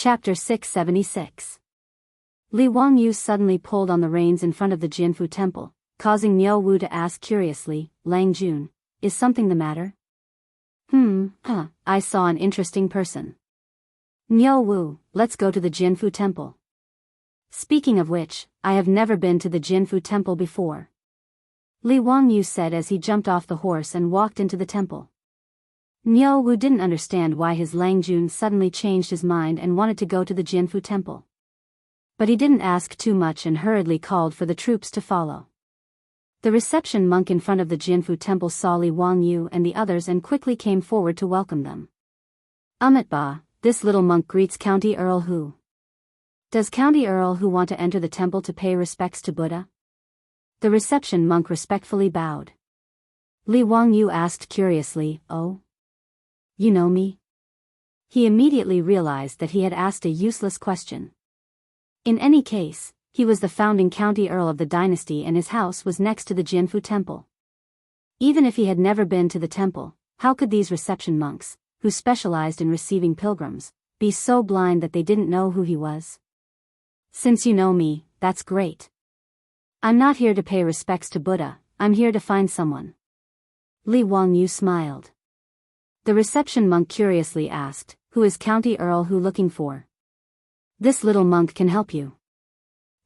Chapter 676. Li Wangyu suddenly pulled on the reins in front of the Jianfu temple, causing Niu Wu to ask curiously, "Lang Jun, is something the matter?" I saw an interesting person. Niu Wu, let's go to the Jianfu temple. Speaking of which, I have never been to the Jianfu temple before. Li Wangyu said as he jumped off the horse and walked into the temple. Niu Wu didn't understand why his Lang Jun suddenly changed his mind and wanted to go to the Jianfu temple. But he didn't ask too much and hurriedly called for the troops to follow. The reception monk in front of the Jianfu temple saw Li Wangyu and the others and quickly came forward to welcome them. Ba, this little monk greets County Earl Hu. Does County Earl Hu want to enter the temple to pay respects to Buddha? The reception monk respectfully bowed. Li Wangyu asked curiously, "Oh? You know me?" He immediately realized that he had asked a useless question. In any case, he was the founding county earl of the dynasty and his house was next to the Jianfu temple. Even if he had never been to the temple, how could these reception monks, who specialized in receiving pilgrims, be so blind that they didn't know who he was? "Since you know me, that's great. I'm not here to pay respects to Buddha, I'm here to find someone." Li Wangyu smiled. The reception monk curiously asked, "Who is County Earl Hu looking for?" "This little monk can help you."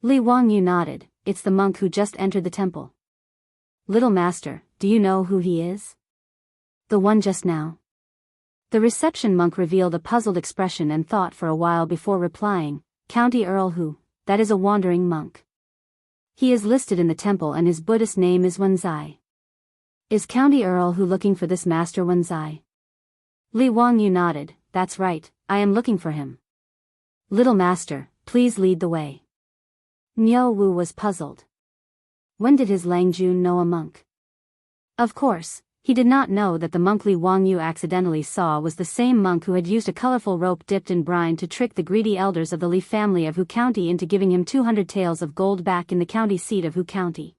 Li Wangyu nodded, "It's the monk who just entered the temple." "Little master, do you know who he is?" "The one just now?" The reception monk revealed a puzzled expression and thought for a while before replying, "County Earl Hu, that is a wandering monk. He is listed in the temple and his Buddhist name is Wenzai." "Is County Earl Hu looking for this master Wenzai?" Li Wangyu nodded, "That's right, I am looking for him." "Little master, please lead the way." Niu Wu was puzzled. When did his Lang Jun know a monk? Of course, he did not know that the monk Li Wangyu accidentally saw was the same monk who had used a colorful rope dipped in brine to trick the greedy elders of the Li family of Hu County into giving him 200 taels of gold back in the county seat of Hu County.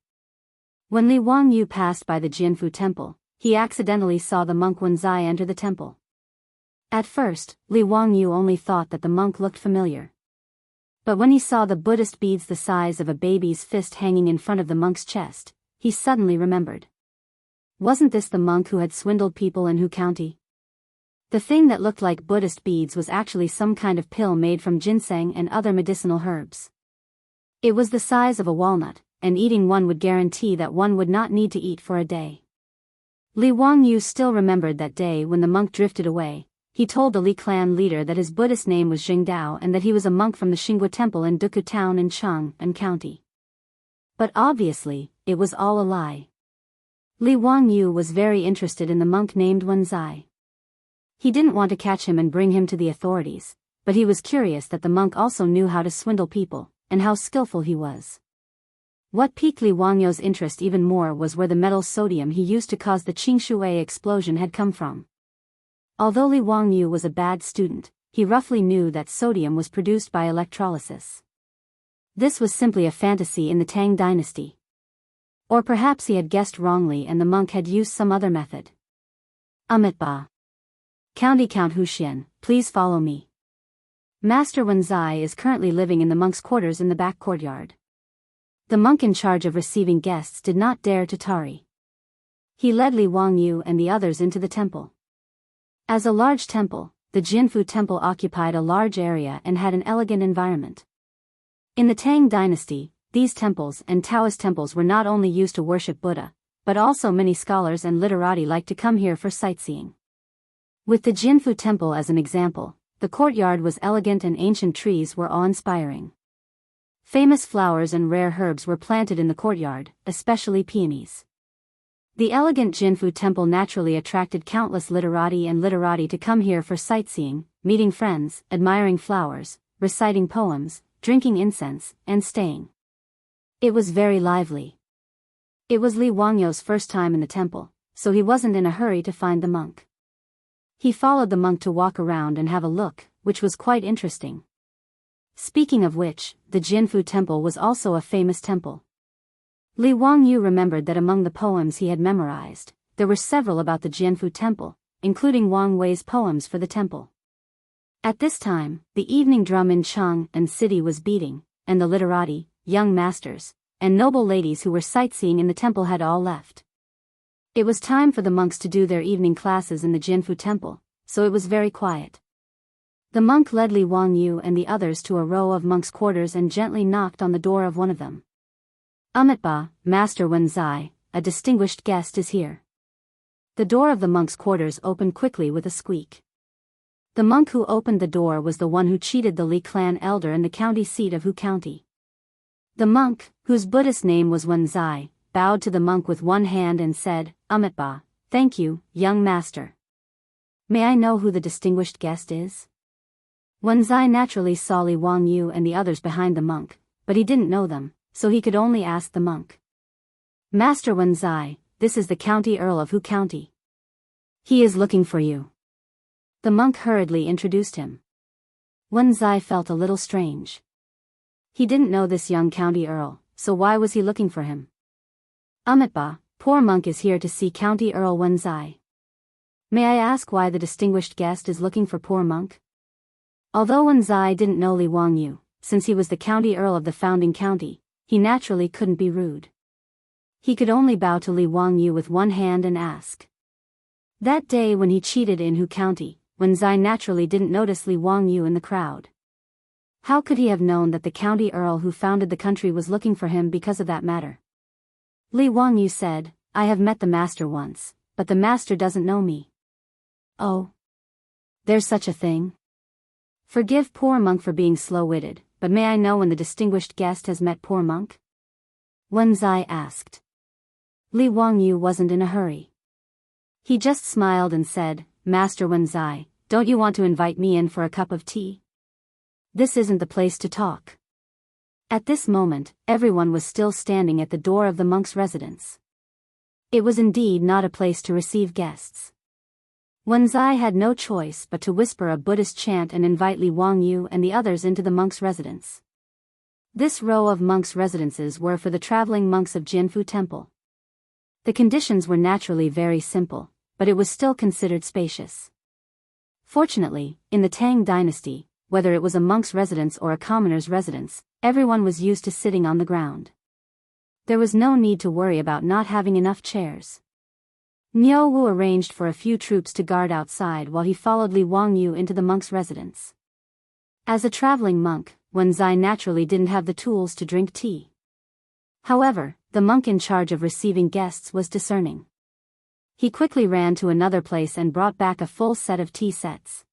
When Li Wangyu passed by the Jianfu temple, he accidentally saw the monk Wenzai enter the temple. At first, Li Wangyu only thought that the monk looked familiar. But when he saw the Buddhist beads the size of a baby's fist hanging in front of the monk's chest, he suddenly remembered. Wasn't this the monk who had swindled people in Hu County? The thing that looked like Buddhist beads was actually some kind of pill made from ginseng and other medicinal herbs. It was the size of a walnut, and eating one would guarantee that one would not need to eat for a day. Li Wangyu still remembered that day when the monk drifted away. He told the Li clan leader that his Buddhist name was Jingdao and that he was a monk from the Xinggu temple in Duku town in Chang'an County. But obviously, it was all a lie. Li Wangyu was very interested in the monk named Wenzai. He didn't want to catch him and bring him to the authorities, but he was curious that the monk also knew how to swindle people, and how skillful he was. What piqued Li Wangyu's interest even more was where the metal sodium he used to cause the Qingshui explosion had come from. Although Li Wangyu was a bad student, he roughly knew that sodium was produced by electrolysis. This was simply a fantasy in the Tang dynasty. Or perhaps he had guessed wrongly and the monk had used some other method. Ba. County Count Huxian, please follow me. Master Wenzai is currently living in the monk's quarters in the back courtyard. The monk in charge of receiving guests did not dare to tarry. He led Li Wangyu and the others into the temple. As a large temple, the Jianfu temple occupied a large area and had an elegant environment. In the Tang dynasty, these temples and Taoist temples were not only used to worship Buddha, but also many scholars and literati liked to come here for sightseeing. With the Jianfu temple as an example, the courtyard was elegant and ancient trees were awe-inspiring. Famous flowers and rare herbs were planted in the courtyard, especially peonies. The elegant Jianfu temple naturally attracted countless literati and literati to come here for sightseeing, meeting friends, admiring flowers, reciting poems, drinking incense, and staying. It was very lively. It was Li Wangyu's first time in the temple, so he wasn't in a hurry to find the monk. He followed the monk to walk around and have a look, which was quite interesting. Speaking of which, the Jianfu temple was also a famous temple. Li Wangyu remembered that among the poems he had memorized, there were several about the Jianfu temple, including Wang Wei's poems for the temple. At this time, the evening drum in Chang and city was beating, and the literati, young masters, and noble ladies who were sightseeing in the temple had all left. It was time for the monks to do their evening classes in the Jinfu temple, so it was very quiet. The monk led Li Wangyu and the others to a row of monks' quarters and gently knocked on the door of one of them. Amitba, Master Wenzai, a distinguished guest is here. The door of the monks' quarters opened quickly with a squeak. The monk who opened the door was the one who cheated the Li clan elder in the county seat of Hu County. The monk, whose Buddhist name was Wenzai, bowed to the monk with one hand and said, Amitba, thank you, young master. May I know who the distinguished guest is? Wenzai naturally saw Li Wangyu and the others behind the monk, but he didn't know them, so he could only ask the monk. Master Wenzai, this is the County Earl of Hu County. He is looking for you. The monk hurriedly introduced him. Wenzai felt a little strange. He didn't know this young county earl, so why was he looking for him? Amitba, poor monk is here to see County Earl Wenzai. May I ask why the distinguished guest is looking for poor monk? Although Wenzai didn't know Li Wangyu, since he was the county earl of the founding county, he naturally couldn't be rude. He could only bow to Li Wangyu with one hand and ask. That day when he cheated in Hu County, Wenzai naturally didn't notice Li Wangyu in the crowd. How could he have known that the county earl who founded the country was looking for him because of that matter? Li Wangyu said, I have met the master once, but the master doesn't know me. Oh. There's such a thing? Forgive poor monk for being slow-witted, but may I know when the distinguished guest has met poor monk? Wenzai asked. Li Wangyu wasn't in a hurry. He just smiled and said, Master Wenzai, don't you want to invite me in for a cup of tea? This isn't the place to talk. At this moment, everyone was still standing at the door of the monk's residence. It was indeed not a place to receive guests. Wenzai had no choice but to whisper a Buddhist chant and invite Li Wangyu and the others into the monk's residence. This row of monks' residences were for the traveling monks of Jinfu Temple. The conditions were naturally very simple, but it was still considered spacious. Fortunately, in the Tang dynasty, whether it was a monk's residence or a commoner's residence, everyone was used to sitting on the ground. There was no need to worry about not having enough chairs. Niu Wu arranged for a few troops to guard outside while he followed Li Wangyu into the monk's residence. As a traveling monk, Wenzai naturally didn't have the tools to drink tea. However, the monk in charge of receiving guests was discerning. He quickly ran to another place and brought back a full set of tea sets.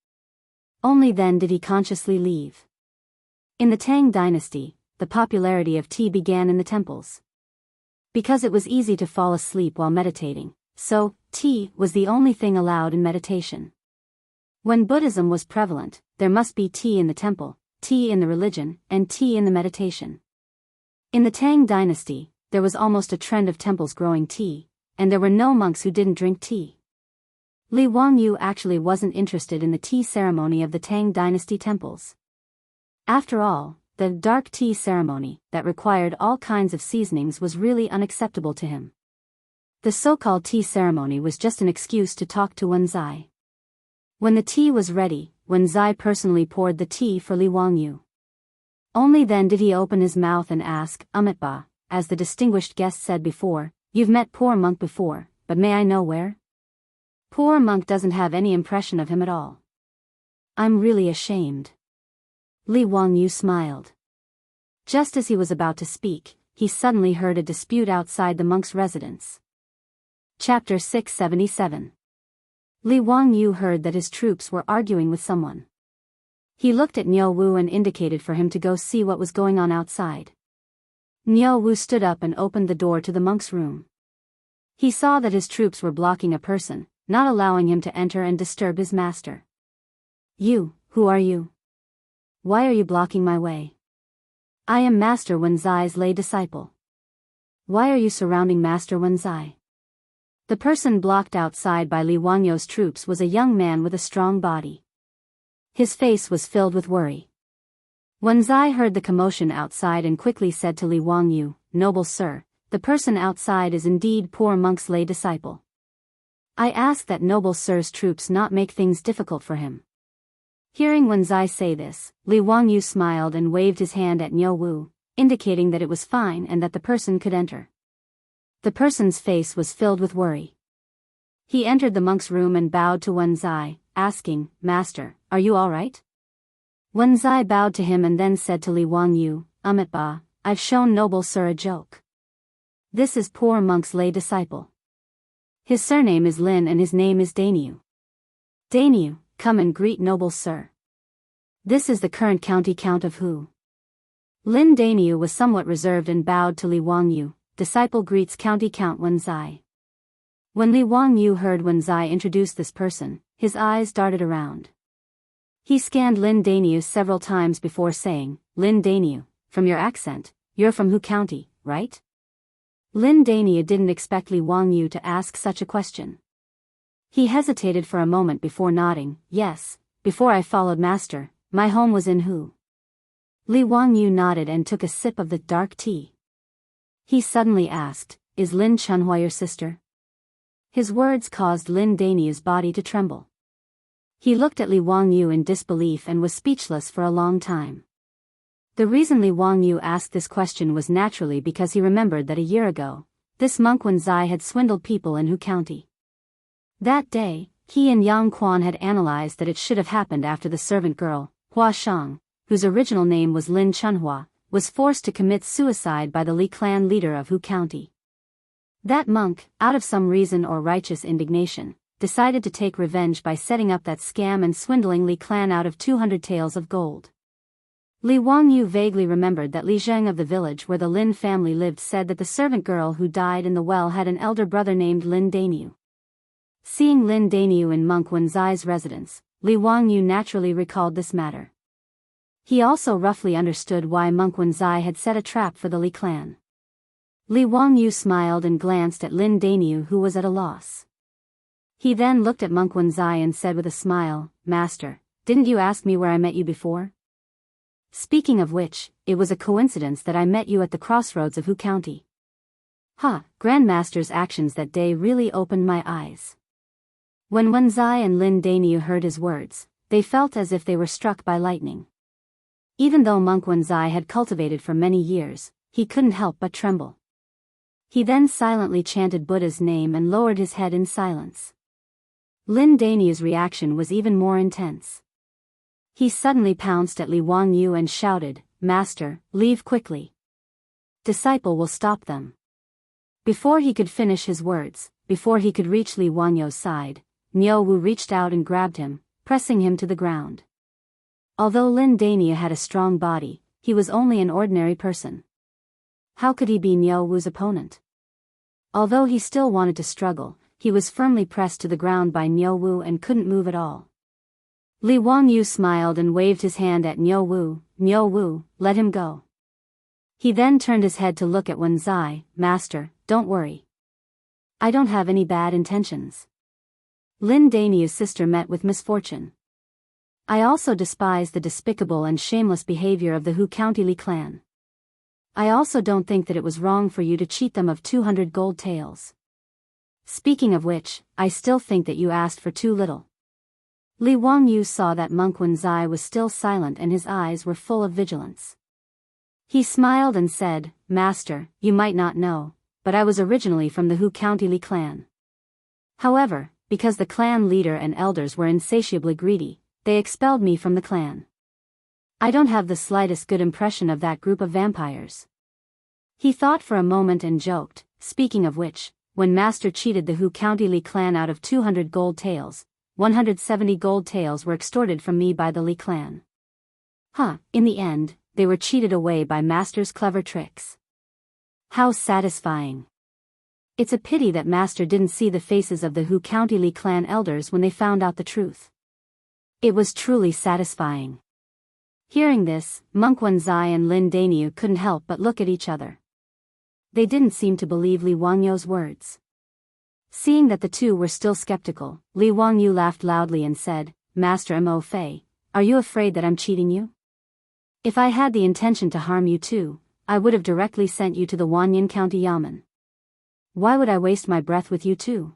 Only then did he consciously leave. In the Tang dynasty, the popularity of tea began in the temples. Because it was easy to fall asleep while meditating, so, tea was the only thing allowed in meditation. When Buddhism was prevalent, there must be tea in the temple, tea in the religion, and tea in the meditation. In the Tang dynasty, there was almost a trend of temples growing tea, and there were no monks who didn't drink tea. Li Wangyu actually wasn't interested in the tea ceremony of the Tang dynasty temples. After all, the dark tea ceremony that required all kinds of seasonings was really unacceptable to him. The so-called tea ceremony was just an excuse to talk to Wenzai. When the tea was ready, Wenzai personally poured the tea for Li Wangyu. Only then did he open his mouth and ask, Amitba, as the distinguished guest said before, you've met poor monk before, but may I know where? Poor monk doesn't have any impression of him at all. I'm really ashamed. Li Wangyu smiled. Just as he was about to speak, he suddenly heard a dispute outside the monk's residence. Chapter 677. Li Wangyu heard that his troops were arguing with someone. He looked at Niu Wu and indicated for him to go see what was going on outside. Niu Wu stood up and opened the door to the monk's room. He saw that his troops were blocking a person, not allowing him to enter and disturb his master. You, who are you? Why are you blocking my way? I am Master Wenzai's lay disciple. Why are you surrounding Master Wenzai? The person blocked outside by Li Wangyu's troops was a young man with a strong body. His face was filled with worry. Wenzai heard the commotion outside and quickly said to Li Wangyu, Noble sir, the person outside is indeed poor monk's lay disciple. I ask that noble sir's troops not make things difficult for him. Hearing Wenzai say this, Li Wangyu smiled and waved his hand at Niu Wu, indicating that it was fine and that the person could enter. The person's face was filled with worry. He entered the monk's room and bowed to Wenzai, asking, "Master, are you all right?" Wenzai bowed to him and then said to Li Wangyu, "Ba, I've shown noble sir a joke. This is poor monk's lay disciple. His surname is Lin and his name is Dainyu. Dainyu, come and greet noble sir. This is the current county count of Hu." Lin Dainyu was somewhat reserved and bowed to Li Wangyu. Disciple greets county count Wenzai. When Li Wangyu heard Wenzai introduce this person, his eyes darted around. He scanned Lin Dainyu several times before saying, "Lin Dainyu, from your accent, you're from Hu County, right?" Lin Dainyu didn't expect Li Wangyu to ask such a question. He hesitated for a moment before nodding, "Yes, before I followed Master, my home was in Hu." Li Wangyu nodded and took a sip of the dark tea. He suddenly asked, "Is Lin Chunhua your sister?" His words caused Lin Dainyu's body to tremble. He looked at Li Wangyu in disbelief and was speechless for a long time. The reason Li Wangyu asked this question was naturally because he remembered that a year ago, this monk Wenzai had swindled people in Hu County. That day, he and Yang Quan had analyzed that it should have happened after the servant girl, Hua Shang, whose original name was Lin Chunhua, was forced to commit suicide by the Li clan leader of Hu County. That monk, out of some reason or righteous indignation, decided to take revenge by setting up that scam and swindling Li clan out of 200 taels of gold. Li Wangyu vaguely remembered that Li Zheng of the village where the Lin family lived said that the servant girl who died in the well had an elder brother named Lin Dainyu. Seeing Lin Dainyu in Monk Wenzai's residence, Li Wangyu naturally recalled this matter. He also roughly understood why Monk Wenzai had set a trap for the Li clan. Li Wangyu smiled and glanced at Lin Dainyu, who was at a loss. He then looked at Monk Wenzai and said with a smile, "Master, didn't you ask me where I met you before? Speaking of which, it was a coincidence that I met you at the crossroads of Hu County." Grandmaster's actions that day really opened my eyes. When Wenzai and Lin Dainyu heard his words, they felt as if they were struck by lightning. Even though Monk Wenzai had cultivated for many years, he couldn't help but tremble. He then silently chanted Buddha's name and lowered his head in silence. Lin Dainyu's reaction was even more intense. He suddenly pounced at Li Wangyu and shouted, "Master, leave quickly. Disciple will stop them." Before he could finish his words, before he could reach Li Wangyu's side, Niu Wu reached out and grabbed him, pressing him to the ground. Although Lin Dainyu had a strong body, he was only an ordinary person. How could he be Niu Wu's opponent? Although he still wanted to struggle, he was firmly pressed to the ground by Niu Wu and couldn't move at all. Li Wangyu smiled and waved his hand at Niu Wu, "Niu Wu, let him go." He then turned his head to look at Wenzai, "Master, don't worry. I don't have any bad intentions. Lin Dainyu's sister met with misfortune. I also despise the despicable and shameless behavior of the Hu County Li clan. I also don't think that it was wrong for you to cheat them of 200 gold taels. Speaking of which, I still think that you asked for too little." Li Wangyu saw that Monk Wenzai was still silent and his eyes were full of vigilance. He smiled and said, "Master, you might not know, but I was originally from the Hu County Li clan. However, because the clan leader and elders were insatiably greedy, they expelled me from the clan. I don't have the slightest good impression of that group of vampires." He thought for a moment and joked, "Speaking of which, when Master cheated the Hu County Li clan out of 200 gold taels, 170 gold taels were extorted from me by the Li clan. In the end, they were cheated away by Master's clever tricks. How satisfying. It's a pity that Master didn't see the faces of the Hu County Li clan elders when they found out the truth. It was truly satisfying." Hearing this, Monk Wenzai and Lin Dainyu couldn't help but look at each other. They didn't seem to believe Li Wangyu's words. Seeing that the two were still skeptical, Li Wangyu laughed loudly and said, "Master Mo Fei, are you afraid that I'm cheating you? If I had the intention to harm you too, I would have directly sent you to the Wanyan County Yamen. Why would I waste my breath with you too?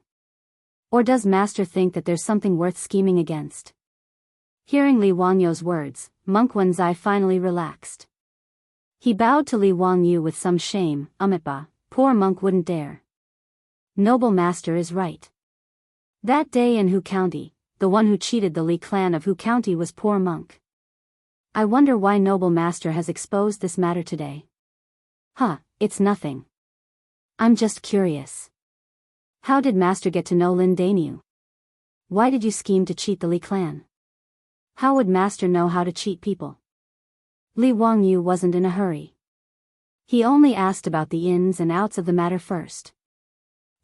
Or does Master think that there's something worth scheming against?" Hearing Li Wangyu's words, Monk Wenzai finally relaxed. He bowed to Li Wangyu with some shame. Amitba, poor monk wouldn't dare. Noble master is right. That day in Hu County, the one who cheated the Li clan of Hu County was poor monk. I wonder why noble master has exposed this matter today. It's nothing. I'm just curious. How did master get to know Lin Danyu? Why did you scheme to cheat the Li clan? How would master know how to cheat people? Li Wangyu wasn't in a hurry. He only asked about the ins and outs of the matter first.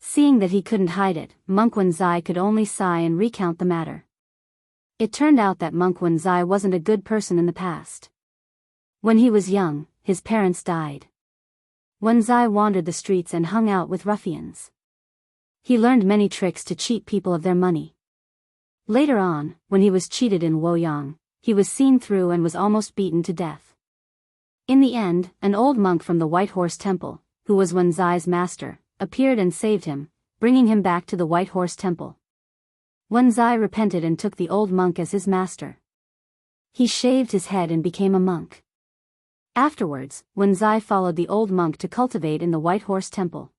Seeing that he couldn't hide it, Monk Wenzai could only sigh and recount the matter. It turned out that Monk Wenzai wasn't a good person in the past. When he was young, his parents died. Wenzai wandered the streets and hung out with ruffians. He learned many tricks to cheat people of their money. Later on, when he was cheated in Luoyang, he was seen through and was almost beaten to death. In the end, an old monk from the White Horse Temple, who was Wenzai's master, appeared and saved him, bringing him back to the White Horse Temple. Wenzai repented and took the old monk as his master. He shaved his head and became a monk. Afterwards, Wenzai followed the old monk to cultivate in the White Horse Temple.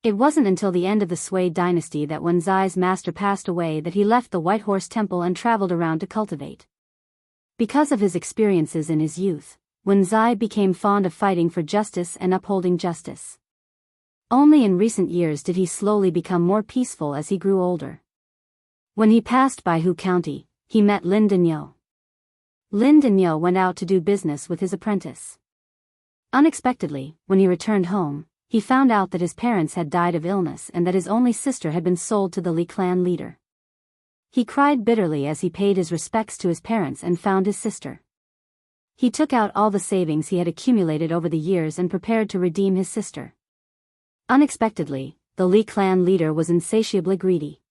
It wasn't until the end of the Sui dynasty that Wenzai's master passed away that he left the White Horse Temple and traveled around to cultivate. Because of his experiences in his youth, Wenzai became fond of fighting for justice and upholding justice. Only in recent years did he slowly become more peaceful as he grew older. When he passed by Hu County, he met Lin Danyu. Lin Danyu went out to do business with his apprentice. Unexpectedly, when he returned home, he found out that his parents had died of illness and that his only sister had been sold to the Li clan leader. He cried bitterly as he paid his respects to his parents and found his sister. He took out all the savings he had accumulated over the years and prepared to redeem his sister. Unexpectedly, the Li clan leader was insatiably greedy.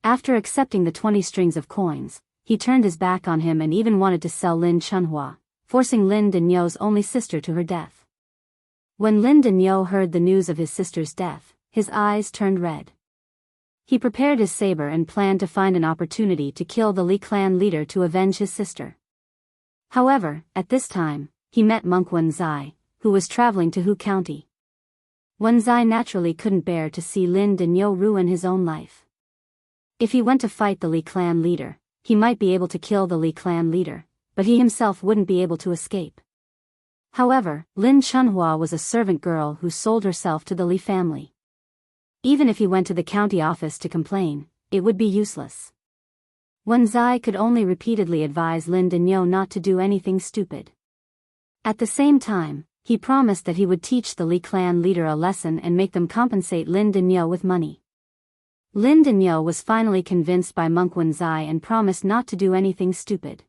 After accepting the 20 strings of coins, he turned his back on him and even wanted to sell Lin Chunhua, forcing Lin Danyu's only sister to her death. When Lin Danyu heard the news of his sister's death, his eyes turned red. He prepared his saber and planned to find an opportunity to kill the Li clan leader to avenge his sister. However, at this time, he met Monk Wenzai, who was traveling to Hu County. Wenzai naturally couldn't bear to see Lin Danyu ruin his own life. If he went to fight the Li clan leader, he might be able to kill the Li clan leader, but he himself wouldn't be able to escape. However, Lin Chunhua was a servant girl who sold herself to the Li family. Even if he went to the county office to complain, it would be useless. Wenzai could only repeatedly advise Lin Danyu not to do anything stupid. At the same time, he promised that he would teach the Li clan leader a lesson and make them compensate Lin Danyu with money. Lin Danyu was finally convinced by Monk Wenzai and promised not to do anything stupid.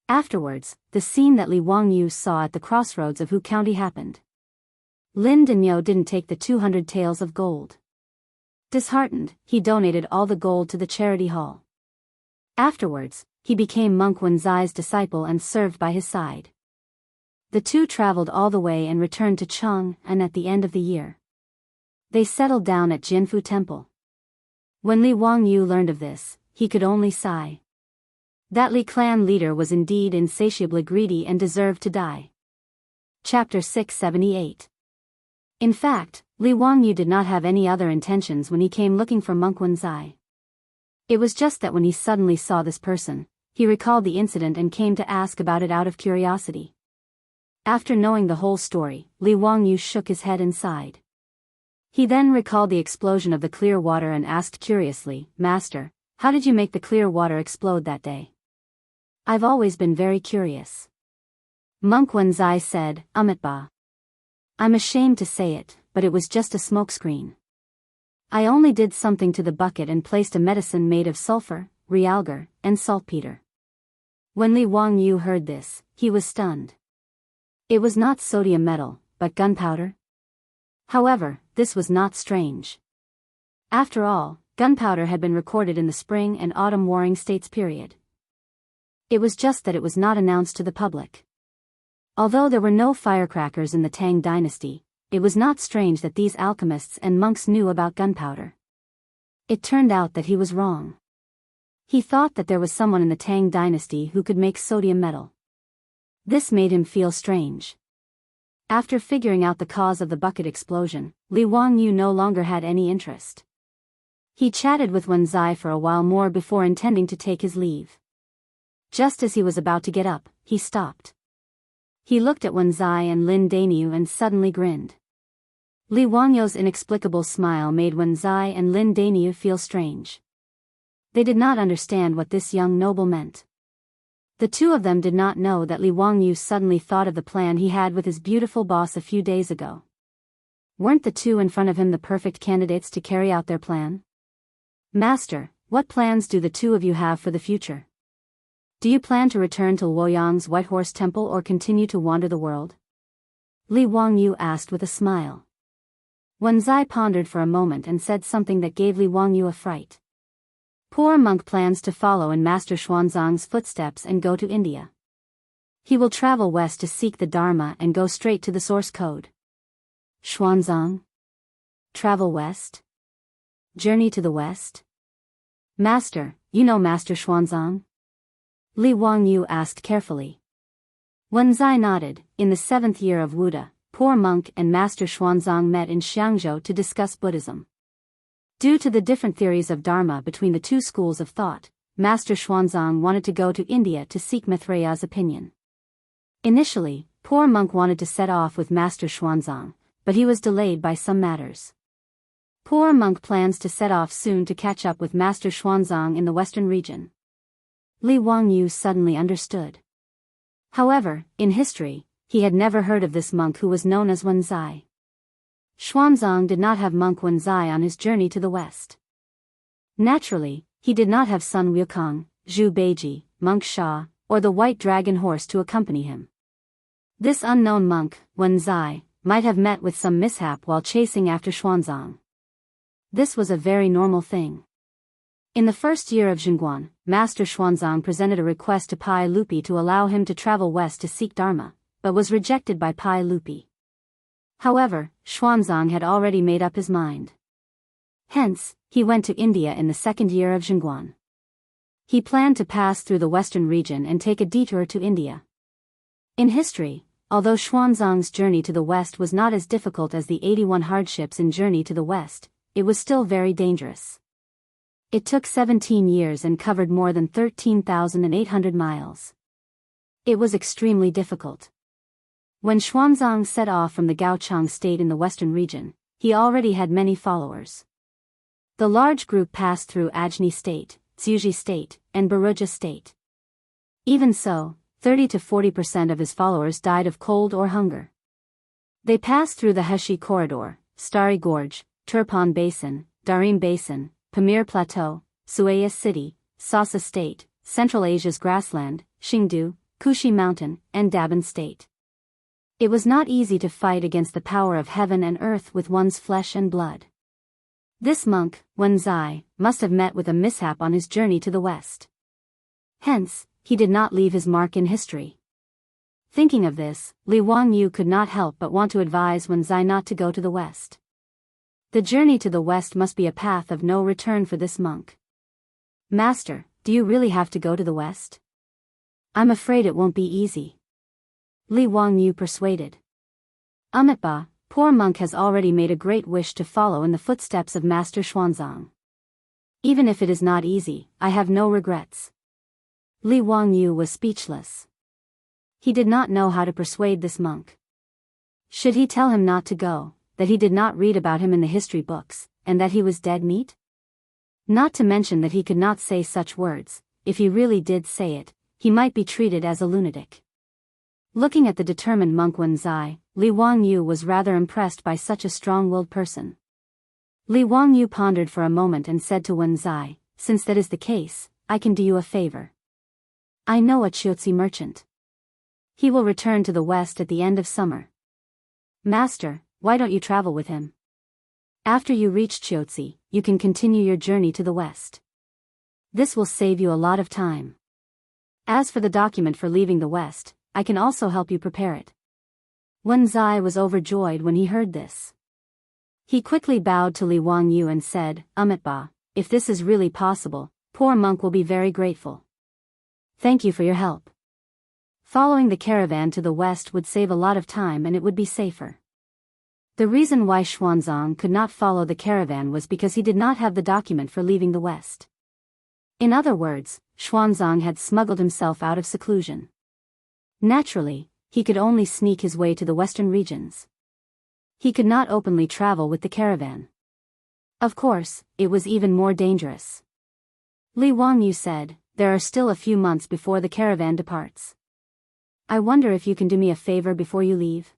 Afterwards, the scene that Li Wangyu saw at the crossroads of Hu County happened. Lin Danyu didn't take the 200 taels of gold. Disheartened, he donated all the gold to the charity hall. Afterwards, he became Monk Wenzai's disciple and served by his side. The two traveled all the way and returned to Cheng, and at the end of the year, they settled down at Jinfu Temple. When Li Wangyu learned of this, he could only sigh. That Li clan leader was indeed insatiably greedy and deserved to die. Chapter 678. In fact, Li Wangyu did not have any other intentions when he came looking for Monk Wenzai. It was just that when he suddenly saw this person, he recalled the incident and came to ask about it out of curiosity. After knowing the whole story, Li Wangyu shook his head and sighed. He then recalled the explosion of the clear water and asked curiously, "Master, how did you make the clear water explode that day?" "I've always been very curious." Monk Wenzai said, "Amitba. I'm ashamed to say it, but it was just a smokescreen. I only did something to the bucket and placed a medicine made of sulfur, realgar, and saltpeter." When Li Wangyu heard this, he was stunned. It was not sodium metal, but gunpowder. However, this was not strange. After all, gunpowder had been recorded in the spring and autumn warring states period. It was just that it was not announced to the public. Although there were no firecrackers in the Tang dynasty, it was not strange that these alchemists and monks knew about gunpowder. It turned out that he was wrong. He thought that there was someone in the Tang dynasty who could make sodium metal. This made him feel strange. After figuring out the cause of the bucket explosion, Li Wangyu no longer had any interest. He chatted with Wen Zai for a while more before intending to take his leave. Just as he was about to get up, he stopped. He looked at Wen Zai and Lin Daniu and suddenly grinned. Li Wangyu's inexplicable smile made Wen Zai and Lin Daniu feel strange. They did not understand what this young noble meant. The two of them did not know that Li Wangyu suddenly thought of the plan he had with his beautiful boss a few days ago. Weren't the two in front of him the perfect candidates to carry out their plan? Master, what plans do the two of you have for the future? Do you plan to return to Luoyang's White Horse Temple or continue to wander the world? Li Wangyu asked with a smile. Wen Zai pondered for a moment and said something that gave Li Wangyu a fright. Poor monk plans to follow in Master Xuanzang's footsteps and go to India. He will travel west to seek the Dharma and go straight to the source code. Xuanzang? Travel west? Journey to the west? Master, you know Master Xuanzang? Li Wangyu asked carefully. Wen Zai nodded. In the 7th year of Wuda, poor monk and Master Xuanzang met in Xiangzhou to discuss Buddhism. Due to the different theories of Dharma between the two schools of thought, Master Xuanzang wanted to go to India to seek Maitreya's opinion. Initially, poor monk wanted to set off with Master Xuanzang, but he was delayed by some matters. Poor monk plans to set off soon to catch up with Master Xuanzang in the western region. Li Wangyu suddenly understood. However, in history, he had never heard of this monk who was known as Wen Zai. Xuanzang did not have monk Wen Zai on his journey to the west. Naturally, he did not have Sun Wukong, Zhu Beiji, monk Sha, or the white dragon horse to accompany him. This unknown monk, Wen Zai, might have met with some mishap while chasing after Xuanzang. This was a very normal thing. In the first year of Jingguan, Master Xuanzang presented a request to Pai Lupi to allow him to travel west to seek Dharma, but was rejected by Pai Lupi. However, Xuanzang had already made up his mind. Hence, he went to India in the 2nd year of Jingguan. He planned to pass through the western region and take a detour to India. In history, although Xuanzang's journey to the west was not as difficult as the 81 hardships in Journey to the West, it was still very dangerous. It took 17 years and covered more than 13,800 miles. It was extremely difficult. When Xuanzang set off from the Gaochang state in the western region, he already had many followers. The large group passed through Ajni state, Zhuji state, and Baruja state. Even so, 30 to 40% of his followers died of cold or hunger. They passed through the Heshi corridor, Starry Gorge, Turpan Basin, Darim Basin, Pamir Plateau, Suaya City, Sasa State, Central Asia's grassland, Xingdu, Kushi Mountain, and Daban State. It was not easy to fight against the power of heaven and earth with one's flesh and blood. This monk, Wen Zai, must have met with a mishap on his journey to the west. Hence, he did not leave his mark in history. Thinking of this, Li Wangyu could not help but want to advise Wen Zai not to go to the west. The journey to the west must be a path of no return for this monk. Master, do you really have to go to the west? I'm afraid it won't be easy. Li Wangyu persuaded. Ba, poor monk has already made a great wish to follow in the footsteps of Master Xuanzang. Even if it is not easy, I have no regrets. Li Wangyu was speechless. He did not know how to persuade this monk. Should he tell him not to go, that he did not read about him in the history books, and that he was dead meat? Not to mention that he could not say such words. If he really did say it, he might be treated as a lunatic. Looking at the determined monk Wen Zai, Li Wangyu was rather impressed by such a strong-willed person. Li Wangyu pondered for a moment and said to Wen Zai, since that is the case, I can do you a favor. I know a Chiotzi merchant. He will return to the west at the end of summer. Master, why don't you travel with him? After you reach Chiotzi, you can continue your journey to the west. This will save you a lot of time. As for the document for leaving the west, I can also help you prepare it. Wen Zai was overjoyed when he heard this. He quickly bowed to Li Wangyu and said, Ba, if this is really possible, poor monk will be very grateful. Thank you for your help. Following the caravan to the west would save a lot of time and it would be safer. The reason why Xuanzang could not follow the caravan was because he did not have the document for leaving the west. In other words, Xuanzang had smuggled himself out of seclusion. Naturally, he could only sneak his way to the western regions. He could not openly travel with the caravan. Of course, it was even more dangerous. Li Wangyu said, "There are still a few months before the caravan departs. I wonder if you can do me a favor before you leave?"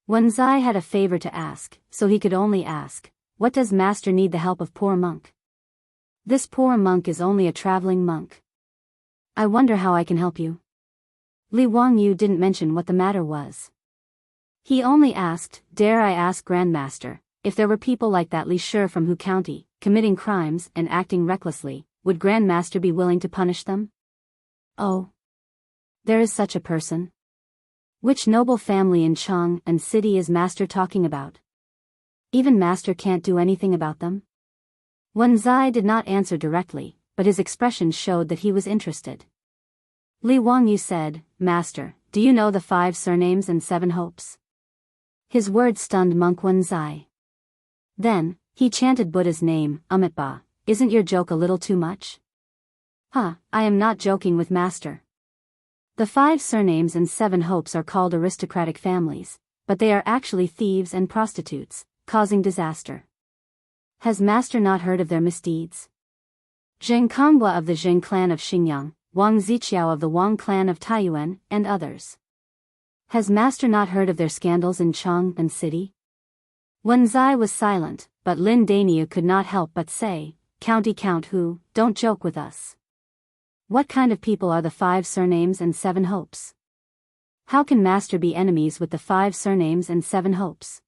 Wenzai had a favor to ask, so he could only ask, "What does master need the help of poor monk?" "This poor monk is only a traveling monk. I wonder how I can help you." Li Wangyu didn't mention what the matter was. He only asked, "Dare I ask Grandmaster, if there were people like that Li Shi from Hu County, committing crimes and acting recklessly, would Grandmaster be willing to punish them?" "Oh. There is such a person? Which noble family in Chang and city is Master talking about? Even Master can't do anything about them?" Wenzai did not answer directly, but his expression showed that he was interested. Li Wangyu said, "Master, do you know the 5 surnames and 7 hopes?" His words stunned monk Wenzai. Then, he chanted Buddha's name, Amitabha. "Isn't your joke a little too much?" "Huh, I am not joking with Master. The 5 surnames and 7 hopes are called aristocratic families, but they are actually thieves and prostitutes, causing disaster. Has Master not heard of their misdeeds? Zheng Konghua of the Zheng clan of Xingyang, Wang Ziqiao of the Wang clan of Taiyuan, and others. Has Master not heard of their scandals in Chang and city?" Wenzai was silent, but Lin Daniu could not help but say, "County Count Hu, don't joke with us. What kind of people are the 5 surnames and 7 hopes? How can Master be enemies with the 5 surnames and 7 hopes?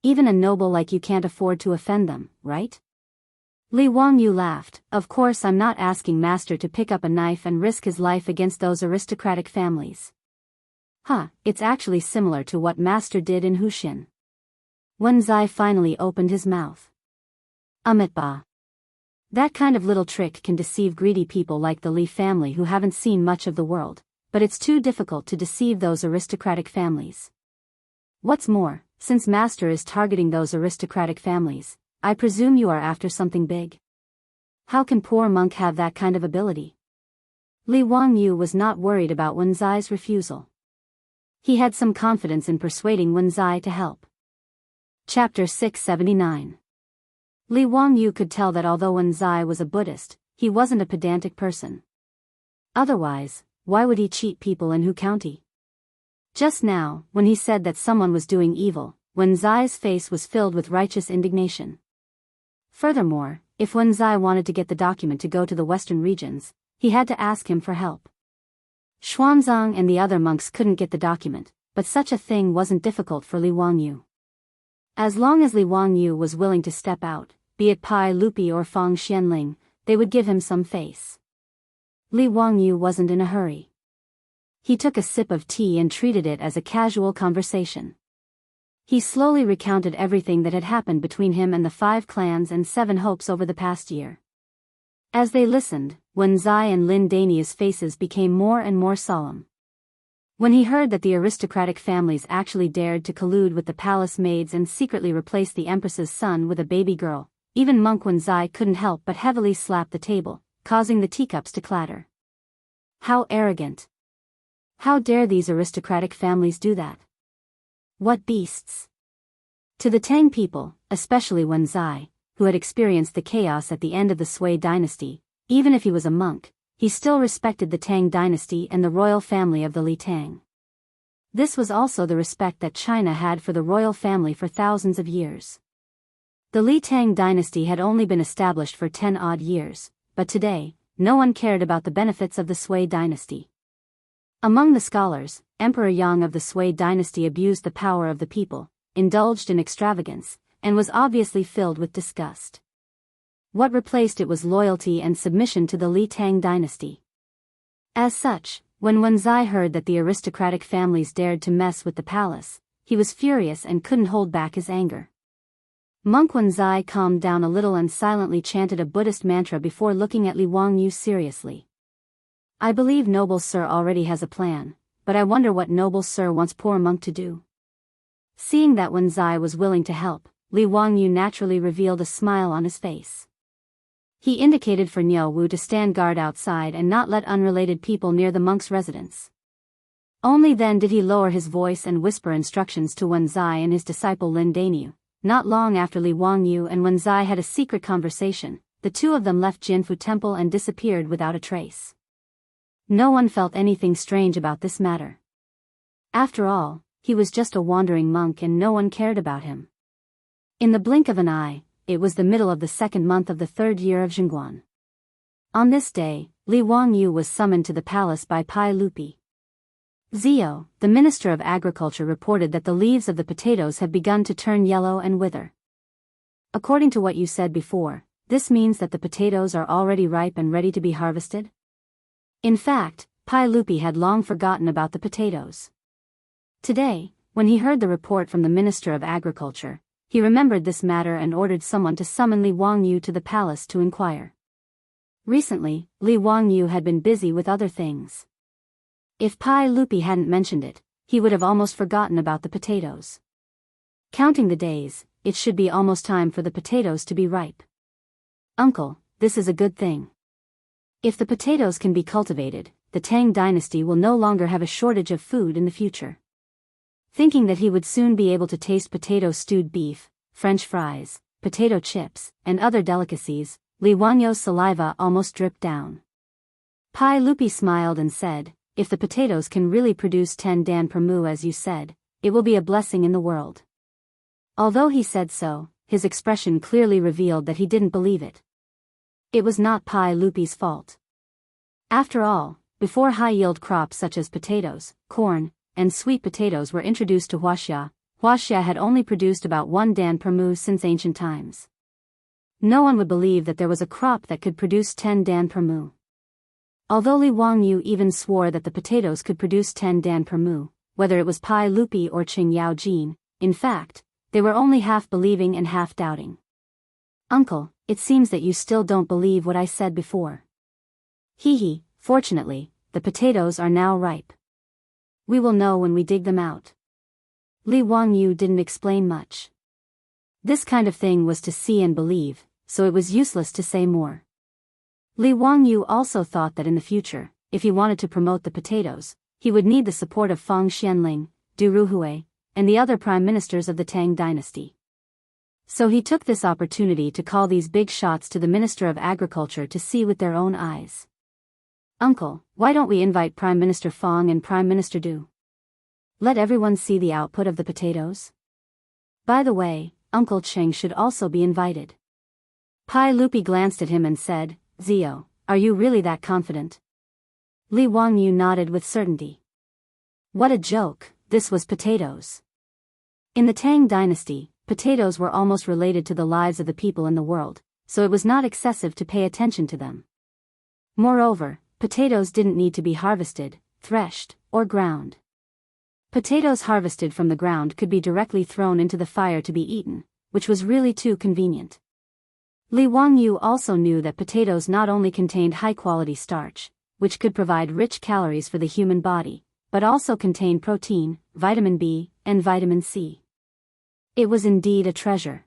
Even a noble like you can't afford to offend them, right?" Li Wangyu laughed. "Of course I'm not asking Master to pick up a knife and risk his life against those aristocratic families. It's actually similar to what Master did in Huxin." Wenzai finally opened his mouth. "Amitabha. That kind of little trick can deceive greedy people like the Li family who haven't seen much of the world, but it's too difficult to deceive those aristocratic families. What's more, since Master is targeting those aristocratic families, I presume you are after something big. How can poor monk have that kind of ability?" Li Wangyu was not worried about Wenzai's refusal. He had some confidence in persuading Wenzai to help. Chapter 679. Li Wangyu could tell that although Wenzai was a Buddhist, he wasn't a pedantic person. Otherwise, why would he cheat people in Hu County? Just now, when he said that someone was doing evil, Wenzai's face was filled with righteous indignation. Furthermore, if Wenzai wanted to get the document to go to the western regions, he had to ask him for help. Xuanzang and the other monks couldn't get the document, but such a thing wasn't difficult for Li Wangyu. As long as Li Wangyu was willing to step out, be it Pai Lupi or Fang Xianling, they would give him some face. Li Wangyu wasn't in a hurry. He took a sip of tea and treated it as a casual conversation. He slowly recounted everything that had happened between him and the 5 clans and 7 hopes over the past year. As they listened, Wenzai and Lin Daniu's faces became more and more solemn. When he heard that the aristocratic families actually dared to collude with the palace maids and secretly replace the empress's son with a baby girl, even monk Wenzai couldn't help but heavily slap the table, causing the teacups to clatter. How arrogant! How dare these aristocratic families do that? What beasts! To the Tang people, especially Wenzai, who had experienced the chaos at the end of the Sui dynasty, even if he was a monk, he still respected the Tang dynasty and the royal family of the Li Tang. This was also the respect that China had for the royal family for thousands of years. The Li Tang dynasty had only been established for 10-odd years, but today, no one cared about the benefits of the Sui dynasty. Among the scholars, Emperor Yang of the Sui dynasty abused the power of the people, indulged in extravagance, and was obviously filled with disgust. What replaced it was loyalty and submission to the Li Tang dynasty. As such, when Wenzai heard that the aristocratic families dared to mess with the palace, he was furious and couldn't hold back his anger. Monk Wenzai calmed down a little and silently chanted a Buddhist mantra before looking at Li Wangyu seriously. I believe noble sir already has a plan, but I wonder what noble sir wants poor monk to do. Seeing that Wenzai was willing to help, Li Wangyu naturally revealed a smile on his face. He indicated for Niu Wu to stand guard outside and not let unrelated people near the monk's residence. Only then did he lower his voice and whisper instructions to Wenzai and his disciple Lin Dainyu. Not long after Li Wangyu and Wenzai had a secret conversation, the two of them left Jinfu Temple and disappeared without a trace. No one felt anything strange about this matter. After all, he was just a wandering monk and no one cared about him. In the blink of an eye, it was the middle of the second month of the third year of Jingguan. On this day, Li Wangyu was summoned to the palace by Pai Lupi. Zio, the Minister of Agriculture, reported that the leaves of the potatoes have begun to turn yellow and wither. According to what you said before, this means that the potatoes are already ripe and ready to be harvested? In fact, Pai Lupi had long forgotten about the potatoes. Today, when he heard the report from the Minister of Agriculture, he remembered this matter and ordered someone to summon Li Wangyu to the palace to inquire. Recently, Li Wangyu had been busy with other things. If Pai Lupi hadn't mentioned it, he would have almost forgotten about the potatoes. Counting the days, it should be almost time for the potatoes to be ripe. Uncle, this is a good thing. If the potatoes can be cultivated, the Tang dynasty will no longer have a shortage of food in the future. Thinking that he would soon be able to taste potato stewed beef, French fries, potato chips, and other delicacies, Li Wangyu's saliva almost dripped down. Pai Lupi smiled and said, if the potatoes can really produce 10 dan per mu as you said, it will be a blessing in the world. Although he said so, his expression clearly revealed that he didn't believe it. It was not Pai Lupi's fault. After all, before high-yield crops such as potatoes, corn, and sweet potatoes were introduced to Huaxia, Huaxia had only produced about 1 dan per mu since ancient times. No one would believe that there was a crop that could produce 10 dan per mu. Although Li Wangyu even swore that the potatoes could produce 10 dan per mu, whether it was Pai Lupi or Qing Yao Jin, in fact, they were only half believing and half doubting. Uncle, it seems that you still don't believe what I said before. Hee, fortunately, the potatoes are now ripe. We will know when we dig them out. Li Wangyu didn't explain much. This kind of thing was to see and believe, so it was useless to say more. Li Wangyu also thought that in the future, if he wanted to promote the potatoes, he would need the support of Fang Xianling, Du Ruhui, and the other prime ministers of the Tang dynasty. So he took this opportunity to call these big shots to the Minister of Agriculture to see with their own eyes. Uncle, why don't we invite Prime Minister Fang and Prime Minister Du? Let everyone see the output of the potatoes. By the way, Uncle Cheng should also be invited. Pai Lupi glanced at him and said, Zio, are you really that confident? Li Wangyu nodded with certainty. What a joke, this was potatoes. In the Tang dynasty, potatoes were almost related to the lives of the people in the world, so it was not excessive to pay attention to them. Moreover, potatoes didn't need to be harvested, threshed, or ground. Potatoes harvested from the ground could be directly thrown into the fire to be eaten, which was really too convenient. Li Wangyu also knew that potatoes not only contained high-quality starch, which could provide rich calories for the human body, but also contained protein, vitamin B, and vitamin C. It was indeed a treasure.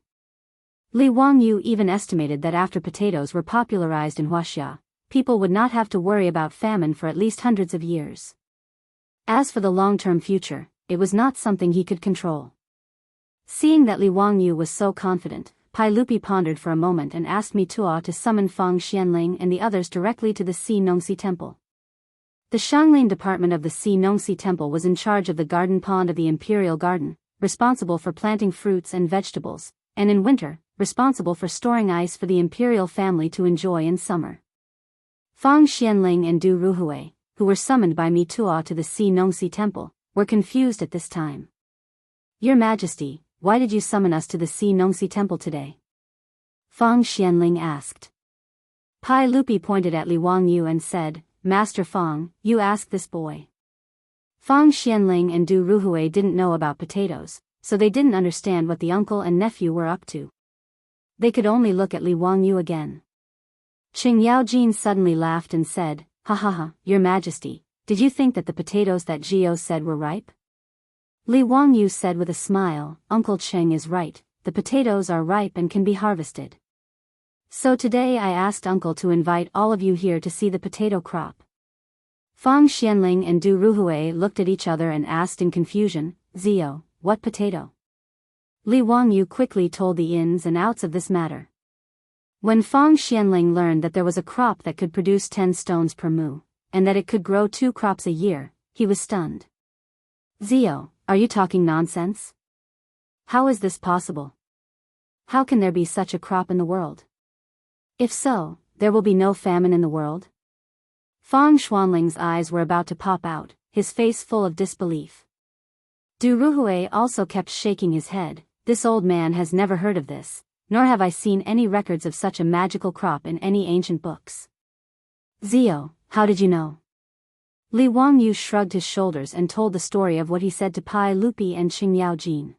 Li Wangyu even estimated that after potatoes were popularized in Huaxia, people would not have to worry about famine for at least hundreds of years. As for the long-term future, it was not something he could control. Seeing that Li Wangyu was so confident, Pai Lupi pondered for a moment and asked Mitua to summon Fang Xianling and the others directly to the Si Nongxi Temple. The Shanglin department of the Si Nongxi Temple was in charge of the garden pond of the Imperial Garden, responsible for planting fruits and vegetables, and in winter, responsible for storing ice for the imperial family to enjoy in summer. Fang Xianling and Du Ruhui, who were summoned by Mitua to the Si Nongxi Temple, were confused at this time. Your Majesty, why did you summon us to the Si Nongxi Temple today? Fang Xianling asked. Pai Lupi pointed at Li Wangyu and said, Master Fang, you ask this boy. Fang Xianling and Du Ruhui didn't know about potatoes, so they didn't understand what the uncle and nephew were up to. They could only look at Li Wangyu again. Qing Yaojin suddenly laughed and said, "Ha ha ha, Your Majesty, did you think that the potatoes that Zhio said were ripe?" Li Wangyu said with a smile, "Uncle Qing is right, the potatoes are ripe and can be harvested. So today I asked Uncle to invite all of you here to see the potato crop." Fang Xianling and Du Ruhui looked at each other and asked in confusion, "Zio, what potato?" Li Wangyu quickly told the ins and outs of this matter. When Fang Xianling learned that there was a crop that could produce 10 stones per mu, and that it could grow 2 crops a year, he was stunned. "Zio, are you talking nonsense? How is this possible? How can there be such a crop in the world? If so, there will be no famine in the world?" Fang Xuanling's eyes were about to pop out, his face full of disbelief. Du Ruhui also kept shaking his head. "This old man has never heard of this, nor have I seen any records of such a magical crop in any ancient books." "Zio, how did you know?" Li Wangyu shrugged his shoulders and told the story of what he said to Pai Lupi and Qing Yaojin.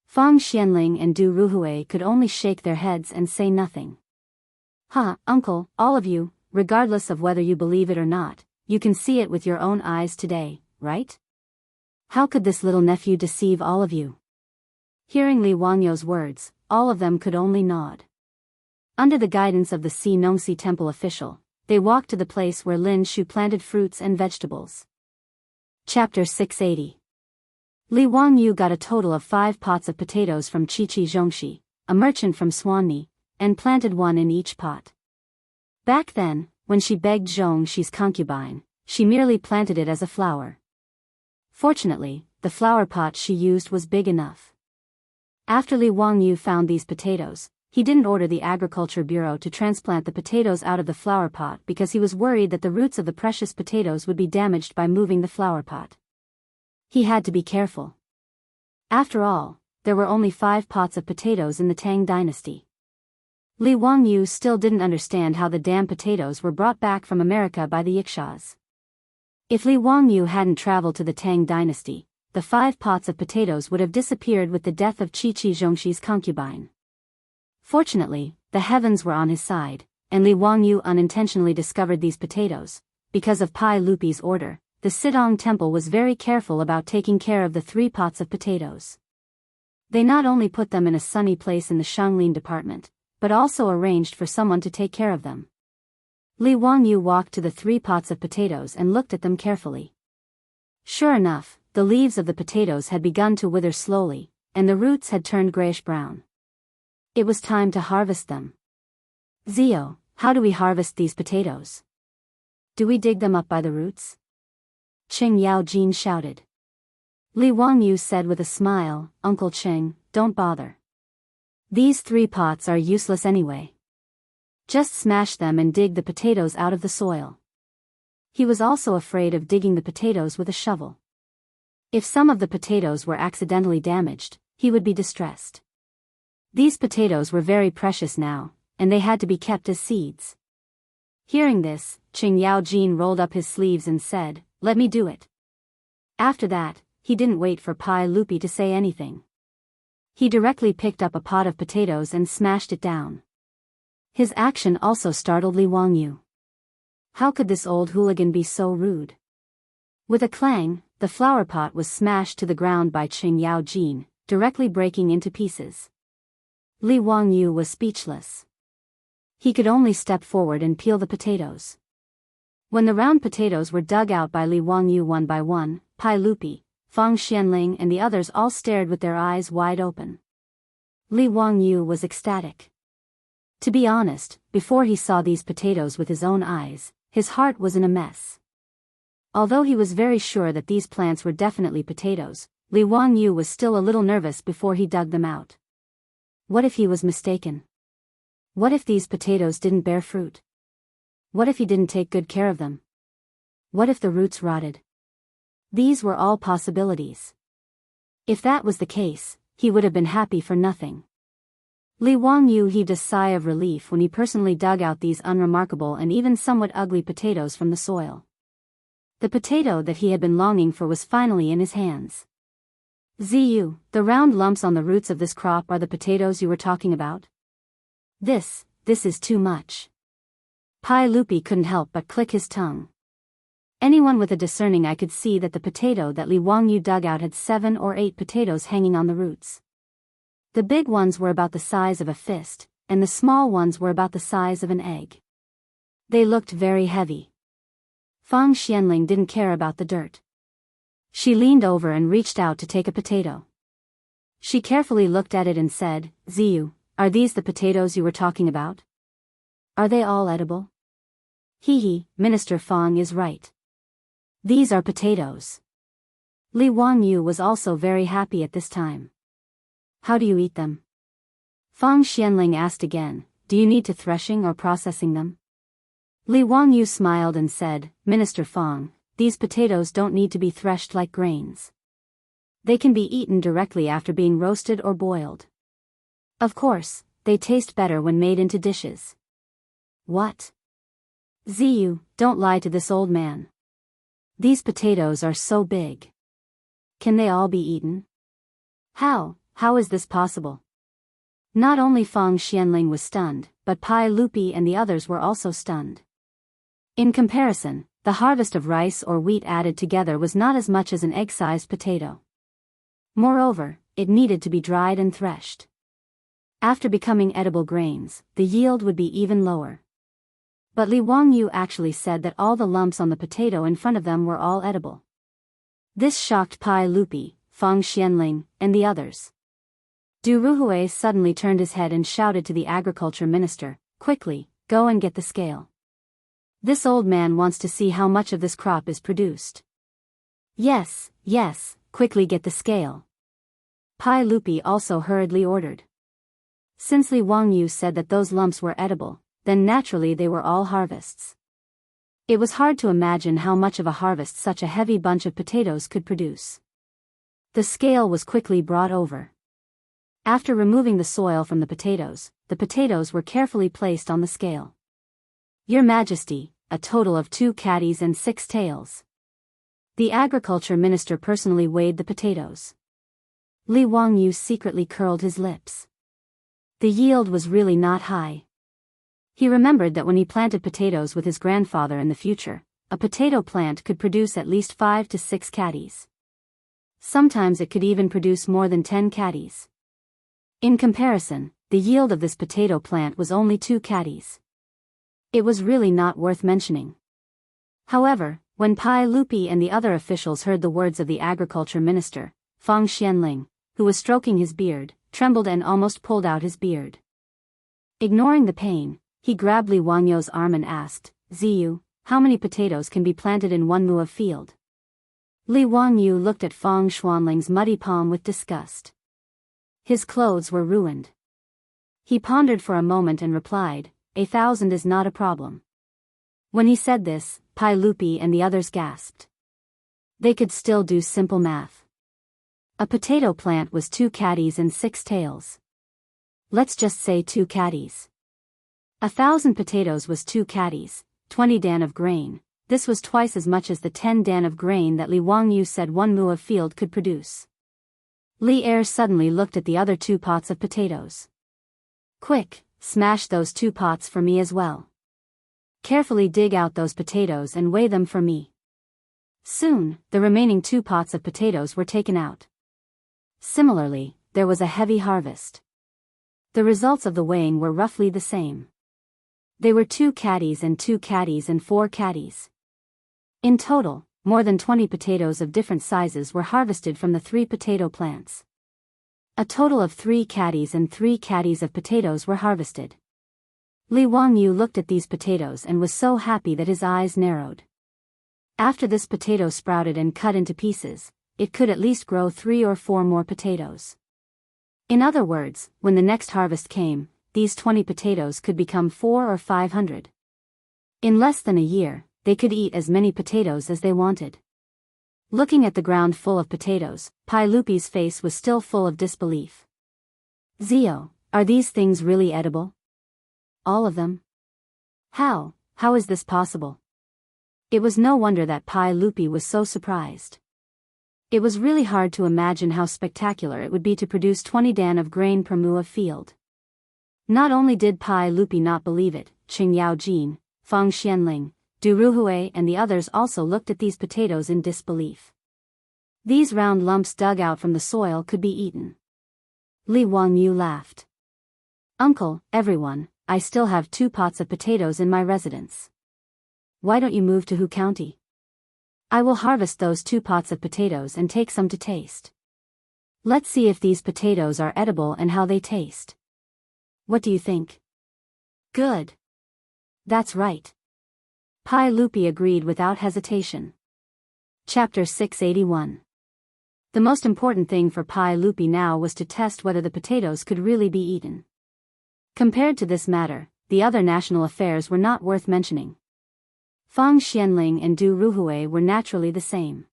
Fang Xianling and Du Ruhui could only shake their heads and say nothing. "Ha, uncle, all of you, regardless of whether you believe it or not, you can see it with your own eyes today, right? How could this little nephew deceive all of you?" Hearing Li Wangyu's words, all of them could only nod. Under the guidance of the Si Nongxi temple official, they walked to the place where Lin Shu planted fruits and vegetables. Chapter 680. Li Wangyu got a total of 5 pots of potatoes from Qiqi Zhongxi, a merchant from Swanli, and planted one in each pot. Back then, when she begged Zhongxi's concubine, she merely planted it as a flower. Fortunately, the flower pot she used was big enough. After Li Wangyu found these potatoes, he didn't order the Agriculture Bureau to transplant the potatoes out of the flower pot because he was worried that the roots of the precious potatoes would be damaged by moving the flower pot. He had to be careful. After all, there were only 5 pots of potatoes in the Tang dynasty. Li Wangyu still didn't understand how the damn potatoes were brought back from America by the Ikshas. If Li Wangyu hadn't traveled to the Tang dynasty, the 5 pots of potatoes would have disappeared with the death of Qiqi Zhongxi's concubine. Fortunately, the heavens were on his side, and Li Wangyu unintentionally discovered these potatoes. Because of Pai Lupi's order, the Sidong temple was very careful about taking care of the 3 pots of potatoes. They not only put them in a sunny place in the Shanglin department, but also arranged for someone to take care of them. Li Wangyu walked to the 3 pots of potatoes and looked at them carefully. Sure enough, the leaves of the potatoes had begun to wither slowly, and the roots had turned grayish-brown. It was time to harvest them. "Zio, how do we harvest these potatoes? Do we dig them up by the roots?" Qing Yaojin shouted. Li Wangyu said with a smile, "Uncle Qing, don't bother. These 3 pots are useless anyway. Just smash them and dig the potatoes out of the soil." He was also afraid of digging the potatoes with a shovel. If some of the potatoes were accidentally damaged, he would be distressed. These potatoes were very precious now, and they had to be kept as seeds. Hearing this, Qing Yaojin rolled up his sleeves and said, "Let me do it." After that, he didn't wait for Pai Lupi to say anything. He directly picked up a pot of potatoes and smashed it down. His action also startled Li Wangyu. How could this old hooligan be so rude? With a clang, the flower pot was smashed to the ground by Qing Yaojin, directly breaking into pieces. Li Wangyu was speechless. He could only step forward and peel the potatoes. When the round potatoes were dug out by Li Wangyu one by one, Pai Lupi, Fang Xianling and the others all stared with their eyes wide open. Li Wangyu was ecstatic. To be honest, before he saw these potatoes with his own eyes, his heart was in a mess. Although he was very sure that these plants were definitely potatoes, Li Wangyu was still a little nervous before he dug them out. What if he was mistaken? What if these potatoes didn't bear fruit? What if he didn't take good care of them? What if the roots rotted? These were all possibilities. If that was the case, he would have been happy for nothing. Li Wangyu heaved a sigh of relief when he personally dug out these unremarkable and even somewhat ugly potatoes from the soil. The potato that he had been longing for was finally in his hands. "Ziyu, the round lumps on the roots of this crop are the potatoes you were talking about?" This is too much. Pai Lupi couldn't help but click his tongue. Anyone with a discerning eye could see that the potato that Li Wangyu dug out had 7 or 8 potatoes hanging on the roots. The big ones were about the size of a fist, and the small ones were about the size of an egg. They looked very heavy. Fang Xianling didn't care about the dirt. She leaned over and reached out to take a potato. She carefully looked at it and said, "Ziyu, are these the potatoes you were talking about? Are they all edible?" "Hee, Minister Fang is right. These are potatoes." Li Wangyu was also very happy at this time. "How do you eat them?" Fang Xianling asked again, "Do you need to threshing or processing them?" Li Wangyu smiled and said, "Minister Fang, these potatoes don't need to be threshed like grains. They can be eaten directly after being roasted or boiled. Of course, they taste better when made into dishes." "What? Ziyu, don't lie to this old man. These potatoes are so big. Can they all be eaten? How is this possible?" Not only Fang Xianling was stunned, but Pai Lupi and the others were also stunned. In comparison, the harvest of rice or wheat added together was not as much as an egg-sized potato. Moreover, it needed to be dried and threshed. After becoming edible grains, the yield would be even lower. But Li Wangyu actually said that all the lumps on the potato in front of them were all edible. This shocked Pai Lupi, Fang Xianling, and the others. Du Ruhui suddenly turned his head and shouted to the agriculture minister, "Quickly, go and get the scale. This old man wants to see how much of this crop is produced." Yes, quickly get the scale." Pai Lupi also hurriedly ordered. Since Li Wangyu said that those lumps were edible, then naturally they were all harvests. It was hard to imagine how much of a harvest such a heavy bunch of potatoes could produce. The scale was quickly brought over. After removing the soil from the potatoes were carefully placed on the scale. "Your Majesty, a total of 2 caddies and 6 taels." The agriculture minister personally weighed the potatoes. Li Wangyu secretly curled his lips. The yield was really not high. He remembered that when he planted potatoes with his grandfather in the future, a potato plant could produce at least 5 to 6 caddies. Sometimes it could even produce more than 10 caddies. In comparison, the yield of this potato plant was only 2 caddies. It was really not worth mentioning. However, when Pai Lupi and the other officials heard the words of the agriculture minister, Fang Xianling, who was stroking his beard, trembled and almost pulled out his beard. Ignoring the pain, he grabbed Li Wangyu's arm and asked, "Ziyu, how many potatoes can be planted in 1 mu of field?" Li Wangyu looked at Fang Xianling's muddy palm with disgust. His clothes were ruined. He pondered for a moment and replied, 1,000 is not a problem." When he said this, Pai Lupi and the others gasped. They could still do simple math. A potato plant was 2 caddies and 6 taels. Let's just say 2 caddies. 1,000 potatoes was 2 caddies, 20 dan of grain. This was twice as much as the 10 dan of grain that Li Wangyu said 1 mu of field could produce. Li Er suddenly looked at the other 2 pots of potatoes. "Quick, smash those 2 pots for me as well. Carefully dig out those potatoes and weigh them for me." Soon, the remaining 2 pots of potatoes were taken out. Similarly, there was a heavy harvest. The results of the weighing were roughly the same. They were 2 caddies and 2 caddies and 4 caddies. In total, more than 20 potatoes of different sizes were harvested from the 3 potato plants. A total of 3 caddies and 3 caddies of potatoes were harvested. Li Wangyu looked at these potatoes and was so happy that his eyes narrowed. After this potato sprouted and cut into pieces, it could at least grow 3 or 4 more potatoes. In other words, when the next harvest came, these 20 potatoes could become 400 or 500. In less than a year, they could eat as many potatoes as they wanted. Looking at the ground full of potatoes, Pai Lupi's face was still full of disbelief. "Zio, are these things really edible? All of them? How is this possible?" It was no wonder that Pai Lupi was so surprised. It was really hard to imagine how spectacular it would be to produce 20 dan of grain per mu of field. Not only did Pai Lupi not believe it, Qing Yaojin, Feng Xianling, Du Ruhui and the others also looked at these potatoes in disbelief. These round lumps dug out from the soil could be eaten. Li Wangyu laughed. Uncle, everyone, I still have 2 pots of potatoes in my residence. Why don't you move to Hu County? I will harvest those 2 pots of potatoes and take some to taste. Let's see if these potatoes are edible and how they taste. What do you think? Good. That's right. Pai Lupi agreed without hesitation. Chapter 681. The most important thing for Pai Lupi now was to test whether the potatoes could really be eaten. Compared to this matter, the other national affairs were not worth mentioning. Feng Xianling and Du Ruhui were naturally the same.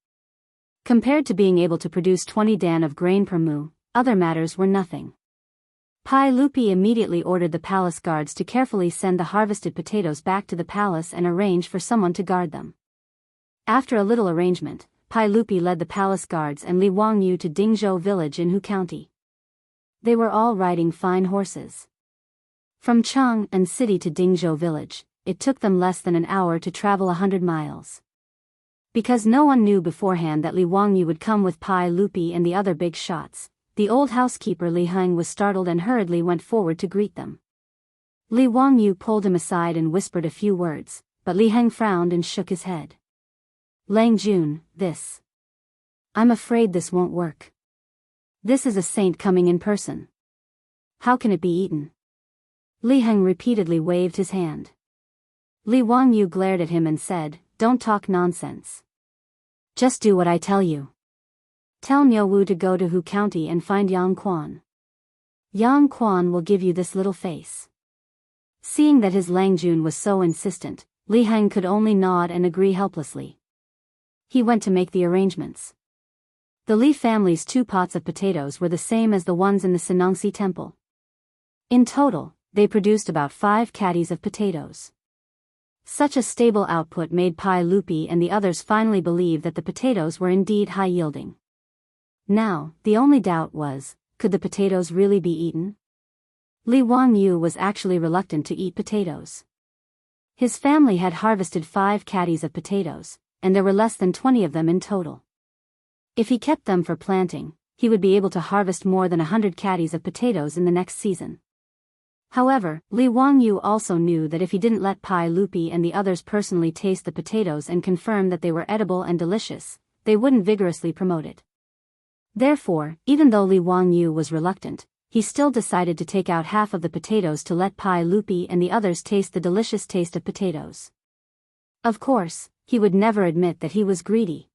Compared to being able to produce 20 dan of grain per mu, other matters were nothing. Pai Lupi immediately ordered the palace guards to carefully send the harvested potatoes back to the palace and arrange for someone to guard them. After a little arrangement, Pai Lupi led the palace guards and Li Wangyu to Dingzhou village in Hu County. They were all riding fine horses. From Chang'an city to Dingzhou village, it took them less than an hour to travel 100 miles. Because no one knew beforehand that Li Wangyu would come with Pai Lupi and the other big shots, the old housekeeper Li Heng was startled and hurriedly went forward to greet them. Li Wangyu pulled him aside and whispered a few words, but Li Heng frowned and shook his head. Lang Jun, this. I'm afraid this won't work. This is a saint coming in person. How can it be eaten? Li Heng repeatedly waved his hand. Li Wangyu glared at him and said, Don't talk nonsense. Just do what I tell you. Tell Niu Wu to go to Hu County and find Yang Quan. Yang Quan will give you this little face. Seeing that his Lang Jun was so insistent, Li Heng could only nod and agree helplessly. He went to make the arrangements. The Li family's 2 pots of potatoes were the same as the ones in the Sinangxi temple. In total, they produced about 5 caddies of potatoes. Such a stable output made Pai Lupi and the others finally believe that the potatoes were indeed high-yielding. Now, the only doubt was, could the potatoes really be eaten? Li Wangyu was actually reluctant to eat potatoes. His family had harvested 5 caddies of potatoes, and there were less than 20 of them in total. If he kept them for planting, he would be able to harvest more than 100 caddies of potatoes in the next season. However, Li Wangyu also knew that if he didn't let Pai Lupi and the others personally taste the potatoes and confirm that they were edible and delicious, they wouldn't vigorously promote it. Therefore, even though Li Wangyu was reluctant, he still decided to take out half of the potatoes to let Pai Lupi and the others taste the delicious taste of potatoes. Of course, he would never admit that he was greedy.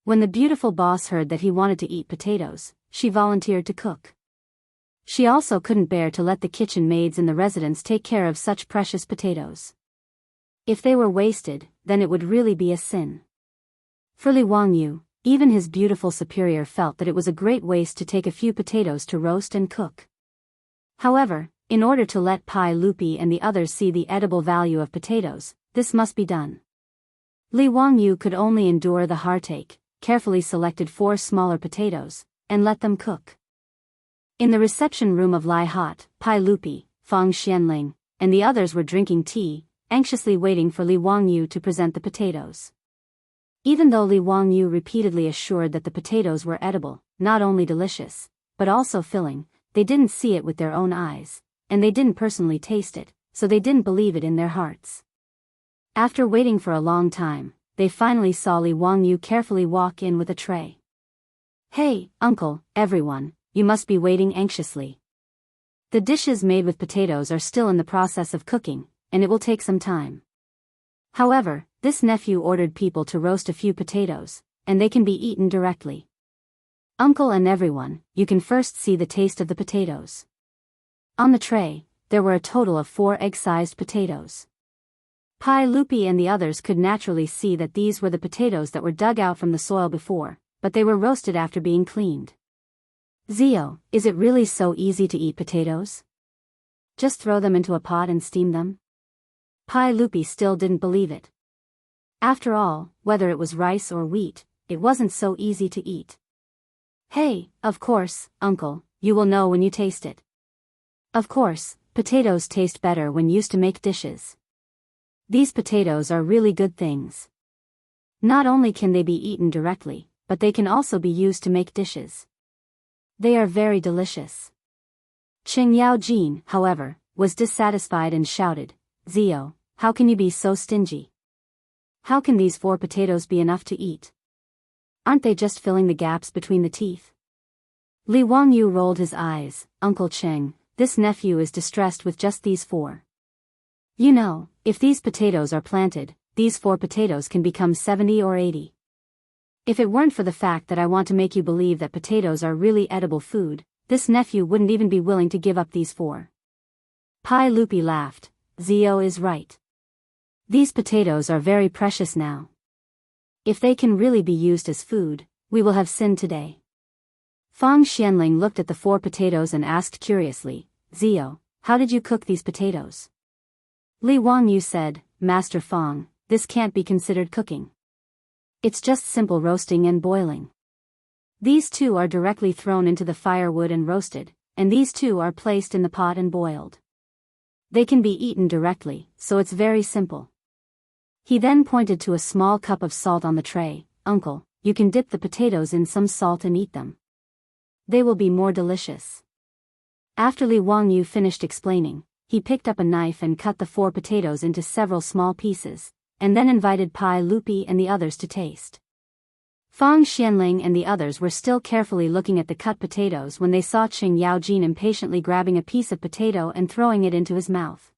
When the beautiful boss heard that he wanted to eat potatoes, she volunteered to cook. She also couldn't bear to let the kitchen maids in the residence take care of such precious potatoes. If they were wasted, then it would really be a sin. For Li Wangyu, even his beautiful superior felt that it was a great waste to take a few potatoes to roast and cook. However, in order to let Pai Lupi and the others see the edible value of potatoes, this must be done. Li Wangyu could only endure the heartache, carefully selected 4 smaller potatoes, and let them cook. In the reception room of Lai Hot, Pai Lupi, Feng Xianling, and the others were drinking tea, anxiously waiting for Li Wangyu to present the potatoes. Even though Li Wangyu repeatedly assured that the potatoes were edible, not only delicious, but also filling, they didn't see it with their own eyes, and they didn't personally taste it, so they didn't believe it in their hearts. After waiting for a long time, they finally saw Li Wangyu carefully walk in with a tray. Hey, uncle, everyone, you must be waiting anxiously. The dishes made with potatoes are still in the process of cooking, and it will take some time. However, this nephew ordered people to roast a few potatoes, and they can be eaten directly. Uncle and everyone, you can first see the taste of the potatoes. On the tray, there were a total of 4 egg-sized potatoes. Pai Lupi and the others could naturally see that these were the potatoes that were dug out from the soil before, but they were roasted after being cleaned. Zio, is it really so easy to eat potatoes? Just throw them into a pot and steam them? Pai Lupi still didn't believe it. After all, whether it was rice or wheat, it wasn't so easy to eat. Hey, of course, uncle, you will know when you taste it. Of course, potatoes taste better when used to make dishes. These potatoes are really good things. Not only can they be eaten directly, but they can also be used to make dishes. They are very delicious. Qing Yaojin, however, was dissatisfied and shouted, "Zio, how can you be so stingy? How can these 4 potatoes be enough to eat? Aren't they just filling the gaps between the teeth?" Li Wangyu rolled his eyes. "Uncle Cheng, this nephew is distressed with just these 4. You know, if these potatoes are planted, these 4 potatoes can become 70 or 80. If it weren't for the fact that I want to make you believe that potatoes are really edible food, this nephew wouldn't even be willing to give up these 4. Pai Lupi laughed. "Zio is right. These potatoes are very precious now. If they can really be used as food, we will have sinned today." Fang Xianling looked at the 4 potatoes and asked curiously, "Zio, how did you cook these potatoes?" Li Wangyu said, "Master Fang, this can't be considered cooking. It's just simple roasting and boiling. These 2 are directly thrown into the firewood and roasted, and these 2 are placed in the pot and boiled. They can be eaten directly, so it's very simple." He then pointed to a small cup of salt on the tray. "Uncle, you can dip the potatoes in some salt and eat them. They will be more delicious." After Li Wangyu finished explaining, he picked up a knife and cut the 4 potatoes into several small pieces, and then invited Pai Lupi and the others to taste. Fang Xianling and the others were still carefully looking at the cut potatoes when they saw Qing Yaojin impatiently grabbing a piece of potato and throwing it into his mouth.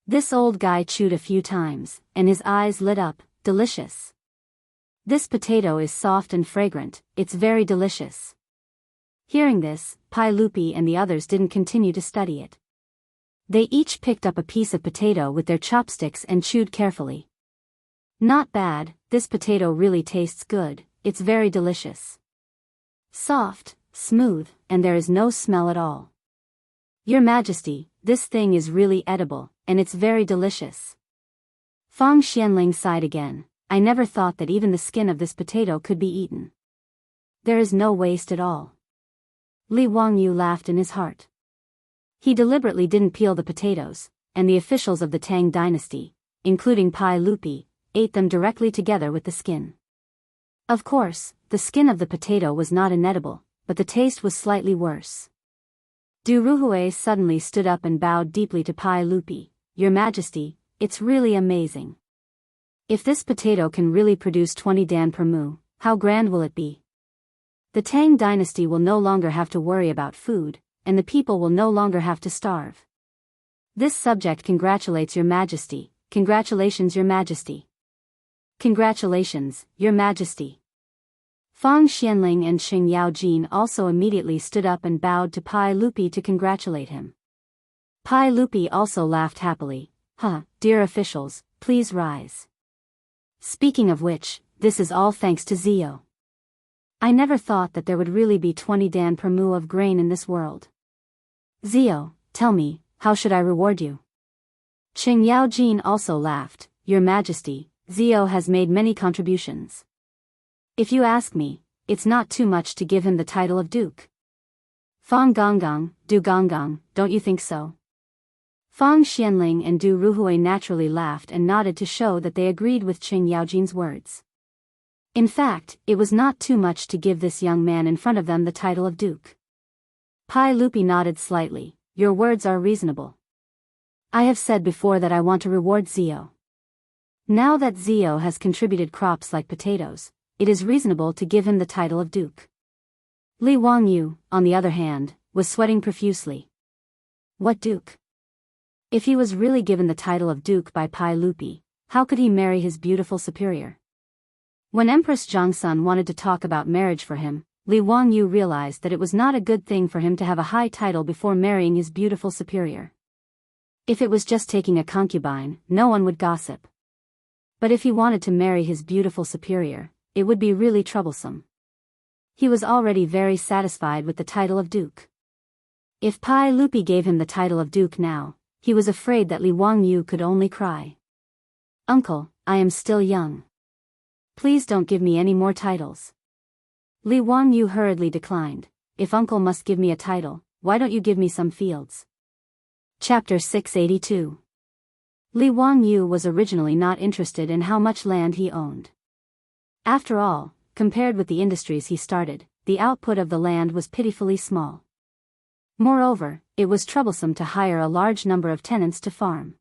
This old guy chewed a few times, and his eyes lit up. "Delicious. This potato is soft and fragrant, it's very delicious." Hearing this, Pai Lupi and the others didn't continue to study it. They each picked up a piece of potato with their chopsticks and chewed carefully. "Not bad, this potato really tastes good, it's very delicious. Soft, smooth, and there is no smell at all. Your Majesty, this thing is really edible, and it's very delicious." Fang Xianling sighed again. "I never thought that even the skin of this potato could be eaten. There is no waste at all." Li Wangyu laughed in his heart. He deliberately didn't peel the potatoes, and the officials of the Tang dynasty, including Pai Lupi, ate them directly together with the skin. Of course, the skin of the potato was not inedible, but the taste was slightly worse. Du Ruhui suddenly stood up and bowed deeply to Pai Lupi. "Your Majesty, it's really amazing. If this potato can really produce 20 dan per mu, how grand will it be? The Tang dynasty will no longer have to worry about food, and the people will no longer have to starve. This subject congratulates Your Majesty. Congratulations, Your Majesty. Congratulations, Your Majesty." Fang Xianling and Qing Yaojin also immediately stood up and bowed to Pai Lupi to congratulate him. Pai Lupi also laughed happily. Dear officials, please rise. Speaking of which, this is all thanks to Zio. I never thought that there would really be 20 dan per mu of grain in this world. Zio, tell me, how should I reward you?" Qing Yaojin also laughed. "Your Majesty, Zio has made many contributions. If you ask me, it's not too much to give him the title of Duke." Fang Gonggong, Du Gonggong, don't you think so? Fang Xianling and Du Ruhui naturally laughed and nodded to show that they agreed with Qing Yaojin's words. In fact, it was not too much to give this young man in front of them the title of Duke. Pai Lupi nodded slightly. "Your words are reasonable. I have said before that I want to reward Zio. Now that Zio has contributed crops like potatoes, it is reasonable to give him the title of Duke." Li Wangyu, on the other hand, was sweating profusely. What Duke? If he was really given the title of Duke by Pai Lupi, how could he marry his beautiful superior? When Empress Zhongsun wanted to talk about marriage for him, Li Wangyu realized that it was not a good thing for him to have a high title before marrying his beautiful superior. If it was just taking a concubine, no one would gossip. But if he wanted to marry his beautiful superior, it would be really troublesome. He was already very satisfied with the title of Duke. If Pai Lupi gave him the title of Duke now, he was afraid that Li Wangyu could only cry. "Uncle, I am still young. Please don't give me any more titles." Li Wangyu hurriedly declined. "If uncle must give me a title, why don't you give me some fields? Chapter 682. Li Wangyu was originally not interested in how much land he owned. After all, compared with the industries he started, the output of the land was pitifully small. Moreover, it was troublesome to hire a large number of tenants to farm.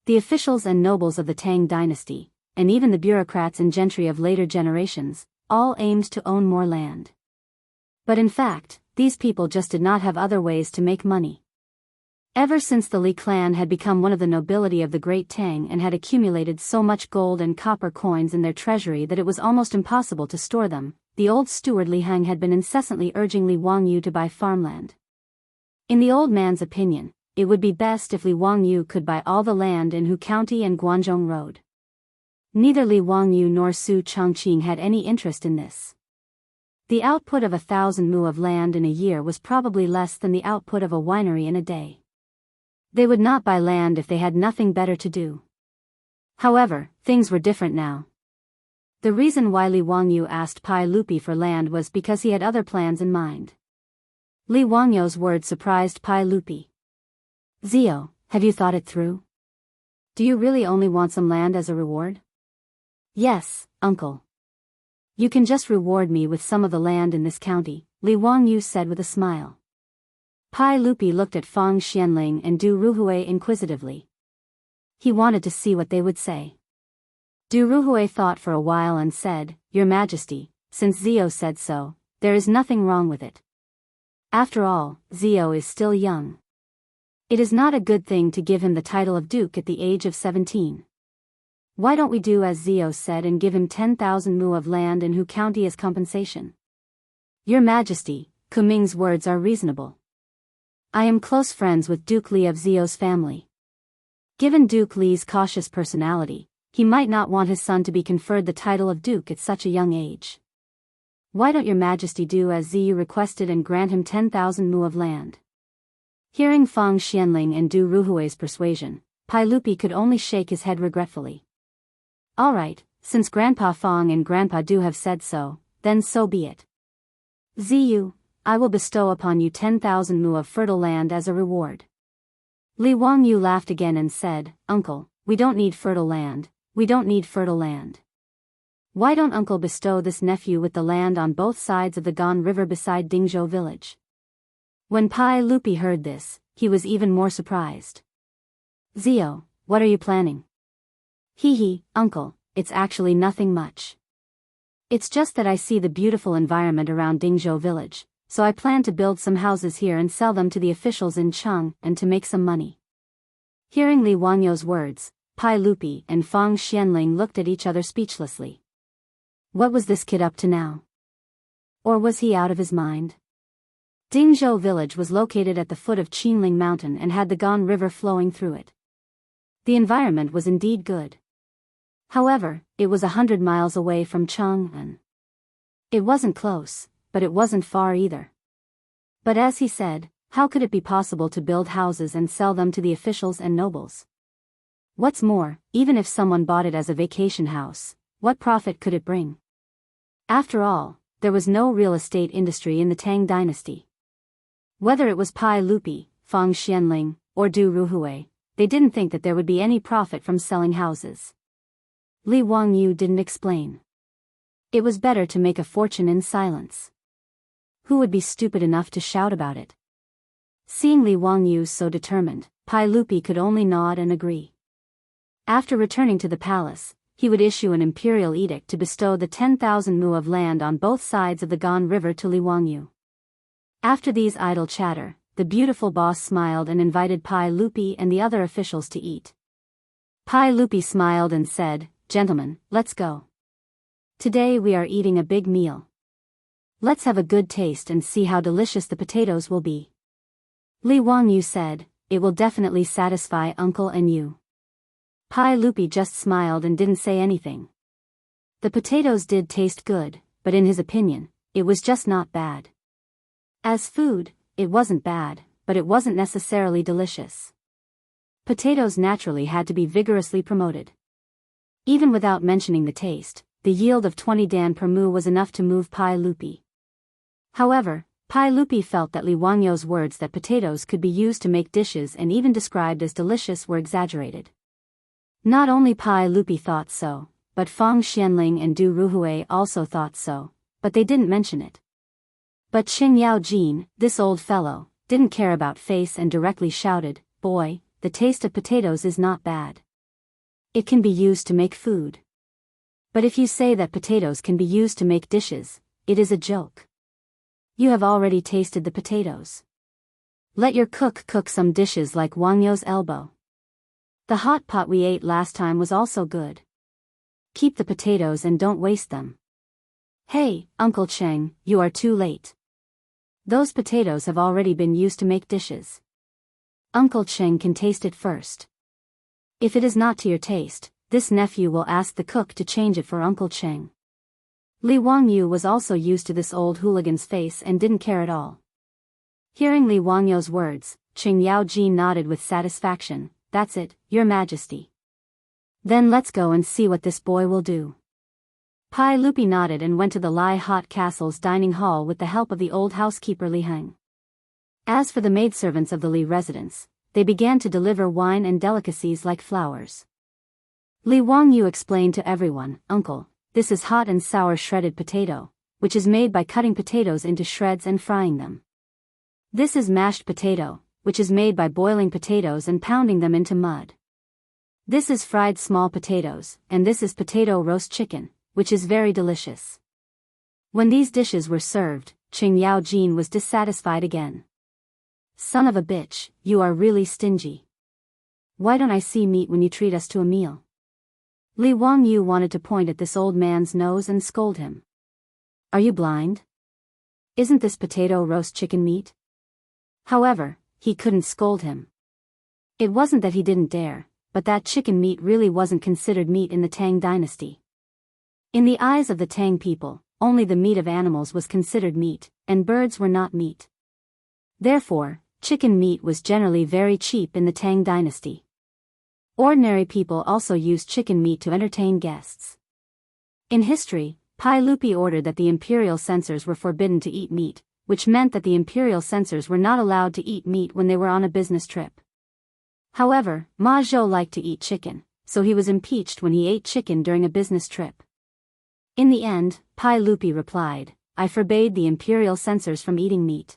The officials and nobles of the Tang dynasty, and even the bureaucrats and gentry of later generations, all aimed to own more land. But in fact, these people just did not have other ways to make money. Ever since the Li clan had become one of the nobility of the Great Tang and had accumulated so much gold and copper coins in their treasury that it was almost impossible to store them, the old steward Li Heng had been incessantly urging Li Wangyu to buy farmland. In the old man's opinion, it would be best if Li Wangyu could buy all the land in Hu County and Guangzhong Road. Neither Li Wangyu nor Su Chongqing had any interest in this. The output of 1,000 mu of land in a year was probably less than the output of a winery in a day. They would not buy land if they had nothing better to do. However, things were different now. The reason why Li Wangyu asked Pai Lupi for land was because he had other plans in mind. Li Wangyu's words surprised Pai Lupi. "Zio, have you thought it through? Do you really only want some land as a reward?" "Yes, uncle. You can just reward me with some of the land in this county," Li Wangyu said with a smile. Pai Lupi looked at Fang Xianling and Du Ruhui inquisitively. He wanted to see what they would say. Du Ruhui thought for a while and said, "Your Majesty, since Zio said so, there is nothing wrong with it. After all, Zio is still young. It is not a good thing to give him the title of Duke at the age of 17. Why don't we do as Zio said and give him 10,000 mu of land in Hu County as compensation?" "Your Majesty, Kuming's words are reasonable. I am close friends with Duke Li of Zio's family. Given Duke Li's cautious personality, he might not want his son to be conferred the title of Duke at such a young age. Why don't your Majesty do as Ziyu requested and grant him 10,000 mu of land?" Hearing Fang Xianling and Du Ruhui's persuasion, Pai Lupi could only shake his head regretfully. "All right, since Grandpa Fang and Grandpa Du have said so, then so be it. Ziyu, I will bestow upon you 10,000 mu of fertile land as a reward." Li Wangyu laughed again and said, "Uncle, we don't need fertile land, we don't need fertile land. Why don't Uncle bestow this nephew with the land on both sides of the Gan River beside Dingzhou village?" When Pai Lupi heard this, he was even more surprised. "Zio, what are you planning?" "Hee, uncle, it's actually nothing much. It's just that I see the beautiful environment around Dingzhou village, so I plan to build some houses here and sell them to the officials in Cheng and to make some money." Hearing Li Wangyu's words, Pai Lupi and Fang Xianling looked at each other speechlessly. What was this kid up to now? Or was he out of his mind? Dingzhou village was located at the foot of Qinling Mountain and had the Gan River flowing through it. The environment was indeed good. However, it was 100 miles away from Chang'an. It wasn't close, but it wasn't far either. But as he said, how could it be possible to build houses and sell them to the officials and nobles? What's more, even if someone bought it as a vacation house, what profit could it bring? After all, there was no real estate industry in the Tang dynasty. Whether it was Pai Lupi, Fang Xianling, or Du Ruhui, they didn't think that there would be any profit from selling houses. Li Wangyu didn't explain. It was better to make a fortune in silence. Who would be stupid enough to shout about it? Seeing Li Wangyu so determined, Pai Lupi could only nod and agree. After returning to the palace, he would issue an imperial edict to bestow the 10,000 mu of land on both sides of the Gan River to Li Wangyu. After these idle chatter, the beautiful boss smiled and invited Pai Lupi and the other officials to eat. Pai Lupi smiled and said, "Gentlemen, let's go. Today we are eating a big meal. Let's have a good taste and see how delicious the potatoes will be." Li Wangyu said, "It will definitely satisfy Uncle and you." Pai Lupi just smiled and didn't say anything. The potatoes did taste good, but in his opinion, it was just not bad. As food, it wasn't bad, but it wasn't necessarily delicious. Potatoes naturally had to be vigorously promoted. Even without mentioning the taste, the yield of 20 dan per mu was enough to move Pai Lupi. However, Pai Lupi felt that Li Wangyo's words that potatoes could be used to make dishes and even described as delicious were exaggerated. Not only Pai Lupi thought so, but Fang Xianling and Du Ruhui also thought so, but they didn't mention it. But Qing Yao Jin, this old fellow, didn't care about face and directly shouted, "Boy, the taste of potatoes is not bad. It can be used to make food. But if you say that potatoes can be used to make dishes, it is a joke. You have already tasted the potatoes. Let your cook cook some dishes like Wangyo's elbow. The hot pot we ate last time was also good. Keep the potatoes and don't waste them." "Hey, Uncle Cheng, you are too late. Those potatoes have already been used to make dishes. Uncle Cheng can taste it first. If it is not to your taste, this nephew will ask the cook to change it for Uncle Cheng." Li Wangyu was also used to this old hooligan's face and didn't care at all. Hearing Li Wangyo's words, Qing Yao Jin nodded with satisfaction. "That's it, Your Majesty. Then let's go and see what this boy will do." Pai Lupi nodded and went to the Lai Hot Castle's dining hall with the help of the old housekeeper Li Heng. As for the maidservants of the Li residence, they began to deliver wine and delicacies like flowers. Li Wangyu explained to everyone, "Uncle, this is hot and sour shredded potato, which is made by cutting potatoes into shreds and frying them. This is mashed potato, which is made by boiling potatoes and pounding them into mud. This is fried small potatoes, and this is potato roast chicken, which is very delicious." When these dishes were served, Qing Yao Jin was dissatisfied again. "Son of a bitch, you are really stingy. Why don't I see meat when you treat us to a meal?" Li Wangyu wanted to point at this old man's nose and scold him. "Are you blind? Isn't this potato roast chicken meat?" However, he couldn't scold him. It wasn't that he didn't dare, but that chicken meat really wasn't considered meat in the Tang dynasty. In the eyes of the Tang people, only the meat of animals was considered meat, and birds were not meat. Therefore, chicken meat was generally very cheap in the Tang dynasty. Ordinary people also used chicken meat to entertain guests. In history, Pai Lupi ordered that the imperial censors were forbidden to eat meat, which meant that the imperial censors were not allowed to eat meat when they were on a business trip. However, Ma Zhou liked to eat chicken, so he was impeached when he ate chicken during a business trip. In the end, Pai Lupi replied, "I forbade the imperial censors from eating meat.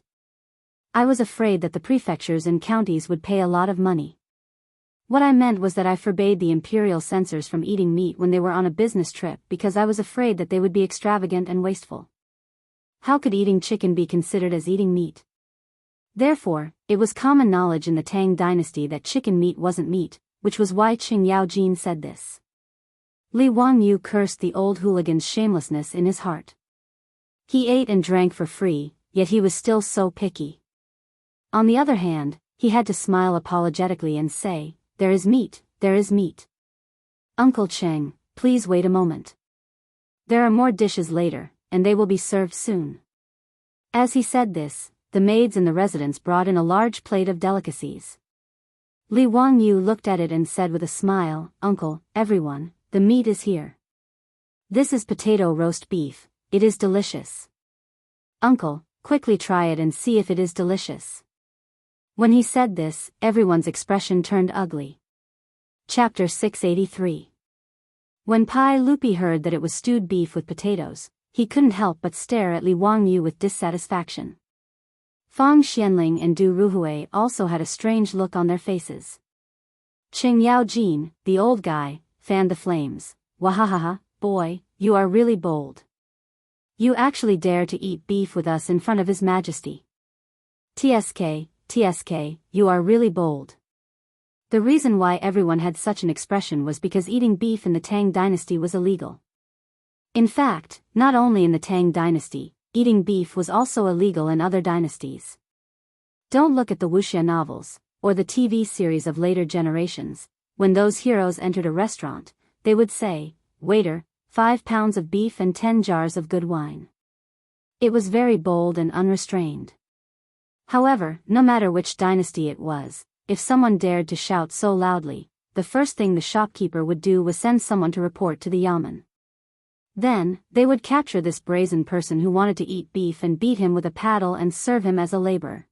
I was afraid that the prefectures and counties would pay a lot of money. What I meant was that I forbade the imperial censors from eating meat when they were on a business trip because I was afraid that they would be extravagant and wasteful. How could eating chicken be considered as eating meat?" Therefore, it was common knowledge in the Tang dynasty that chicken meat wasn't meat, which was why Qing Yao Jin said this. Li Wangyu cursed the old hooligan's shamelessness in his heart. He ate and drank for free, yet he was still so picky. On the other hand, he had to smile apologetically and say, "There is meat, there is meat. Uncle Cheng, please wait a moment. There are more dishes later, and they will be served soon." As he said this, the maids in the residence brought in a large plate of delicacies. Li Wangyu looked at it and said with a smile, "Uncle, everyone, the meat is here. This is potato roast beef, it is delicious. Uncle, quickly try it and see if it is delicious." When he said this, everyone's expression turned ugly. Chapter 683. When Pai Lupi heard that it was stewed beef with potatoes, he couldn't help but stare at Li Wangyu with dissatisfaction. Fang Xianling and Du Ruhui also had a strange look on their faces. Qing Yao Jin, the old guy, fanned the flames. "Wahahaha, boy, you are really bold. You actually dare to eat beef with us in front of His Majesty. TSK, you are really bold." The reason why everyone had such an expression was because eating beef in the Tang dynasty was illegal. In fact, not only in the Tang dynasty, eating beef was also illegal in other dynasties. Don't look at the wuxia novels, or the TV series of later generations. When those heroes entered a restaurant, they would say, "Waiter, 5 pounds of beef and 10 jars of good wine." It was very bold and unrestrained. However, no matter which dynasty it was, if someone dared to shout so loudly, the first thing the shopkeeper would do was send someone to report to the yamen. Then, they would capture this brazen person who wanted to eat beef and beat him with a paddle and serve him as a labor.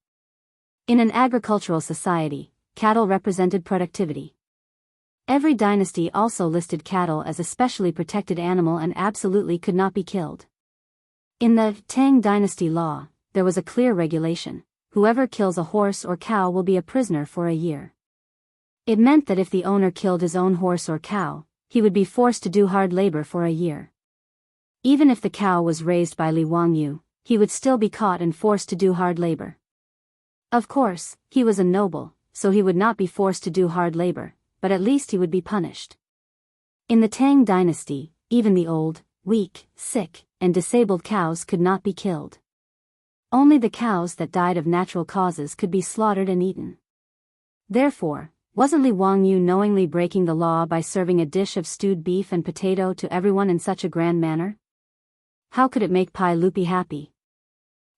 In an agricultural society, cattle represented productivity. Every dynasty also listed cattle as a specially protected animal and absolutely could not be killed. In the Tang dynasty law, there was a clear regulation: whoever kills a horse or cow will be a prisoner for a year. It meant that if the owner killed his own horse or cow, he would be forced to do hard labor for a year. Even if the cow was raised by Li Wangyu, he would still be caught and forced to do hard labor. Of course, he was a noble, so he would not be forced to do hard labor, but at least he would be punished. In the Tang dynasty, even the old, weak, sick, and disabled cows could not be killed. Only the cows that died of natural causes could be slaughtered and eaten. Therefore, wasn't Li Wangyu knowingly breaking the law by serving a dish of stewed beef and potato to everyone in such a grand manner? How could it make Pai Lupi happy?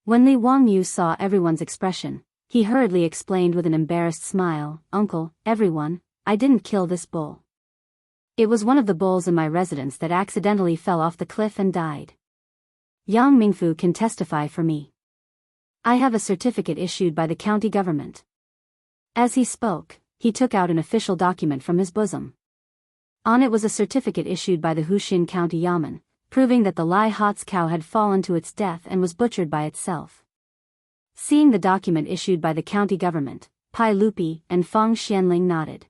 When Li Wangyu saw everyone's expression, he hurriedly explained with an embarrassed smile, "Uncle, everyone, I didn't kill this bull. It was one of the bulls in my residence that accidentally fell off the cliff and died. Yang Mingfu can testify for me. I have a certificate issued by the county government." As he spoke, he took out an official document from his bosom. On it was a certificate issued by the Huxin County Yamen, proving that the Lai Hot's cow had fallen to its death and was butchered by itself. Seeing the document issued by the county government, Pai Lupi and Feng Xianling nodded.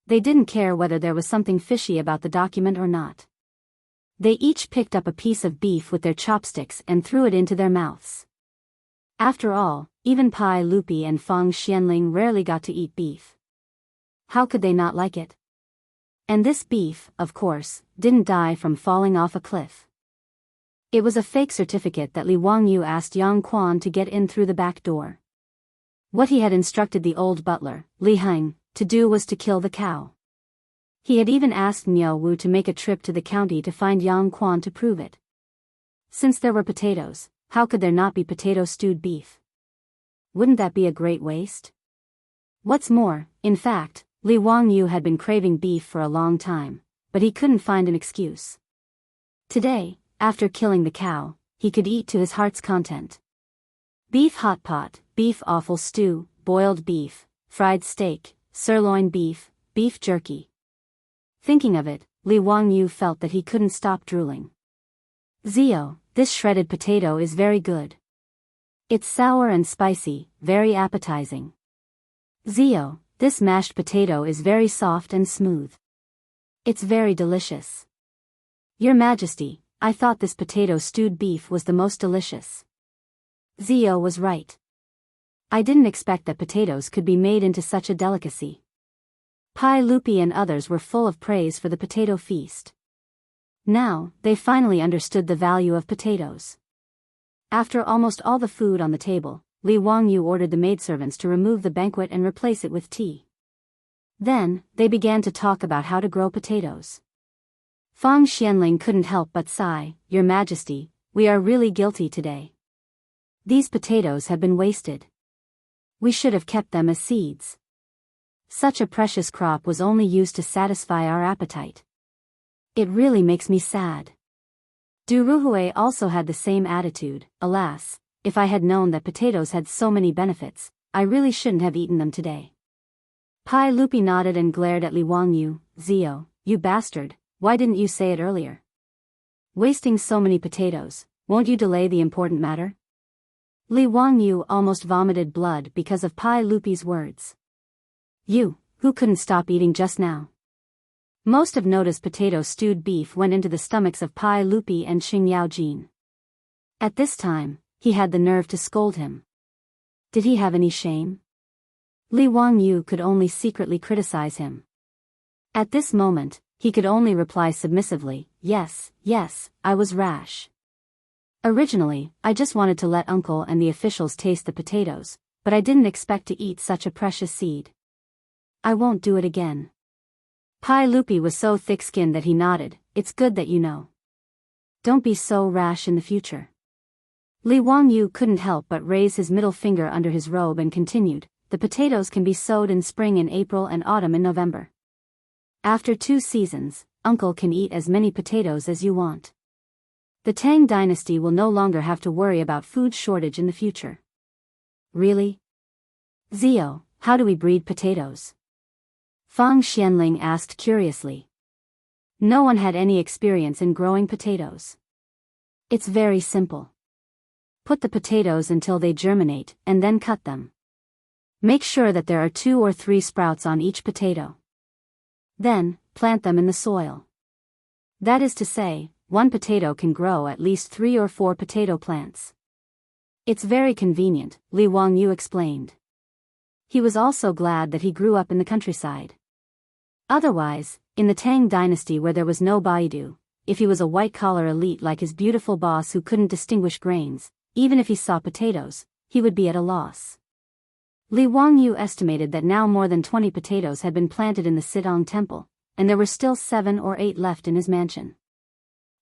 They didn't care whether there was something fishy about the document or not. They each picked up a piece of beef with their chopsticks and threw it into their mouths. After all, even Pai Lupi and Feng Xianling rarely got to eat beef. How could they not like it? And this beef, of course, didn't die from falling off a cliff. It was a fake certificate that Li Wangyu asked Yang Quan to get in through the back door. What he had instructed the old butler, Li Heng, to do was to kill the cow. He had even asked Miao Wu to make a trip to the county to find Yang Quan to prove it. Since there were potatoes, how could there not be potato stewed beef? Wouldn't that be a great waste? What's more, in fact, Li Wangyu had been craving beef for a long time, but he couldn't find an excuse. Today, after killing the cow, he could eat to his heart's content. Beef hot pot, beef offal stew, boiled beef, fried steak, sirloin beef, beef jerky. Thinking of it, Li Wangyu felt that he couldn't stop drooling. "Zio, this shredded potato is very good. It's sour and spicy, very appetizing. Zio, this mashed potato is very soft and smooth. It's very delicious. Your Majesty, I thought this potato stewed beef was the most delicious." Zio was right. I didn't expect that potatoes could be made into such a delicacy. Pai Lupi and others were full of praise for the potato feast. Now, they finally understood the value of potatoes. After almost all the food on the table, Li Wangyu ordered the maidservants to remove the banquet and replace it with tea. Then, they began to talk about how to grow potatoes. Feng Xianling couldn't help but sigh, "Your Majesty, we are really guilty today. These potatoes have been wasted. We should have kept them as seeds. Such a precious crop was only used to satisfy our appetite. It really makes me sad." Du Ruhui also had the same attitude. "Alas, if I had known that potatoes had so many benefits, I really shouldn't have eaten them today." Pai Lupi nodded and glared at Li Wangyu. "Zio, you bastard, why didn't you say it earlier? Wasting so many potatoes, won't you delay the important matter?" Li Wangyu almost vomited blood because of Pai Lupi's words. "You, who couldn't stop eating just now?" Most of Noda's potato stewed beef went into the stomachs of Pai Lupi and Xing Yaojin. At this time, he had the nerve to scold him. Did he have any shame? Li Wangyu could only secretly criticize him. At this moment, he could only reply submissively, yes, I was rash. Originally, I just wanted to let Uncle and the officials taste the potatoes, but I didn't expect to eat such a precious seed. I won't do it again." Pai Lupi was so thick-skinned that he nodded. "It's good that you know. Don't be so rash in the future." Li Wangyu couldn't help but raise his middle finger under his robe and continued, "The potatoes can be sowed in spring in April and autumn in November. After 2 seasons, Uncle can eat as many potatoes as you want." The Tang dynasty will no longer have to worry about food shortage in the future. Really? Zio, how do we breed potatoes? Fang Xianling asked curiously. No one had any experience in growing potatoes. It's very simple. Put the potatoes until they germinate and then cut them. Make sure that there are 2 or 3 sprouts on each potato. Then, plant them in the soil. That is to say, one potato can grow at least 3 or 4 potato plants. It's very convenient, Li Wangyu explained. He was also glad that he grew up in the countryside. Otherwise, in the Tang dynasty where there was no Baidu, if he was a white-collar elite like his beautiful boss who couldn't distinguish grains, even if he saw potatoes, he would be at a loss. Li Wangyu estimated that now more than 20 potatoes had been planted in the Sidong temple, and there were still 7 or 8 left in his mansion.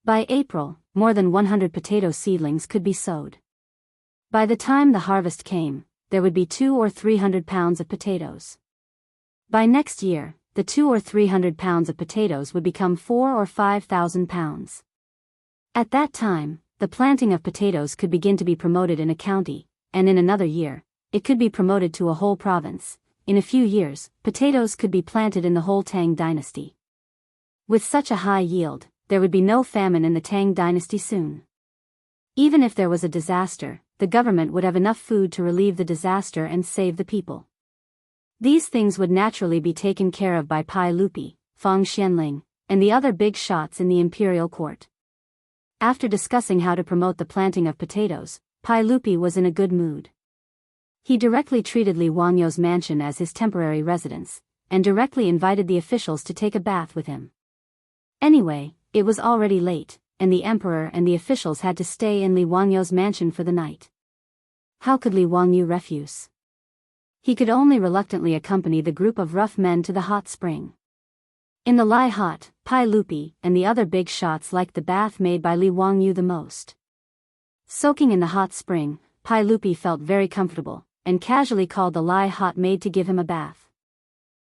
By April, more than 100 potato seedlings could be sowed. By the time the harvest came, there would be 200 or 300 pounds of potatoes. By next year, the 200 or 300 pounds of potatoes would become 4,000 or 5,000 pounds. At that time, the planting of potatoes could begin to be promoted in a county, and in another year, it could be promoted to a whole province. In a few years, potatoes could be planted in the whole Tang dynasty. With such a high yield, there would be no famine in the Tang dynasty soon. Even if there was a disaster, the government would have enough food to relieve the disaster and save the people. These things would naturally be taken care of by Pai Lupi, Fang Xianling, and the other big shots in the imperial court. After discussing how to promote the planting of potatoes, Pai Lupi was in a good mood. He directly treated Li Wangyu's mansion as his temporary residence, and directly invited the officials to take a bath with him. Anyway, it was already late, and the emperor and the officials had to stay in Li Wangyu's mansion for the night. How could Li Wangyu refuse? He could only reluctantly accompany the group of rough men to the hot spring. In the Lai Hot, Pai Lupi and the other big shots liked the bath made by Li Wangyu the most. Soaking in the hot spring, Pai Lupi felt very comfortable, and casually called the Lai Hot maid to give him a bath.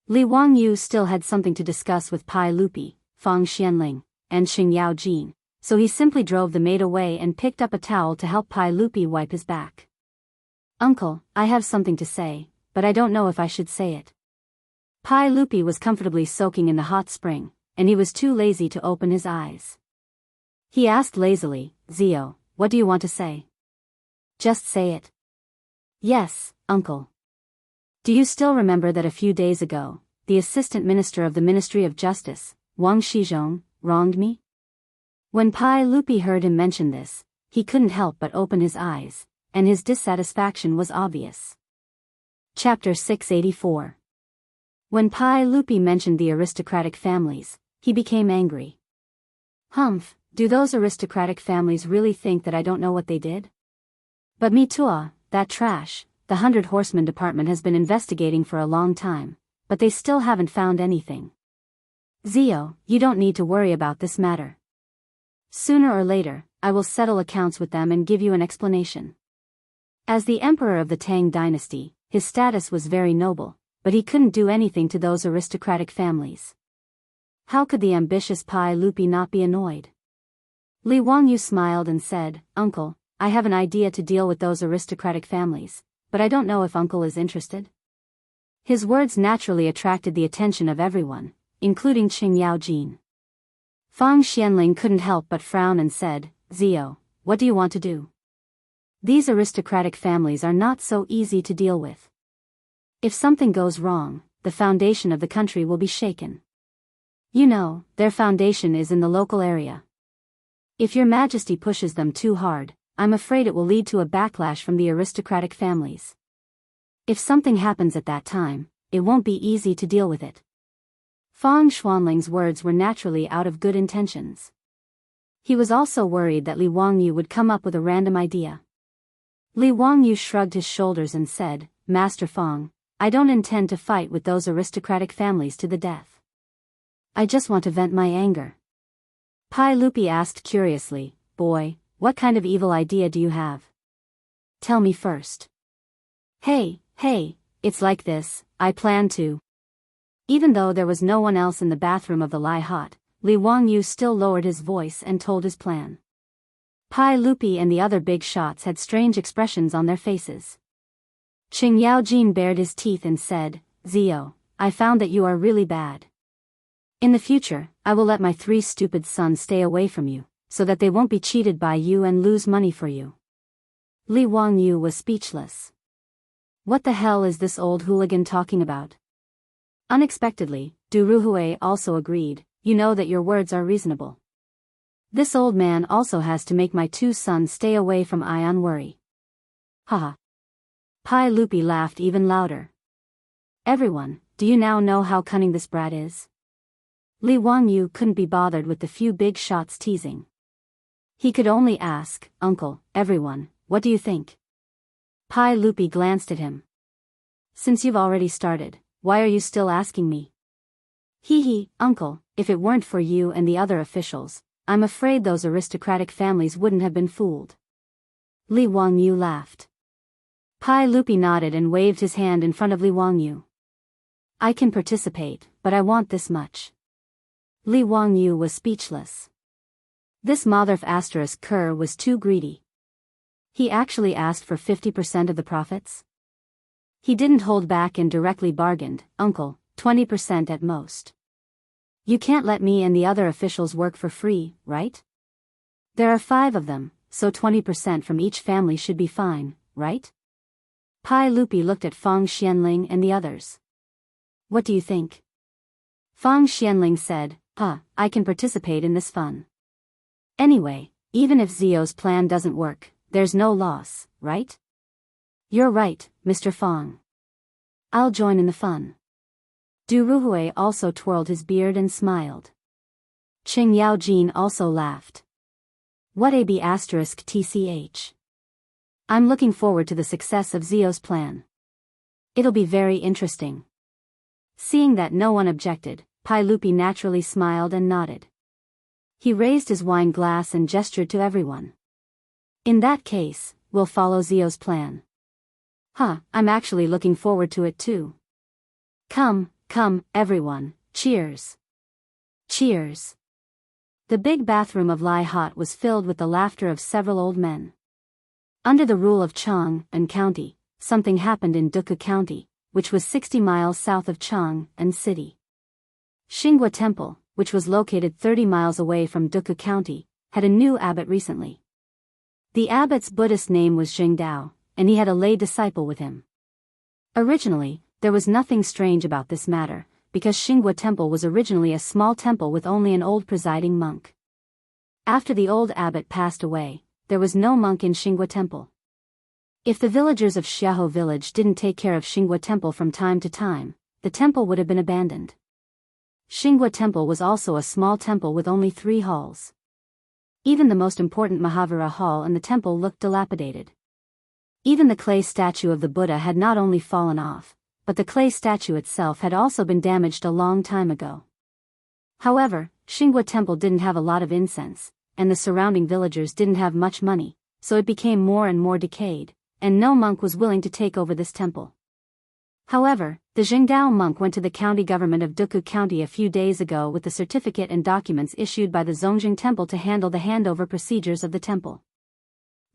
Li Wangyu still had something to discuss with Pai Lupi, Fang Xianling, and Xing Yaojin, so he simply drove the maid away and picked up a towel to help Pai Lupi wipe his back. Uncle, I have something to say, but I don't know if I should say it. Pai Lupi was comfortably soaking in the hot spring, and he was too lazy to open his eyes. He asked lazily, Zio, what do you want to say? Just say it. Yes, uncle. Do you still remember that a few days ago, the assistant minister of the Ministry of Justice, Wang Shizhong, wronged me? When Pai Lupi heard him mention this, he couldn't help but open his eyes, and his dissatisfaction was obvious. Chapter 684. When Pai Lupi mentioned the aristocratic families, he became angry. Humph, do those aristocratic families really think that I don't know what they did? But me too, that trash, the 100 Horsemen department has been investigating for a long time, but they still haven't found anything. Zio, you don't need to worry about this matter. Sooner or later, I will settle accounts with them and give you an explanation. As the emperor of the Tang dynasty, his status was very noble, but he couldn't do anything to those aristocratic families. How could the ambitious Pai Lupi not be annoyed? Li Wangyu smiled and said, Uncle, I have an idea to deal with those aristocratic families, but I don't know if Uncle is interested. His words naturally attracted the attention of everyone, including Xing Yaojin. Fang Xianling couldn't help but frown and said, Zio, what do you want to do? These aristocratic families are not so easy to deal with. If something goes wrong, the foundation of the country will be shaken. You know, their foundation is in the local area. If your Majesty pushes them too hard, I'm afraid it will lead to a backlash from the aristocratic families. If something happens at that time, it won't be easy to deal with it. Fang Xuanling's words were naturally out of good intentions. He was also worried that Li Wangyu would come up with a random idea. Li Wangyu shrugged his shoulders and said, Master Fang, I don't intend to fight with those aristocratic families to the death. I just want to vent my anger. Pai Lupi asked curiously, Boy, what kind of evil idea do you have? Tell me first. Hey, it's like this, I plan to. Even though there was no one else in the bathroom of the Lai Hot, Li Wangyu still lowered his voice and told his plan. Pai Lupi and the other big shots had strange expressions on their faces. Qing Yaojin bared his teeth and said, "Zio, I found that you are really bad. In the future, I will let my 3 stupid sons stay away from you, so that they won't be cheated by you and lose money for you." Li Wangyu was speechless. What the hell is this old hooligan talking about? Unexpectedly, Du Ruhui also agreed, "You know that your words are reasonable. This old man also has to make my 2 sons stay away from Ion Worry." Haha. Pai Lupi laughed even louder. "Everyone, do you now know how cunning this brat is?" Li Wangyu couldn't be bothered with the few big shots teasing. He could only ask, "Uncle, everyone, what do you think?" Pai Lupi glanced at him. "Since you've already started, why are you still asking me?" "Hee, uncle, if it weren't for you and the other officials, I'm afraid those aristocratic families wouldn't have been fooled." Li Wangyu laughed. Pai Lupi nodded and waved his hand in front of Li Wangyu. "I can participate, but I want this much." Li Wangyu was speechless. This Motherf * Kerr was too greedy. He actually asked for 50% of the profits? He didn't hold back and directly bargained, "Uncle, 20% at most. You can't let me and the other officials work for free, right? There are 5 of them, so 20% from each family should be fine, right?" Pai Lupi looked at Fang Xianling and the others. "What do you think?" Fang Xianling said, I can participate in this fun. Anyway, even if Zio's plan doesn't work, there's no loss, right?" "You're right, Mr. Fang. I'll join in the fun." Du Ruhui also twirled his beard and smiled. Qing Yaojin also laughed. "What a B***tch. I'm looking forward to the success of Zio's plan. It'll be very interesting." Seeing that no one objected, Pai Lupi naturally smiled and nodded. He raised his wine glass and gestured to everyone. "In that case, we'll follow Zio's plan." I'm actually looking forward to it too." Come, everyone, cheers." Cheers. The big bathroom of Lai Hot was filled with the laughter of several old men. Under the rule of Chang and County, something happened in Duke County, which was 60 miles south of Chang and City. Xinghua Temple, which was located 30 miles away from Duke County, had a new abbot recently. The abbot's Buddhist name was Jingdao, and he had a lay disciple with him. Originally, there was nothing strange about this matter, because Xinghua Temple was originally a small temple with only an old presiding monk. After the old abbot passed away, there was no monk in Xinghua Temple. If the villagers of Xiaohou village didn't take care of Xinghua Temple from time to time, the temple would have been abandoned. Xinghua Temple was also a small temple with only 3 halls. Even the most important Mahavira Hall in the temple looked dilapidated. Even the clay statue of the Buddha had not only fallen off, but the clay statue itself had also been damaged a long time ago. However, Xinghua Temple didn't have a lot of incense, and the surrounding villagers didn't have much money, so it became more and more decayed, and no monk was willing to take over this temple. However, the Jingdao monk went to the county government of Duku County a few days ago with the certificate and documents issued by the Zongjing Temple to handle the handover procedures of the temple.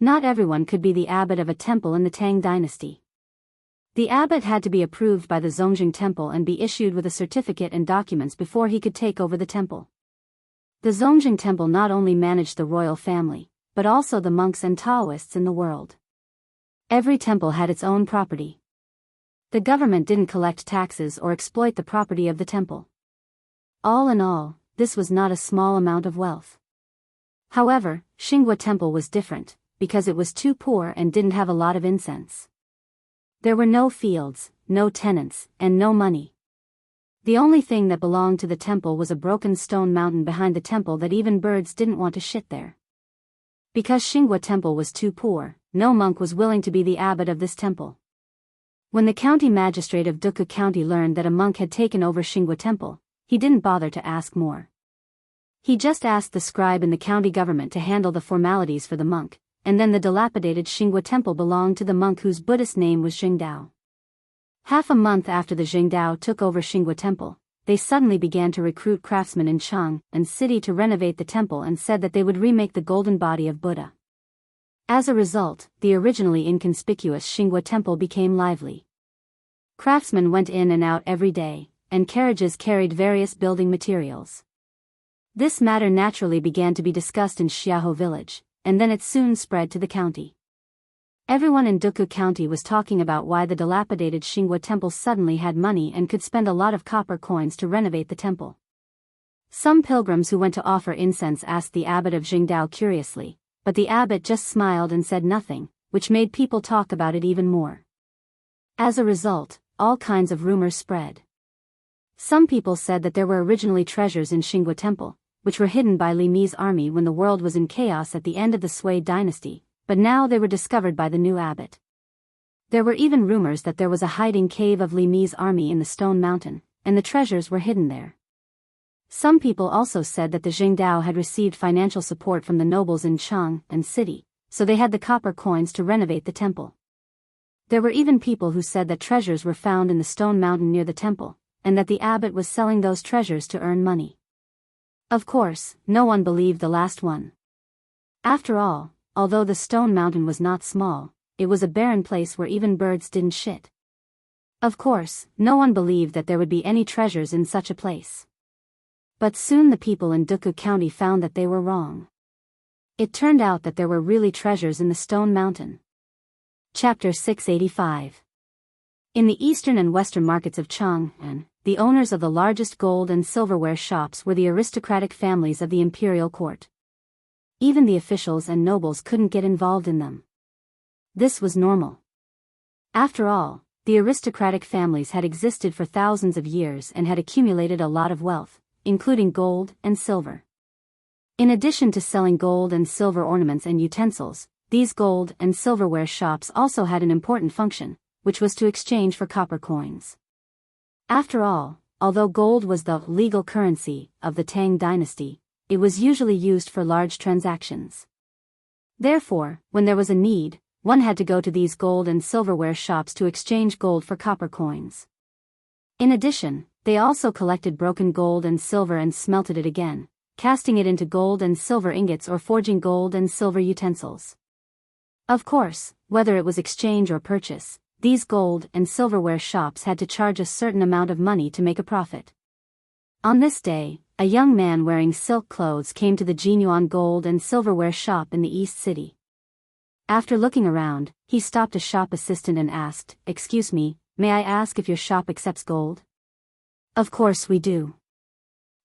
Not everyone could be the abbot of a temple in the Tang dynasty. The abbot had to be approved by the Zongjing Temple and be issued with a certificate and documents before he could take over the temple. The Zongjing Temple not only managed the royal family, but also the monks and Taoists in the world. Every temple had its own property. The government didn't collect taxes or exploit the property of the temple. All in all, this was not a small amount of wealth. However, Xinghua Temple was different, because it was too poor and didn't have a lot of incense. There were no fields, no tenants, and no money. The only thing that belonged to the temple was a broken stone mountain behind the temple that even birds didn't want to shit there. Because Xinghua Temple was too poor, no monk was willing to be the abbot of this temple. When the county magistrate of Duku County learned that a monk had taken over Xinghua Temple, he didn't bother to ask more. He just asked the scribe in the county government to handle the formalities for the monk, and then the dilapidated Xinghua Temple belonged to the monk whose Buddhist name was Jingdao. Half a month after the Jingdao took over Xinghua Temple, they suddenly began to recruit craftsmen in Chang and City to renovate the temple and said that they would remake the golden body of Buddha, As a result, the originally inconspicuous Shingwa temple became lively. Craftsmen went in and out every day, and carriages carried various building materials. This matter naturally began to be discussed in Xiaoho village, and then it soon spread to the county. Everyone in Duku County was talking about why the dilapidated Shingwa temple suddenly had money and could spend a lot of copper coins to renovate the temple. Some pilgrims who went to offer incense asked the abbot of Jingdao curiously, but the abbot just smiled and said nothing, which made people talk about it even more. As a result, all kinds of rumors spread. Some people said that there were originally treasures in Shingwa temple, which were hidden by Li Mi's army when the world was in chaos at the end of the Sui dynasty, but now they were discovered by the new abbot. There were even rumors that there was a hiding cave of Li Mi's army in the Stone Mountain, and the treasures were hidden there. Some people also said that the Jingdao had received financial support from the nobles in Cheng and city, so they had the copper coins to renovate the temple. There were even people who said that treasures were found in the Stone Mountain near the temple, and that the abbot was selling those treasures to earn money. Of course, no one believed the last one. After all, although the Stone Mountain was not small, it was a barren place where even birds didn't shit. Of course, no one believed that there would be any treasures in such a place. But soon the people in Duku County found that they were wrong. It turned out that there were really treasures in the Stone Mountain. Chapter 685. In the eastern and western markets of Chang'an, the owners of the largest gold and silverware shops were the aristocratic families of the imperial court. Even the officials and nobles couldn't get involved in them. This was normal. After all, the aristocratic families had existed for thousands of years and had accumulated a lot of wealth, including gold and silver. In addition to selling gold and silver ornaments and utensils, these gold and silverware shops also had an important function, which was to exchange for copper coins. After all, although gold was the legal currency of the Tang dynasty, it was usually used for large transactions. Therefore, when there was a need, one had to go to these gold and silverware shops to exchange gold for copper coins. In addition, they also collected broken gold and silver and smelted it again, casting it into gold and silver ingots or forging gold and silver utensils. Of course, whether it was exchange or purchase, these gold and silverware shops had to charge a certain amount of money to make a profit. On this day, a young man wearing silk clothes came to the Jinyuan gold and silverware shop in the East City. After looking around, he stopped a shop assistant and asked, "Excuse me, may I ask if your shop accepts gold?" "Of course we do.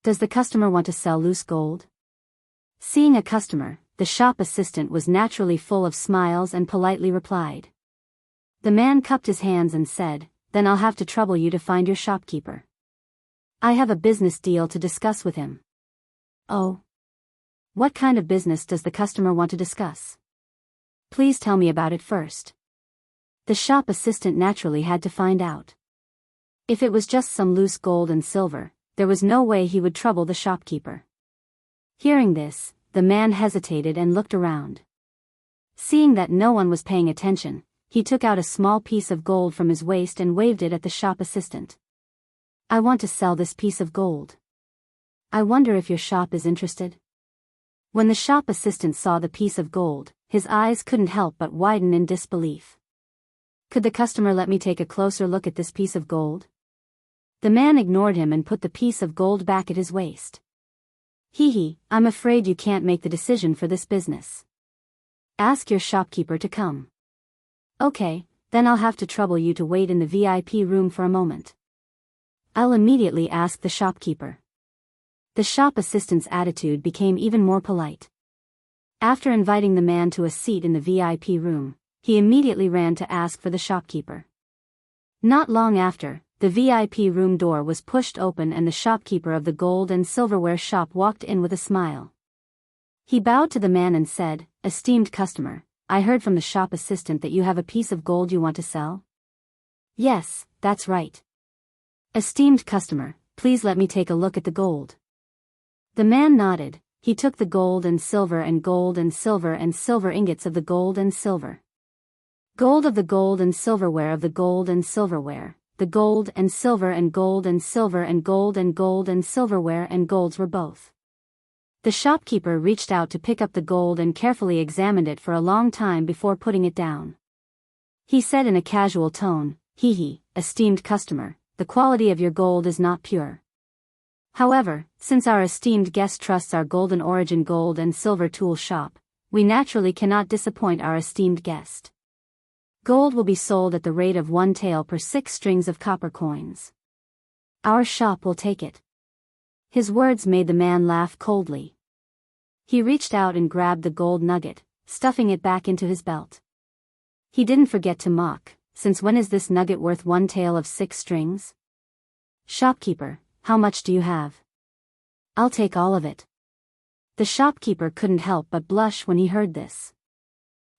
Does the customer want to sell loose gold?" Seeing a customer, the shop assistant was naturally full of smiles and politely replied. The man cupped his hands and said, "Then I'll have to trouble you to find your shopkeeper. I have a business deal to discuss with him." "Oh? What kind of business does the customer want to discuss? Please tell me about it first." The shop assistant naturally had to find out. If it was just some loose gold and silver, there was no way he would trouble the shopkeeper. Hearing this, the man hesitated and looked around. Seeing that no one was paying attention, he took out a small piece of gold from his waist and waved it at the shop assistant. "I want to sell this piece of gold. I wonder if your shop is interested?" When the shop assistant saw the piece of gold, his eyes couldn't help but widen in disbelief. "Could the customer let me take a closer look at this piece of gold?" The man ignored him and put the piece of gold back at his waist. "Hee, I'm afraid you can't make the decision for this business. Ask your shopkeeper to come." "Okay, then I'll have to trouble you to wait in the VIP room for a moment. I'll immediately ask the shopkeeper." The shop assistant's attitude became even more polite. After inviting the man to a seat in the VIP room, he immediately ran to ask for the shopkeeper. Not long after, the VIP room door was pushed open and the shopkeeper of the gold and silverware shop walked in with a smile. He bowed to the man and said, "Esteemed customer, I heard from the shop assistant that you have a piece of gold you want to sell?" "Yes, that's right. Esteemed customer, please let me take a look at the gold." The man nodded. He took the gold and silver and silver and silver ingots of the gold and silver. Gold of the gold and silverware of the gold and silverware, the gold and silver and gold and silver and gold and silverware and golds were both. The shopkeeper reached out to pick up the gold and carefully examined it for a long time before putting it down. He said in a casual tone, "Hee, esteemed customer, the quality of your gold is not pure. However, since our esteemed guest trusts our Golden Origin Gold and Silver Tool Shop, we naturally cannot disappoint our esteemed guest. Gold will be sold at the rate of 1 tael per 6 strings of copper coins. Our shop will take it." His words made the man laugh coldly. He reached out and grabbed the gold nugget, stuffing it back into his belt. He didn't forget to mock, "Since when is this nugget worth 1 tael of 6 strings? Shopkeeper, how much do you have? I'll take all of it." The shopkeeper couldn't help but blush when he heard this.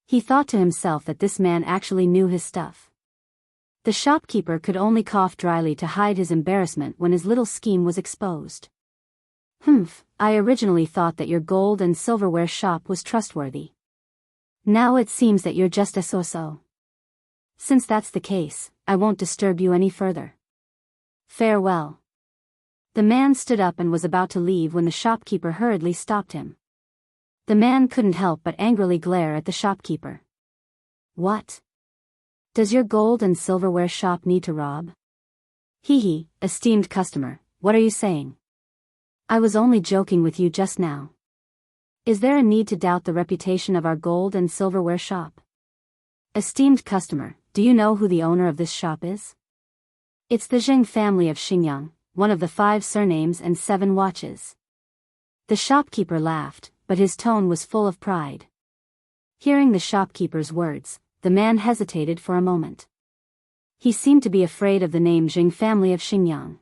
He thought to himself that this man actually knew his stuff. The shopkeeper could only cough dryly to hide his embarrassment when his little scheme was exposed. I originally thought that your gold and silverware shop was trustworthy. Now it seems that you're just a so-so. Since that's the case, I won't disturb you any further. Farewell." The man stood up and was about to leave when the shopkeeper hurriedly stopped him. The man couldn't help but angrily glare at the shopkeeper. "What? Does your gold and silverware shop need to rob?" Hee, esteemed customer, what are you saying? I was only joking with you just now. Is there a need to doubt the reputation of our gold and silverware shop? Esteemed customer, do you know who the owner of this shop is? It's the Jing family of Xinjiang, one of the 5 surnames and 7 watches. The shopkeeper laughed, but his tone was full of pride. Hearing the shopkeeper's words, the man hesitated for a moment. He seemed to be afraid of the name Jing family of Xinjiang.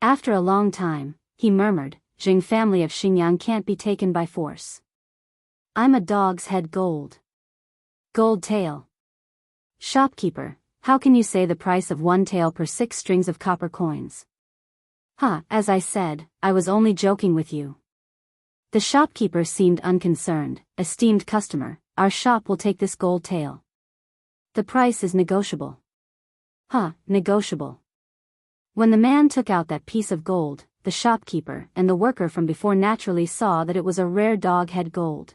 After a long time, he murmured, "Jing family of Xinjiang can't be taken by force. I'm a dog's head gold. Gold tael." Shopkeeper, how can you say the price of 1 tael per 6 strings of copper coins? As I said, I was only joking with you. The shopkeeper seemed unconcerned. "Esteemed customer, our shop will take this gold tael. The price is negotiable." Negotiable. When the man took out that piece of gold, the shopkeeper and the worker from before naturally saw that it was a rare dog head gold.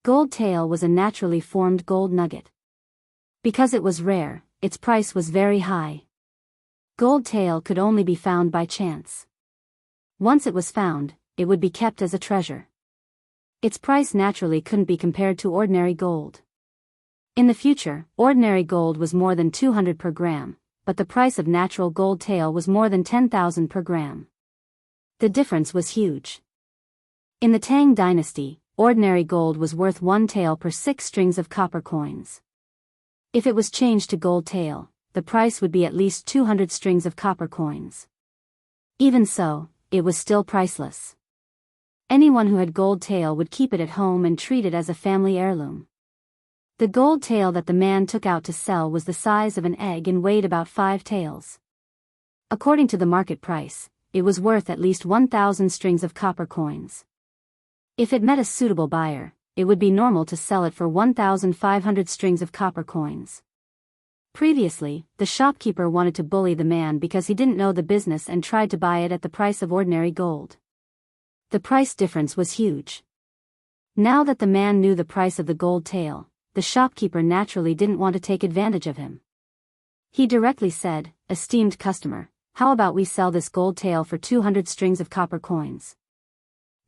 Gold tael was a naturally formed gold nugget. Because it was rare, its price was very high. Gold tael could only be found by chance. Once it was found, it would be kept as a treasure. Its price naturally couldn't be compared to ordinary gold. In the future, ordinary gold was more than 200 per gram, but the price of natural gold tael was more than 10,000 per gram. The difference was huge. In the Tang dynasty, ordinary gold was worth 1 tael per 6 strings of copper coins. If it was changed to gold tael, the price would be at least 200 strings of copper coins. Even so, it was still priceless. Anyone who had gold tael would keep it at home and treat it as a family heirloom. The gold tael that the man took out to sell was the size of an egg and weighed about 5 taels. According to the market price, it was worth at least 1,000 strings of copper coins. If it met a suitable buyer, it would be normal to sell it for 1,500 strings of copper coins. Previously, the shopkeeper wanted to bully the man because he didn't know the business and tried to buy it at the price of ordinary gold. The price difference was huge. Now that the man knew the price of the gold tael, the shopkeeper naturally didn't want to take advantage of him. He directly said, "Esteemed customer, how about we sell this gold tael for 200 strings of copper coins?"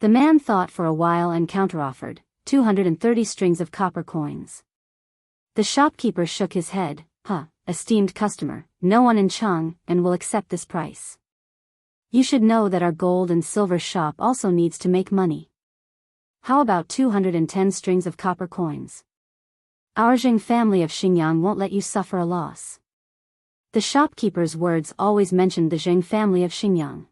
The man thought for a while and counteroffered, 230 strings of copper coins. The shopkeeper shook his head, Esteemed customer, no one in Chang'an will accept this price. You should know that our gold and silver shop also needs to make money. How about 210 strings of copper coins? Our Jing family of Xinjiang won't let you suffer a loss." The shopkeeper's words always mentioned the Jing family of Xinjiang.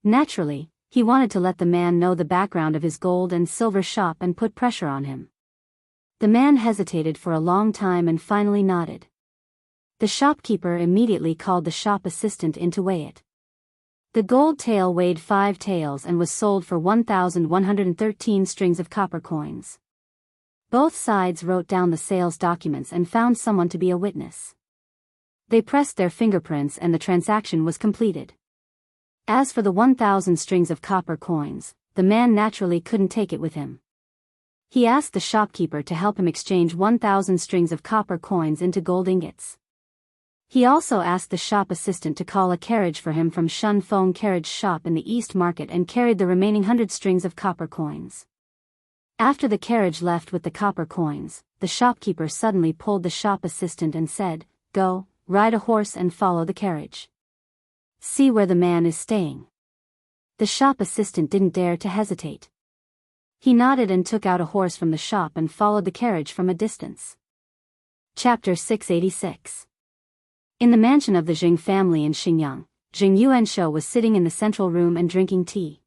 Naturally, he wanted to let the man know the background of his gold and silver shop and put pressure on him. The man hesitated for a long time and finally nodded. The shopkeeper immediately called the shop assistant in to weigh it. The gold tael weighed 5 taels and was sold for 1,113 strings of copper coins. Both sides wrote down the sales documents and found someone to be a witness. They pressed their fingerprints and the transaction was completed. As for the 1,000 strings of copper coins, the man naturally couldn't take it with him. He asked the shopkeeper to help him exchange 1,000 strings of copper coins into gold ingots. He also asked the shop assistant to call a carriage for him from Shun Fong Carriage Shop in the East Market and carried the remaining 100 strings of copper coins. After the carriage left with the copper coins, the shopkeeper suddenly pulled the shop assistant and said, "Go, ride a horse and follow the carriage. See where the man is staying." The shop assistant didn't dare to hesitate. He nodded and took out a horse from the shop and followed the carriage from a distance. Chapter 686. In the mansion of the Jing family in Xingyang, Jing Yuanshou was sitting in the central room and drinking tea.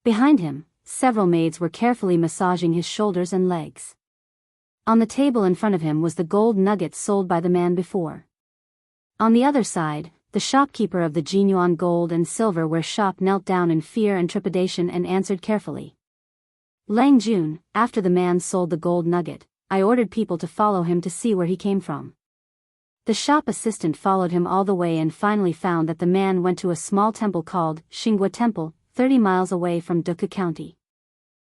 Behind him, several maids were carefully massaging his shoulders and legs. On the table in front of him was the gold nugget sold by the man before. On the other side, the shopkeeper of the Jinyuan Gold and Silverware shop knelt down in fear and trepidation and answered carefully. "Lang Jun, after the man sold the gold nugget, I ordered people to follow him to see where he came from. The shop assistant followed him all the way and finally found that the man went to a small temple called Xinghua Temple, 30 miles away from Duke County."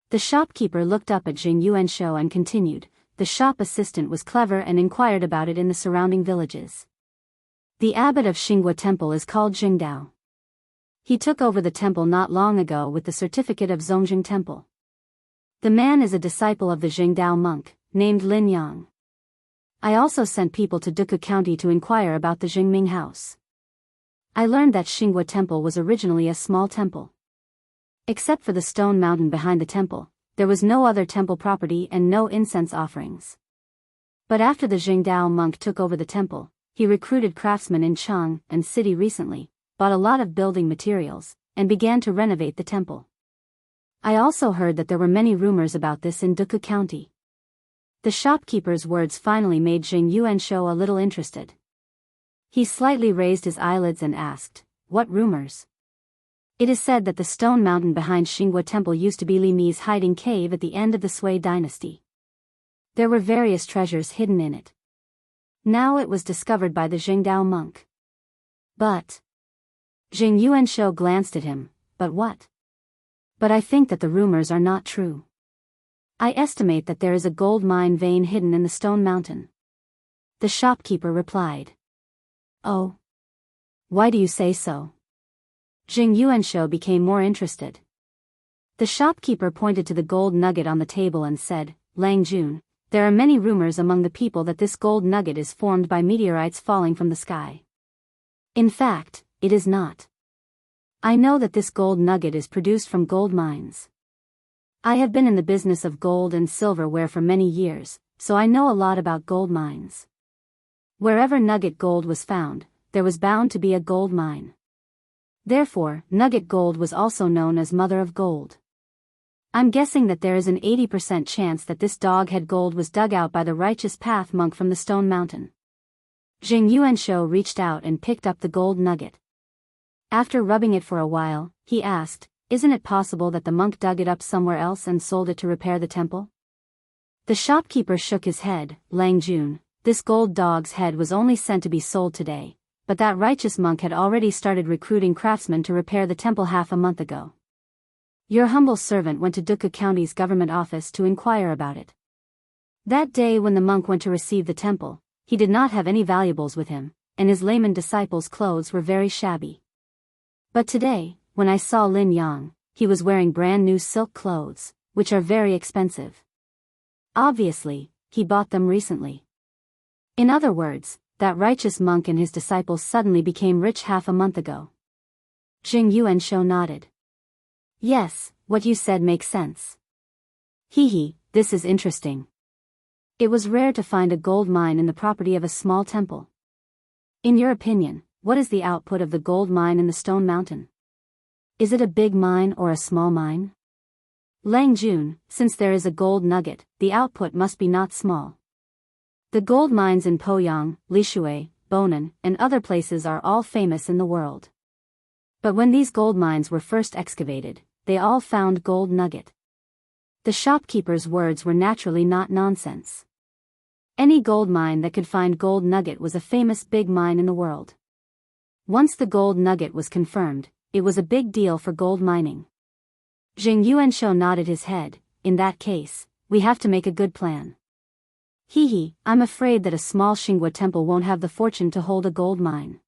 The shopkeeper looked up at Jing Yuanshou and continued, "The shop assistant was clever and inquired about it in the surrounding villages. The abbot of Xinghua Temple is called Jingdao. He took over the temple not long ago with the certificate of Zongjing Temple. The man is a disciple of the Jingdao monk, named Lin Yang. I also sent people to Duke County to inquire about the Jingming house. I learned that Xinghua Temple was originally a small temple. Except for the stone mountain behind the temple, there was no other temple property and no incense offerings. But after the Jingdao monk took over the temple, he recruited craftsmen in Chang and city recently, bought a lot of building materials, and began to renovate the temple. I also heard that there were many rumors about this in Duke County." The shopkeeper's words finally made Jing Yuanshou a little interested. He slightly raised his eyelids and asked, "What rumors?" "It is said that the stone mountain behind Xinghua Temple used to be Li Mi's hiding cave at the end of the Sui dynasty. There were various treasures hidden in it. Now it was discovered by the Jingdao monk." "But..." Jing Yuanshou glanced at him, "But what?" "But I think that the rumors are not true. I estimate that there is a gold mine vein hidden in the stone mountain." The shopkeeper replied. "Oh? Why do you say so?" Jing Yuanshou became more interested. The shopkeeper pointed to the gold nugget on the table and said, "Lang Jun, there are many rumors among the people that this gold nugget is formed by meteorites falling from the sky. In fact, it is not. I know that this gold nugget is produced from gold mines. I have been in the business of gold and silverware for many years, so I know a lot about gold mines. Wherever nugget gold was found, there was bound to be a gold mine. Therefore, nugget gold was also known as mother of gold. I'm guessing that there is an 80% chance that this dog-head gold was dug out by the Righteous Path monk from the stone mountain." Jing Yuanshou reached out and picked up the gold nugget. After rubbing it for a while, he asked, "Isn't it possible that the monk dug it up somewhere else and sold it to repair the temple?" The shopkeeper shook his head. "Lang Jun, this gold dog's head was only sent to be sold today, but that righteous monk had already started recruiting craftsmen to repair the temple half a month ago. Your humble servant went to Duke County's government office to inquire about it. That day when the monk went to receive the temple, he did not have any valuables with him, and his layman disciple's clothes were very shabby. But today, when I saw Lin Yang, he was wearing brand new silk clothes, which are very expensive. Obviously, he bought them recently. In other words, that righteous monk and his disciples suddenly became rich half a month ago." Jing Yuanshou nodded. "Yes, what you said makes sense. Hee, this is interesting. It was rare to find a gold mine in the property of a small temple. In your opinion, what is the output of the gold mine in the stone mountain? Is it a big mine or a small mine?" "Lang Jun, since there is a gold nugget, the output must be not small. The gold mines in Poyang, Lishui, Bonan, and other places are all famous in the world. But when these gold mines were first excavated, they all found gold nugget." The shopkeeper's words were naturally not nonsense. Any gold mine that could find gold nugget was a famous big mine in the world. Once the gold nugget was confirmed, it was a big deal for gold mining. Jing Yuanshou nodded his head. In that case, we have to make a good plan. I'm afraid that a small Xinghua temple won't have the fortune to hold a gold mine.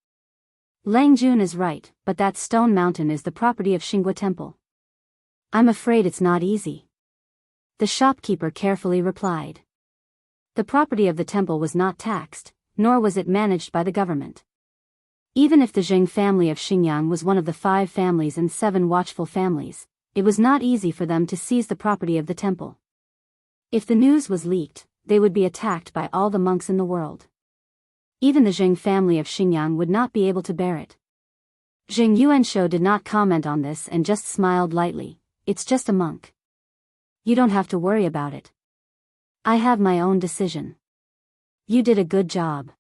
Lang Jun is right, but that stone mountain is the property of Xinghua temple. I'm afraid it's not easy. The shopkeeper carefully replied. The property of the temple was not taxed, nor was it managed by the government. Even if the Zheng family of Xinjiang was one of the 5 families and 7 watchful families, it was not easy for them to seize the property of the temple. If the news was leaked, they would be attacked by all the monks in the world. Even the Zheng family of Xinjiang would not be able to bear it. Jing Yuanshou did not comment on this and just smiled lightly. It's just a monk. You don't have to worry about it. I have my own decision. You did a good job.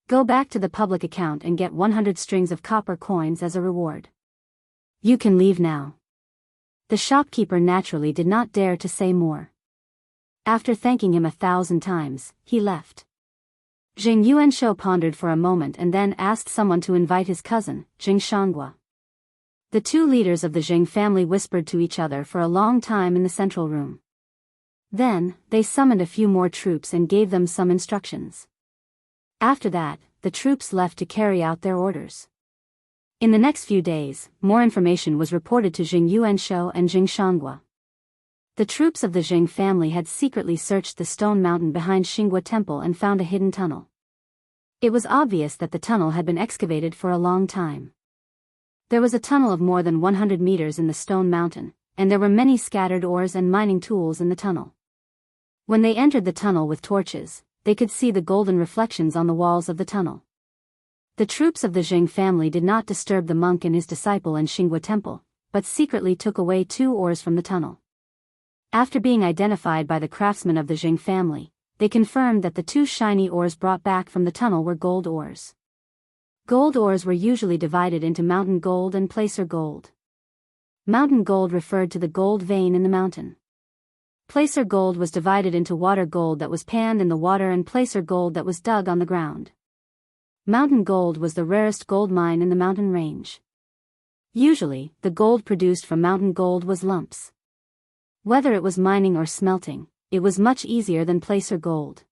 Go back to the public account and get 100 strings of copper coins as a reward. You can leave now. The shopkeeper naturally did not dare to say more. After thanking him 1,000 times, he left. Jing Yuanshou pondered for a moment and then asked someone to invite his cousin, Jing Shanghua. The 2 leaders of the Jing family whispered to each other for a long time in the central room. Then, they summoned a few more troops and gave them some instructions. After that, the troops left to carry out their orders. In the next few days, more information was reported to Jing Yuanshou and Jing Shanghua. The troops of the Jing family had secretly searched the stone mountain behind Xinghua Temple and found a hidden tunnel. It was obvious that the tunnel had been excavated for a long time. There was a tunnel of more than 100 meters in the stone mountain, and there were many scattered ores and mining tools in the tunnel. When they entered the tunnel with torches, they could see the golden reflections on the walls of the tunnel. The troops of the Jing family did not disturb the monk and his disciple in Xinghua Temple, but secretly took away 2 ores from the tunnel. After being identified by the craftsmen of the Jing family, they confirmed that the 2 shiny ores brought back from the tunnel were gold ores. Gold ores were usually divided into mountain gold and placer gold. Mountain gold referred to the gold vein in the mountain. Placer gold was divided into water gold that was panned in the water and placer gold that was dug on the ground. Mountain gold was the rarest gold mine in the mountain range. Usually, the gold produced from mountain gold was lumps. Whether it was mining or smelting, it was much easier than placer gold.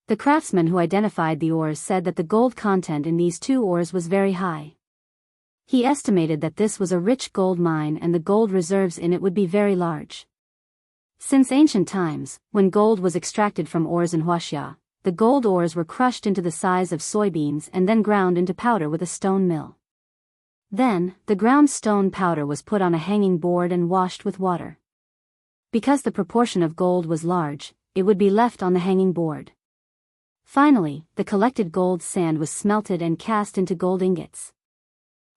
The craftsman who identified the ores said that the gold content in these 2 ores was very high. He estimated that this was a rich gold mine and the gold reserves in it would be very large. Since ancient times, when gold was extracted from ores in Huaxia, the gold ores were crushed into the size of soybeans and then ground into powder with a stone mill. Then, the ground stone powder was put on a hanging board and washed with water. Because the proportion of gold was large, it would be left on the hanging board. Finally, the collected gold sand was smelted and cast into gold ingots.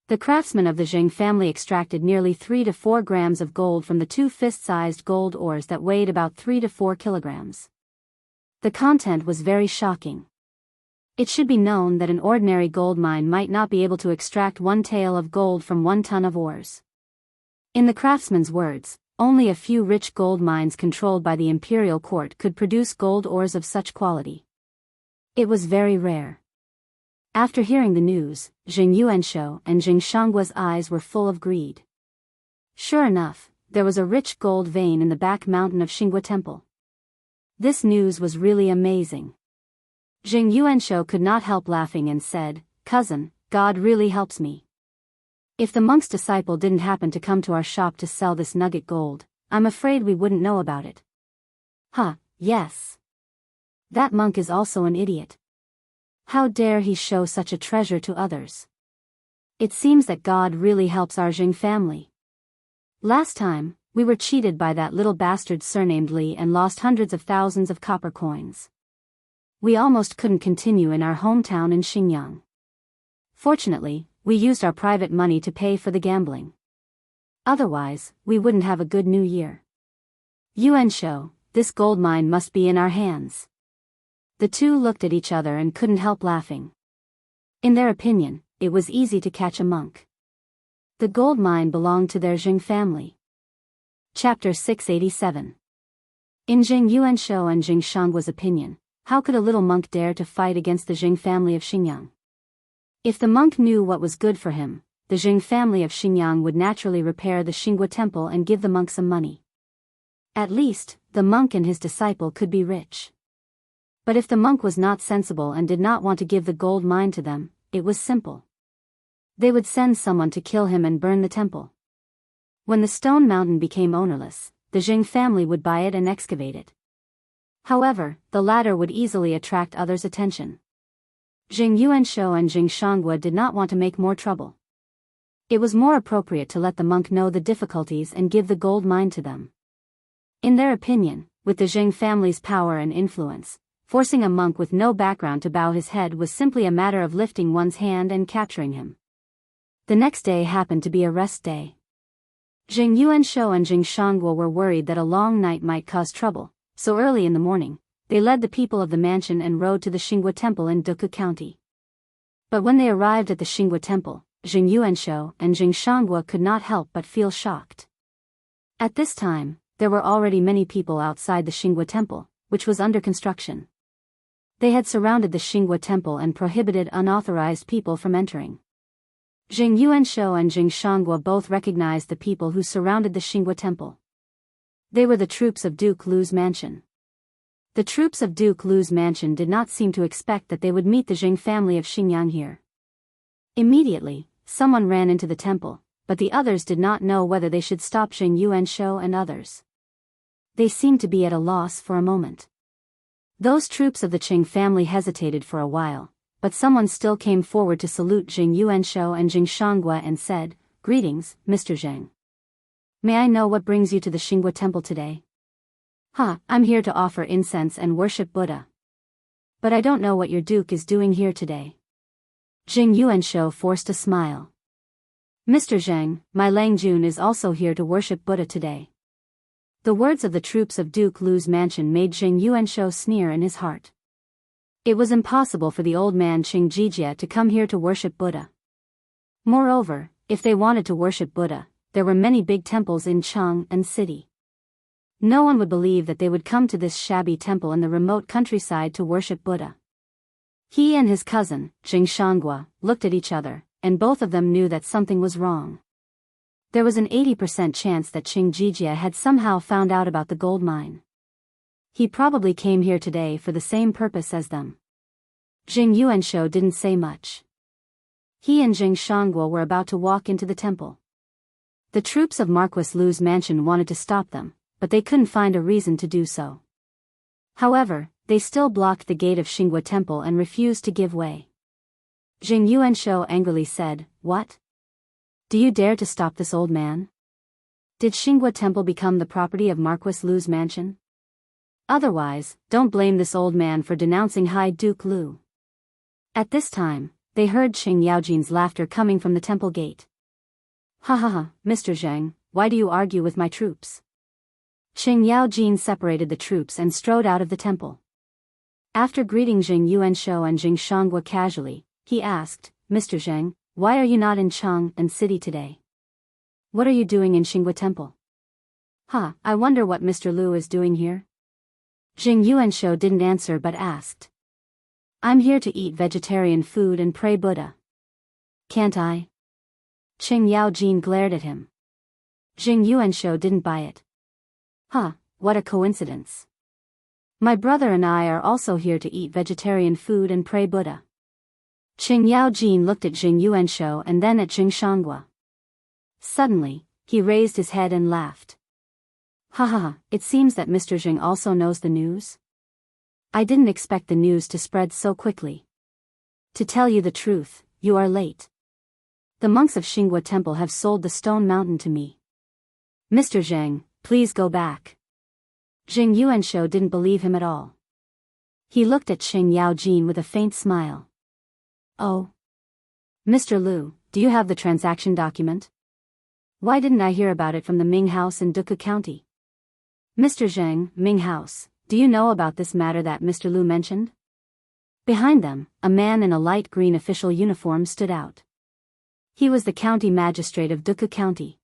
The craftsmen of the Zheng family extracted nearly 3 to 4 grams of gold from the 2 fist-sized gold ores that weighed about 3 to 4 kilograms. The content was very shocking. It should be known that an ordinary gold mine might not be able to extract 1 tael of gold from 1 ton of ores. In the craftsman's words, only a few rich gold mines controlled by the imperial court could produce gold ores of such quality. It was very rare. After hearing the news, Jing Yuanshou and Jing Shanghua's eyes were full of greed. Sure enough, there was a rich gold vein in the back mountain of Xinghua Temple. This news was really amazing. Jing Yuanshou could not help laughing and said, "Cousin, God really helps me. If the monk's disciple didn't happen to come to our shop to sell this nugget gold, I'm afraid we wouldn't know about it." Yes. That monk is also an idiot. How dare he show such a treasure to others? It seems that God really helps our Jing family. Last time, we were cheated by that little bastard surnamed Li and lost hundreds of thousands of copper coins. We almost couldn't continue in our hometown in Xinjiang. Fortunately, we used our private money to pay for the gambling. Otherwise, we wouldn't have a good new year. Yuanshou, this gold mine must be in our hands. The 2 looked at each other and couldn't help laughing. In their opinion, it was easy to catch a monk. The gold mine belonged to their Jing family. Chapter 687. In Jing Yuanshou and Jing Shanghua's opinion, how could a little monk dare to fight against the Jing family of Xinjiang? If the monk knew what was good for him, the Jing family of Xinjiang would naturally repair the Xingua temple and give the monk some money. At least, the monk and his disciple could be rich. But if the monk was not sensible and did not want to give the gold mine to them, it was simple. They would send someone to kill him and burn the temple. When the stone mountain became ownerless, the Jing family would buy it and excavate it. However, the latter would easily attract others' attention. Jing Yuanshou and Jing Shangua did not want to make more trouble. It was more appropriate to let the monk know the difficulties and give the gold mine to them. In their opinion, with the Jing family's power and influence, forcing a monk with no background to bow his head was simply a matter of lifting one's hand and capturing him. The next day happened to be a rest day. Jing Yuanshou and Jing Shangua were worried that a long night might cause trouble, so early in the morning, they led the people of the mansion and rode to the Xingua temple in Duke County. But when they arrived at the Xingua temple, Jing Yuanshou and Jing Shangua could not help but feel shocked. At this time, there were already many people outside the Xingua temple, which was under construction. They had surrounded the Xingua temple and prohibited unauthorized people from entering. Jing Yuanshou and Jing Shangua both recognized the people who surrounded the Xingua temple. They were the troops of Duke Lu's mansion. The troops of Duke Lu's mansion did not seem to expect that they would meet the Jing family of Xinjiang here. Immediately, someone ran into the temple, but the others did not know whether they should stop Jing Yuanshou and others. They seemed to be at a loss for a moment. Those troops of the Qing family hesitated for a while, but someone still came forward to salute Jing Yuanshou and Jing Shangua and said, "Greetings, Mr. Zheng. May I know what brings you to the Xingua temple today?" I'm here to offer incense and worship Buddha. But I don't know what your duke is doing here today." Jing Yuanshou forced a smile. "Mr. Zheng, my Lang Jun is also here to worship Buddha today." The words of the troops of Duke Lu's mansion made Jing Yuanshou sneer in his heart. It was impossible for the old man Qing Jijia to come here to worship Buddha. Moreover, if they wanted to worship Buddha, there were many big temples in Cheng and city. No one would believe that they would come to this shabby temple in the remote countryside to worship Buddha. He and his cousin, Jing Shangua, looked at each other, and both of them knew that something was wrong. There was an 80% chance that Qing Jijia had somehow found out about the gold mine. He probably came here today for the same purpose as them. Jing Yuanshou didn't say much. He and Jing Shangua were about to walk into the temple. The troops of Marquis Lu's mansion wanted to stop them, but they couldn't find a reason to do so. However, they still blocked the gate of Xingua temple and refused to give way. Jing Yuanshou angrily said, "What? Do you dare to stop this old man? Did Xingua temple become the property of Marquis Lu's mansion? Otherwise, don't blame this old man for denouncing High Duke Lu." At this time, they heard Qing Yaojin's laughter coming from the temple gate. "Ha, Mr. Zheng, why do you argue with my troops?" Qing Yaojin separated the troops and strode out of the temple. After greeting Jing Yuanshou and Jing Shangua casually, he asked, "Mr. Zheng, why are you not in Cheng and city today? What are you doing in Xingua temple?" I wonder what Mr. Lu is doing here." Jing Yuanshou didn't answer but asked. "I'm here to eat vegetarian food and pray Buddha. Can't I?" Qing Yaojin glared at him. Jing Yuanshou didn't buy it. What a coincidence. My brother and I are also here to eat vegetarian food and pray Buddha." Qing Yaojin looked at Jing Yuanshou and then at Jing Shangua. Suddenly, he raised his head and laughed. It seems that Mr. Jing also knows the news? I didn't expect the news to spread so quickly. To tell you the truth, you are late. The monks of Xingua temple have sold the stone mountain to me. Mr. Zheng, please go back." Jing Yuanshou didn't believe him at all. He looked at Qing Yaojin with a faint smile. "Oh. Mr. Lu, do you have the transaction document? Why didn't I hear about it from the Ming House in Duke County?" "Mr. Zheng, Ming House, do you know about this matter that Mr. Lu mentioned?" Behind them, a man in a light green official uniform stood out. He was the county magistrate of Duke County.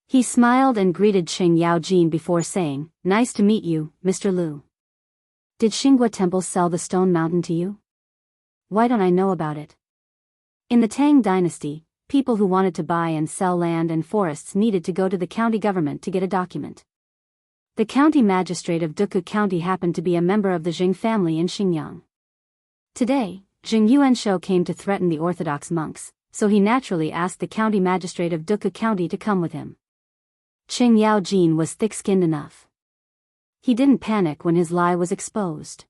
He smiled and greeted Qing Yaojin before saying, "Nice to meet you, Mr. Lu. Did Xingua temple sell the stone mountain to you? Why don't I know about it?" In the Tang dynasty, people who wanted to buy and sell land and forests needed to go to the county government to get a document. The county magistrate of Duku County happened to be a member of the Jing family in Xinjiang. Today, Jing Yuanshou came to threaten the Orthodox monks, so he naturally asked the county magistrate of Duku County to come with him. Qing Yaojin was thick-skinned enough. He didn't panic when his lie was exposed.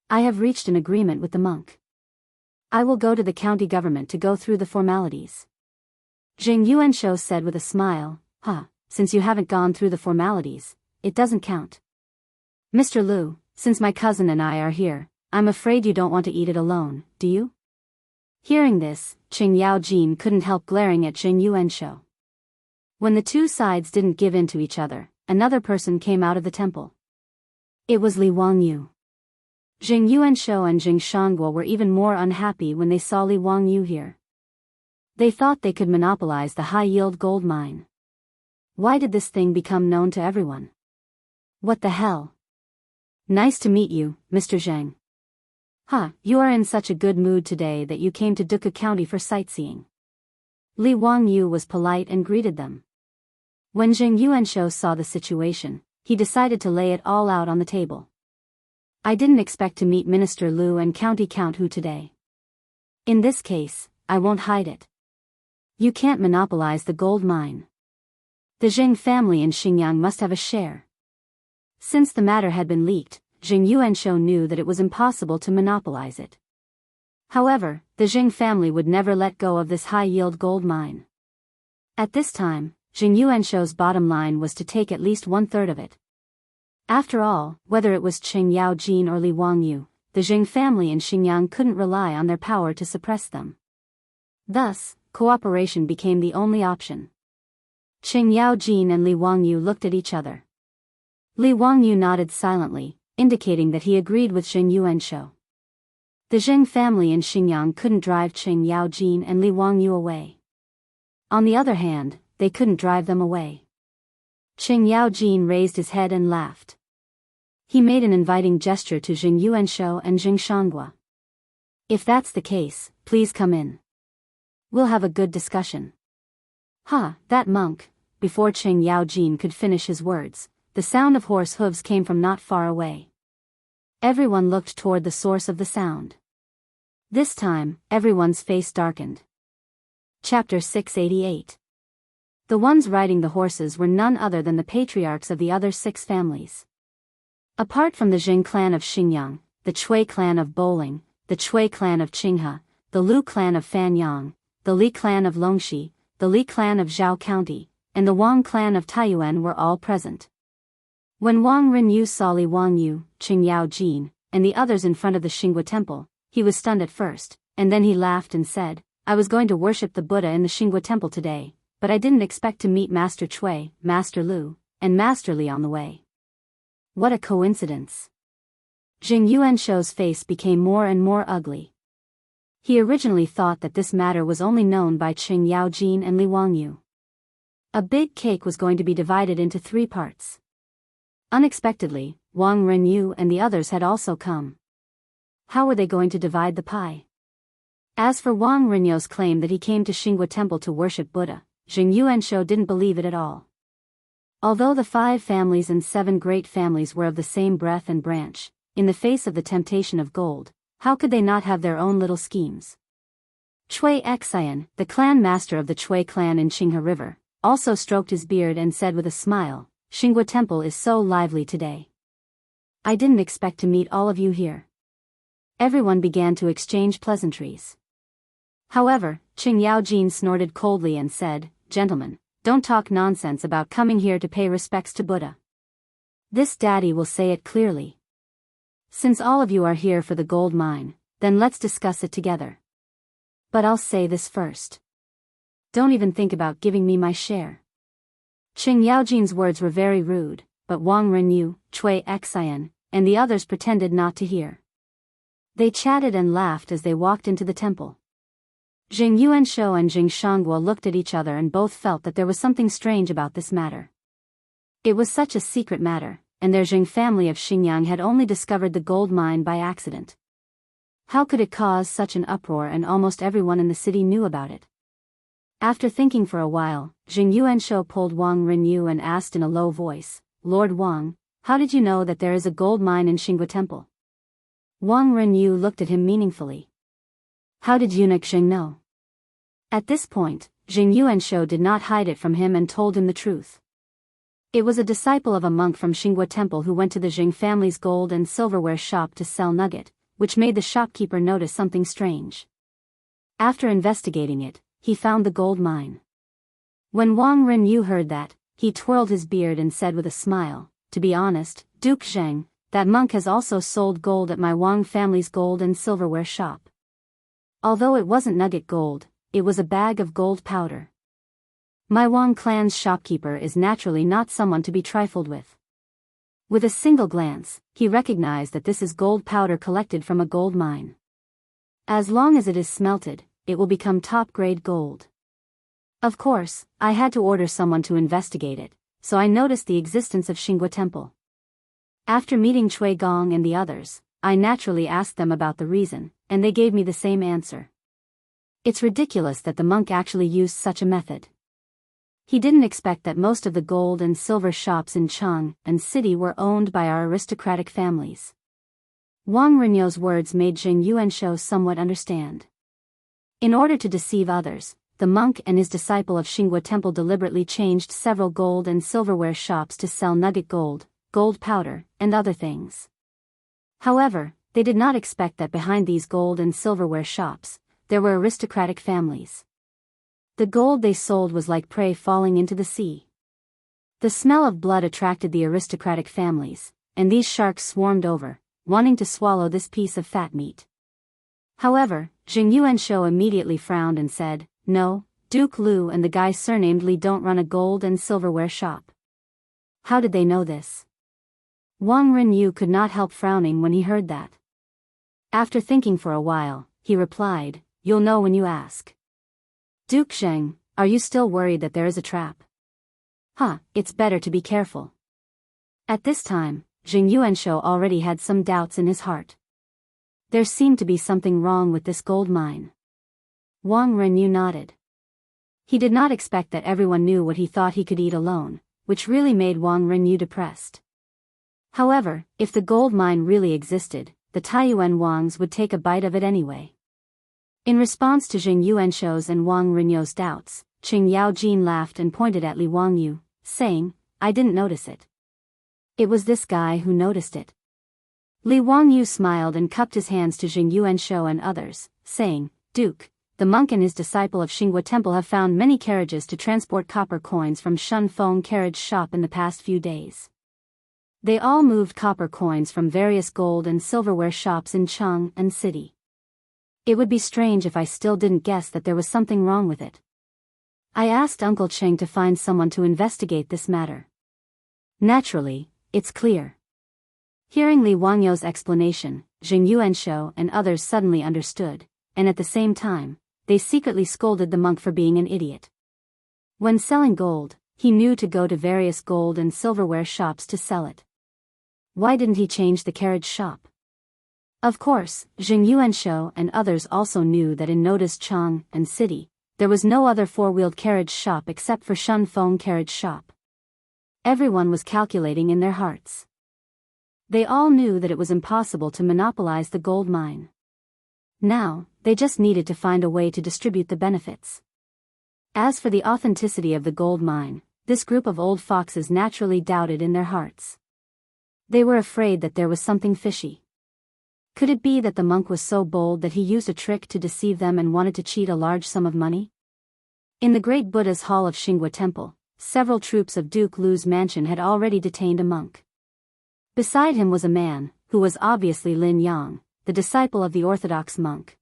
I have reached an agreement with the monk. I will go to the county government to go through the formalities. Jing Yuanshou said with a smile, since you haven't gone through the formalities, it doesn't count. Mr. Liu, since my cousin and I are here, I'm afraid you don't want to eat it alone, do you? Hearing this, Qing Yaojin couldn't help glaring at Jing Yuanshou. When the two sides didn't give in to each other, another person came out of the temple. It was Li Wangyu. Jing Yuanshou and Jing Shangguo were even more unhappy when they saw Li Wangyu here. They thought they could monopolize the high-yield gold mine. Why did this thing become known to everyone? What the hell? Nice to meet you, Mr. Zhang. You are in such a good mood today that you came to Duku County for sightseeing. Li Wangyu was polite and greeted them. When Jing Yuanshou saw the situation, he decided to lay it all out on the table. I didn't expect to meet Minister Liu and County Count Hu today. In this case, I won't hide it. You can't monopolize the gold mine. The Jing family in Xinjiang must have a share. Since the matter had been leaked, Jing Yuanshou knew that it was impossible to monopolize it. However, the Jing family would never let go of this high-yield gold mine. At this time, Jing Yuanshou's bottom line was to take at least 1/3 of it. After all, whether it was Qing Yaojin or Li Wangyu, the Jing family in Xinjiang couldn't rely on their power to suppress them. Thus, cooperation became the only option. Qing Yaojin and Li Wangyu looked at each other. Li Wangyu nodded silently, indicating that he agreed with Jing Yuanshou. The Jing family in Xinjiang couldn't drive Qing Yaojin and Li Wangyu away. On the other hand, they couldn't drive them away. Qing Yaojin raised his head and laughed. He made an inviting gesture to Jing Yuanshou and Jing Shangguo. If that's the case, please come in. We'll have a good discussion. That monk. Before Qing Yaojin could finish his words, the sound of horse hooves came from not far away. Everyone looked toward the source of the sound. This time, everyone's face darkened. Chapter 688. The ones riding the horses were none other than the patriarchs of the other 6 families. Apart from the Jing clan of Xinjiang, the Chui clan of Bowling, the Chui clan of Qinghe, the Lu clan of Fanyang, the Li clan of Longxi, the Li clan of Zhao County, and the Wang clan of Taiyuan were all present. When Wang Renyu saw Li Wangyu, Qing Yaojin, and the others in front of the Xinghua temple, he was stunned at first, and then he laughed and said, I was going to worship the Buddha in the Xinghua temple today, but I didn't expect to meet Master Chui, Master Liu, and Master Li on the way. What a coincidence. Jing Yuanshou's face became more and more ugly. He originally thought that this matter was only known by Qing Yaojin and Li Wangyu. A big cake was going to be divided into 3 parts. Unexpectedly, Wang Renyu and the others had also come. How were they going to divide the pie? As for Wang Renyu's claim that he came to Xinghua temple to worship Buddha, Jing Yuanshou didn't believe it at all. Although the 5 families and 7 great families were of the same breath and branch, in the face of the temptation of gold, how could they not have their own little schemes? Chui Xian, the clan master of the Chui clan in Qinghe River, also stroked his beard and said with a smile, Xinghua temple is so lively today. I didn't expect to meet all of you here. Everyone began to exchange pleasantries. However, Qing Yaojin snorted coldly and said, Gentlemen, don't talk nonsense about coming here to pay respects to Buddha. This daddy will say it clearly. Since all of you are here for the gold mine, then let's discuss it together. But I'll say this first. Don't even think about giving me my share. Qing Yaojin's words were very rude, but Wang Renyu, Chui Xian, and the others pretended not to hear. They chatted and laughed as they walked into the temple. Jing Yuanshou and Jing Shangguo looked at each other and both felt that there was something strange about this matter. It was such a secret matter, and their Jing family of Xinjiang had only discovered the gold mine by accident. How could it cause such an uproar and almost everyone in the city knew about it? After thinking for a while, Jing Yuanshou pulled Wang Renyu and asked in a low voice, "Lord Wang, how did you know that there is a gold mine in Xingwa Temple?" Wang Renyu looked at him meaningfully. "How did eunuch Jing know?" At this point, Jing Yuanshou did not hide it from him and told him the truth. It was a disciple of a monk from Xingwa Temple who went to the Jing family's gold and silverware shop to sell nugget, which made the shopkeeper notice something strange. After investigating it, he found the gold mine. When Wang Renyu heard that, he twirled his beard and said with a smile, "To be honest, Duke Zheng, that monk has also sold gold at my Wang family's gold and silverware shop. Although it wasn't nugget gold, it was a bag of gold powder. My Wang clan's shopkeeper is naturally not someone to be trifled with." With a single glance, he recognized that this is gold powder collected from a gold mine. As long as it is smelted, it will become top-grade gold. Of course, I had to order someone to investigate it, so I noticed the existence of Xingwa Temple. After meeting Cui Gong and the others, I naturally asked them about the reason, and they gave me the same answer. It's ridiculous that the monk actually used such a method. He didn't expect that most of the gold and silver shops in Chang and city were owned by our aristocratic families. Wang Renyou's words made Jing Yuanshou somewhat understand. In order to deceive others, the monk and his disciple of Xingwa Temple deliberately changed several gold and silverware shops to sell nugget gold, gold powder, and other things. However, they did not expect that behind these gold and silverware shops, there were aristocratic families. The gold they sold was like prey falling into the sea. The smell of blood attracted the aristocratic families, and these sharks swarmed over, wanting to swallow this piece of fat meat. However, Jing Yuanshou immediately frowned and said, "No, Duke Lu and the guy surnamed Li don't run a gold and silverware shop." How did they know this? Wang Renyu could not help frowning when he heard that. After thinking for a while, he replied, "You'll know when you ask." "Duke Zheng, are you still worried that there is a trap?" It's better to be careful." At this time, Jing Yuanshou already had some doubts in his heart. There seemed to be something wrong with this gold mine. Wang Renyu nodded. He did not expect that everyone knew what he thought he could eat alone, which really made Wang Renyu depressed. However, if the gold mine really existed, the Taiyuan Wangs would take a bite of it anyway. In response to Jing Yuanshou's and Wang Renyou's doubts, Qing Yaojin laughed and pointed at Li Wangyu, saying, "I didn't notice it. It was this guy who noticed it." Li Wangyu smiled and cupped his hands to Jing Yuanshou and others, saying, "Duke, the monk and his disciple of Xingwa Temple have found many carriages to transport copper coins from Shun Feng carriage shop in the past few days. They all moved copper coins from various gold and silverware shops in Chang and city. It would be strange if I still didn't guess that there was something wrong with it. I asked Uncle Cheng to find someone to investigate this matter. Naturally, it's clear." Hearing Li Wangyou's explanation, Jing Yuanshou and others suddenly understood, and at the same time, they secretly scolded the monk for being an idiot. When selling gold, he knew to go to various gold and silverware shops to sell it. Why didn't he change the carriage shop? Of course, Jing Yuanshou and others also knew that in Noda's Chang and city, there was no other four-wheeled carriage shop except for Shun Feng carriage shop. Everyone was calculating in their hearts. They all knew that it was impossible to monopolize the gold mine. Now, they just needed to find a way to distribute the benefits. As for the authenticity of the gold mine, this group of old foxes naturally doubted in their hearts. They were afraid that there was something fishy. Could it be that the monk was so bold that he used a trick to deceive them and wanted to cheat a large sum of money? In the great Buddha's hall of Xingwa Temple, several troops of Duke Lu's mansion had already detained a monk. Beside him was a man, who was obviously Lin Yang, the disciple of the orthodox monk.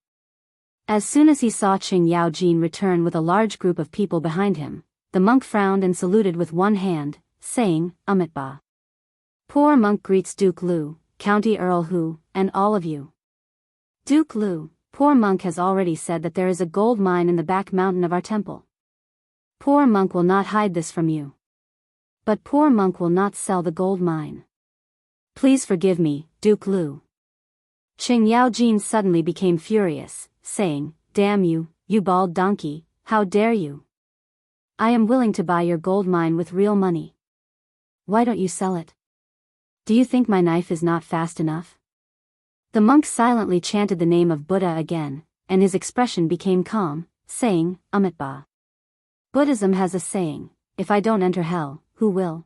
As soon as he saw Qing Yaojin return with a large group of people behind him, the monk frowned and saluted with one hand, saying, "Amitba. Poor monk greets Duke Lu, County Earl Hu, and all of you. Duke Lu, poor monk has already said that there is a gold mine in the back mountain of our temple. Poor monk will not hide this from you. But poor monk will not sell the gold mine. Please forgive me, Duke Lu." Qing Yaojin suddenly became furious, saying, "Damn you, you bald donkey, how dare you!" I am willing to buy your gold mine with real money. Why don't you sell it? Do you think my knife is not fast enough? The monk silently chanted the name of Buddha again, and his expression became calm, saying, Amitabha. Buddhism has a saying, if I don't enter hell, who will?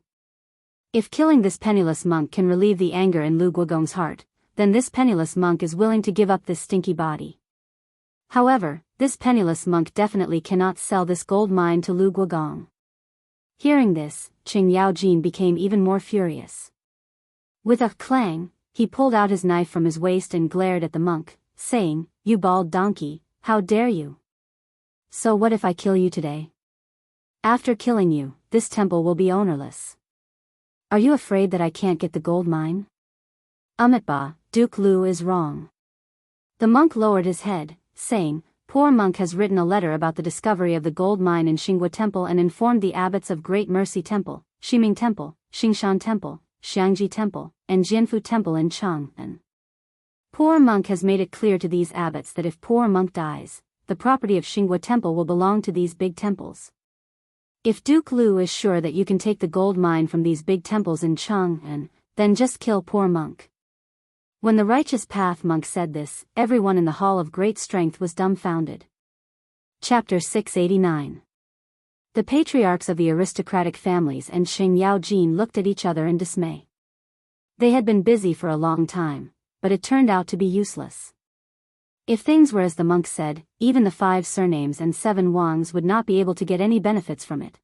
If killing this penniless monk can relieve the anger in Lu Guogong's heart, then this penniless monk is willing to give up this stinky body. However, this penniless monk definitely cannot sell this gold mine to Lu Guogong. Hearing this, Qing Yaojin became even more furious. With a clang, he pulled out his knife from his waist and glared at the monk, saying, You bald donkey, how dare you? So what if I kill you today? After killing you, this temple will be ownerless. Are you afraid that I can't get the gold mine? Amitabha, Duke Lu is wrong. The monk lowered his head, saying, Poor monk has written a letter about the discovery of the gold mine in Xinghua Temple and informed the abbots of Great Mercy Temple, Ximing Temple, Xingshan Temple, Xiangji Temple, and Jianfu Temple in Chang'an. Poor monk has made it clear to these abbots that if poor monk dies, the property of Xinghua Temple will belong to these big temples. If Duke Lu is sure that you can take the gold mine from these big temples in Chang'an, then just kill poor monk. When the righteous path monk said this, everyone in the Hall of Great Strength was dumbfounded. Chapter 689. The patriarchs of the aristocratic families and Qing Yaojin looked at each other in dismay. They had been busy for a long time, but it turned out to be useless. If things were as the monk said, even the 5 surnames and 7 Wangs would not be able to get any benefits from it.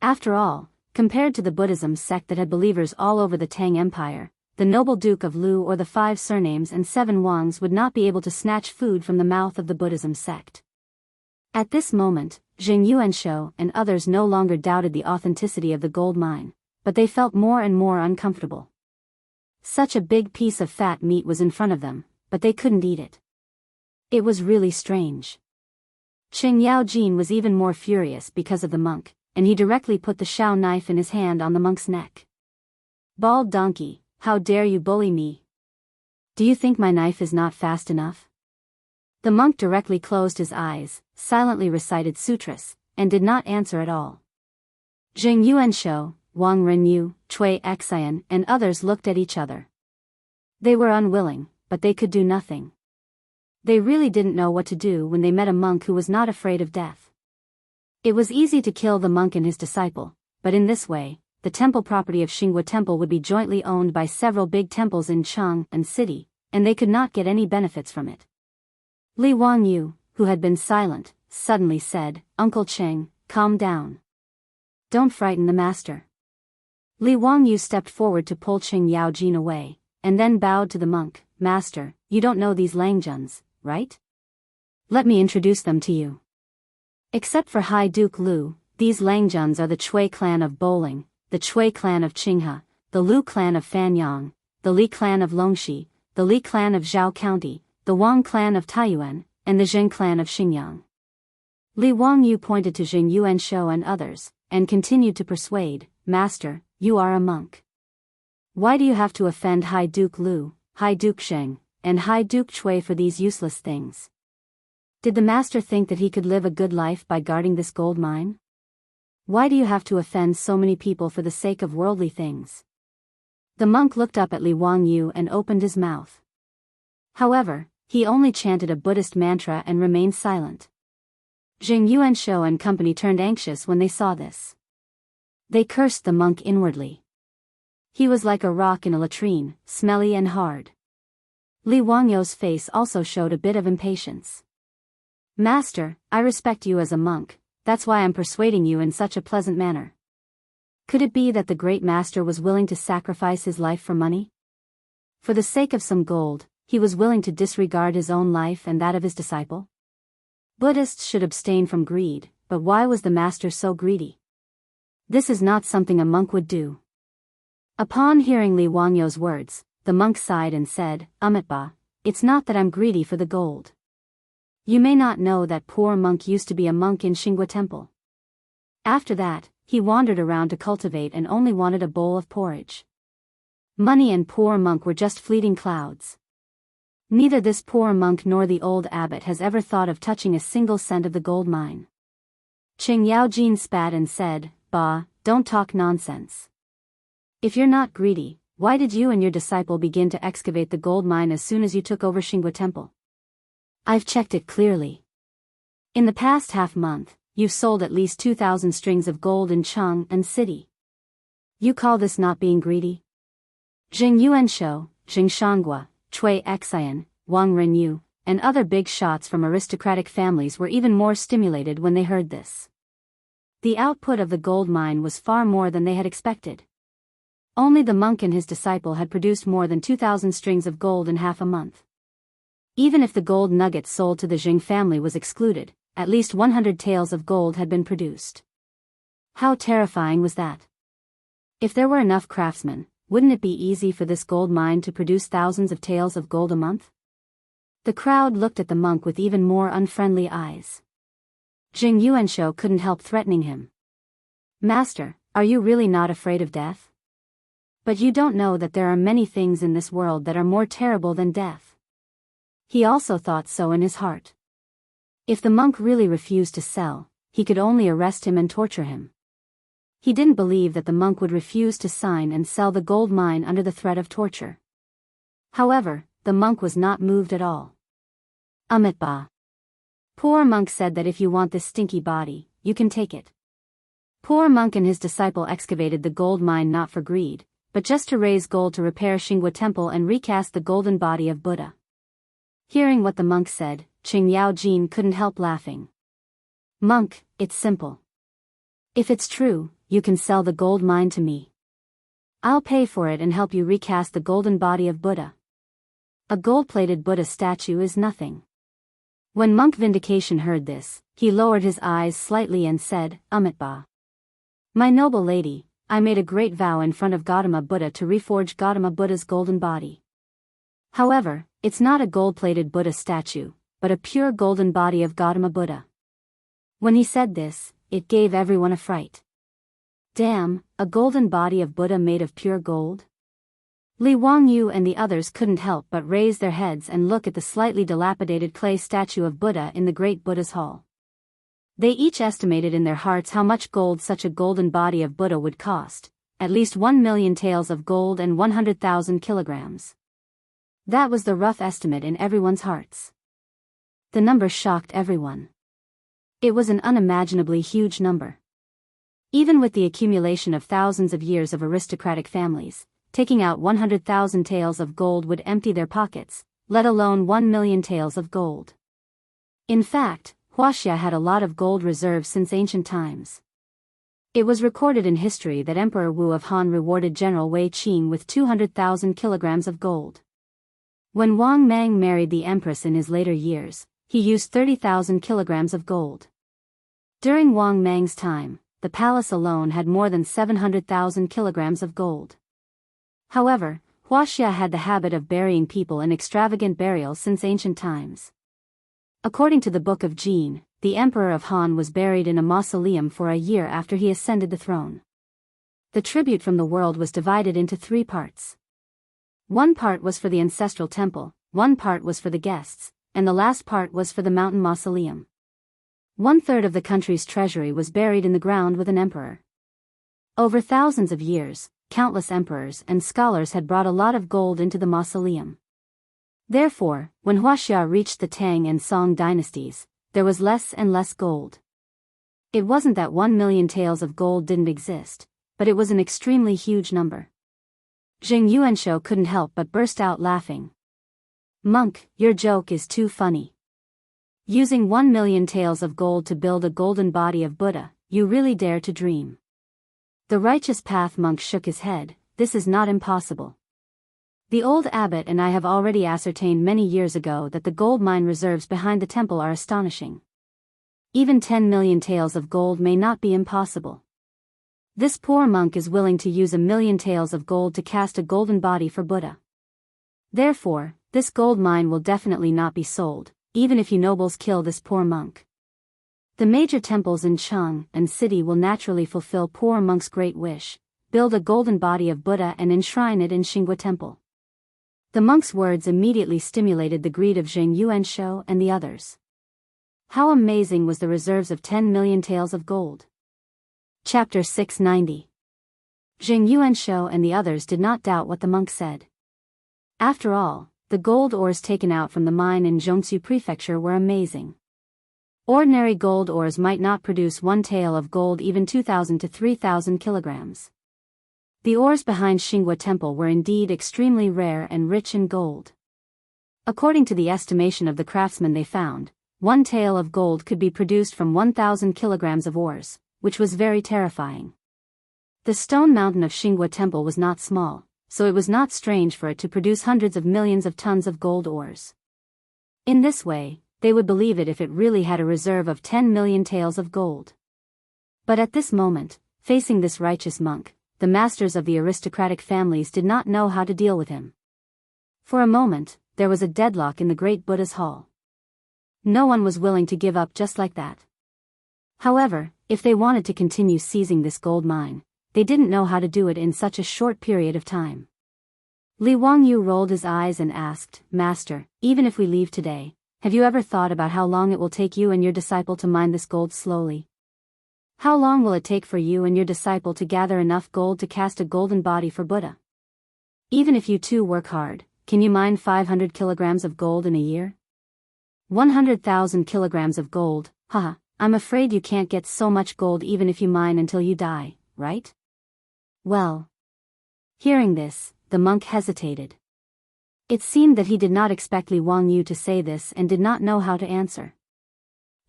After all, compared to the Buddhism sect that had believers all over the Tang Empire, the noble Duke of Lu or the 5 surnames and 7 Wangs would not be able to snatch food from the mouth of the Buddhism sect. At this moment, Jing Yuanshou and others no longer doubted the authenticity of the gold mine, but they felt more and more uncomfortable. Such a big piece of fat meat was in front of them, but they couldn't eat it. It was really strange. Qing Yaojin was even more furious because of the monk, and he directly put the Shao knife in his hand on the monk's neck. Bald donkey, how dare you bully me? Do you think my knife is not fast enough? The monk directly closed his eyes, silently recited sutras, and did not answer at all. Jing Yuanshou, Wang Renyu, Cui Xian, and others looked at each other. They were unwilling, but they could do nothing. They really didn't know what to do when they met a monk who was not afraid of death. It was easy to kill the monk and his disciple, but in this way, the temple property of Xinghua Temple would be jointly owned by several big temples in Chang'an City, and they could not get any benefits from it. Li Wangyu, who had been silent, suddenly said, Uncle Cheng, calm down. Don't frighten the master. Li Wangyu stepped forward to pull Qing Yaojin away, and then bowed to the monk. Master, you don't know these Langjuns, right? Let me introduce them to you. Except for High Duke Lu, these Langjuns are the Chui clan of Bowling, the Chui clan of Qinghe, the Lu clan of Fanyang, the Li clan of Longxi, the Li clan of Zhao County, the Wang clan of Taiyuan, and the Zheng clan of Xingyang. Li Wangyu pointed to Jing Yuanshou and others, and continued to persuade, Master, you are a monk. Why do you have to offend High Duke Lu, High Duke Sheng, and High Duke Chui for these useless things? Did the master think that he could live a good life by guarding this gold mine? Why do you have to offend so many people for the sake of worldly things? The monk looked up at Li Wangyu and opened his mouth. However, he only chanted a Buddhist mantra and remained silent. Jing Yuanshou and company turned anxious when they saw this. They cursed the monk inwardly. He was like a rock in a latrine, smelly and hard. Li Wangyu's face also showed a bit of impatience. Master, I respect you as a monk, that's why I'm persuading you in such a pleasant manner. Could it be that the great master was willing to sacrifice his life for money? For the sake of some gold, he was willing to disregard his own life and that of his disciple? Buddhists should abstain from greed, but why was the master so greedy? This is not something a monk would do. Upon hearing Li Wangyu's words, the monk sighed and said, Amitabha, it's not that I'm greedy for the gold. You may not know that poor monk used to be a monk in Xinghua Temple. After that, he wandered around to cultivate and only wanted a bowl of porridge. Money and poor monk were just fleeting clouds. Neither this poor monk nor the old abbot has ever thought of touching a single cent of the gold mine. Qing Yaojin spat and said, "Bah, don't talk nonsense. If you're not greedy, why did you and your disciple begin to excavate the gold mine as soon as you took over Xingua Temple? I've checked it clearly. In the past half-month, you've sold at least 2,000 strings of gold in Cheng and City. You call this not being greedy?" Jing Yuanshou, Jing Shangua, Cui Xian, Wang Renyu, and other big shots from aristocratic families were even more stimulated when they heard this. The output of the gold mine was far more than they had expected. Only the monk and his disciple had produced more than 2,000 strings of gold in half a month. Even if the gold nuggets sold to the Jing family was excluded, at least 100 taels of gold had been produced. How terrifying was that? If there were enough craftsmen, wouldn't it be easy for this gold mine to produce thousands of taels of gold a month? The crowd looked at the monk with even more unfriendly eyes. Jing Yuanshou couldn't help threatening him. "Master, are you really not afraid of death? But you don't know that there are many things in this world that are more terrible than death." He also thought so in his heart. If the monk really refused to sell, he could only arrest him and torture him. He didn't believe that the monk would refuse to sign and sell the gold mine under the threat of torture. However, the monk was not moved at all. "Amitba. Poor monk said that if you want this stinky body, you can take it." Poor monk and his disciple excavated the gold mine not for greed, but just to raise gold to repair Xingua Temple and recast the golden body of Buddha. Hearing what the monk said, Qing Yaojin couldn't help laughing. "Monk, it's simple. If it's true, you can sell the gold mine to me. I'll pay for it and help you recast the golden body of Buddha. A gold-plated Buddha statue is nothing." When Monk Vindication heard this, he lowered his eyes slightly and said, "Amitba. My noble lady, I made a great vow in front of Gautama Buddha to reforge Gautama Buddha's golden body. However, it's not a gold-plated Buddha statue, but a pure golden body of Gautama Buddha." When he said this, it gave everyone a fright. Damn, a golden body of Buddha made of pure gold? Li Wangyu and the others couldn't help but raise their heads and look at the slightly dilapidated clay statue of Buddha in the great Buddha's hall. They each estimated in their hearts how much gold such a golden body of Buddha would cost, at least 1,000,000 taels of gold and 100,000 kilograms. That was the rough estimate in everyone's hearts. The number shocked everyone. It was an unimaginably huge number. Even with the accumulation of thousands of years of aristocratic families, taking out 100,000 taels of gold would empty their pockets, let alone 1,000,000 taels of gold. In fact, Huaxia had a lot of gold reserves since ancient times. It was recorded in history that Emperor Wu of Han rewarded General Wei Qing with 200,000 kilograms of gold. When Wang Mang married the Empress in his later years, he used 30,000 kilograms of gold. During Wang Mang's time, the palace alone had more than 700,000 kilograms of gold. However, Huaxia had the habit of burying people in extravagant burials since ancient times. According to the Book of Jin, the Emperor of Han was buried in a mausoleum for a year after he ascended the throne. The tribute from the world was divided into 3 parts. One part was for the ancestral temple, one part was for the guests, and the last part was for the mountain mausoleum. 1/3 of the country's treasury was buried in the ground with an emperor. Over thousands of years, countless emperors and scholars had brought a lot of gold into the mausoleum. Therefore, when Huaxia reached the Tang and Song dynasties, there was less and less gold. It wasn't that 1,000,000 taels of gold didn't exist, but it was an extremely huge number. Jing Yuanshou couldn't help but burst out laughing. "Monk, your joke is too funny. Using 1,000,000 taels of gold to build a golden body of Buddha, you really dare to dream." The Righteous Path monk shook his head. "This is not impossible. The old abbot and I have already ascertained many years ago that the gold mine reserves behind the temple are astonishing. Even 10,000,000 taels of gold may not be impossible. This poor monk is willing to use 1,000,000 taels of gold to cast a golden body for Buddha. Therefore, this gold mine will definitely not be sold, even if you nobles kill this poor monk. The major temples in Cheng and City will naturally fulfill poor monk's great wish, build a golden body of Buddha and enshrine it in Xingua Temple." The monk's words immediately stimulated the greed of Jing Yuanshou and the others. How amazing was the reserves of 10 million taels of gold. Chapter 690. Jing Yuanshou and the others did not doubt what the monk said. After all, the gold ores taken out from the mine in Zhongsu Prefecture were amazing. Ordinary gold ores might not produce one tael of gold, even 2,000 to 3,000 kilograms. The ores behind Xinghua Temple were indeed extremely rare and rich in gold. According to the estimation of the craftsmen, they found, one tael of gold could be produced from 1,000 kilograms of ores, which was very terrifying. The stone mountain of Xinghua Temple was not small, so it was not strange for it to produce hundreds of millions of tons of gold ores. In this way, they would believe it if it really had a reserve of 10 million taels of gold. But at this moment, facing this righteous monk, the masters of the aristocratic families did not know how to deal with him. For a moment, there was a deadlock in the great Buddha's hall. No one was willing to give up just like that. However, if they wanted to continue seizing this gold mine, they didn't know how to do it in such a short period of time. Li Wangyu rolled his eyes and asked, "Master, even if we leave today, have you ever thought about how long it will take you and your disciple to mine this gold slowly? How long will it take for you and your disciple to gather enough gold to cast a golden body for Buddha? Even if you two work hard, can you mine 500 kilograms of gold in a year? 100,000 kilograms of gold, haha, I'm afraid you can't get so much gold even if you mine until you die, right?" Well. Hearing this, the monk hesitated. It seemed that he did not expect Li Wangyu to say this and did not know how to answer.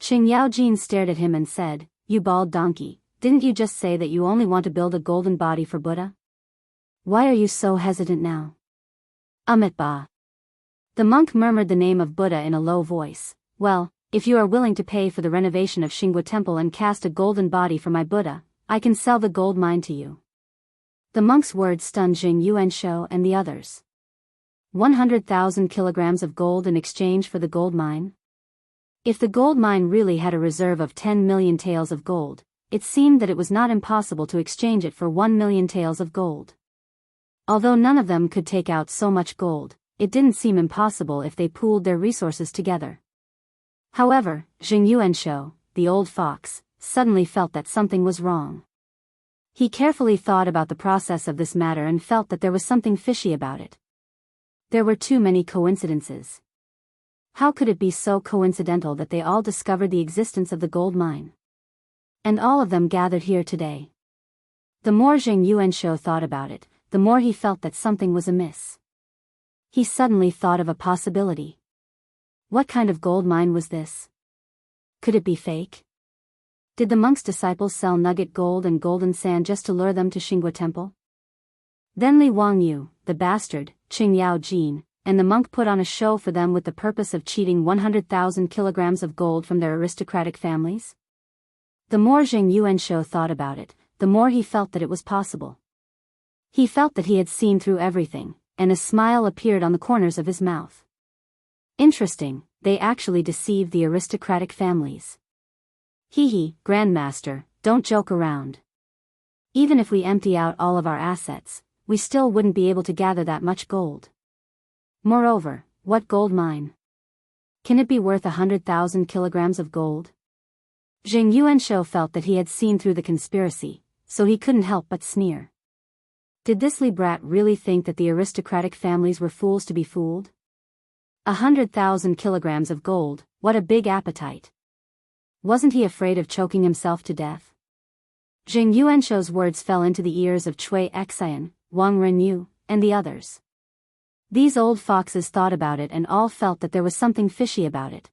Qing Yaojin stared at him and said, "You bald donkey, didn't you just say that you only want to build a golden body for Buddha? Why are you so hesitant now?" Amitabha. The monk murmured the name of Buddha in a low voice. "Well, if you are willing to pay for the renovation of Xinghua Temple and cast a golden body for my Buddha, I can sell the gold mine to you." The monk's words stunned Jing Yuanshou and the others. 100,000 kilograms of gold in exchange for the gold mine? If the gold mine really had a reserve of 10 million taels of gold, it seemed that it was not impossible to exchange it for 1 million taels of gold. Although none of them could take out so much gold, it didn't seem impossible if they pooled their resources together. However, Jing Yuanshou, the old fox, suddenly felt that something was wrong. He carefully thought about the process of this matter and felt that there was something fishy about it. There were too many coincidences. How could it be so coincidental that they all discovered the existence of the gold mine? And all of them gathered here today. The more Jing Yuanshou thought about it, the more he felt that something was amiss. He suddenly thought of a possibility. What kind of gold mine was this? Could it be fake? Did the monk's disciples sell nugget gold and golden sand just to lure them to Xinghua Temple? Then Li Wangyu, the bastard, Qing Yaojin, and the monk put on a show for them with the purpose of cheating 100,000 kilograms of gold from their aristocratic families? The more Jing Yuanshou thought about it, the more he felt that it was possible. He felt that he had seen through everything, and a smile appeared on the corners of his mouth. Interesting, they actually deceived the aristocratic families. Hee, Grandmaster, don't joke around. Even if we empty out all of our assets, we still wouldn't be able to gather that much gold. Moreover, what gold mine? Can it be worth 100,000 kilograms of gold? Jing Yuanshou felt that he had seen through the conspiracy, so he couldn't help but sneer. Did this Li brat really think that the aristocratic families were fools to be fooled? 100,000 kilograms of gold, what a big appetite. Wasn't he afraid of choking himself to death? Jing Yuanshou's words fell into the ears of Cui Xian, Wang Renyu, and the others. These old foxes thought about it and all felt that there was something fishy about it.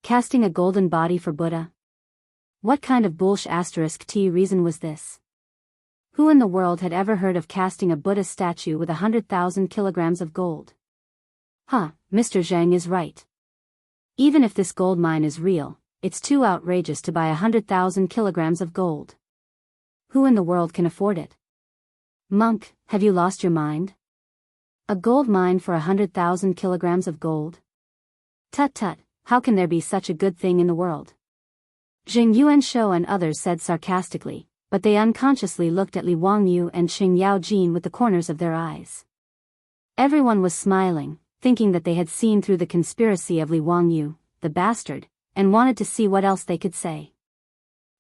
Casting a golden body for Buddha? What kind of bullsh*t reason was this? Who in the world had ever heard of casting a Buddha statue with 100,000 kilograms of gold? Mr. Zhang is right. Even if this gold mine is real, it's too outrageous to buy 100,000 kilograms of gold. Who in the world can afford it? Monk, have you lost your mind? A gold mine for 100,000 kilograms of gold? Tut, how can there be such a good thing in the world? Jing Yuanshou and others said sarcastically, but they unconsciously looked at Li Wangyu and Qing Yaojin with the corners of their eyes. Everyone was smiling, thinking that they had seen through the conspiracy of Li Wangyu, the bastard, and wanted to see what else they could say.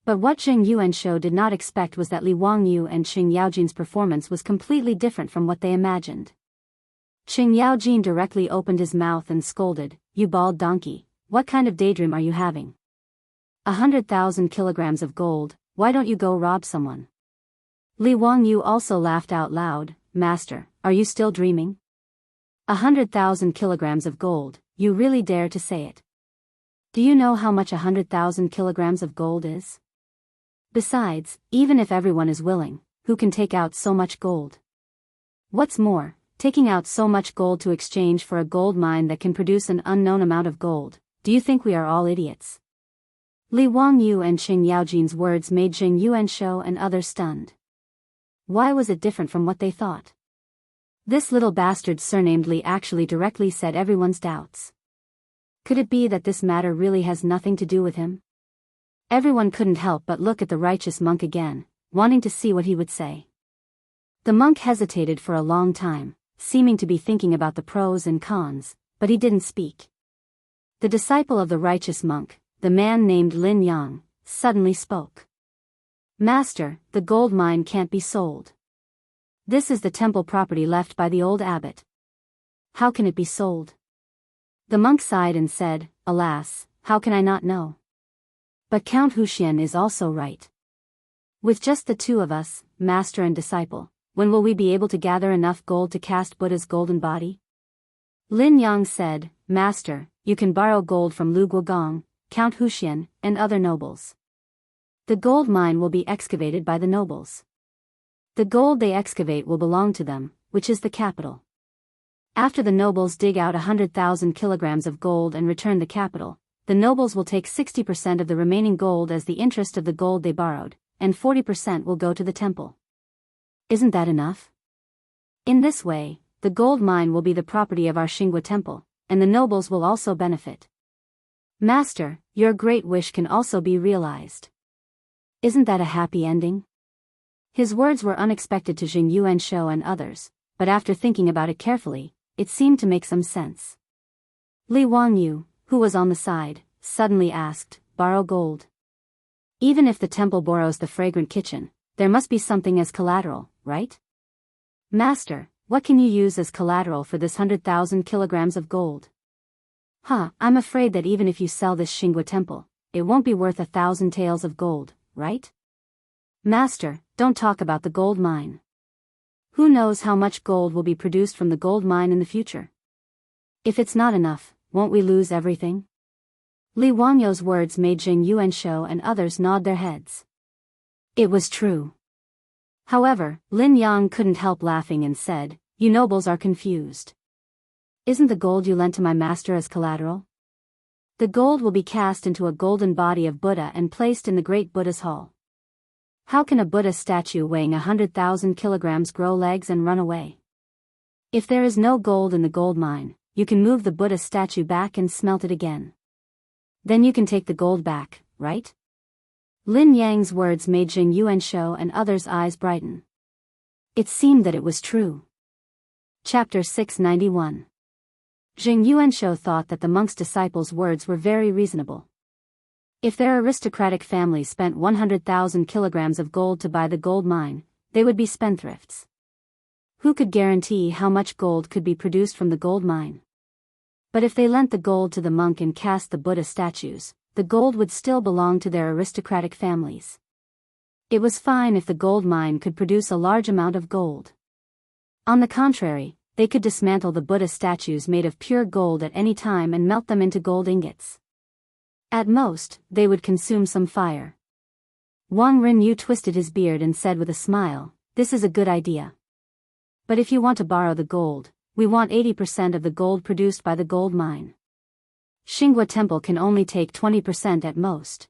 But what Zheng Yuanshou did not expect was that Li Wangyu and Qing Yaojin's performance was completely different from what they imagined. Qing Yaojin directly opened his mouth and scolded, "You bald donkey, what kind of daydream are you having? 100,000 kilograms of gold, why don't you go rob someone?" Li Wangyu also laughed out loud, "Master, are you still dreaming? 100,000 kilograms of gold, you really dare to say it? Do you know how much 100,000 kilograms of gold is? Besides, even if everyone is willing, who can take out so much gold? What's more, taking out so much gold to exchange for a gold mine that can produce an unknown amount of gold, do you think we are all idiots?" Li Wangyu and Qing Yaojin's words made Zheng Yuanshou and others stunned. Why was it different from what they thought? This little bastard surnamed Li actually directly said everyone's doubts. Could it be that this matter really has nothing to do with him? Everyone couldn't help but look at the righteous monk again, wanting to see what he would say. The monk hesitated for a long time, seeming to be thinking about the pros and cons, but he didn't speak. The disciple of the righteous monk, the man named Lin Yang, suddenly spoke. "Master, the gold mine can't be sold. This is the temple property left by the old abbot. How can it be sold?" The monk sighed and said, "Alas, how can I not know? But Count Huxian is also right. With just the two of us, master and disciple, when will we be able to gather enough gold to cast Buddha's golden body?" Lin Yang said, "Master, you can borrow gold from Lu Guogong, Count Huxian, and other nobles. The gold mine will be excavated by the nobles. The gold they excavate will belong to them, which is the capital. After the nobles dig out 100,000 kilograms of gold and return the capital, the nobles will take 60% of the remaining gold as the interest of the gold they borrowed, and 40% will go to the temple. Isn't that enough? In this way, the gold mine will be the property of our Xinghua temple, and the nobles will also benefit. Master, your great wish can also be realized. Isn't that a happy ending?" His words were unexpected to Zheng Yuanshou and others, but after thinking about it carefully, it seemed to make some sense. Li Wangyu, who was on the side, suddenly asked, "Borrow gold? Even if the temple borrows the fragrant kitchen, there must be something as collateral, right? Master, what can you use as collateral for this 100,000 kilograms of gold?" I'm afraid that even if you sell this Xinghua temple, it won't be worth 1,000 taels of gold, right? Master, don't talk about the gold mine. Who knows how much gold will be produced from the gold mine in the future? If it's not enough, won't we lose everything? Li Wangyou's words made Zheng Yuanshou and others nod their heads. It was true. However, Lin Yang couldn't help laughing and said, "You nobles are confused. Isn't the gold you lent to my master as collateral? The gold will be cast into a golden body of Buddha and placed in the great Buddha's hall. How can a Buddha statue weighing 100,000 kilograms grow legs and run away? If there is no gold in the gold mine, you can move the Buddha statue back and smelt it again. Then you can take the gold back, right?" Lin Yang's words made Zheng Yuanshou and others' eyes brighten. It seemed that it was true. Chapter 691. Zheng Yuanshou thought that the monk's disciples' words were very reasonable. If their aristocratic family spent 100,000 kilograms of gold to buy the gold mine, they would be spendthrifts. Who could guarantee how much gold could be produced from the gold mine? But if they lent the gold to the monk and cast the Buddha statues, the gold would still belong to their aristocratic families. It was fine if the gold mine could produce a large amount of gold. On the contrary, they could dismantle the Buddha statues made of pure gold at any time and melt them into gold ingots. At most, they would consume some fire. Wang Rinyu twisted his beard and said with a smile, "This is a good idea. But if you want to borrow the gold, we want 80% of the gold produced by the gold mine. Xinghua Temple can only take 20% at most."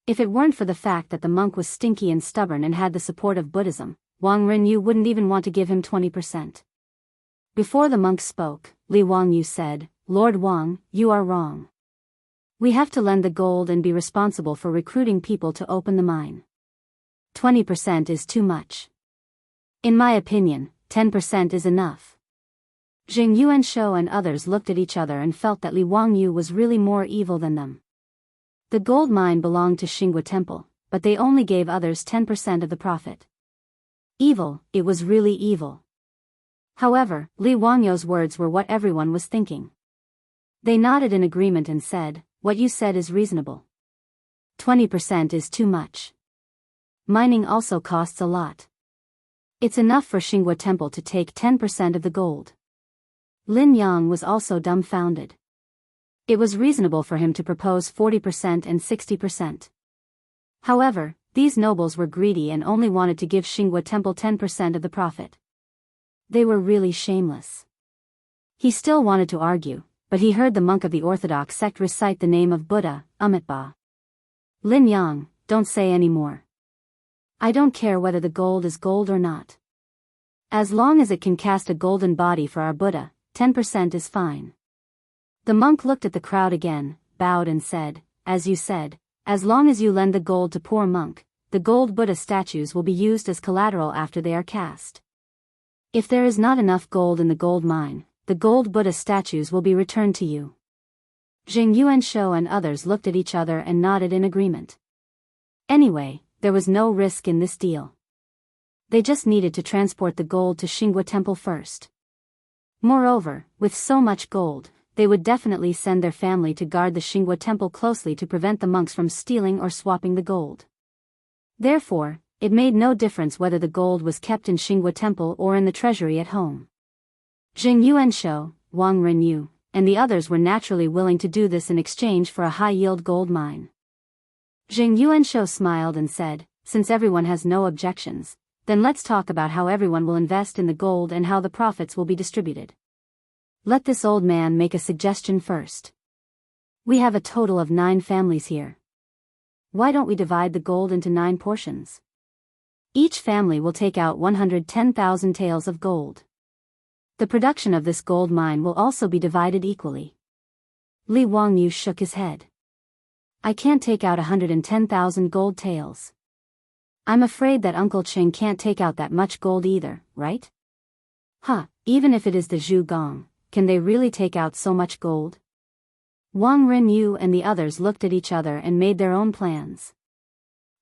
If it weren't for the fact that the monk was stinky and stubborn and had the support of Buddhism, Wang Rinyu wouldn't even want to give him 20%. Before the monk spoke, Li Wangyu said, "Lord Wang, you are wrong. We have to lend the gold and be responsible for recruiting people to open the mine. 20% is too much. In my opinion, 10% is enough." Zheng Yuanshou and others looked at each other and felt that Li Wangyu was really more evil than them. The gold mine belonged to Xinghua Temple, but they only gave others 10% of the profit. Evil, it was really evil. However, Li Wangyou's words were what everyone was thinking. They nodded in agreement and said, "What you said is reasonable. 20% is too much. Mining also costs a lot. It's enough for Xinghua Temple to take 10% of the gold." Lin Yang was also dumbfounded. It was reasonable for him to propose 40% and 60%. However, these nobles were greedy and only wanted to give Xinghua Temple 10% of the profit. They were really shameless. He still wanted to argue, but he heard the monk of the Orthodox sect recite the name of Buddha, Amitabha. "Lin Yang, don't say any more. I don't care whether the gold is gold or not. As long as it can cast a golden body for our Buddha, 10% is fine." The monk looked at the crowd again, bowed and said, "As you said, as long as you lend the gold to poor monk, the gold Buddha statues will be used as collateral after they are cast. If there is not enough gold in the gold mine, the gold Buddha statues will be returned to you." Jing Yuanshou and others looked at each other and nodded in agreement. Anyway, there was no risk in this deal. They just needed to transport the gold to Xinghua Temple first. Moreover, with so much gold, they would definitely send their family to guard the Xinghua Temple closely to prevent the monks from stealing or swapping the gold. Therefore, it made no difference whether the gold was kept in Xinghua Temple or in the treasury at home. Jing Yuanshou, Wang Renyu, and the others were naturally willing to do this in exchange for a high-yield gold mine. Jing Yuanshou smiled and said, "Since everyone has no objections, then let's talk about how everyone will invest in the gold and how the profits will be distributed. Let this old man make a suggestion first. We have a total of 9 families here. Why don't we divide the gold into 9 portions? Each family will take out 110,000 taels of gold. The production of this gold mine will also be divided equally." Li Wangyu shook his head. "I can't take out 110,000 gold taels. I'm afraid that Uncle Qing can't take out that much gold either, right?" Even if it is the Zhu Gong, can they really take out so much gold?" Wang Renyu and the others looked at each other and made their own plans.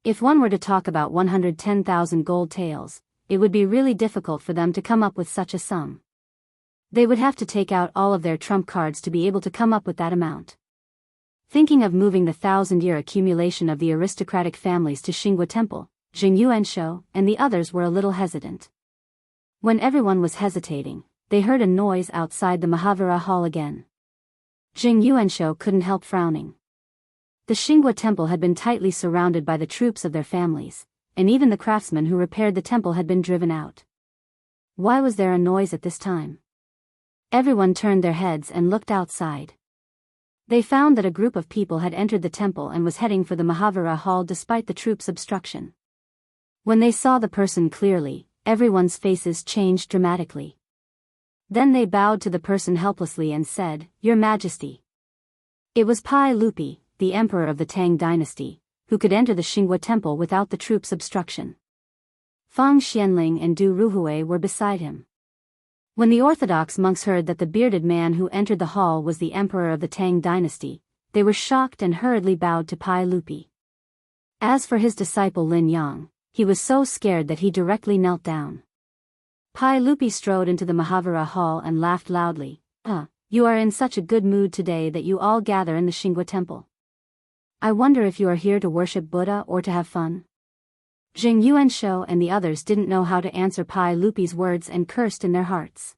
If one were to talk about 110,000 gold taels, it would be really difficult for them to come up with such a sum. They would have to take out all of their trump cards to be able to come up with that amount. Thinking of moving the 1,000-year accumulation of the aristocratic families to Xinghua Temple, Jing Yuanshou and the others were a little hesitant. When everyone was hesitating, they heard a noise outside the Mahavira Hall again. Jing Yuanshou couldn't help frowning. The Xinghua Temple had been tightly surrounded by the troops of their families, and even the craftsmen who repaired the temple had been driven out. Why was there a noise at this time? Everyone turned their heads and looked outside. They found that a group of people had entered the temple and was heading for the Mahavira Hall despite the troops' obstruction. When they saw the person clearly, everyone's faces changed dramatically. Then they bowed to the person helplessly and said, "Your Majesty." It was Pai Lupi, the emperor of the Tang dynasty, who could enter the Xinghua Temple without the troops' obstruction. Fang Xianling and Du Ruhui were beside him. When the Orthodox monks heard that the bearded man who entered the hall was the emperor of the Tang dynasty, they were shocked and hurriedly bowed to Pai Lupi. As for his disciple Lin Yang, he was so scared that he directly knelt down. Pai Lupi strode into the Mahavira Hall and laughed loudly. You are in such a good mood today that you all gather in the Xinghua Temple. I wonder if you are here to worship Buddha or to have fun?" Jing Yuanshou and the others didn't know how to answer Pai Lupi's words and cursed in their hearts.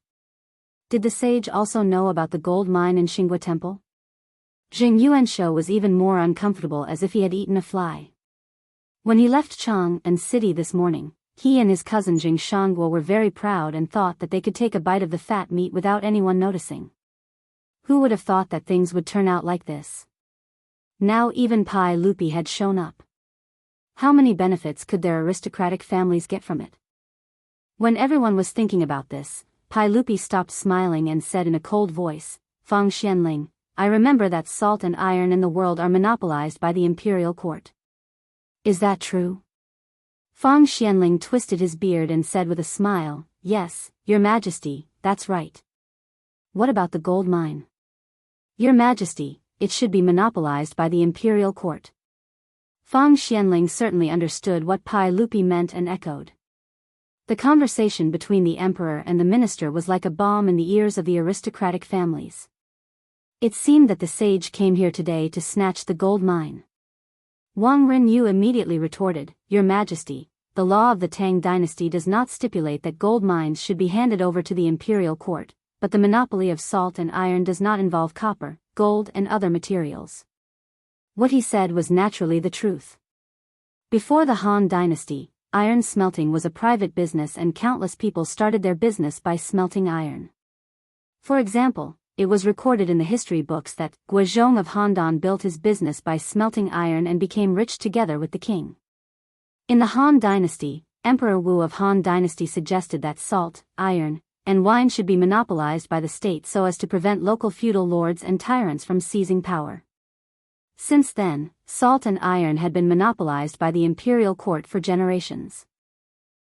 Did the sage also know about the gold mine in Xinghua Temple? Jing Yuanshou was even more uncomfortable, as if he had eaten a fly. When he left Chang'an City this morning, he and his cousin Jing Shangguo were very proud and thought that they could take a bite of the fat meat without anyone noticing. Who would have thought that things would turn out like this? Now even Pai Lupi had shown up. How many benefits could their aristocratic families get from it? When everyone was thinking about this, Pai Lupi stopped smiling and said in a cold voice, "Fang Xianling, I remember that salt and iron in the world are monopolized by the imperial court. Is that true?" Fang Xianling twisted his beard and said with a smile, "Yes, Your Majesty, that's right." "What about the gold mine?" "Your Majesty, it should be monopolized by the imperial court. Fang Xianling certainly understood what Pai Lupi meant and echoed. The conversation between the emperor and the minister was like a balm in the ears of the aristocratic families. It seemed that the sage came here today to snatch the gold mine. Wang Renyu immediately retorted, "Your Majesty, the law of the Tang dynasty does not stipulate that gold mines should be handed over to the imperial court, but the monopoly of salt and iron does not involve copper, gold and other materials." What he said was naturally the truth. Before the Han dynasty, iron smelting was a private business and countless people started their business by smelting iron. For example, it was recorded in the history books that Guozhong of Handan built his business by smelting iron and became rich together with the king. In the Han dynasty, Emperor Wu of Han dynasty suggested that salt, iron, and wine should be monopolized by the state so as to prevent local feudal lords and tyrants from seizing power. Since then, salt and iron had been monopolized by the imperial court for generations.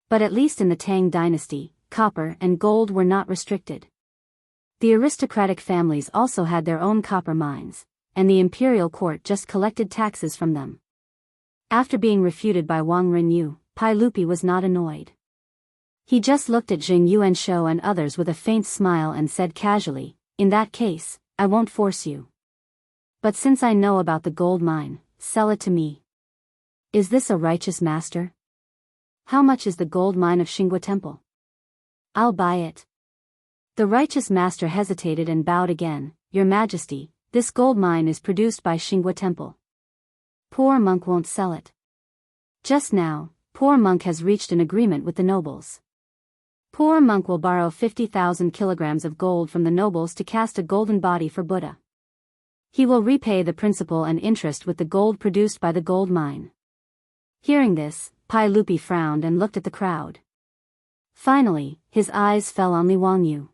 But at least in the Tang dynasty, copper and gold were not restricted. The aristocratic families also had their own copper mines, and the imperial court just collected taxes from them. After being refuted by Wang Renyu, Pai Lupi was not annoyed. He just looked at Jing Yuanshou and others with a faint smile and said casually, "In that case, I won't force you. But since I know about the gold mine, sell it to me." "Is this a righteous master? How much is the gold mine of Xinghua Temple?" "I'll buy it." The righteous master hesitated and bowed again. "Your Majesty, this gold mine is produced by Xinghua Temple. Poor monk won't sell it. Just now, poor monk has reached an agreement with the nobles. Poor monk will borrow 50,000 kilograms of gold from the nobles to cast a golden body for Buddha. He will repay the principal and interest with the gold produced by the gold mine." Hearing this, Pai Lupi frowned and looked at the crowd. Finally, his eyes fell on Li Wangyu.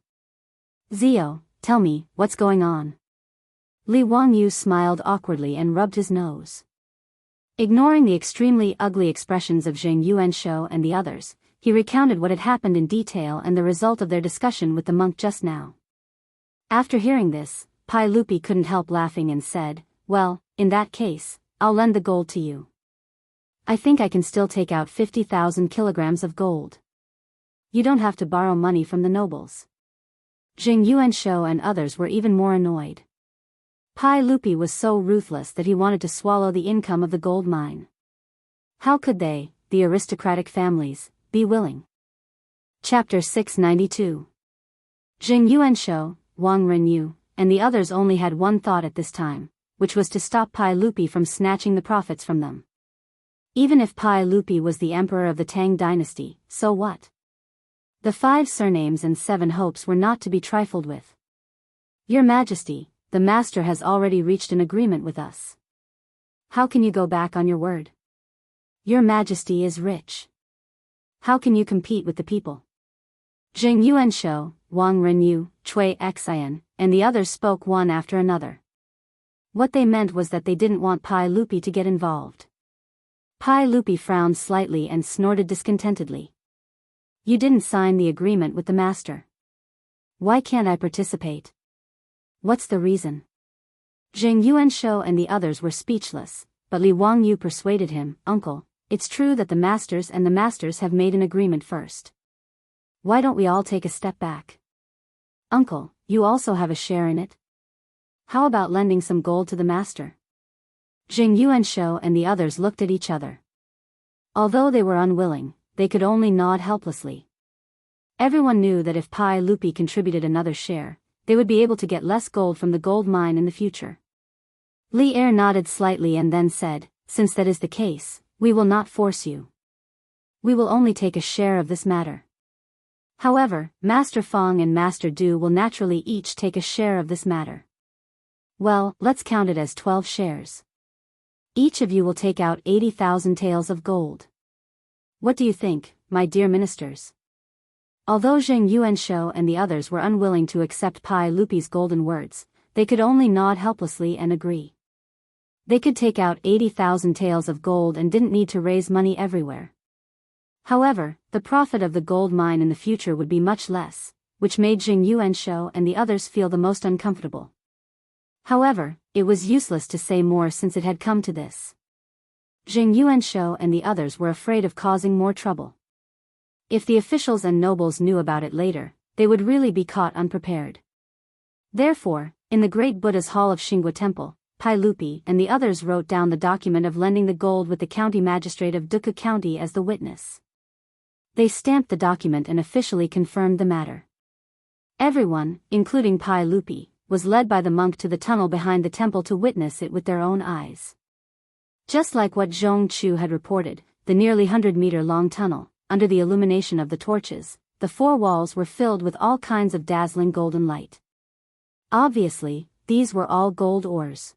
"Zio, tell me, what's going on?" Li Wangyu smiled awkwardly and rubbed his nose. Ignoring the extremely ugly expressions of Jing Yuanshou and the others, he recounted what had happened in detail and the result of their discussion with the monk just now. After hearing this, Pai Lupi couldn't help laughing and said, "Well, in that case, I'll lend the gold to you. I think I can still take out 50,000 kilograms of gold. You don't have to borrow money from the nobles." Jing Yuanshou and others were even more annoyed. Pai Lupi was so ruthless that he wanted to swallow the income of the gold mine. How could they, the aristocratic families, be willing? Chapter 692. Jing Yuanshou, Wang Renyu, and the others only had one thought at this time, which was to stop Pai Lupi from snatching the profits from them. Even if Pai Lupi was the emperor of the Tang dynasty, so what? The 5 surnames and 7 hopes were not to be trifled with. "Your Majesty, the master has already reached an agreement with us. How can you go back on your word? Your Majesty is rich. How can you compete with the people?" Jing Yuanshou, Wang Renyu, Cui Xian, and the others spoke one after another. What they meant was that they didn't want Pai Lupi to get involved. Pai Lupi frowned slightly and snorted discontentedly. "You didn't sign the agreement with the master. Why can't I participate? What's the reason?" Jing Yuanshou and the others were speechless, but Li Wangyu persuaded him, "Uncle, it's true that the masters and the masters have made an agreement first. Why don't we all take a step back? Uncle, you also have a share in it. How about lending some gold to the master?" Jing Yuanshou and the others looked at each other. Although they were unwilling, they could only nod helplessly. Everyone knew that if Pai Lupi contributed another share, they would be able to get less gold from the gold mine in the future. Li Er nodded slightly and then said, "Since that is the case, we will not force you. We will only take a share of this matter. However, Master Fang and Master Du will naturally each take a share of this matter. Well, let's count it as 12 shares. Each of you will take out 80,000 taels of gold. What do you think, my dear ministers?" Although Jing Yuanshou and the others were unwilling to accept Pai Lupi's golden words, they could only nod helplessly and agree. They could take out 80,000 taels of gold and didn't need to raise money everywhere. However, the profit of the gold mine in the future would be much less, which made Jing Yuanshou and the others feel the most uncomfortable. However, it was useless to say more since it had come to this. Jing Yuanshou and the others were afraid of causing more trouble. If the officials and nobles knew about it later, they would really be caught unprepared. Therefore, in the great Buddha's hall of Xingwa Temple, Pai Lupi and the others wrote down the document of lending the gold with the county magistrate of Duka County as the witness. They stamped the document and officially confirmed the matter. Everyone, including Pai Lupi, was led by the monk to the tunnel behind the temple to witness it with their own eyes. Just like what Zhong Chu had reported, the nearly 100-meter-long tunnel, under the illumination of the torches, the four walls were filled with all kinds of dazzling golden light. Obviously, these were all gold ores.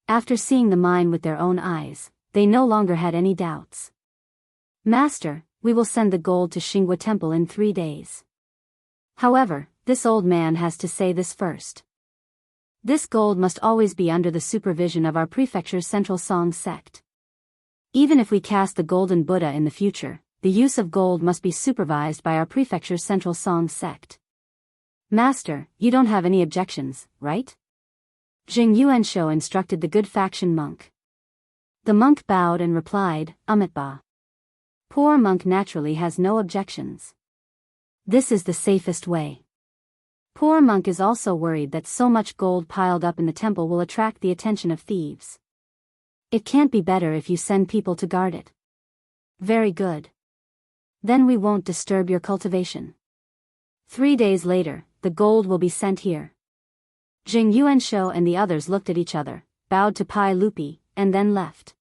After seeing the mine with their own eyes, they no longer had any doubts. "Master, we will send the gold to Xingwa Temple in 3 days. However, this old man has to say this first. This gold must always be under the supervision of our prefecture's central Song sect. Even if we cast the golden Buddha in the future, the use of gold must be supervised by our prefecture's central Song sect. Master, you don't have any objections, right?" Jing Yuanshou instructed the good faction monk. The monk bowed and replied, "Amitba." Poor monk naturally has no objections. This is the safest way. Poor monk is also worried that so much gold piled up in the temple will attract the attention of thieves. It can't be better if you send people to guard it. Very good. Then we won't disturb your cultivation. 3 days later, the gold will be sent here. Jing Yuanshou and the others looked at each other, bowed to Pai Lupi, and then left.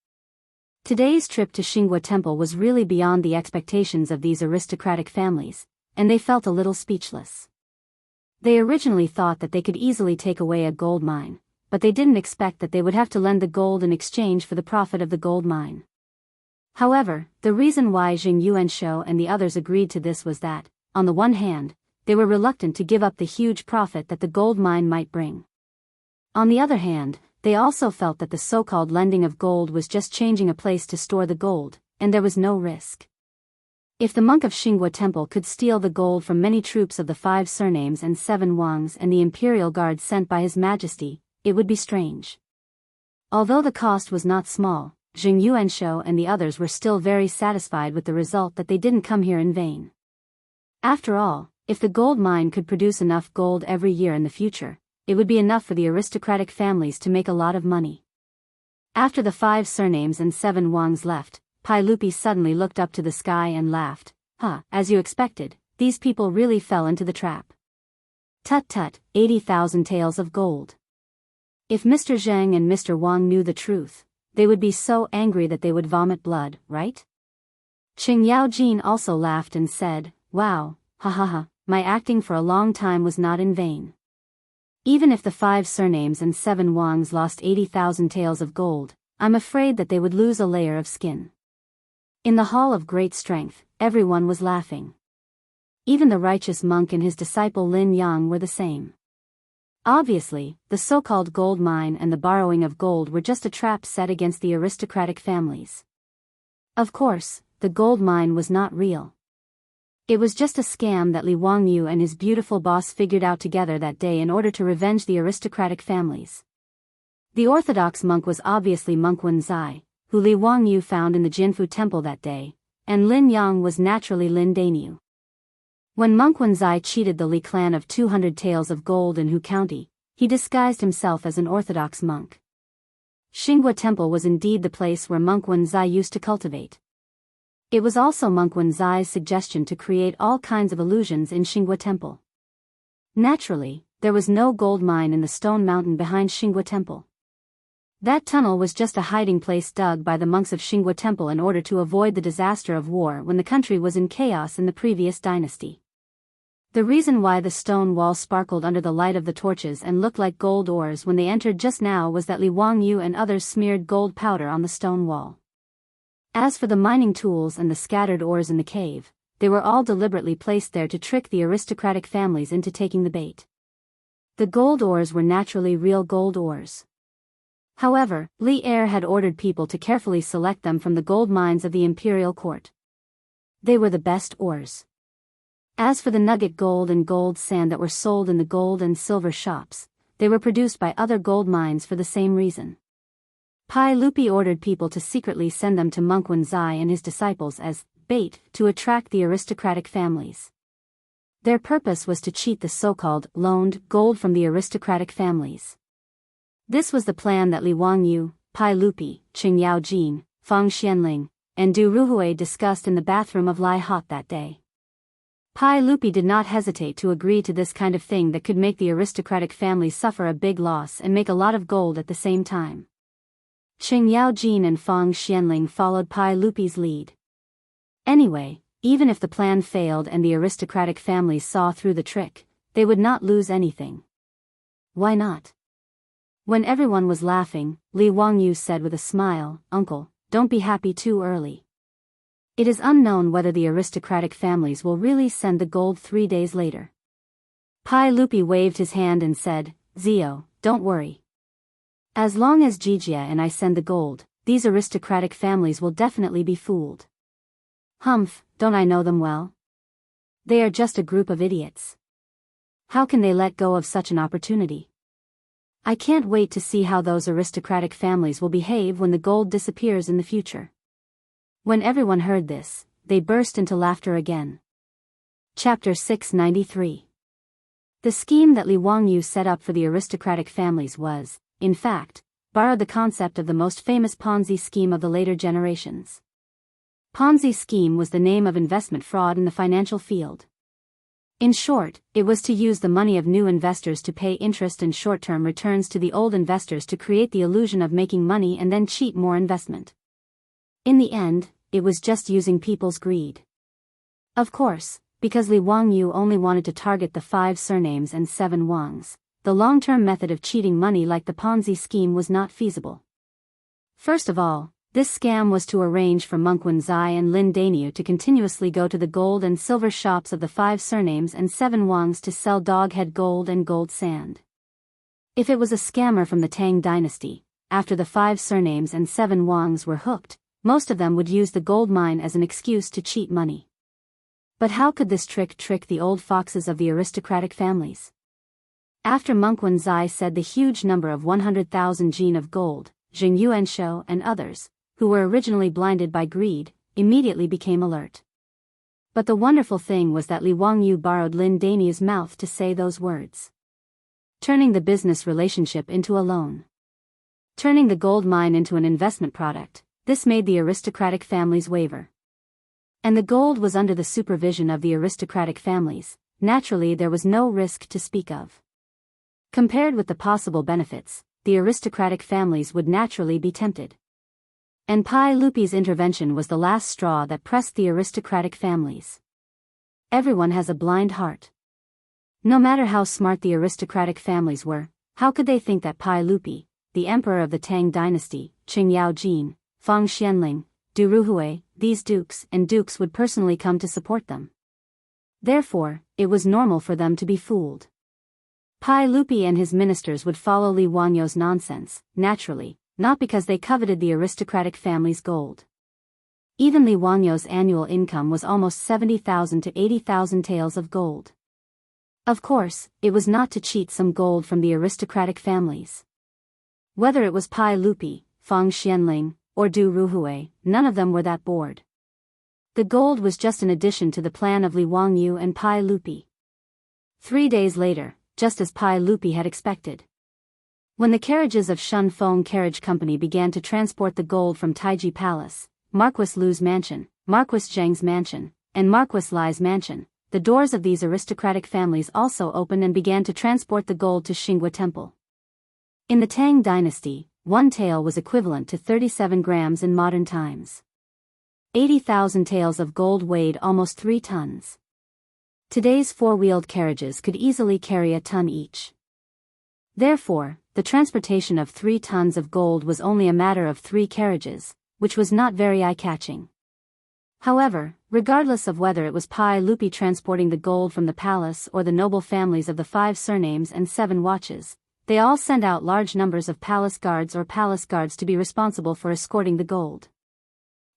Today's trip to Xingwa Temple was really beyond the expectations of these aristocratic families, and they felt a little speechless. They originally thought that they could easily take away a gold mine, but they didn't expect that they would have to lend the gold in exchange for the profit of the gold mine. However, the reason why Jing Yuanshou and the others agreed to this was that, on the one hand, they were reluctant to give up the huge profit that the gold mine might bring. On the other hand, they also felt that the so-called lending of gold was just changing a place to store the gold, and there was no risk. If the monk of Xingwa Temple could steal the gold from many troops of the 5 surnames and 7 wangs and the imperial guard sent by His Majesty, it would be strange. Although the cost was not small, Jing Yuanshou and the others were still very satisfied with the result that they didn't come here in vain. After all, if the gold mine could produce enough gold every year in the future, it would be enough for the aristocratic families to make a lot of money. After the 5 surnames and 7 wangs left, Pai Lupi suddenly looked up to the sky and laughed. As you expected, these people really fell into the trap. Tut, 80,000 taels of gold. If Mr. Zheng and Mr. Wang knew the truth, they would be so angry that they would vomit blood, right?" Qing Yaojin also laughed and said, "Wow, my acting for a long time was not in vain. Even if the 5 surnames and 7 wangs lost 80,000 taels of gold, I'm afraid that they would lose a layer of skin." In the hall of great strength, everyone was laughing. Even the righteous monk and his disciple Lin Yang were the same. Obviously, the so-called gold mine and the borrowing of gold were just a trap set against the aristocratic families. Of course, the gold mine was not real. It was just a scam that Li Wangyu and his beautiful boss figured out together that day in order to revenge the aristocratic families. The orthodox monk was obviously Monk Wenzai, who Li Wangyu found in the Jinfu temple that day, and Lin Yang was naturally Lin Dainyu. When Monk Wenzai cheated the Li clan of 200 taels of gold in Hu County, he disguised himself as an orthodox monk. Xingwa Temple was indeed the place where Monk Wenzai used to cultivate. It was also Monk Wenzai's suggestion to create all kinds of illusions in Xingwa Temple. Naturally, there was no gold mine in the stone mountain behind Xingwa Temple. That tunnel was just a hiding place dug by the monks of Xingwa Temple in order to avoid the disaster of war when the country was in chaos in the previous dynasty. The reason why the stone wall sparkled under the light of the torches and looked like gold ores when they entered just now was that Li Wangyu and others smeared gold powder on the stone wall. As for the mining tools and the scattered ores in the cave, they were all deliberately placed there to trick the aristocratic families into taking the bait. The gold ores were naturally real gold ores. However, Li Er had ordered people to carefully select them from the gold mines of the imperial court. They were the best ores. As for the nugget gold and gold sand that were sold in the gold and silver shops, they were produced by other gold mines for the same reason. Pai Lupi ordered people to secretly send them to Monk Wenzai and his disciples as bait to attract the aristocratic families. Their purpose was to cheat the so-called loaned gold from the aristocratic families. This was the plan that Li Wangyu, Pai Lupi, Qing Yaojin, Feng Xianling, and Du Ruhui discussed in the bathroom of Lai Hot that day. Pai Lupi did not hesitate to agree to this kind of thing that could make the aristocratic families suffer a big loss and make a lot of gold at the same time. Qing Yaojin and Feng Xianling followed Pai Lupi's lead. Anyway, even if the plan failed and the aristocratic families saw through the trick, they would not lose anything. Why not? When everyone was laughing, Li Wangyu said with a smile, "Uncle, don't be happy too early. It is unknown whether the aristocratic families will really send the gold 3 days later." Pai Lupi waved his hand and said, "Zio, don't worry. As long as Jijia and I send the gold, these aristocratic families will definitely be fooled. Humph, don't I know them well? They are just a group of idiots. How can they let go of such an opportunity? I can't wait to see how those aristocratic families will behave when the gold disappears in the future." When everyone heard this, they burst into laughter again. Chapter 693. The scheme that Li Wangyu set up for the aristocratic families was, in fact, borrowed the concept of the most famous Ponzi scheme of the later generations. Ponzi scheme was the name of investment fraud in the financial field. In short, it was to use the money of new investors to pay interest and short-term returns to the old investors to create the illusion of making money and then cheat more investment. In the end, it was just using people's greed. Of course, because Li Wangyu only wanted to target the 5 surnames and 7 Wangs, the long-term method of cheating money like the Ponzi scheme was not feasible. First of all, this scam was to arrange for Monk Wenzai and Lin Daniu to continuously go to the gold and silver shops of the 5 surnames and 7 Wangs to sell dog-head gold and gold sand. If it was a scammer from the Tang dynasty, after the 5 surnames and 7 Wangs were hooked, most of them would use the gold mine as an excuse to cheat money. But how could this trick the old foxes of the aristocratic families? After Monk Wenzai said the huge number of 100,000 jin of gold, Jing Yuanshou and others, who were originally blinded by greed, immediately became alert. But the wonderful thing was that Li Wangyu borrowed Lin Daniu's mouth to say those words. Turning the business relationship into a loan. Turning the gold mine into an investment product, this made the aristocratic families waver. And the gold was under the supervision of the aristocratic families, naturally there was no risk to speak of. Compared with the possible benefits, the aristocratic families would naturally be tempted. And Pai Lupi's intervention was the last straw that pressed the aristocratic families. Everyone has a blind heart. No matter how smart the aristocratic families were, how could they think that Pai Lupi, the emperor of the Tang dynasty, Qing Yaojin, Feng Xianling, Du Ruhui, these dukes and dukes would personally come to support them? Therefore, it was normal for them to be fooled. Pai Lupi and his ministers would follow Li Wangyu's nonsense, naturally, not because they coveted the aristocratic family's gold. Even Li Wangyu's annual income was almost 70,000 to 80,000 taels of gold. Of course, it was not to cheat some gold from the aristocratic families. Whether it was Pai Lupi, Feng Xianling, or Du Ruhui, none of them were that bored. The gold was just an addition to the plan of Li Wangyu and Pai Lupi. 3 days later, just as Pai Lupi had expected. When the carriages of Shun Feng Carriage Company began to transport the gold from Taiji Palace, Marquis Lu's mansion, Marquis Zheng's mansion, and Marquis Lai's mansion, the doors of these aristocratic families also opened and began to transport the gold to Xinghua Temple. In the Tang dynasty, 1 tael was equivalent to 37 grams in modern times. 80,000 taels of gold weighed almost 3 tons. Today's 4-wheeled carriages could easily carry a ton each. Therefore, the transportation of 3 tons of gold was only a matter of 3 carriages, which was not very eye-catching. However, regardless of whether it was Pai Lupi transporting the gold from the palace or the noble families of the 5 surnames and 7 watches, they all sent out large numbers of palace guards to be responsible for escorting the gold.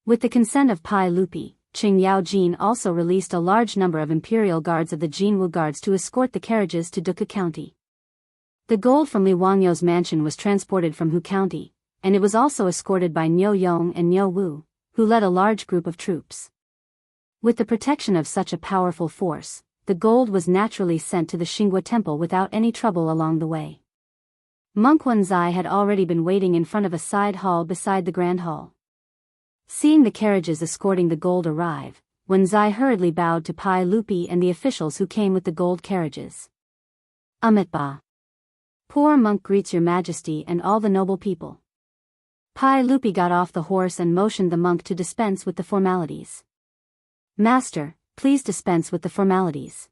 With the consent of Pai Lupi, Qing Yaojin also released a large number of imperial guards of the Jinwu Guards to escort the carriages to Duke County. The gold from Li Wangyou's mansion was transported from Hu County, and it was also escorted by Niu Yong and Niu Wu, who led a large group of troops. With the protection of such a powerful force, the gold was naturally sent to the Xinghua Temple without any trouble along the way. Monk Wenzai had already been waiting in front of a side hall beside the Grand Hall. Seeing the carriages escorting the gold arrive, Wenzai hurriedly bowed to Pai Lupi and the officials who came with the gold carriages. Amitba. Poor monk greets your majesty and all the noble people. Pai Lupi got off the horse and motioned the monk to dispense with the formalities. Master, please dispense with the formalities.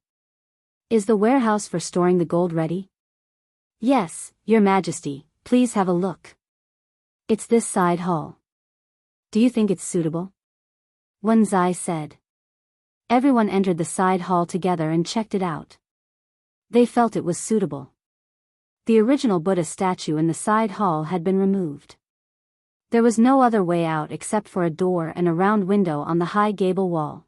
Is the warehouse for storing the gold ready? Yes, your majesty, please have a look. It's this side hall. Do you think it's suitable? Wenzai said. Everyone entered the side hall together and checked it out. They felt it was suitable. The original Buddha statue in the side hall had been removed. There was no other way out except for a door and a round window on the high gable wall.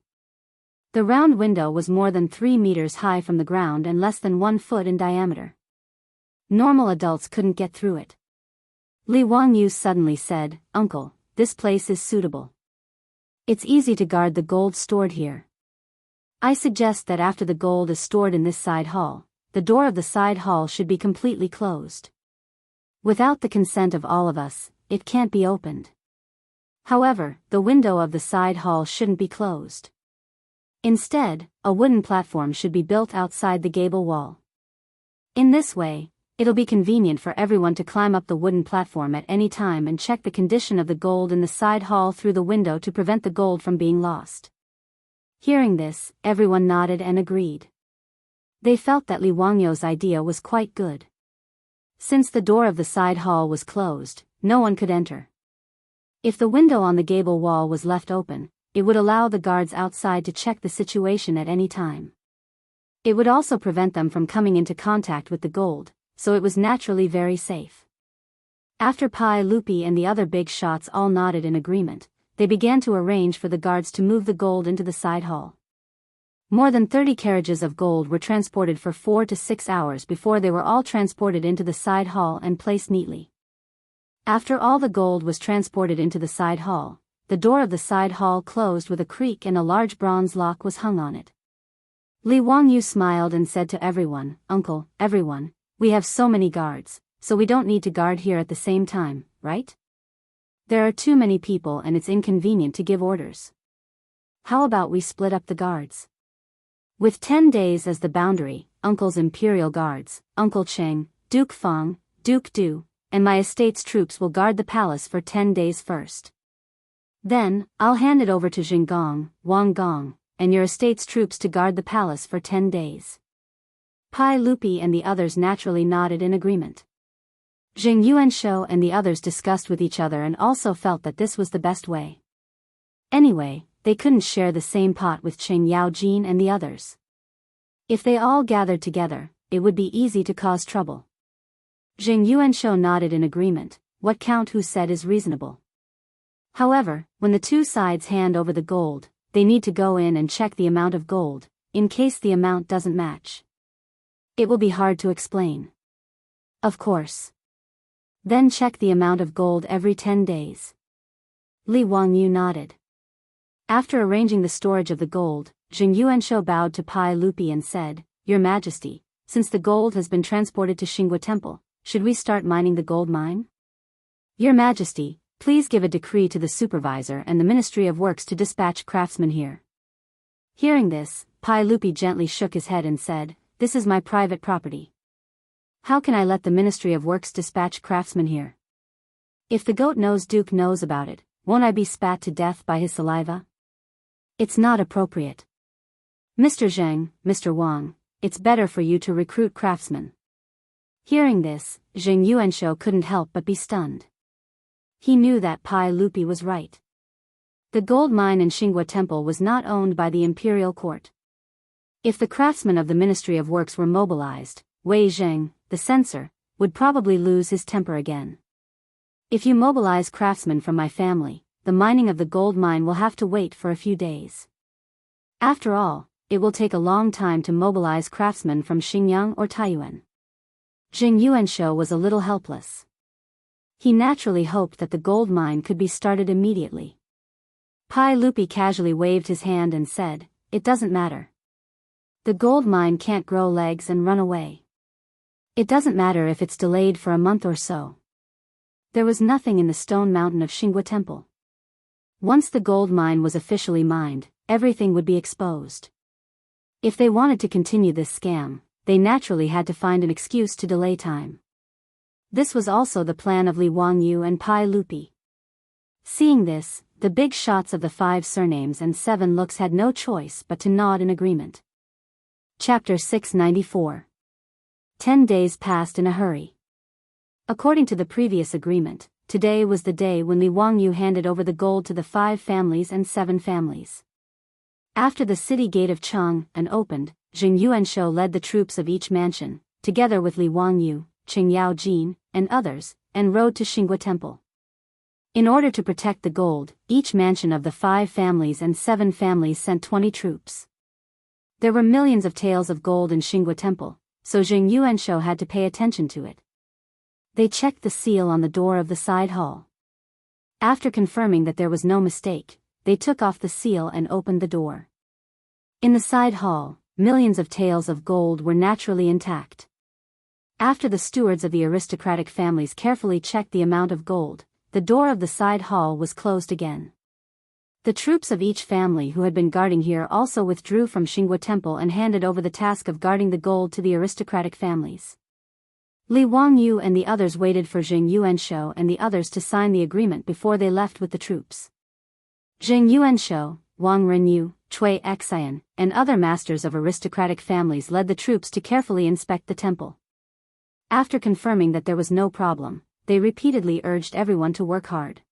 The round window was more than 3 meters high from the ground and less than 1 foot in diameter. Normal adults couldn't get through it. Li Wangyu suddenly said, "Uncle, this place is suitable. It's easy to guard the gold stored here. I suggest that after the gold is stored in this side hall, the door of the side hall should be completely closed. Without the consent of all of us, it can't be opened. However, the window of the side hall shouldn't be closed. Instead, a wooden platform should be built outside the gable wall. In this way, it'll be convenient for everyone to climb up the wooden platform at any time and check the condition of the gold in the side hall through the window to prevent the gold from being lost." Hearing this, everyone nodded and agreed. They felt that Li Wangyou's idea was quite good. Since the door of the side hall was closed, no one could enter. If the window on the gable wall was left open, it would allow the guards outside to check the situation at any time. It would also prevent them from coming into contact with the gold, so it was naturally very safe. After Pai Lupi and the other big shots all nodded in agreement, they began to arrange for the guards to move the gold into the side hall. More than 30 carriages of gold were transported for 4 to 6 hours before they were all transported into the side hall and placed neatly. After all the gold was transported into the side hall, the door of the side hall closed with a creak and a large bronze lock was hung on it. Li Wangyu smiled and said to everyone, "Uncle, everyone, we have so many guards, so we don't need to guard here at the same time, right? There are too many people and it's inconvenient to give orders. How about we split up the guards? With 10 days as the boundary, Uncle's Imperial Guards, Uncle Cheng, Duke Feng, Duke Du, and my estate's troops will guard the palace for 10 days first. Then, I'll hand it over to Xinggong, Wang Gong, and your estate's troops to guard the palace for 10 days. Pai Lupi and the others naturally nodded in agreement. Jing Yuanshou and the others discussed with each other and also felt that this was the best way. Anyway, they couldn't share the same pot with Cheng Yaojin and the others. If they all gathered together, it would be easy to cause trouble. Jing Yuanshou nodded in agreement. What Count Hu said is reasonable. However, when the two sides hand over the gold, they need to go in and check the amount of gold, in case the amount doesn't match. It will be hard to explain. Of course. Then check the amount of gold every 10 days. Li Wangyu nodded. After arranging the storage of the gold, Jing Yuanshou bowed to Pai Lupi and said, "Your Majesty, since the gold has been transported to Xinghua Temple, should we start mining the gold mine? Your Majesty, please give a decree to the supervisor and the Ministry of Works to dispatch craftsmen here." Hearing this, Pai Lupi gently shook his head and said, "This is my private property. How can I let the Ministry of Works dispatch craftsmen here? If the goat-nosed Duke knows about it, won't I be spat to death by his saliva? It's not appropriate. Mr. Zheng, Mr. Wang, it's better for you to recruit craftsmen." Hearing this, Jing Yuanshou couldn't help but be stunned. He knew that Pai Lupi was right. The gold mine in Xinghua Temple was not owned by the imperial court. If the craftsmen of the Ministry of Works were mobilized, Wei Zheng, the censor, would probably lose his temper again. "If you mobilize craftsmen from my family, the mining of the gold mine will have to wait for a few days. After all, it will take a long time to mobilize craftsmen from Xinjiang or Taiyuan. Jing Yuanshou was a little helpless. He naturally hoped that the gold mine could be started immediately. Pai Lupi casually waved his hand and said, "It doesn't matter. The gold mine can't grow legs and run away. It doesn't matter if it's delayed for a month or so." There was nothing in the stone mountain of Xinghua Temple. Once the gold mine was officially mined, everything would be exposed. If they wanted to continue this scam, they naturally had to find an excuse to delay time. This was also the plan of Li Wangyu and Pai Lupi. Seeing this, the big shots of the 5 surnames and 7 looks had no choice but to nod in agreement. Chapter 694. 10 days passed in a hurry. According to the previous agreement, today was the day when Li Wangyu handed over the gold to the 5 families and 7 families. After the city gate of Chang'an opened, Jing Yuanshou led the troops of each mansion, together with Li Wangyu, Qing Yaojin, and others, and rode to Xinghua Temple. In order to protect the gold, each mansion of the 5 families and 7 families sent 20 troops. There were millions of taels of gold in Xinghua Temple, so Jing Yuanshou had to pay attention to it. They checked the seal on the door of the side hall. After confirming that there was no mistake, they took off the seal and opened the door. In the side hall, millions of taels of gold were naturally intact. After the stewards of the aristocratic families carefully checked the amount of gold, the door of the side hall was closed again. The troops of each family who had been guarding here also withdrew from Xinghua Temple and handed over the task of guarding the gold to the aristocratic families. Li Wangyu and the others waited for Jing Yuanshou and the others to sign the agreement before they left with the troops. Jing Yuanshou, Wang Renyu, Cui Xian, and other masters of aristocratic families led the troops to carefully inspect the temple. After confirming that there was no problem, they repeatedly urged everyone to work hard.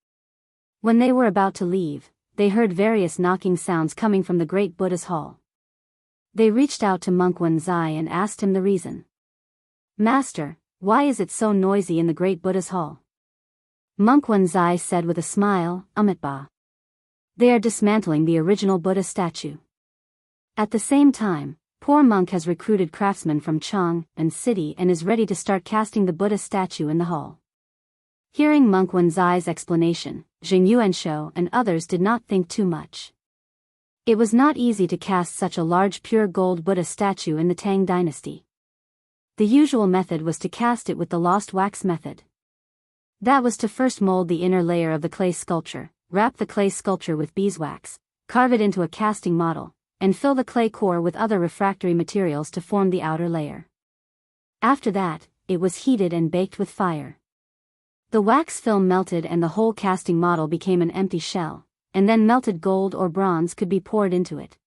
When they were about to leave, they heard various knocking sounds coming from the great Buddha's hall. They reached out to monk Wenzai and asked him the reason. "Master, why is it so noisy in the great Buddha's hall?" Monk Wenzai said with a smile, "Amitabha. They are dismantling the original Buddha statue. At the same time, poor monk has recruited craftsmen from Chang'an city and is ready to start casting the Buddha statue in the hall." Hearing monk Wenzai's explanation, Jing Yuanshou and others did not think too much. It was not easy to cast such a large pure gold Buddha statue in the Tang dynasty. The usual method was to cast it with the lost wax method. That was to first mold the inner layer of the clay sculpture, wrap the clay sculpture with beeswax, carve it into a casting model, and fill the clay core with other refractory materials to form the outer layer. After that, it was heated and baked with fire. The wax film melted and the whole casting model became an empty shell, and then melted gold or bronze could be poured into it.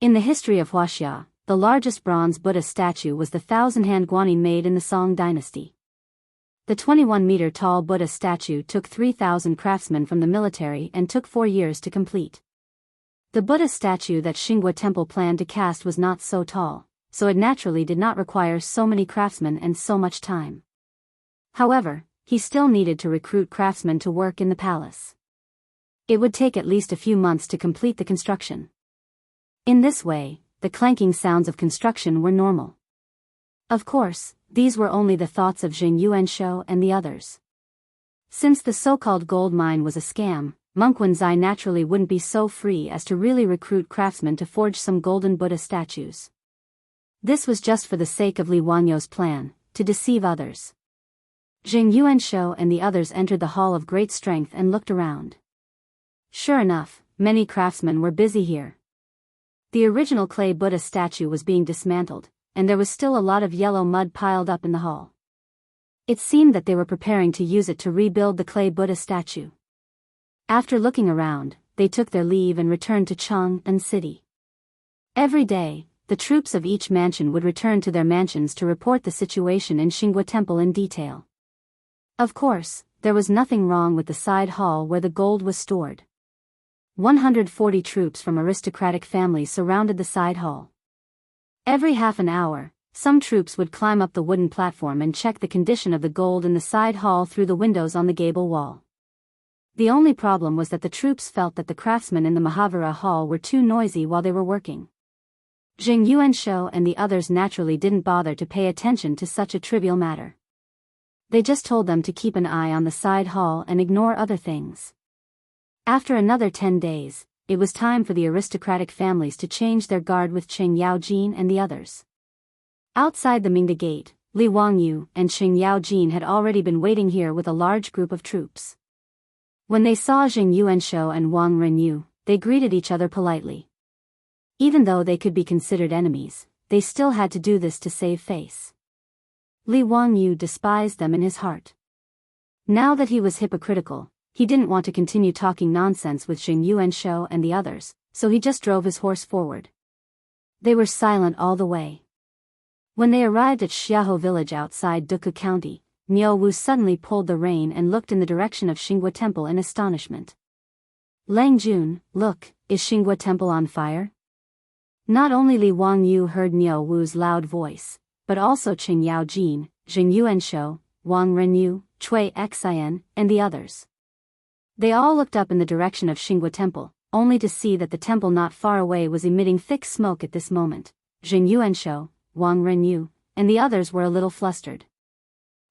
In the history of Huaxia, the largest bronze Buddha statue was the 1,000-hand guanyin made in the Song dynasty. The 21-meter-tall Buddha statue took 3,000 craftsmen from the military and took 4 years to complete. The Buddha statue that Xinghua Temple planned to cast was not so tall, so it naturally did not require so many craftsmen and so much time. However, he still needed to recruit craftsmen to work in the palace. It would take at least a few months to complete the construction. In this way, the clanking sounds of construction were normal. Of course, these were only the thoughts of Jing Yuanshou and the others. Since the so-called gold mine was a scam, monk Wenzai naturally wouldn't be so free as to really recruit craftsmen to forge some golden Buddha statues. This was just for the sake of Li Wangyou's plan, to deceive others. Jing Yuanshou and the others entered the Hall of Great Strength and looked around. Sure enough, many craftsmen were busy here. The original clay Buddha statue was being dismantled, and there was still a lot of yellow mud piled up in the hall. It seemed that they were preparing to use it to rebuild the clay Buddha statue. After looking around, they took their leave and returned to Chang'an city. Every day, the troops of each mansion would return to their mansions to report the situation in Xinghua Temple in detail. Of course, there was nothing wrong with the side hall where the gold was stored. 140 troops from aristocratic families surrounded the side hall. Every half an hour, some troops would climb up the wooden platform and check the condition of the gold in the side hall through the windows on the gable wall. The only problem was that the troops felt that the craftsmen in the Mahavira hall were too noisy while they were working. Jing Yuanshou and the others naturally didn't bother to pay attention to such a trivial matter. They just told them to keep an eye on the side hall and ignore other things. After another 10 days, it was time for the aristocratic families to change their guard with Qing Yaojin and the others. Outside the Mingda Gate, Li Wangyu and Qing Yaojin had already been waiting here with a large group of troops. When they saw Jing Yuanshou and Wang Renyu, they greeted each other politely. Even though they could be considered enemies, they still had to do this to save face. Li Wangyu despised them in his heart. Now that he was hypocritical, he didn't want to continue talking nonsense with Jing Yuanshou and the others, so he just drove his horse forward. They were silent all the way. When they arrived at Xiaohou village outside Duku County, Niu Wu suddenly pulled the rein and looked in the direction of Xinghua Temple in astonishment. Lang Jun, look, is Xinghua Temple on fire? Not only Li Wangyu heard Niu Wu's loud voice, but also Qing Yaojin, Jing Yuanshou, Wang Renyu, Cui Xian, and the others. They all looked up in the direction of Xinghua Temple, only to see that the temple not far away was emitting thick smoke at this moment. Jing Yuanshou, Wang Renyu, and the others were a little flustered.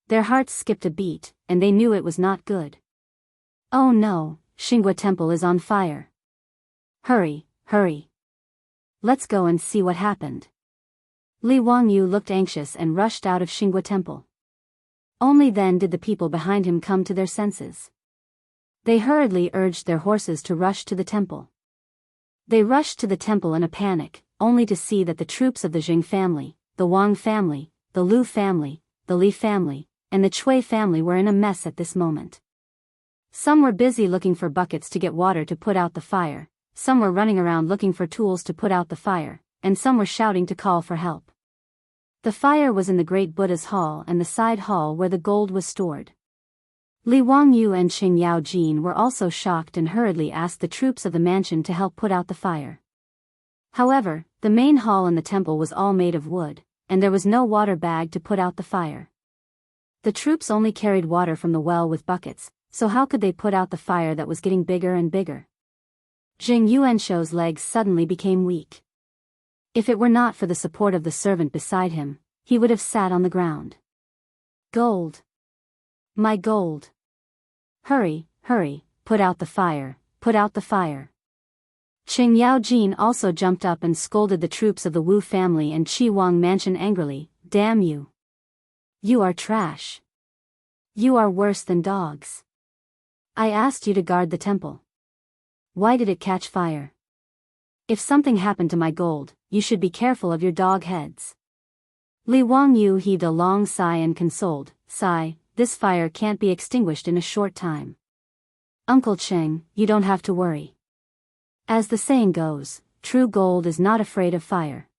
Their hearts skipped a beat, and they knew it was not good. Oh no, Xinghua Temple is on fire. Hurry, hurry. Let's go and see what happened. Li Wangyu looked anxious and rushed out of Xinghua Temple. Only then did the people behind him come to their senses. They hurriedly urged their horses to rush to the temple. They rushed to the temple in a panic, only to see that the troops of the Jing family, the Wang family, the Lu family, the Li family, and the Cui family were in a mess at this moment. Some were busy looking for buckets to get water to put out the fire, some were running around looking for tools to put out the fire, and some were shouting to call for help. The fire was in the great Buddha's hall and the side hall where the gold was stored. Li Wangyu and Qing Yaojin were also shocked and hurriedly asked the troops of the mansion to help put out the fire. However, the main hall in the temple was all made of wood, and there was no water bag to put out the fire. The troops only carried water from the well with buckets, so how could they put out the fire that was getting bigger and bigger? Jing Yuanshou's legs suddenly became weak. If it were not for the support of the servant beside him, he would have sat on the ground. Gold! My gold! Hurry, hurry, put out the fire, put out the fire. Qing Yaojin also jumped up and scolded the troops of the Wu family and Qi Wang mansion angrily. Damn you! You are trash. You are worse than dogs. I asked you to guard the temple. Why did it catch fire? If something happened to my gold, you should be careful of your dog heads. Li Wangyu heaved a long sigh and consoled, Sigh, this fire can't be extinguished in a short time. Uncle Cheng, you don't have to worry. As the saying goes, true gold is not afraid of fire.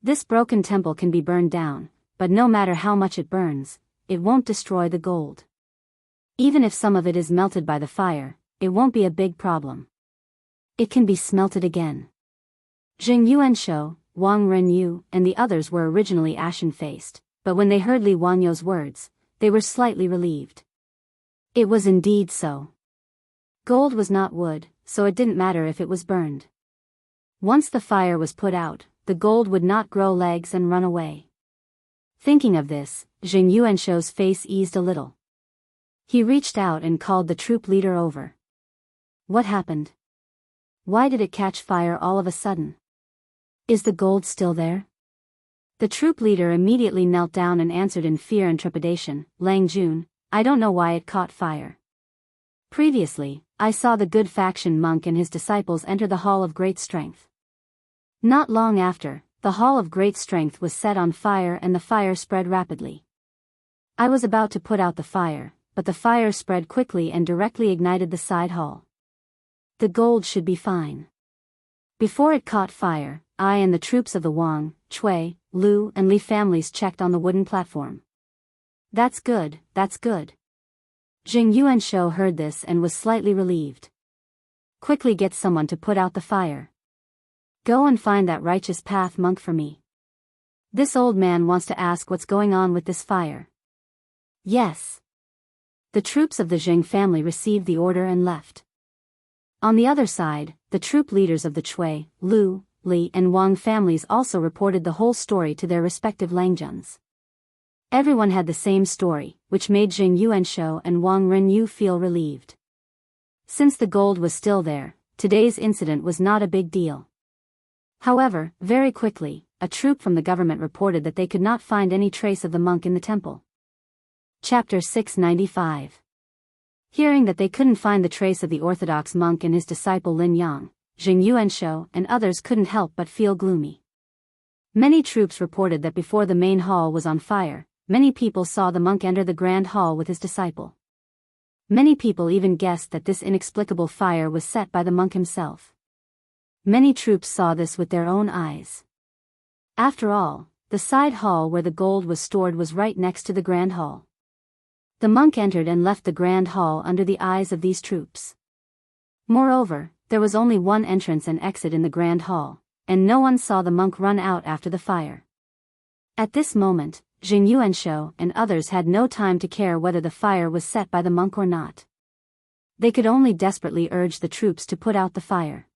This broken temple can be burned down, but no matter how much it burns, it won't destroy the gold. Even if some of it is melted by the fire, it won't be a big problem. It can be smelted again. Jing Yuanshou, Wang Renyu, and the others were originally ashen-faced, but when they heard Li Wangyu's words, they were slightly relieved. It was indeed so. Gold was not wood, so it didn't matter if it was burned. Once the fire was put out, the gold would not grow legs and run away. Thinking of this, Jing Yuanshou's face eased a little. He reached out and called the troop leader over. What happened? Why did it catch fire all of a sudden? Is the gold still there? The troop leader immediately knelt down and answered in fear and trepidation, Lang Jun, I don't know why it caught fire. Previously, I saw the good faction monk and his disciples enter the Hall of Great Strength. Not long after, the Hall of Great Strength was set on fire and the fire spread rapidly. I was about to put out the fire, but the fire spread quickly and directly ignited the side hall. The gold should be fine. Before it caught fire, I and the troops of the Wang, Cui, Lu and Li families checked on the wooden platform. That's good, that's good. Jing Yuanshou heard this and was slightly relieved. Quickly get someone to put out the fire. Go and find that righteous path monk for me. This old man wants to ask what's going on with this fire. Yes. The troops of the Jing family received the order and left. On the other side, the troop leaders of the Cui, Lu, Li, and Wang families also reported the whole story to their respective Langjuns. Everyone had the same story, which made Jing Yuanshou and Wang Renyu feel relieved. Since the gold was still there, today's incident was not a big deal. However, very quickly, a troop from the government reported that they could not find any trace of the monk in the temple. Chapter 695. Hearing that they couldn't find the trace of the orthodox monk and his disciple Lin Yang, Jing Yuanshou and others couldn't help but feel gloomy. Many troops reported that before the main hall was on fire, many people saw the monk enter the grand hall with his disciple. Many people even guessed that this inexplicable fire was set by the monk himself. Many troops saw this with their own eyes. After all, the side hall where the gold was stored was right next to the grand hall. The monk entered and left the grand hall under the eyes of these troops. Moreover, there was only one entrance and exit in the grand hall, and no one saw the monk run out after the fire. At this moment, Jing Yuanshou and others had no time to care whether the fire was set by the monk or not. They could only desperately urge the troops to put out the fire.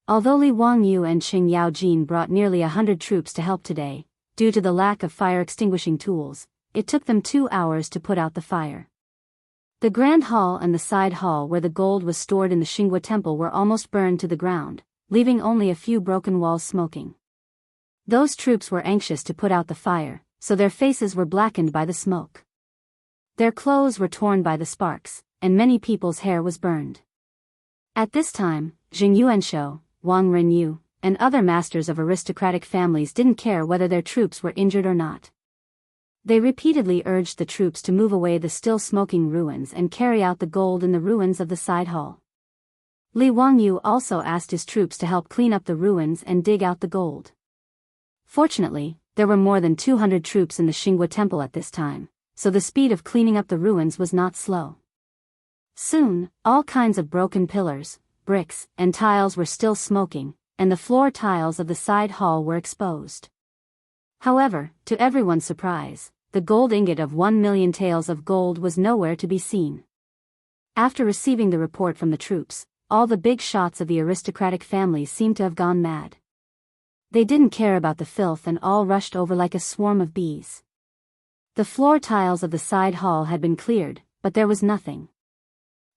Although Li Wangyu and Qing Yaojin brought nearly 100 troops to help today, due to the lack of fire-extinguishing tools, it took them 2 hours to put out the fire. The grand hall and the side hall where the gold was stored in the Xinghua temple were almost burned to the ground, leaving only a few broken walls smoking. Those troops were anxious to put out the fire, so their faces were blackened by the smoke. Their clothes were torn by the sparks, and many people's hair was burned. At this time, Jing Yuanshou, Wang Renyu, and other masters of aristocratic families didn't care whether their troops were injured or not. They repeatedly urged the troops to move away the still smoking ruins and carry out the gold in the ruins of the side hall. Li Wangyu also asked his troops to help clean up the ruins and dig out the gold. Fortunately, there were more than 200 troops in the Xinghua temple at this time, so the speed of cleaning up the ruins was not slow. Soon, all kinds of broken pillars, bricks, and tiles were still smoking, and the floor tiles of the side hall were exposed. However, to everyone's surprise, the gold ingot of 1 million taels of gold was nowhere to be seen. After receiving the report from the troops, all the big shots of the aristocratic families seemed to have gone mad. They didn't care about the filth and all rushed over like a swarm of bees. The floor tiles of the side hall had been cleared, but there was nothing.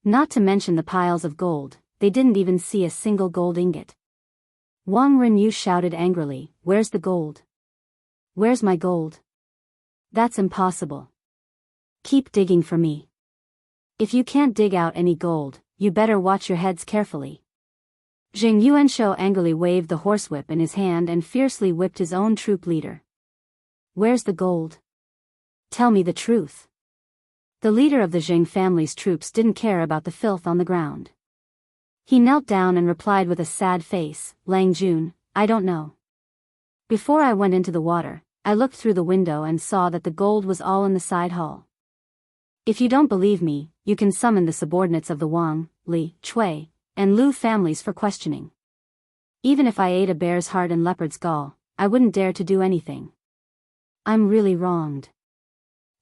Not to mention the piles of gold, they didn't even see a single gold ingot. Wang Renyu shouted angrily, "Where's the gold? Where's my gold? That's impossible. Keep digging for me. If you can't dig out any gold, you better watch your heads carefully." Jing Yuanshou angrily waved the horsewhip in his hand and fiercely whipped his own troop leader. "Where's the gold? Tell me the truth." The leader of the Jing family's troops didn't care about the filth on the ground. He knelt down and replied with a sad face, "Lang Jun, I don't know. Before I went into the water, I looked through the window and saw that the gold was all in the side hall. If you don't believe me, you can summon the subordinates of the Wang, Li, Chui, and Lu families for questioning. Even if I ate a bear's heart and leopard's gall, I wouldn't dare to do anything. I'm really wronged."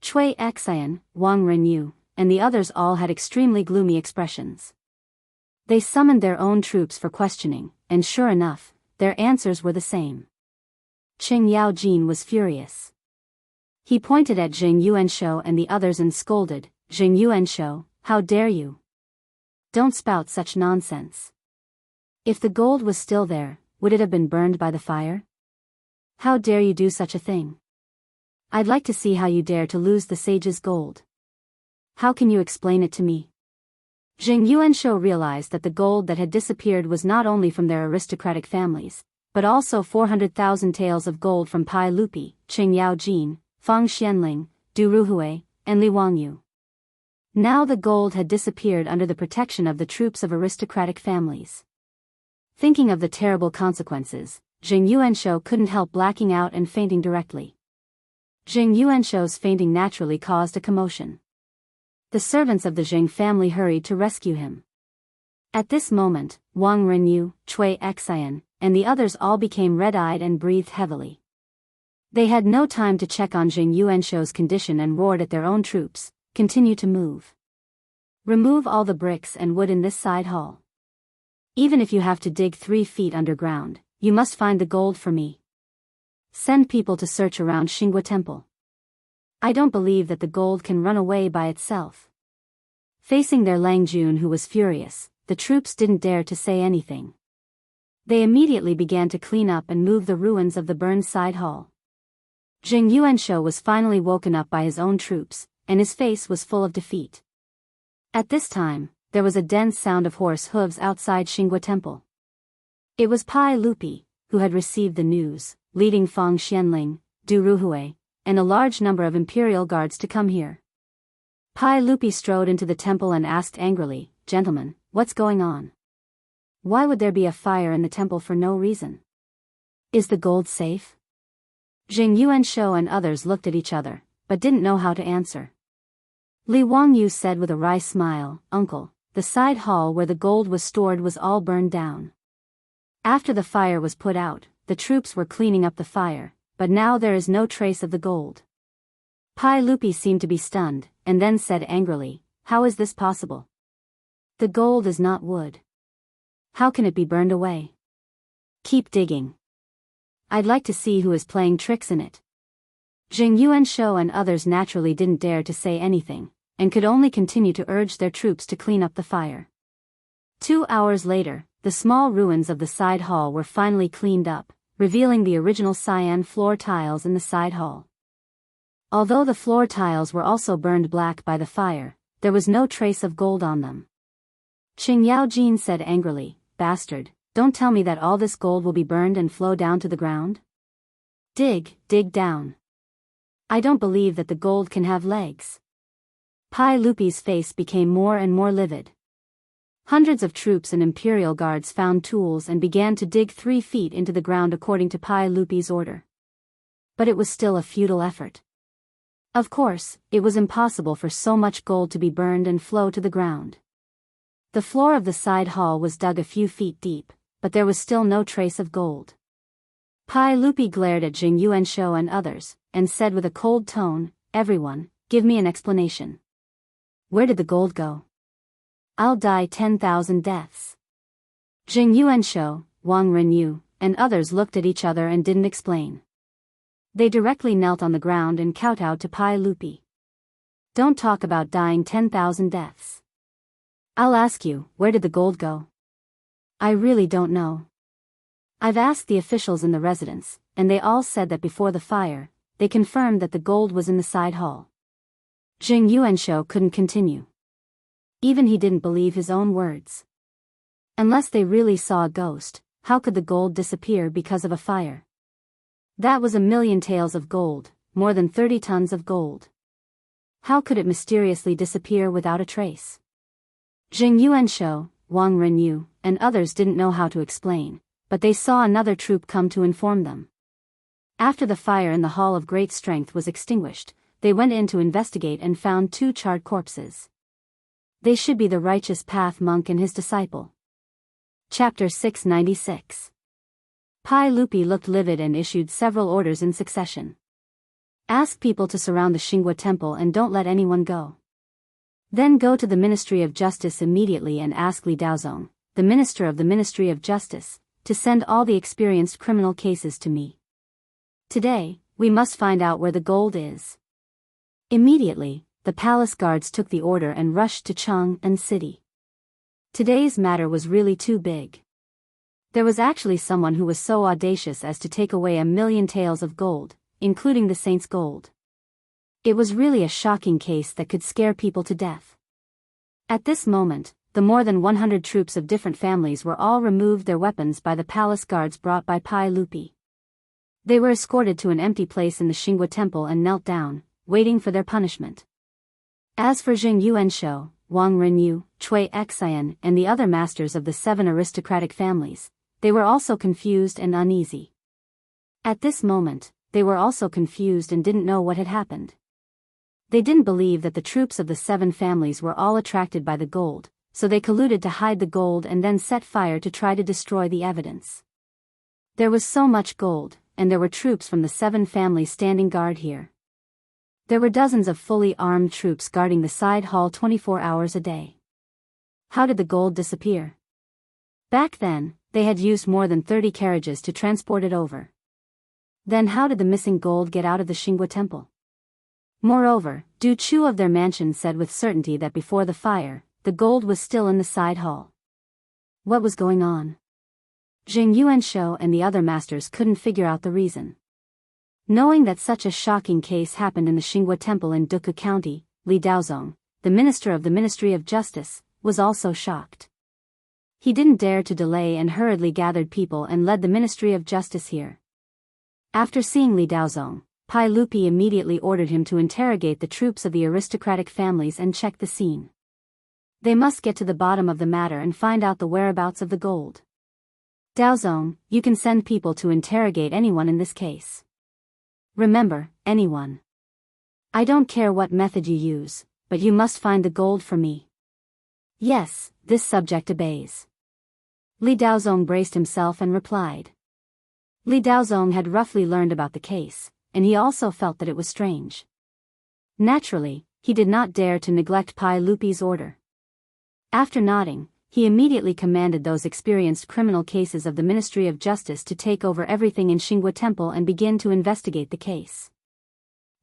Chui Xian, Wang Renyu, and the others all had extremely gloomy expressions. They summoned their own troops for questioning, and sure enough, their answers were the same. Qing Yaojin was furious. He pointed at Jing Yuanshou and the others and scolded, "Jing Yuanshou, how dare you? Don't spout such nonsense. If the gold was still there, would it have been burned by the fire? How dare you do such a thing? I'd like to see how you dare to lose the sage's gold. How can you explain it to me?" Jing Yuanshou realized that the gold that had disappeared was not only from their aristocratic families, but also 400,000 taels of gold from Pai Lupi, Qing Yaojin, Fang Xianling, Du Ruhui, and Li Wangyu. Now the gold had disappeared under the protection of the troops of aristocratic families. Thinking of the terrible consequences, Jing Yuanshou couldn't help blacking out and fainting directly. Jing Yuanshou's fainting naturally caused a commotion. The servants of the Jing family hurried to rescue him. At this moment, Wang Renyu, Chui Xian, and the others all became red-eyed and breathed heavily. They had no time to check on Jing Yuanshou's condition and roared at their own troops, "Continue to move. Remove all the bricks and wood in this side hall. Even if you have to dig 3 feet underground, you must find the gold for me. Send people to search around Xingua Temple. I don't believe that the gold can run away by itself. Facing their Lang Jun, who was furious, the troops didn't dare to say anything. They immediately began to clean up and move the ruins of the burned side hall. Jing Yuanshou was finally woken up by his own troops, and his face was full of defeat. At this time, there was a dense sound of horse hooves outside Xingua Temple. It was Pai Lupi, who had received the news, leading Fang Xianling, Du Ruhui, and a large number of imperial guards to come here. Pai Lupi strode into the temple and asked angrily, "Gentlemen, what's going on? Why would there be a fire in the temple for no reason? Is the gold safe?" Jing Yuanshou and others looked at each other, but didn't know how to answer. Li Wangyu said with a wry smile, "Uncle, the side hall where the gold was stored was all burned down. After the fire was put out, the troops were cleaning up the fire, but now there is no trace of the gold." Pai Lupi seemed to be stunned, and then said angrily, "How is this possible? The gold is not wood. How can it be burned away? Keep digging. I'd like to see who is playing tricks in it." Jing Yuanshou and others naturally didn't dare to say anything, and could only continue to urge their troops to clean up the fire. 2 hours later, the small ruins of the side hall were finally cleaned up, revealing the original cyan floor tiles in the side hall. Although the floor tiles were also burned black by the fire, there was no trace of gold on them. Qing Yaojin said angrily, "Bastard, don't tell me that all this gold will be burned and flow down to the ground? Dig down. I don't believe that the gold can have legs." Pai Lupi's face became more and more livid. Hundreds of troops and imperial guards found tools and began to dig 3 feet into the ground according to Pai Lupi's order. But it was still a futile effort. Of course, it was impossible for so much gold to be burned and flow to the ground. The floor of the side hall was dug a few feet deep, but there was still no trace of gold. Pai Lupi glared at Jing Yuanshou and others, and said with a cold tone, "Everyone, give me an explanation. Where did the gold go? I'll die 10,000 deaths." Jing Yuanshou, Wang Renyu, and others looked at each other and didn't explain. They directly knelt on the ground and kowtowed to Pai Lupi. "Don't talk about dying 10,000 deaths. I'll ask you, where did the gold go? I really don't know. I've asked the officials in the residence, and they all said that before the fire, they confirmed that the gold was in the side hall." Jing Yuanshou couldn't continue. Even he didn't believe his own words. Unless they really saw a ghost, how could the gold disappear because of a fire? That was 1,000,000 taels of gold, more than 30 tons of gold. How could it mysteriously disappear without a trace? Jing Yuanshou, Wang Renyu, and others didn't know how to explain, but they saw another troop come to inform them. After the fire in the Hall of Great Strength was extinguished, they went in to investigate and found 2 charred corpses. They should be the Righteous Path monk and his disciple. Chapter 696. Pai Lupi looked livid and issued several orders in succession. Ask people to surround the Xingua Temple and don't let anyone go. Then go to the Ministry of Justice immediately and ask Li Daozong, the Minister of the Ministry of Justice, to send all the experienced criminal cases to me. Today, we must find out where the gold is. Immediately, the palace guards took the order and rushed to Chang'an City. Today's matter was really too big. There was actually someone who was so audacious as to take away 1,000,000 taels of gold, including the saint's gold. It was really a shocking case that could scare people to death. At this moment, the more than 100 troops of different families were all removed their weapons by the palace guards brought by Pai Lupi. They were escorted to an empty place in the Xingua Temple and knelt down, waiting for their punishment. As for Jing Yuanshou, Wang Renyu, Cui Xian, and the other masters of the 7 aristocratic families, they were also confused and uneasy. At this moment, they were also confused and didn't know what had happened. They didn't believe that the troops of the 7 families were all attracted by the gold, so they colluded to hide the gold and then set fire to try to destroy the evidence. There was so much gold, and there were troops from the 7 families standing guard here. There were dozens of fully armed troops guarding the side hall 24 hours a day. How did the gold disappear? Back then, they had used more than 30 carriages to transport it over. Then how did the missing gold get out of the Xingua temple? Moreover, Du Chu of their mansion said with certainty that before the fire, the gold was still in the side hall. What was going on? Jing Yuanshou and the other masters couldn't figure out the reason. Knowing that such a shocking case happened in the Xingua temple in Duke County, Li Daozong, the minister of the Ministry of Justice, was also shocked. He didn't dare to delay and hurriedly gathered people and led the Ministry of Justice here. After seeing Li Daozong, Pai Lupi immediately ordered him to interrogate the troops of the aristocratic families and check the scene. They must get to the bottom of the matter and find out the whereabouts of the gold. Daozong, you can send people to interrogate anyone in this case. Remember, anyone. I don't care what method you use, but you must find the gold for me. Yes, this subject obeys. Li Daozong braced himself and replied. Li Daozong had roughly learned about the case, and he also felt that it was strange. Naturally, he did not dare to neglect Pai Lupi's order. After nodding, he immediately commanded those experienced criminal cases of the Ministry of Justice to take over everything in Xingua Temple and begin to investigate the case.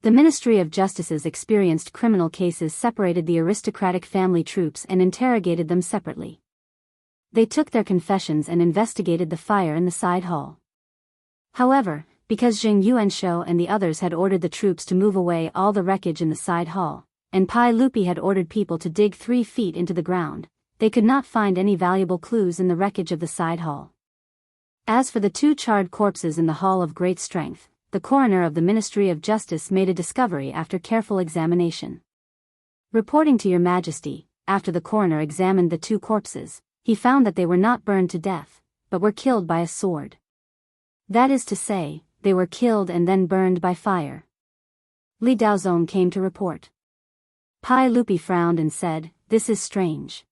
The Ministry of Justice's experienced criminal cases separated the aristocratic family troops and interrogated them separately. They took their confessions and investigated the fire in the side hall. However, because Jing Yuanshou and the others had ordered the troops to move away all the wreckage in the side hall, and Pai Lupi had ordered people to dig 3 feet into the ground, they could not find any valuable clues in the wreckage of the side hall. As for the 2 charred corpses in the Hall of Great Strength, the coroner of the Ministry of Justice made a discovery after careful examination. Reporting to Your Majesty, after the coroner examined the 2 corpses, he found that they were not burned to death, but were killed by a sword. That is to say, they were killed and then burned by fire. Li Daozong came to report. Pai Lupi frowned and said, "This is strange."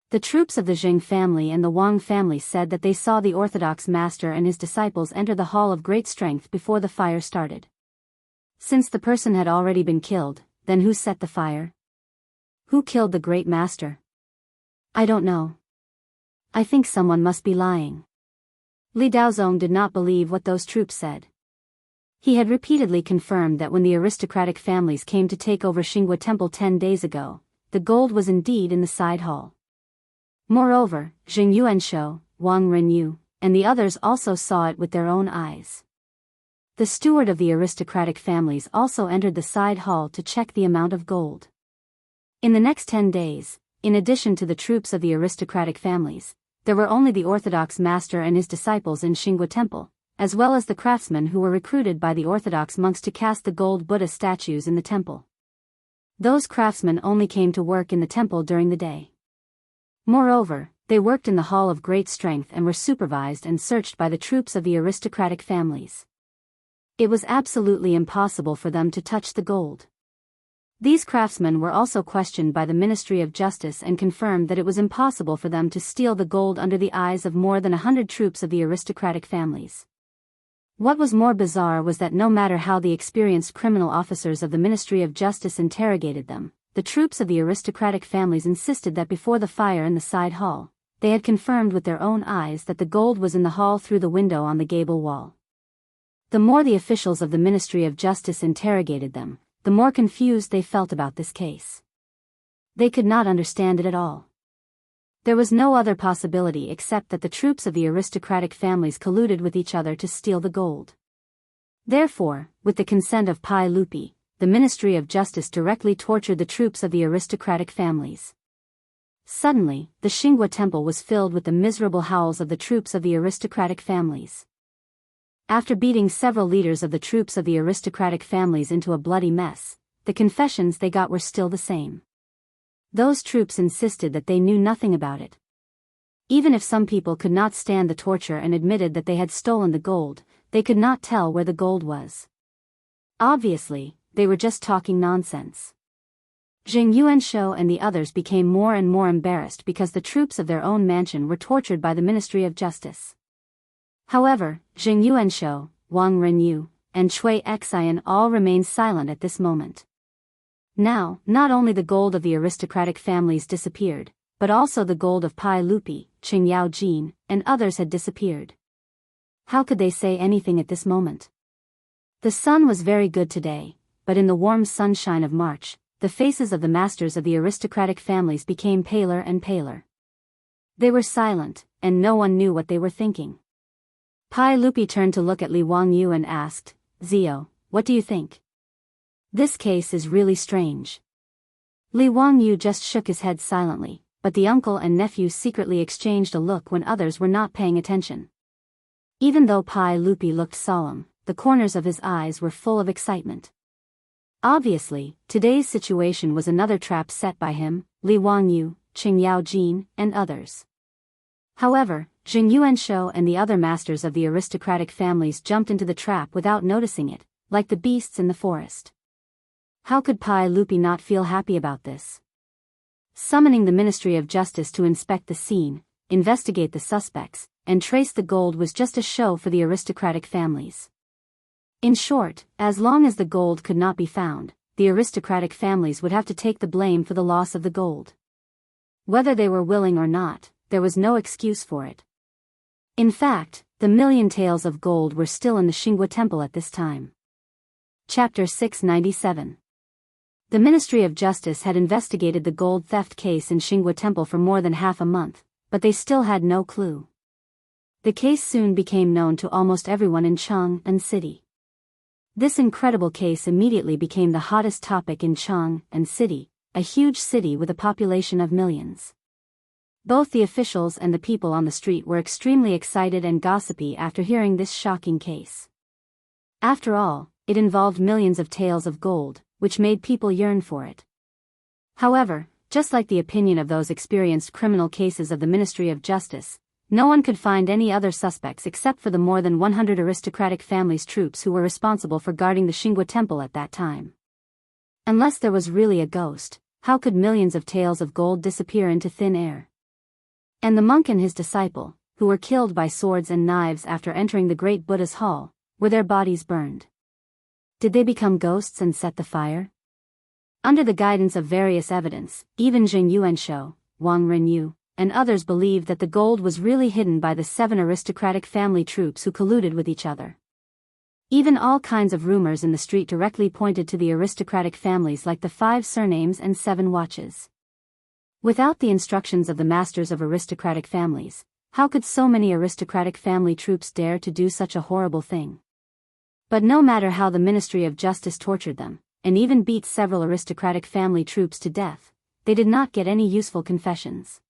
The troops of the Jing family and the Wang family said that they saw the Orthodox master and his disciples enter the Hall of Great Strength before the fire started. Since the person had already been killed, then who set the fire? Who killed the great master? I don't know. I think someone must be lying. Li Daozong did not believe what those troops said. He had repeatedly confirmed that when the aristocratic families came to take over Xingua Temple 10 days ago, the gold was indeed in the side hall. Moreover, Jing Yuanshou, Wang Renyu, and the others also saw it with their own eyes. The steward of the aristocratic families also entered the side hall to check the amount of gold. In the next 10 days, in addition to the troops of the aristocratic families, there were only the Orthodox master and his disciples in Xingua Temple, as well as the craftsmen who were recruited by the Orthodox monks to cast the gold Buddha statues in the temple. Those craftsmen only came to work in the temple during the day. Moreover, they worked in the Hall of Great Strength and were supervised and searched by the troops of the aristocratic families. It was absolutely impossible for them to touch the gold. These craftsmen were also questioned by the Ministry of Justice and confirmed that it was impossible for them to steal the gold under the eyes of more than 100 troops of the aristocratic families. What was more bizarre was that no matter how the experienced criminal officers of the Ministry of Justice interrogated them, the troops of the aristocratic families insisted that before the fire in the side hall, they had confirmed with their own eyes that the gold was in the hall through the window on the gable wall. The more the officials of the Ministry of Justice interrogated them, the more confused they felt about this case. They could not understand it at all. There was no other possibility except that the troops of the aristocratic families colluded with each other to steal the gold. Therefore, with the consent of Pai Lupi, the Ministry of Justice directly tortured the troops of the aristocratic families. Suddenly, the Xingua Temple was filled with the miserable howls of the troops of the aristocratic families. After beating several leaders of the troops of the aristocratic families into a bloody mess, the confessions they got were still the same. Those troops insisted that they knew nothing about it. Even if some people could not stand the torture and admitted that they had stolen the gold, they could not tell where the gold was. Obviously, they were just talking nonsense. Jing Yuanshou and the others became more and more embarrassed because the troops of their own mansion were tortured by the Ministry of Justice. However, Jing Yuanshou, Wang Renyu, and Cui Xian all remained silent at this moment. Now, not only the gold of the aristocratic families disappeared, but also the gold of Pai Lupi, Qingyao Jin, and others had disappeared. How could they say anything at this moment? The sun was very good today, but in the warm sunshine of March, the faces of the masters of the aristocratic families became paler and paler. They were silent, and no one knew what they were thinking. Pai Lupi turned to look at Li Wangyu and asked, "Zio, what do you think? This case is really strange." Li Wangyu just shook his head silently, but the uncle and nephew secretly exchanged a look when others were not paying attention. Even though Pai Lupi looked solemn, the corners of his eyes were full of excitement. Obviously, today's situation was another trap set by him, Li Wangyu, Qingyao Jin, and others. However, Jing Yuanshou and the other masters of the aristocratic families jumped into the trap without noticing it, like the beasts in the forest. How could Pai Lupi not feel happy about this? Summoning the Ministry of Justice to inspect the scene, investigate the suspects, and trace the gold was just a show for the aristocratic families. In short, as long as the gold could not be found, the aristocratic families would have to take the blame for the loss of the gold. Whether they were willing or not, there was no excuse for it. In fact, the million taels of gold were still in the Xinghua Temple at this time. Chapter 697. The Ministry of Justice had investigated the gold theft case in Xinghua Temple for more than half a month, but they still had no clue. The case soon became known to almost everyone in Chang'an City. This incredible case immediately became the hottest topic in Chang'an City, a huge city with a population of millions. Both the officials and the people on the street were extremely excited and gossipy after hearing this shocking case. After all, it involved millions of taels of gold, which made people yearn for it. However, just like the opinion of those experienced criminal cases of the Ministry of Justice, no one could find any other suspects except for the more than 100 aristocratic families' troops who were responsible for guarding the Xinghua Temple at that time. Unless there was really a ghost, how could millions of taels of gold disappear into thin air? And the monk and his disciple, who were killed by swords and knives after entering the great Buddha's hall, were their bodies burned? Did they become ghosts and set the fire? Under the guidance of various evidence, even Jing Yuanshou, Wang Renyu, and others believed that the gold was really hidden by the 7 aristocratic family troops who colluded with each other. Even all kinds of rumors in the street directly pointed to the aristocratic families, like the 5 surnames and 7 watches. Without the instructions of the masters of aristocratic families, how could so many aristocratic family troops dare to do such a horrible thing? But no matter how the Ministry of Justice tortured them, and even beat several aristocratic family troops to death, they did not get any useful confessions.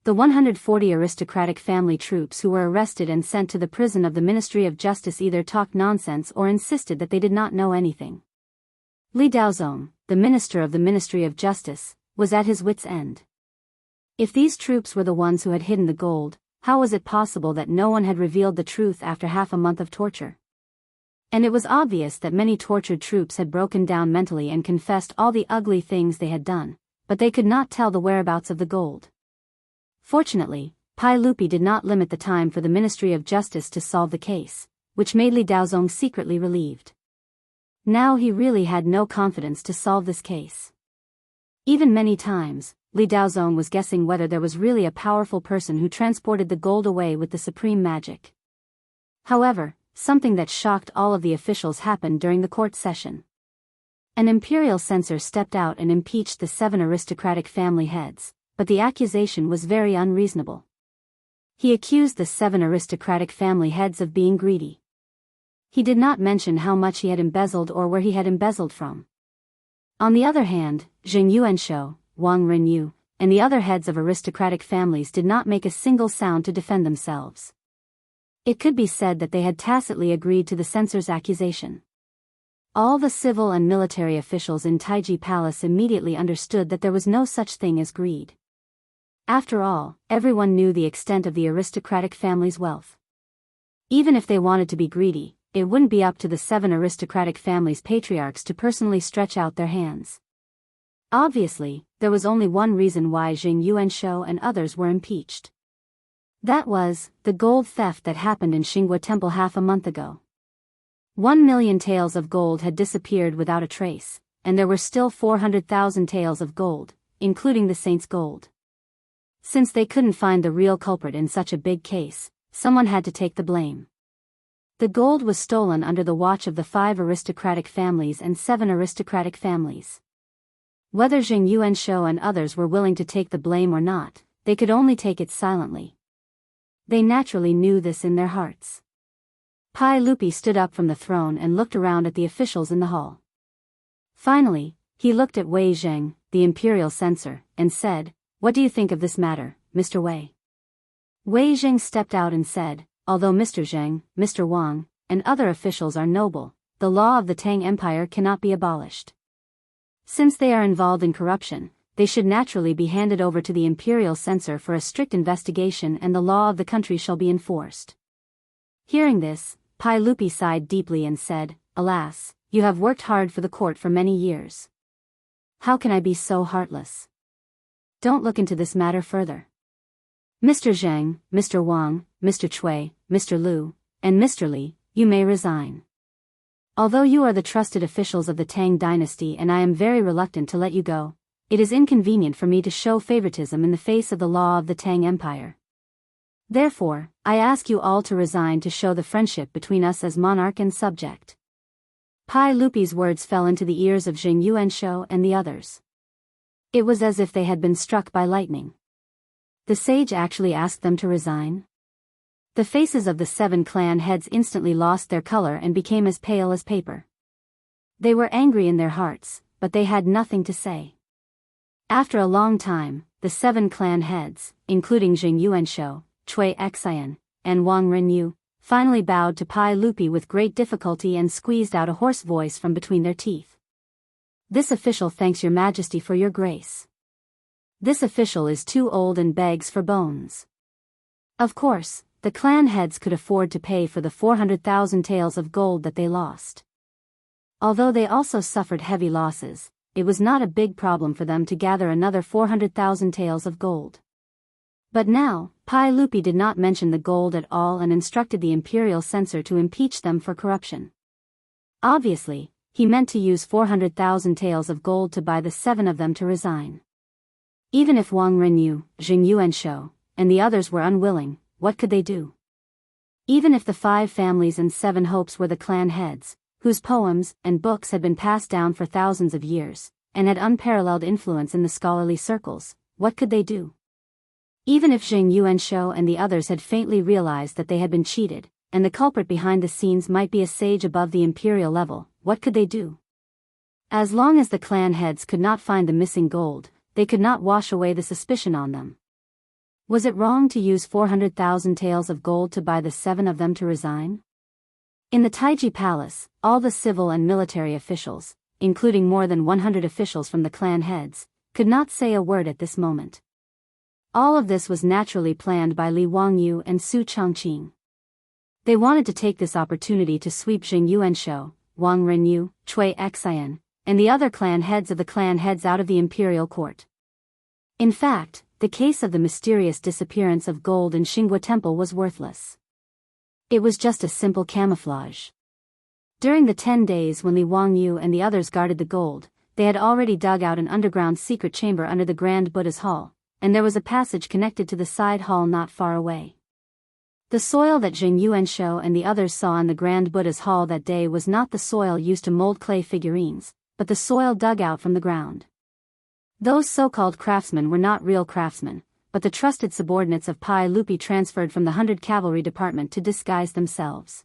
The 140 aristocratic family troops who were arrested and sent to the prison of the Ministry of Justice either talked nonsense or insisted that they did not know anything. Li Daozong, the minister of the Ministry of Justice, was at his wits' end. If these troops were the ones who had hidden the gold, how was it possible that no one had revealed the truth after half a month of torture? And it was obvious that many tortured troops had broken down mentally and confessed all the ugly things they had done, but they could not tell the whereabouts of the gold. Fortunately, Pai Lupi did not limit the time for the Ministry of Justice to solve the case, which made Li Daozong secretly relieved. Now he really had no confidence to solve this case. Even many times, Li Daozong was guessing whether there was really a powerful person who transported the gold away with the supreme magic. However, something that shocked all of the officials happened during the court session. An imperial censor stepped out and impeached the 7 aristocratic family heads, but the accusation was very unreasonable. He accused the 7 aristocratic family heads of being greedy. He did not mention how much he had embezzled or where he had embezzled from. On the other hand, Jing Yuanshou, Wang Renyu, and the other heads of aristocratic families did not make a single sound to defend themselves. It could be said that they had tacitly agreed to the censor's accusation. All the civil and military officials in Taiji Palace immediately understood that there was no such thing as greed. After all, everyone knew the extent of the aristocratic family's wealth. Even if they wanted to be greedy, it wouldn't be up to the 7 aristocratic families' patriarchs to personally stretch out their hands. Obviously, there was only one reason why Jing Yuanshou and others were impeached. That was the gold theft that happened in Xinghua Temple half a month ago. 1 million taels of gold had disappeared without a trace, and there were still 400,000 taels of gold, including the saint's gold. Since they couldn't find the real culprit in such a big case, someone had to take the blame. The gold was stolen under the watch of the 5 aristocratic families and 7 aristocratic families. Whether Zheng Yuanshou and others were willing to take the blame or not, they could only take it silently. They naturally knew this in their hearts. Pai Lupi stood up from the throne and looked around at the officials in the hall. Finally, he looked at Wei Zheng, the imperial censor, and said, "What do you think of this matter, Mr. Wei?" Wei Zheng stepped out and said, "Although Mr. Zheng, Mr. Wang, and other officials are noble, the law of the Tang Empire cannot be abolished. Since they are involved in corruption, they should naturally be handed over to the imperial censor for a strict investigation, and the law of the country shall be enforced." Hearing this, Pai Lupi sighed deeply and said, "Alas, you have worked hard for the court for many years. How can I be so heartless? Don't look into this matter further. Mr. Zheng, Mr. Wang, Mr. Cui, Mr. Liu, and Mr. Li, you may resign. Although you are the trusted officials of the Tang dynasty and I am very reluctant to let you go, it is inconvenient for me to show favoritism in the face of the law of the Tang Empire. Therefore, I ask you all to resign to show the friendship between us as monarch and subject." Pai Lupi's words fell into the ears of Zheng Yuanshou and the others. It was as if they had been struck by lightning. The sage actually asked them to resign? The faces of the 7 clan heads instantly lost their color and became as pale as paper. They were angry in their hearts, but they had nothing to say. After a long time, the 7 clan heads, including Zheng Yuanshou, Cui Xian, and Wang Renyu, finally bowed to Pai Lupi with great difficulty and squeezed out a hoarse voice from between their teeth. "This official thanks your majesty for your grace. This official is too old and begs for bones." Of course, the clan heads could afford to pay for the 400,000 taels of gold that they lost. Although they also suffered heavy losses, it was not a big problem for them to gather another 400,000 taels of gold. But now, Pai Lupi did not mention the gold at all and instructed the imperial censor to impeach them for corruption. Obviously, he meant to use 400,000 taels of gold to buy the 7 of them to resign. Even if Wang Renyu, Zheng Yuanshou, and the others were unwilling, what could they do? Even if the 5 families and 7 hopes were the clan heads, whose poems and books had been passed down for thousands of years, and had unparalleled influence in the scholarly circles, what could they do? Even if Zheng Yuanshou and the others had faintly realized that they had been cheated, and the culprit behind the scenes might be a sage above the imperial level, what could they do? As long as the clan heads could not find the missing gold, they could not wash away the suspicion on them. Was it wrong to use 400,000 taels of gold to buy the 7 of them to resign? In the Taiji Palace, all the civil and military officials, including more than 100 officials from the clan heads, could not say a word at this moment. All of this was naturally planned by Li Wangyu and Su Chongqing. They wanted to take this opportunity to sweep Zheng Yuanshou, Wang Renyu, Cui Xian, and the other clan heads of the clan heads out of the imperial court. In fact, the case of the mysterious disappearance of gold in Xinghua Temple was worthless. It was just a simple camouflage. During the 10 days when Li Wangyu and the others guarded the gold, they had already dug out an underground secret chamber under the Grand Buddha's hall, and there was a passage connected to the side hall not far away. The soil that Zheng Yuanshou and the others saw in the Grand Buddha's hall that day was not the soil used to mold clay figurines, but the soil dug out from the ground. Those so-called craftsmen were not real craftsmen, but the trusted subordinates of Pai Lupi transferred from the 100 Cavalry Department to disguise themselves.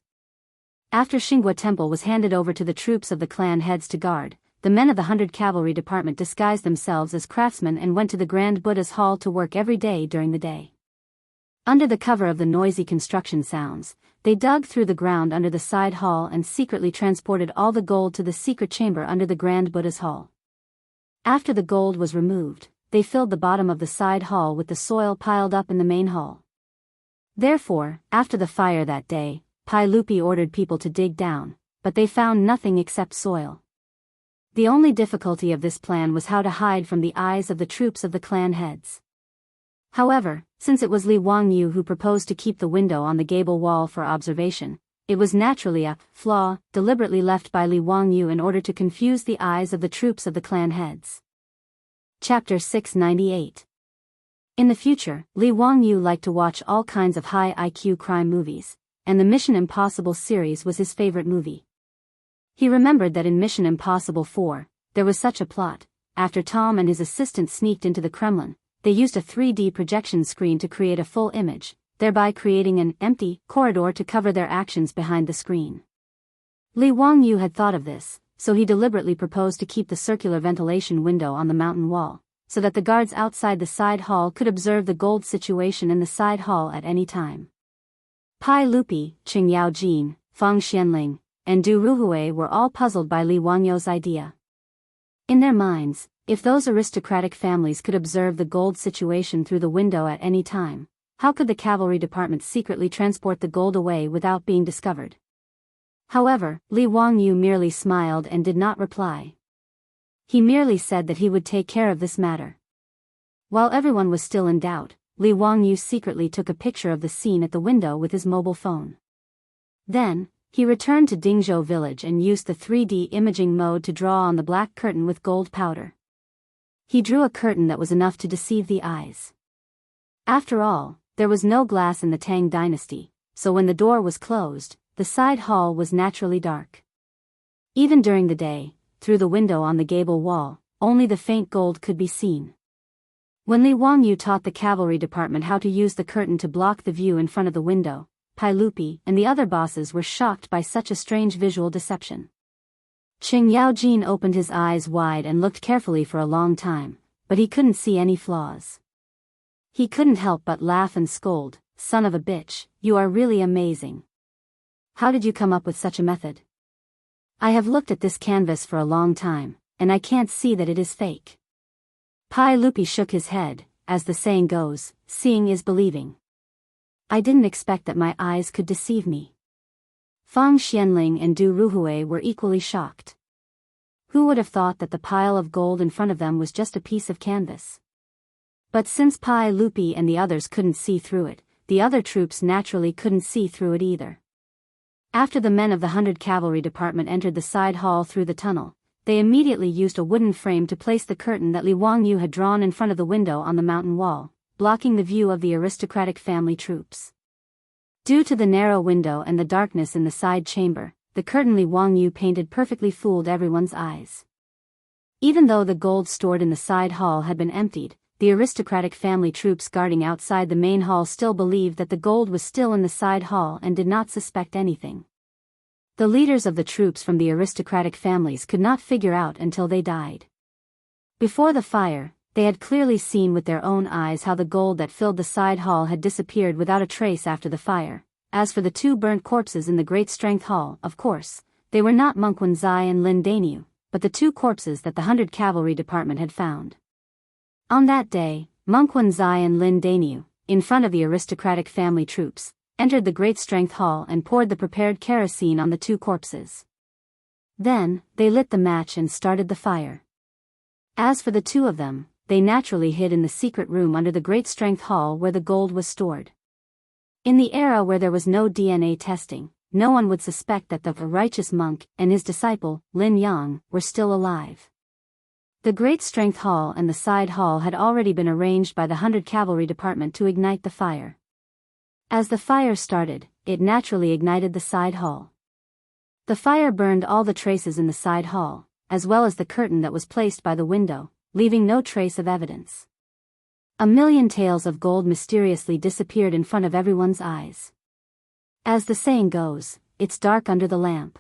After Xinghua Temple was handed over to the troops of the clan heads to guard, the men of the 100 Cavalry Department disguised themselves as craftsmen and went to the Grand Buddha's hall to work every day during the day. Under the cover of the noisy construction sounds, they dug through the ground under the side hall and secretly transported all the gold to the secret chamber under the Grand Buddha's hall. After the gold was removed, they filled the bottom of the side hall with the soil piled up in the main hall. Therefore, after the fire that day, Pai Lupi ordered people to dig down, but they found nothing except soil. The only difficulty of this plan was how to hide from the eyes of the troops of the clan heads. However, since it was Li Wangyu who proposed to keep the window on the gable wall for observation, it was naturally a flaw deliberately left by Li Wangyu in order to confuse the eyes of the troops of the clan heads. Chapter 698. In the future, Li Wangyu liked to watch all kinds of high IQ crime movies, and the Mission Impossible series was his favorite movie. He remembered that in Mission Impossible 4, there was such a plot. After Tom and his assistant sneaked into the Kremlin, they used a 3D projection screen to create a full image, thereby creating an empty corridor to cover their actions behind the screen. Li Wangyu had thought of this, so he deliberately proposed to keep the circular ventilation window on the mountain wall, so that the guards outside the side hall could observe the gold situation in the side hall at any time. Pai Lupi, Qing Yaojin, Feng Xianling, and Du Ruhui were all puzzled by Li Wangyu's idea. In their minds, if those aristocratic families could observe the gold situation through the window at any time, how could the cavalry department secretly transport the gold away without being discovered? However, Li Wangyu merely smiled and did not reply. He merely said that he would take care of this matter. While everyone was still in doubt, Li Wangyu secretly took a picture of the scene at the window with his mobile phone. Then, he returned to Dingzhou village and used the 3D imaging mode to draw on the black curtain with gold powder. He drew a curtain that was enough to deceive the eyes. After all, there was no glass in the Tang dynasty, so when the door was closed, the side hall was naturally dark. Even during the day, through the window on the gable wall, only the faint gold could be seen. When Li Wangyu taught the cavalry department how to use the curtain to block the view in front of the window, Pai Lupi and the other bosses were shocked by such a strange visual deception. Qing Yaojin opened his eyes wide and looked carefully for a long time, but he couldn't see any flaws. He couldn't help but laugh and scold, "Son of a bitch, you are really amazing. How did you come up with such a method? I have looked at this canvas for a long time, and I can't see that it is fake." Pai Lupi shook his head, as the saying goes, seeing is believing. "I didn't expect that my eyes could deceive me." Feng Xianling and Du Ruhui were equally shocked. Who would have thought that the pile of gold in front of them was just a piece of canvas? But since Pai Lupi and the others couldn't see through it, the other troops naturally couldn't see through it either. After the men of the 100 Cavalry Department entered the side hall through the tunnel, they immediately used a wooden frame to place the curtain that Li Wangyu had drawn in front of the window on the mountain wall, blocking the view of the aristocratic family troops. Due to the narrow window and the darkness in the side chamber, the curtain Li Wangyu painted perfectly fooled everyone's eyes. Even though the gold stored in the side hall had been emptied, the aristocratic family troops guarding outside the main hall still believed that the gold was still in the side hall and did not suspect anything. The leaders of the troops from the aristocratic families could not figure out until they died. Before the fire, they had clearly seen with their own eyes how the gold that filled the side hall had disappeared without a trace after the fire. As for the two burnt corpses in the Great Strength Hall, of course, they were not Monk Zai and Lin Dainyu, but the two corpses that the 100 Cavalry Department had found. On that day, Monk Zai and Lin Dainyu, in front of the aristocratic family troops, entered the Great Strength Hall and poured the prepared kerosene on the two corpses. Then, they lit the match and started the fire. As for the two of them, they naturally hid in the secret room under the Great Strength Hall where the gold was stored. In the era where there was no DNA testing, no one would suspect that the righteous monk and his disciple, Lin Yang, were still alive. The Great Strength Hall and the side hall had already been arranged by the 100 Cavalry Department to ignite the fire. As the fire started, it naturally ignited the side hall. The fire burned all the traces in the side hall, as well as the curtain that was placed by the window, leaving no trace of evidence. 1,000,000 taels of gold mysteriously disappeared in front of everyone's eyes. As the saying goes, it's dark under the lamp.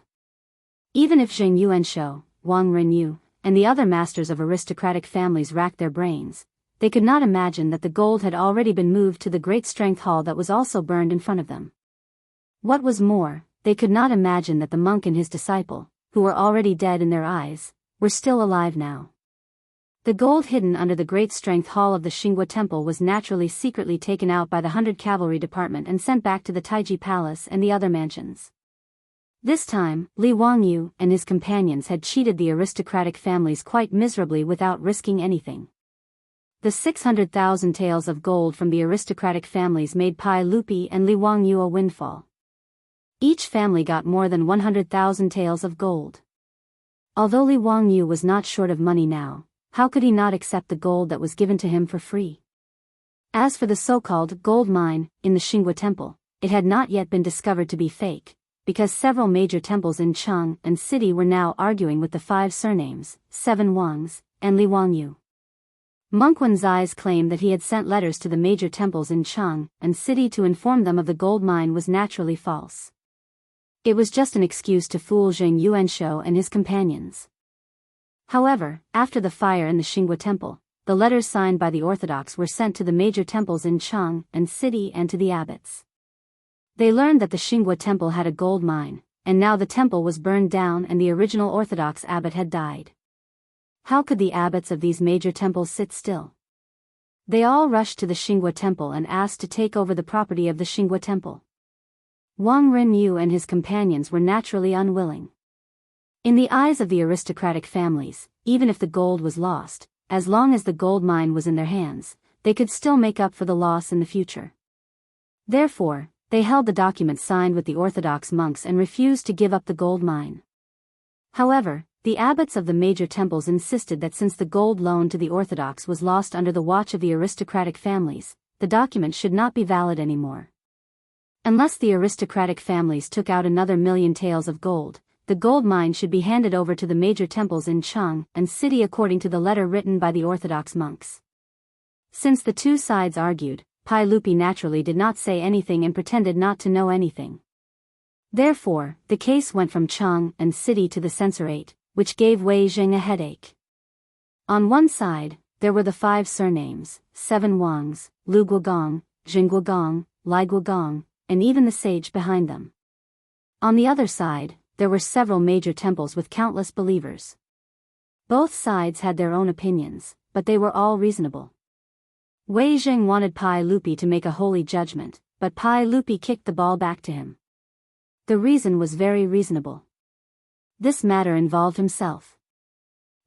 Even if Zheng Yuanshou, Wang Renyu, and the other masters of aristocratic families racked their brains, they could not imagine that the gold had already been moved to the Great Strength Hall that was also burned in front of them. What was more, they could not imagine that the monk and his disciple, who were already dead in their eyes, were still alive now. The gold hidden under the Great Strength Hall of the Xinghua Temple was naturally secretly taken out by the 100 Cavalry Department and sent back to the Taiji Palace and the other mansions. This time, Li Wangyu and his companions had cheated the aristocratic families quite miserably without risking anything. The 600,000 taels of gold from the aristocratic families made Pai Lupi and Li Wangyu a windfall. Each family got more than 100,000 taels of gold. Although Li Wangyu was not short of money now, how could he not accept the gold that was given to him for free? As for the so-called gold mine in the Xinghua Temple, it had not yet been discovered to be fake, because several major temples in Cheng and city were now arguing with the 5 surnames, 7 Wangs, and Li Wangyu. Monk Wenzai's claim that he had sent letters to the major temples in Cheng and city to inform them of the gold mine was naturally false. It was just an excuse to fool Zheng Yuanshou and his companions. However, after the fire in the Xinghua Temple, the letters signed by the Orthodox were sent to the major temples in Cheng and city and to the abbots. They learned that the Xinghua Temple had a gold mine, and now the temple was burned down and the original Orthodox abbot had died. How could the abbots of these major temples sit still? They all rushed to the Xinghua Temple and asked to take over the property of the Xinghua Temple. Wang Renyu and his companions were naturally unwilling. In the eyes of the aristocratic families, even if the gold was lost, as long as the gold mine was in their hands, they could still make up for the loss in the future. Therefore, they held the document signed with the Orthodox monks and refused to give up the gold mine. However, the abbots of the major temples insisted that since the gold loaned to the Orthodox was lost under the watch of the aristocratic families, the document should not be valid anymore. Unless the aristocratic families took out another 1,000,000 taels of gold, the gold mine should be handed over to the major temples in Cheng and city according to the letter written by the Orthodox monks. Since the two sides argued, Pai Lupi naturally did not say anything and pretended not to know anything. Therefore, the case went from Cheng and city to the censorate, which gave Wei Jing a headache. On one side, there were the 5 surnames, 7 Wangs, Lu Guogong, Jing Guogong, Lai Guogong, and even the sage behind them. On the other side, there were several major temples with countless believers. Both sides had their own opinions, but they were all reasonable. Wei Jing wanted Pai Lupi to make a holy judgment, but Pai Lupi kicked the ball back to him. The reason was very reasonable. This matter involved himself.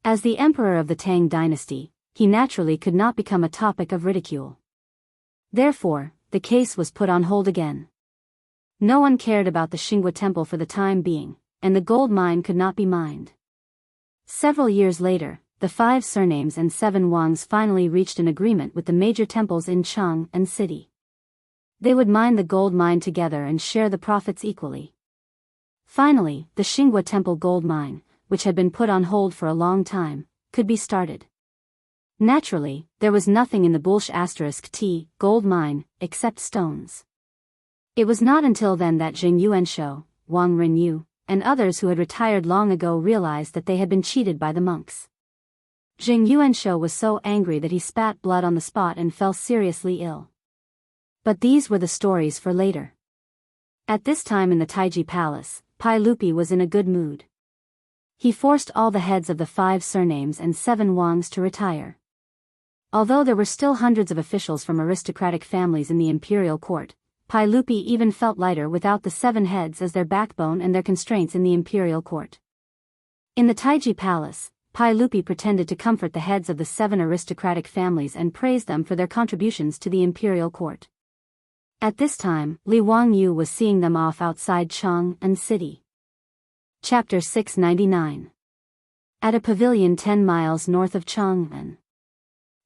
As the emperor of the Tang dynasty, he naturally could not become a topic of ridicule. Therefore, the case was put on hold again. No one cared about the Xinghua Temple for the time being, and the gold mine could not be mined. Several years later, the 5 surnames and 7 Wangs finally reached an agreement with the major temples in Cheng and city. They would mine the gold mine together and share the profits equally. Finally, the Xinghua Temple gold mine, which had been put on hold for a long time, could be started. Naturally, there was nothing in the Bulsh *T gold mine, except stones. It was not until then that Zheng Yuanshou, Wang Renyu, and others who had retired long ago realized that they had been cheated by the monks. Zheng Yuanshou was so angry that he spat blood on the spot and fell seriously ill. But these were the stories for later. At this time in the Taiji Palace, Pai Lupi was in a good mood. He forced all the heads of the 5 surnames and 7 Wangs to retire. Although there were still hundreds of officials from aristocratic families in the imperial court, Pai Lupi even felt lighter without the 7 heads as their backbone and their constraints in the imperial court. In the Taiji Palace, Pai Lupi pretended to comfort the heads of the 7 aristocratic families and praised them for their contributions to the imperial court. At this time, Li Wangyu was seeing them off outside Cheng and city. Chapter 699. At a pavilion 10 miles north of Chang'an.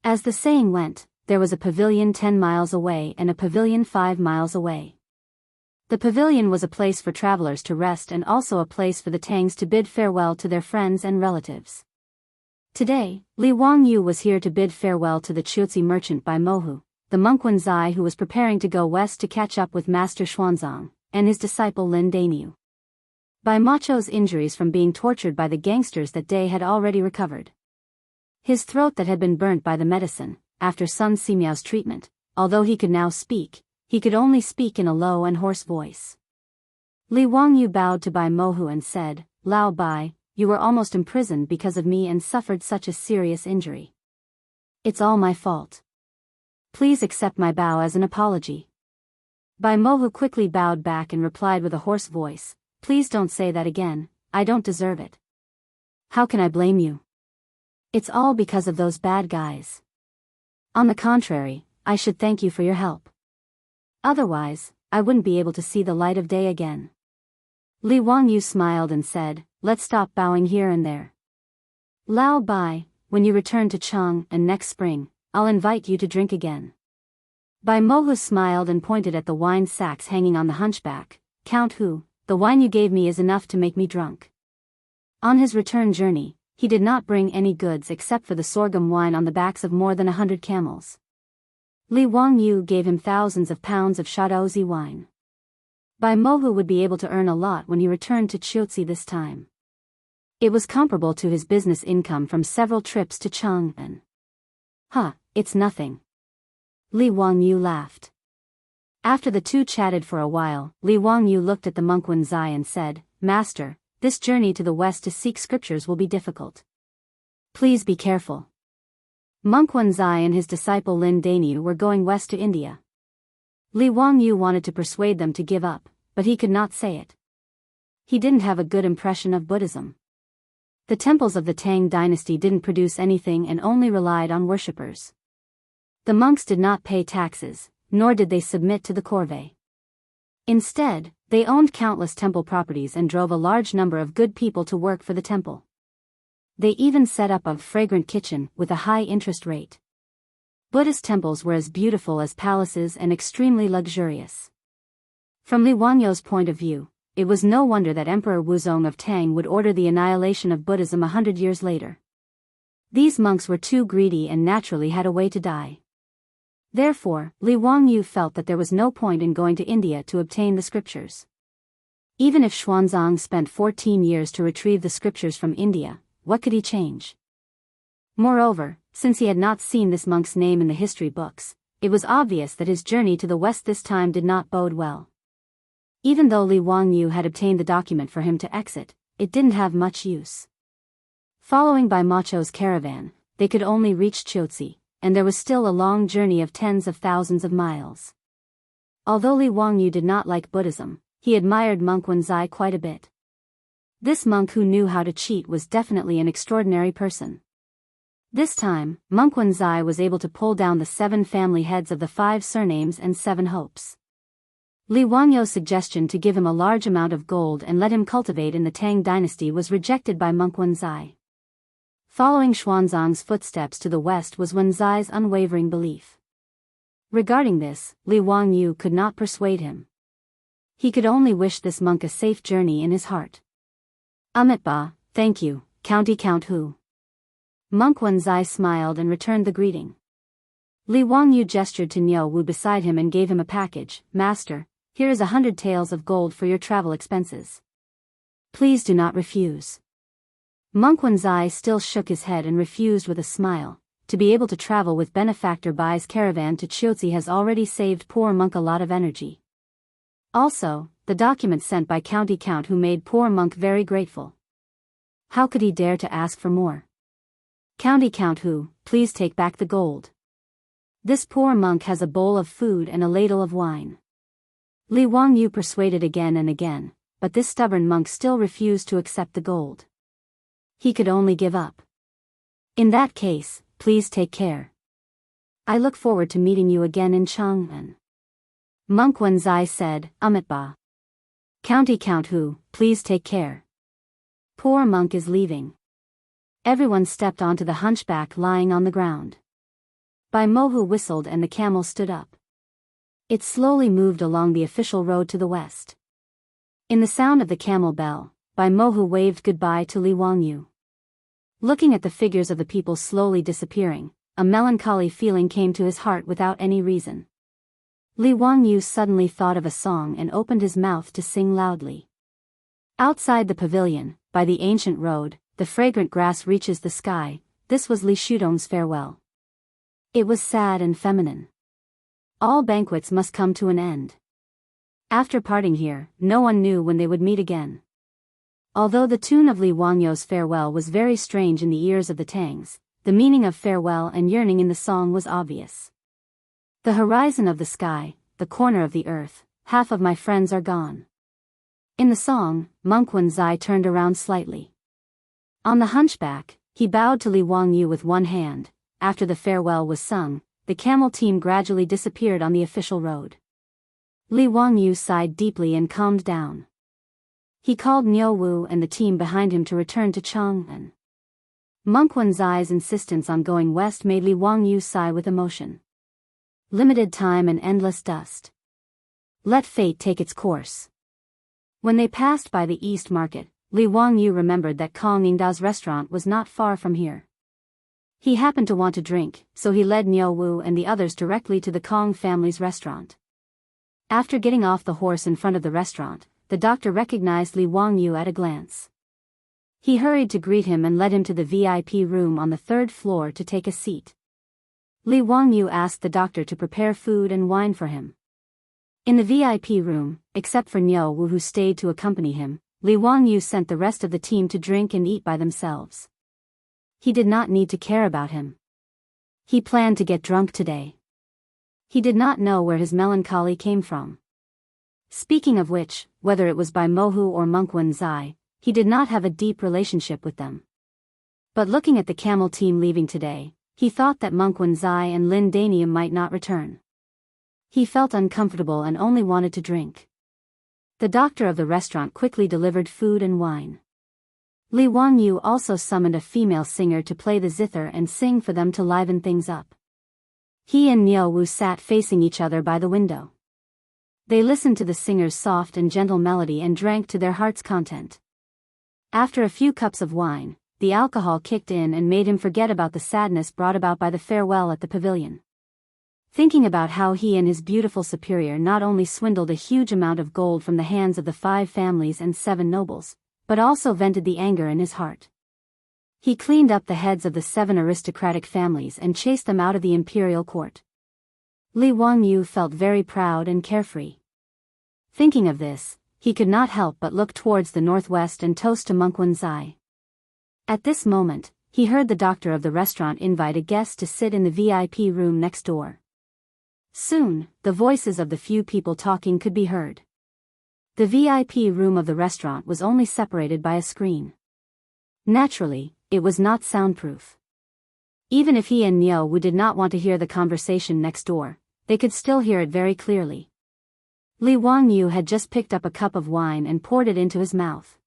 As the saying went, there was a pavilion 10 miles away and a pavilion 5 miles away. The pavilion was a place for travelers to rest and also a place for the Tangs to bid farewell to their friends and relatives. Today, Li Wangyu was here to bid farewell to the Chuzi merchant by Mohu, the monk Wenzai who was preparing to go west to catch up with Master Xuanzang, and his disciple Lin Dainyu. Bai Macho's injuries from being tortured by the gangsters that day had already recovered. His throat that had been burnt by the medicine, after Sun Simiao's treatment, although he could now speak, he could only speak in a low and hoarse voice. Li Wangyu bowed to Bai Mohu and said, "Lao Bai, you were almost imprisoned because of me and suffered such a serious injury. It's all my fault. Please accept my bow as an apology." Bai Mohu quickly bowed back and replied with a hoarse voice, "Please don't say that again, I don't deserve it. How can I blame you? It's all because of those bad guys. On the contrary, I should thank you for your help. Otherwise, I wouldn't be able to see the light of day again." Li Wangyu smiled and said, "Let's stop bowing here and there. Lao Bai, when you return to Cheng and next spring, I'll invite you to drink again. Bai Mohu smiled and pointed at the wine sacks hanging on the hunchback. Count Hu, the wine you gave me is enough to make me drunk. On his return journey, he did not bring any goods except for the sorghum wine on the backs of more than 100 camels. Li Wangyu gave him thousands of pounds of Shaozi wine. Bai Mohu would be able to earn a lot when he returned to Chiuzi this time. It was comparable to his business income from several trips to Chang'an. It's nothing. Li Wangyu laughed. After the two chatted for a while, Li Wangyu looked at the monk Wenzai and said, Master, this journey to the west to seek scriptures will be difficult. Please be careful. Monk Wenzai and his disciple Lin Dainyu were going west to India. Li Wangyu wanted to persuade them to give up, but he could not say it. He didn't have a good impression of Buddhism. The temples of the Tang dynasty didn't produce anything and only relied on worshippers. The monks did not pay taxes, nor did they submit to the corvée. Instead, they owned countless temple properties and drove a large number of good people to work for the temple. They even set up a fragrant kitchen with a high interest rate. Buddhist temples were as beautiful as palaces and extremely luxurious. From Li Wangyu's point of view, it was no wonder that Emperor Wuzong of Tang would order the annihilation of Buddhism 100 years later. These monks were too greedy and naturally had a way to die. Therefore, Li Wangyu felt that there was no point in going to India to obtain the scriptures. Even if Xuanzang spent 14 years to retrieve the scriptures from India, what could he change? Moreover, since he had not seen this monk's name in the history books, it was obvious that his journey to the west this time did not bode well. Even though Li Wangyu had obtained the document for him to exit, it didn't have much use. Following Bai Macho's caravan, they could only reach Chiuzi, and there was still a long journey of tens of thousands of miles. Although Li Wangyu did not like Buddhism, he admired monk Wenzai quite a bit. This monk who knew how to cheat was definitely an extraordinary person. This time, monk Wenzai was able to pull down the 7 family heads of the 5 surnames and 7 hopes. Li Wangyu's suggestion to give him a large amount of gold and let him cultivate in the Tang dynasty was rejected by monk Wenzai. Following Xuanzang's footsteps to the west was Wenzai's unwavering belief. Regarding this, Li Wangyu could not persuade him. He could only wish this monk a safe journey in his heart. Amitba, thank you, Count Hu. Monk Wenzai smiled and returned the greeting. Li Wangyu gestured to Niu Wu beside him and gave him a package. Master, here is 100 taels of gold for your travel expenses. Please do not refuse. Monk Wenzai still shook his head and refused with a smile. To be able to travel with benefactor Bai's caravan to Chiuzi has already saved poor monk a lot of energy. Also, the document sent by Count Hu made poor monk very grateful. How could he dare to ask for more? Count Hu, please take back the gold. This poor monk has a bowl of food and a ladle of wine. Li Wangyu persuaded again and again, but this stubborn monk still refused to accept the gold. He could only give up. In that case, please take care. I look forward to meeting you again in Chang'an. Monk Wenzai said, Amitba. Count Hu, please take care. Poor monk is leaving. Everyone stepped onto the hunchback lying on the ground. Bai Mohu whistled and the camel stood up. It slowly moved along the official road to the west. In the sound of the camel bell, Bai Mohu waved goodbye to Li Wangyu. Looking at the figures of the people slowly disappearing, a melancholy feeling came to his heart without any reason. Li Wangyu suddenly thought of a song and opened his mouth to sing loudly. Outside the pavilion, by the ancient road, the fragrant grass reaches the sky. This was Li Shudong's farewell. It was sad and feminine. All banquets must come to an end. After parting here, no one knew when they would meet again. Although the tune of Li Wangyu's farewell was very strange in the ears of the Tangs, the meaning of farewell and yearning in the song was obvious. The horizon of the sky, the corner of the earth, half of my friends are gone. In the song, monk Wenzai turned around slightly. On the hunchback, he bowed to Li Wangyu with one hand. After the farewell was sung, the camel team gradually disappeared on the official road. Li Wangyu sighed deeply and calmed down. He called Niu Wu and the team behind him to return to Chang'an. Monk Wenzai's insistence on going west made Li Wangyu sigh with emotion. Limited time and endless dust. Let fate take its course. When they passed by the East Market, Li Wangyu remembered that Kong Yingdao's restaurant was not far from here. He happened to want to drink, so he led Niu Wu and the others directly to the Kong family's restaurant. After getting off the horse in front of the restaurant, the doctor recognized Li Wangyu at a glance. He hurried to greet him and led him to the VIP room on the third floor to take a seat. Li Wangyu asked the doctor to prepare food and wine for him. In the VIP room, except for Niu Wu who stayed to accompany him, Li Wangyu sent the rest of the team to drink and eat by themselves. He did not need to care about him. He planned to get drunk today. He did not know where his melancholy came from. Speaking of which, whether it was by Mohu or Mengquan Zai, he did not have a deep relationship with them. But looking at the camel team leaving today, he thought that Mengquan Zai and Lin Danium might not return. He felt uncomfortable and only wanted to drink. The doctor of the restaurant quickly delivered food and wine. Li Wangyu also summoned a female singer to play the zither and sing for them to liven things up. He and Niu Wu sat facing each other by the window. They listened to the singer's soft and gentle melody and drank to their heart's content. After a few cups of wine, the alcohol kicked in and made him forget about the sadness brought about by the farewell at the pavilion. Thinking about how he and his beautiful superior not only swindled a huge amount of gold from the hands of the 5 families and 7 nobles, but also vented the anger in his heart. He cleaned up the heads of the 7 aristocratic families and chased them out of the imperial court. Li Wangyu felt very proud and carefree. Thinking of this, he could not help but look towards the northwest and toast to Mengquan Zai. At this moment, he heard the doctor of the restaurant invite a guest to sit in the VIP room next door. Soon, the voices of the few people talking could be heard. The VIP room of the restaurant was only separated by a screen. Naturally, it was not soundproof. Even if he and Niu Wu did not want to hear the conversation next door, they could still hear it very clearly. Li Wangyu had just picked up a cup of wine and poured it into his mouth.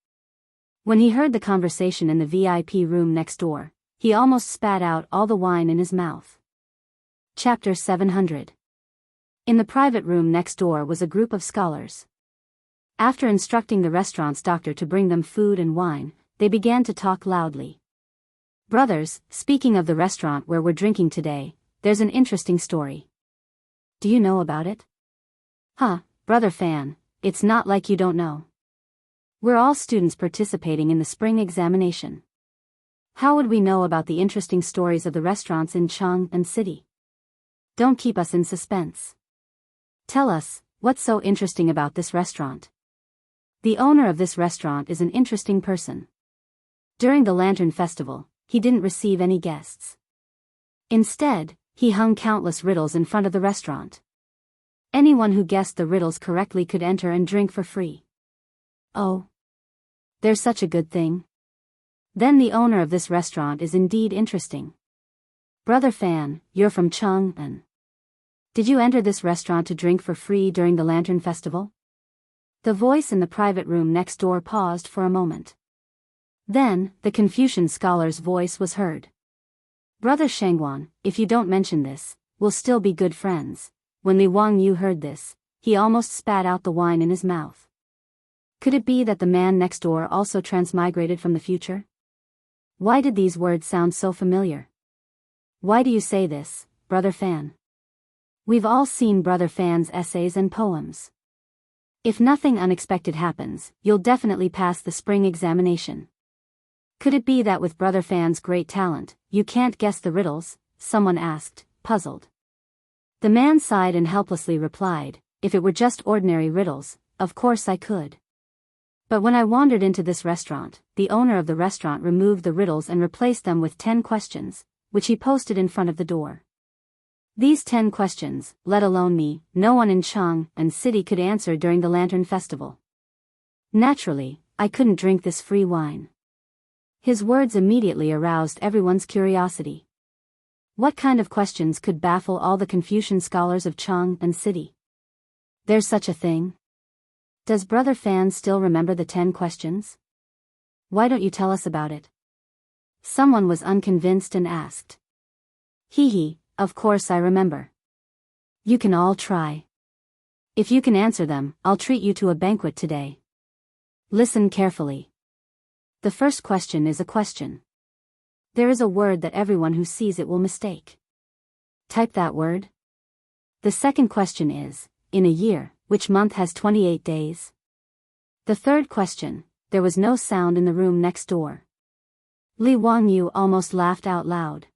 When he heard the conversation in the VIP room next door, he almost spat out all the wine in his mouth. Chapter 700. In the private room next door was a group of scholars. After instructing the restaurant's doctor to bring them food and wine, they began to talk loudly. Brothers, speaking of the restaurant where we're drinking today, there's an interesting story. Do you know about it? Huh, brother Fan, it's not like you don't know. We're all students participating in the spring examination. How would we know about the interesting stories of the restaurants in Chang'an City? Don't keep us in suspense. Tell us, what's so interesting about this restaurant? The owner of this restaurant is an interesting person. During the Lantern Festival, he didn't receive any guests. Instead, he hung countless riddles in front of the restaurant. Anyone who guessed the riddles correctly could enter and drink for free. Oh. There's such a good thing. Then the owner of this restaurant is indeed interesting. Brother Fan, you're from Chang'an. Did you enter this restaurant to drink for free during the Lantern Festival? The voice in the private room next door paused for a moment. Then, the Confucian scholar's voice was heard. Brother Shangguan, if you don't mention this, we'll still be good friends. When Li Wangyu heard this, he almost spat out the wine in his mouth. Could it be that the man next door also transmigrated from the future? Why did these words sound so familiar? Why do you say this, Brother Fan? We've all seen Brother Fan's essays and poems. If nothing unexpected happens, you'll definitely pass the spring examination. Could it be that with Brother Fan's great talent, you can't guess the riddles? Someone asked, puzzled. The man sighed and helplessly replied, if it were just ordinary riddles, of course I could. But when I wandered into this restaurant, the owner of the restaurant removed the riddles and replaced them with 10 questions, which he posted in front of the door. These 10 questions, let alone me, no one in Chang'an City could answer during the Lantern Festival. Naturally, I couldn't drink this free wine. His words immediately aroused everyone's curiosity. What kind of questions could baffle all the Confucian scholars of Chang'an City? There's such a thing? Does Brother Fan still remember the 10 questions? Why don't you tell us about it? Someone was unconvinced and asked. Hee hee, of course I remember. You can all try. If you can answer them, I'll treat you to a banquet today. Listen carefully. The first question is a question. There is a word that everyone who sees it will mistake. Type that word. The second question is, in a year, which month has 28 days? The third question, there was no sound in the room next door. Li Wangyu almost laughed out loud.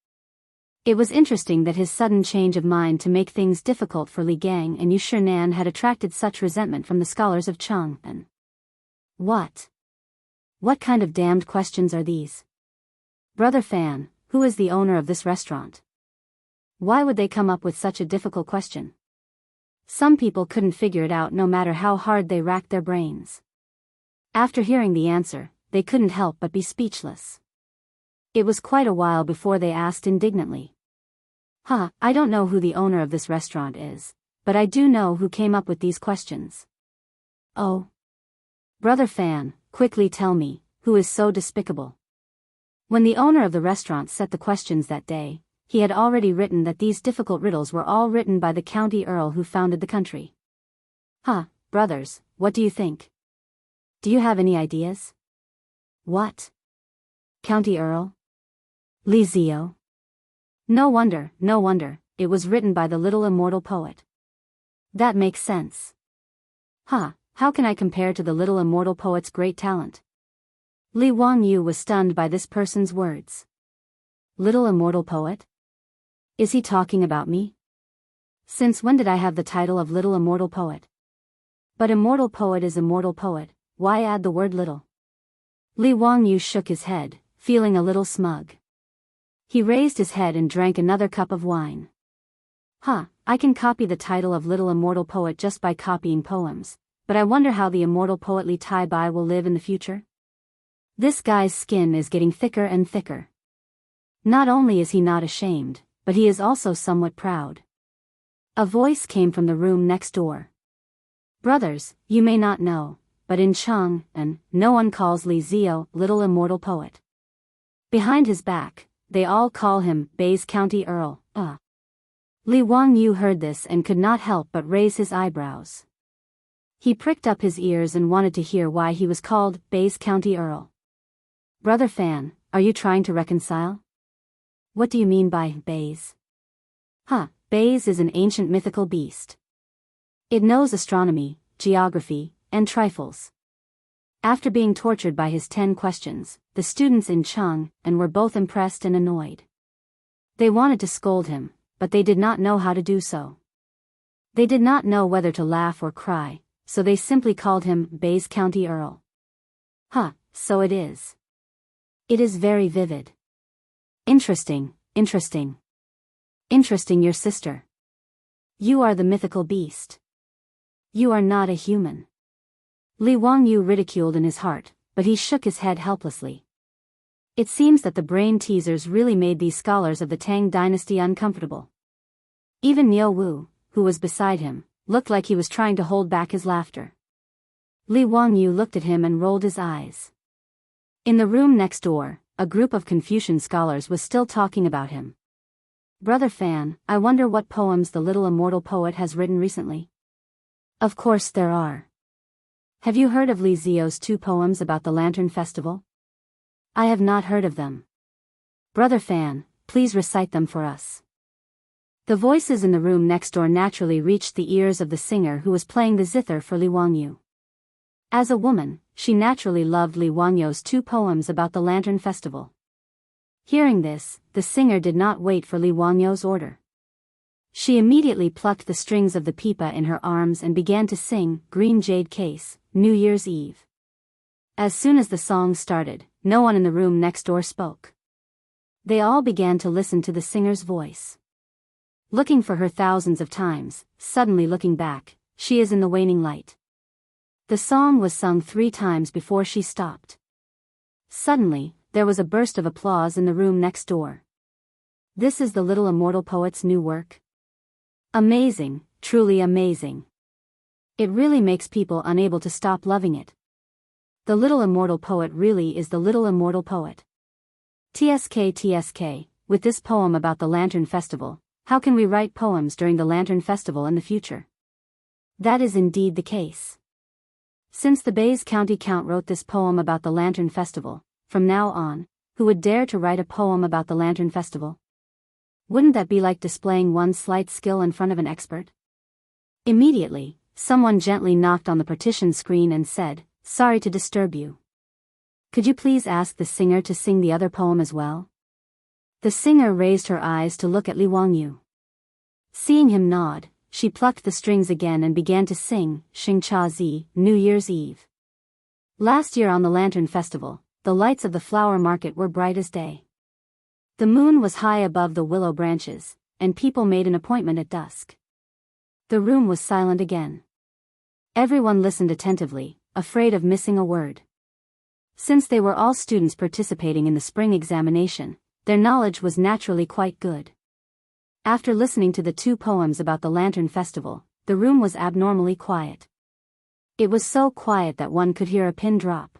It was interesting that his sudden change of mind to make things difficult for Li Gang and Yu Shinan had attracted such resentment from the scholars of Chang'an. What? What kind of damned questions are these? Brother Fan, who is the owner of this restaurant? Why would they come up with such a difficult question? Some people couldn't figure it out no matter how hard they racked their brains. After hearing the answer, they couldn't help but be speechless. It was quite a while before they asked indignantly. I don't know who the owner of this restaurant is, but I do know who came up with these questions. Oh. Brother Fan, quickly tell me, who is so despicable? When the owner of the restaurant set the questions that day, he had already written that these difficult riddles were all written by the county earl who founded the country. Brothers, what do you think? Do you have any ideas? What? County earl? Li Zio? No wonder, it was written by the little immortal poet. That makes sense. How can I compare to the little immortal poet's great talent? Li Wangyu was stunned by this person's words. Little immortal poet? Is he talking about me? Since when did I have the title of little immortal poet? But immortal poet is immortal poet, why add the word little? Li Wangyu shook his head, feeling a little smug. He raised his head and drank another cup of wine. I can copy the title of little immortal poet just by copying poems, but I wonder how the immortal poet Li Tai Bai will live in the future? This guy's skin is getting thicker and thicker. Not only is he not ashamed, but he is also somewhat proud. A voice came from the room next door. Brothers, you may not know, but in Chang'an, no one calls Li Zio little immortal poet. Behind his back, they all call him Bai's County Earl. Li Wangyu heard this and could not help but raise his eyebrows. He pricked up his ears and wanted to hear why he was called Bai's County Earl. Brother Fan, are you trying to reconcile? What do you mean by Bai's? Bai's is an ancient mythical beast. It knows astronomy, geography, and trifles. After being tortured by his 10 questions, the students in Chang'an were both impressed and annoyed. They wanted to scold him, but they did not know how to do so. They did not know whether to laugh or cry, so they simply called him Bai's County Earl. So it is. It is very vivid. Interesting, your sister. You are the mythical beast. You are not a human. Li Wangyu ridiculed in his heart, but he shook his head helplessly. It seems that the brain teasers really made these scholars of the Tang dynasty uncomfortable. Even Niu Wu, who was beside him, looked like he was trying to hold back his laughter. Li Wangyu looked at him and rolled his eyes. In the room next door, a group of Confucian scholars was still talking about him. Brother Fan, I wonder what poems the little immortal poet has written recently. Of course there are. Have you heard of Li Zio's 2 poems about the Lantern Festival? I have not heard of them. Brother Fan, please recite them for us. The voices in the room next door naturally reached the ears of the singer who was playing the zither for Li Wangyu. As a woman, she naturally loved Li Wangyu's 2 poems about the Lantern Festival. Hearing this, the singer did not wait for Li Wangyu's order. She immediately plucked the strings of the pipa in her arms and began to sing Green Jade Case, New Year's Eve. As soon as the song started, no one in the room next door spoke. They all began to listen to the singer's voice. Looking for her thousands of times, suddenly looking back, she is in the waning light. The song was sung 3 times before she stopped. Suddenly, there was a burst of applause in the room next door. This is the little immortal poet's new work? Amazing, truly amazing. It really makes people unable to stop loving it. The little immortal poet really is the little immortal poet. TSK, with this poem about the Lantern Festival, how can we write poems during the Lantern Festival in the future? That is indeed the case. Since the Bays County Count wrote this poem about the Lantern Festival, from now on, who would dare to write a poem about the Lantern Festival? Wouldn't that be like displaying one's slight skill in front of an expert? Immediately, someone gently knocked on the partition screen and said, "Sorry to disturb you. Could you please ask the singer to sing the other poem as well?" The singer raised her eyes to look at Li Wangyu. Seeing him nod, she plucked the strings again and began to sing, Xingcha Zi, New Year's Eve. Last year on the Lantern Festival, the lights of the flower market were bright as day. The moon was high above the willow branches, and people made an appointment at dusk. The room was silent again. Everyone listened attentively, afraid of missing a word. Since they were all students participating in the spring examination, their knowledge was naturally quite good. After listening to the two poems about the Lantern Festival, the room was abnormally quiet. It was so quiet that one could hear a pin drop.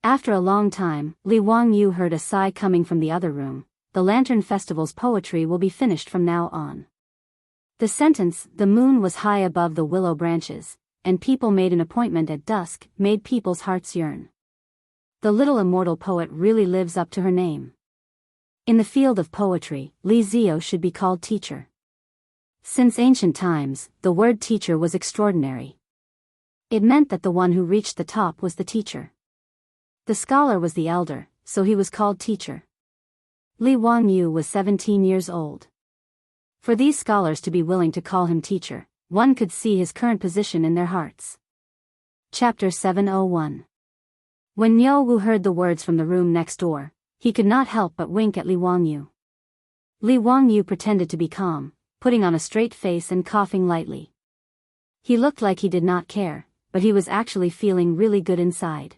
After a long time, Li Wangyu heard a sigh coming from the other room. The Lantern Festival's poetry will be finished from now on. The sentence, "The moon was high above the willow branches, and people made an appointment at dusk," made people's hearts yearn. The little immortal poet really lives up to her name. In the field of poetry, Li Zio should be called teacher. Since ancient times, the word teacher was extraordinary. It meant that the one who reached the top was the teacher. The scholar was the elder, so he was called teacher. Li Wangyu was 17 years old. For these scholars to be willing to call him teacher, one could see his current position in their hearts. Chapter 701. When Niu Wu heard the words from the room next door, he could not help but wink at Li Wangyu. Li Wangyu pretended to be calm, putting on a straight face and coughing lightly. He looked like he did not care, but he was actually feeling really good inside.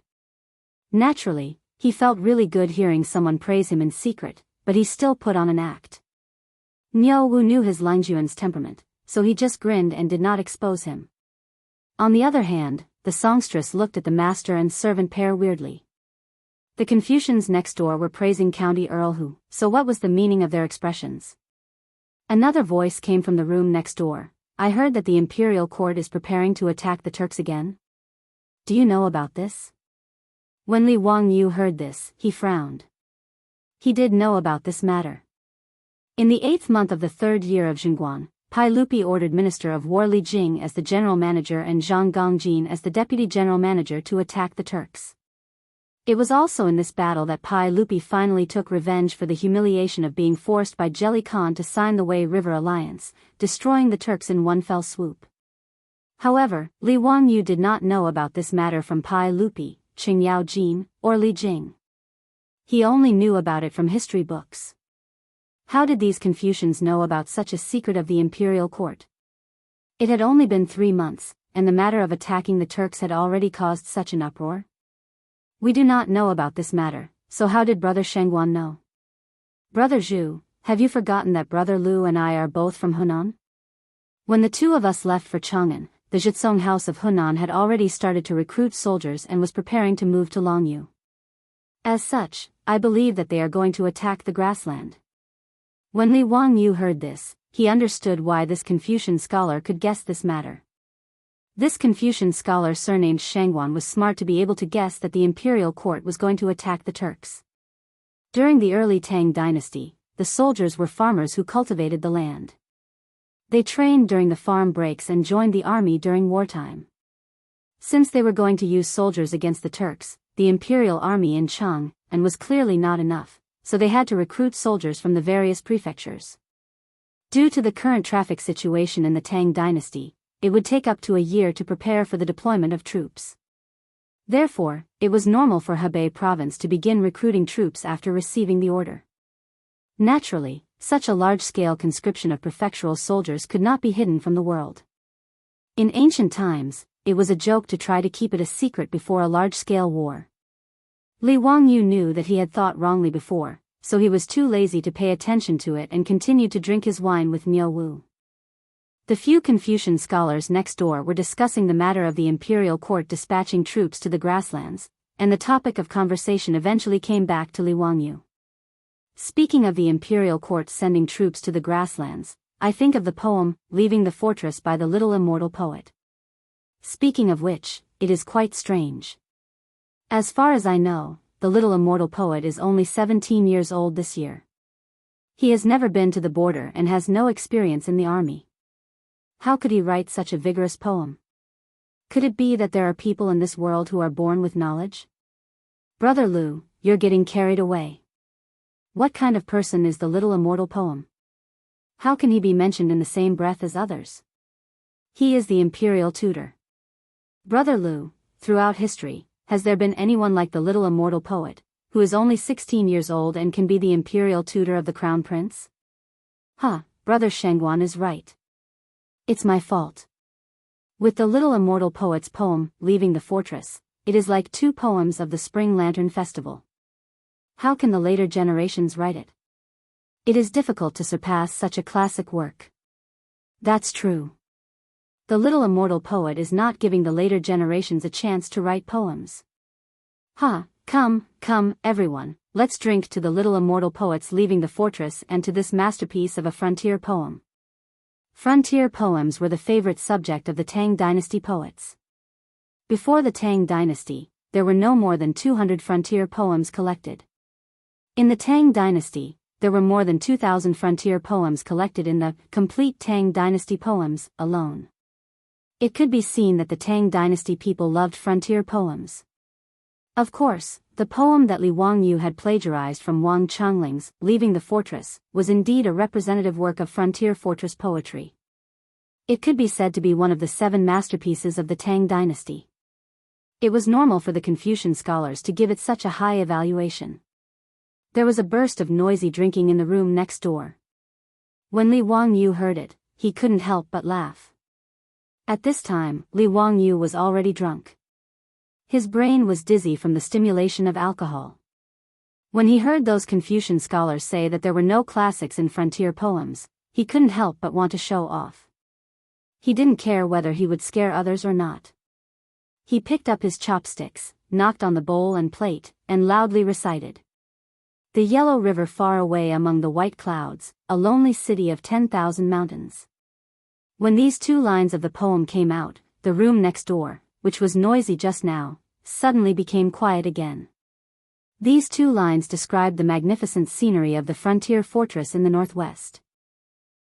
Naturally, he felt really good hearing someone praise him in secret, but he still put on an act. Niu Wu knew his Langjuan's temperament, so he just grinned and did not expose him. On the other hand, the songstress looked at the master and servant pair weirdly. The Confucians next door were praising County Earl Hu, so what was the meaning of their expressions? Another voice came from the room next door. "I heard that the imperial court is preparing to attack the Turks again. Do you know about this?" When Li Wangyu heard this, he frowned. He did know about this matter. In the 8th month of the 3rd year of Xinguan, Pai Lupi ordered Minister of War Li Jing as the general manager and Zhang Gongjin as the deputy general manager to attack the Turks. It was also in this battle that Pai Lupi finally took revenge for the humiliation of being forced by Jelly Khan to sign the Wei River Alliance, destroying the Turks in one fell swoop. However, Li Wangyu did not know about this matter from Pai Lupi, Qing Yao Jin, or Li Jing. He only knew about it from history books. How did these Confucians know about such a secret of the imperial court? It had only been 3 months, and the matter of attacking the Turks had already caused such an uproar. We do not know about this matter, so how did Brother Shengguan know? Brother Zhu, have you forgotten that Brother Lu and I are both from Hunan? When the two of us left for Chang'an, the Zhitsong House of Hunan had already started to recruit soldiers and was preparing to move to Longyu. As such, I believe that they are going to attack the grassland. When Li Wangyu heard this, he understood why this Confucian scholar could guess this matter. This Confucian scholar surnamed Shangguan was smart to be able to guess that the imperial court was going to attack the Turks. During the early Tang dynasty, the soldiers were farmers who cultivated the land. They trained during the farm breaks and joined the army during wartime. Since they were going to use soldiers against the Turks, the imperial army in Chang, and was clearly not enough, so they had to recruit soldiers from the various prefectures. Due to the current traffic situation in the Tang dynasty, it would take up to a year to prepare for the deployment of troops. Therefore, it was normal for Hebei province to begin recruiting troops after receiving the order. Naturally, such a large-scale conscription of prefectural soldiers could not be hidden from the world. In ancient times, it was a joke to try to keep it a secret before a large-scale war. Li Wangyu knew that he had thought wrongly before, so he was too lazy to pay attention to it and continued to drink his wine with Niu Wu. The few Confucian scholars next door were discussing the matter of the imperial court dispatching troops to the grasslands, and the topic of conversation eventually came back to Li Wangyu. Speaking of the imperial court sending troops to the grasslands, I think of the poem, Leaving the Fortress by the Little Immortal Poet. Speaking of which, it is quite strange. As far as I know, the little immortal poet is only 17 years old this year. He has never been to the border and has no experience in the army. How could he write such a vigorous poem? Could it be that there are people in this world who are born with knowledge? Brother Lu, you're getting carried away. What kind of person is the little immortal poem? How can he be mentioned in the same breath as others? He is the imperial tutor. Brother Lu, throughout history, has there been anyone like the little immortal poet, who is only 16 years old and can be the imperial tutor of the crown prince? Brother Shengguan is right. It's my fault. With the little immortal poet's poem, Leaving the Fortress, it is like two poems of the Spring Lantern Festival. How can the later generations write it? It is difficult to surpass such a classic work. That's true. The little immortal poet is not giving the later generations a chance to write poems. Come, everyone, let's drink to the little immortal poet's Leaving the Fortress and to this masterpiece of a frontier poem. Frontier poems were the favorite subject of the Tang Dynasty poets. Before the Tang Dynasty, there were no more than 200 frontier poems collected. In the Tang Dynasty, there were more than 2,000 frontier poems collected in the Complete Tang Dynasty Poems alone. It could be seen that the Tang Dynasty people loved frontier poems. Of course, the poem that Li Wangyu had plagiarized from Wang Chongling's Leaving the Fortress was indeed a representative work of frontier fortress poetry. It could be said to be one of the 7 masterpieces of the Tang Dynasty. It was normal for the Confucian scholars to give it such a high evaluation. There was a burst of noisy drinking in the room next door. When Li Wangyu heard it, he couldn't help but laugh. At this time, Li Wangyu was already drunk. His brain was dizzy from the stimulation of alcohol. When he heard those Confucian scholars say that there were no classics in frontier poems, he couldn't help but want to show off. He didn't care whether he would scare others or not. He picked up his chopsticks, knocked on the bowl and plate, and loudly recited. The yellow river far away among the white clouds, a lonely city of 10,000 mountains. When these 2 lines of the poem came out, the room next door, which was noisy just now, suddenly became quiet again. These 2 lines described the magnificent scenery of the frontier fortress in the northwest.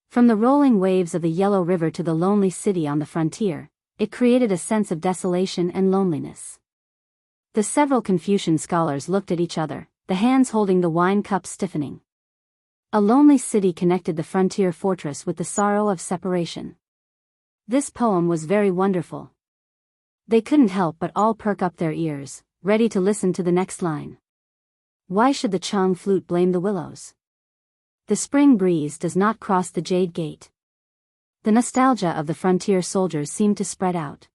From the rolling waves of the yellow river to the lonely city on the frontier, it created a sense of desolation and loneliness. The several Confucian scholars looked at each other, the hands holding the wine cups stiffening. A lonely city connected the frontier fortress with the sorrow of separation. This poem was very wonderful. They couldn't help but all perk up their ears, ready to listen to the next line. Why should the Chong flute blame the willows? The spring breeze does not cross the jade gate. The nostalgia of the frontier soldiers seemed to spread out.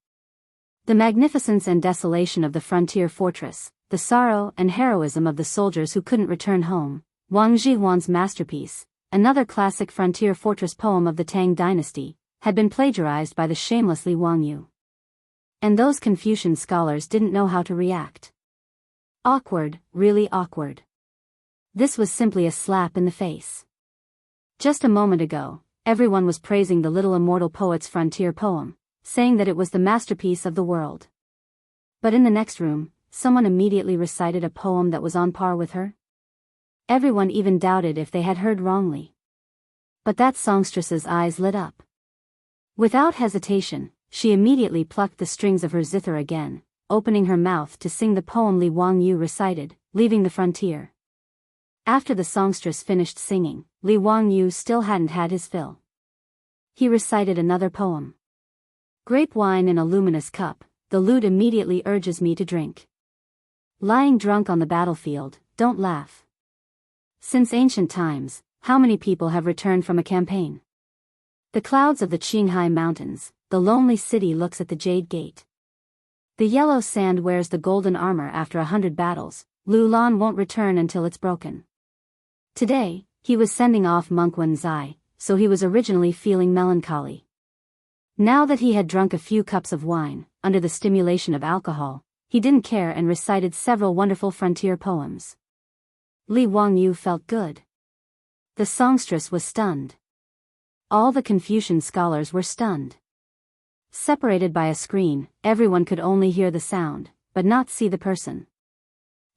The magnificence and desolation of the frontier fortress, the sorrow and heroism of the soldiers who couldn't return home. Wang Zhihuan's masterpiece, another classic frontier fortress poem of the Tang Dynasty, had been plagiarized by the shameless Li Wangyu. And those Confucian scholars didn't know how to react. Awkward, really awkward. This was simply a slap in the face. Just a moment ago, everyone was praising the little immortal poet's frontier poem, saying that it was the masterpiece of the world. But in the next room, someone immediately recited a poem that was on par with her. Everyone even doubted if they had heard wrongly. But that songstress's eyes lit up. Without hesitation, she immediately plucked the strings of her zither again, opening her mouth to sing the poem Li Wangyu recited, Leaving the Frontier. After the songstress finished singing, Li Wangyu still hadn't had his fill. He recited another poem. Grape wine in a luminous cup, the lute immediately urges me to drink. Lying drunk on the battlefield, don't laugh. Since ancient times, how many people have returned from a campaign? The clouds of the Qinghai Mountains, the lonely city looks at the Jade Gate. The yellow sand wears the golden armor after 100 battles, Lu Lan won't return until it's broken. Today, he was sending off monk Wen Zai, so he was originally feeling melancholy. Now that he had drunk a few cups of wine, under the stimulation of alcohol, he didn't care and recited several wonderful frontier poems. Li Wangyu felt good. The songstress was stunned. All the Confucian scholars were stunned. Separated by a screen, everyone could only hear the sound, but not see the person.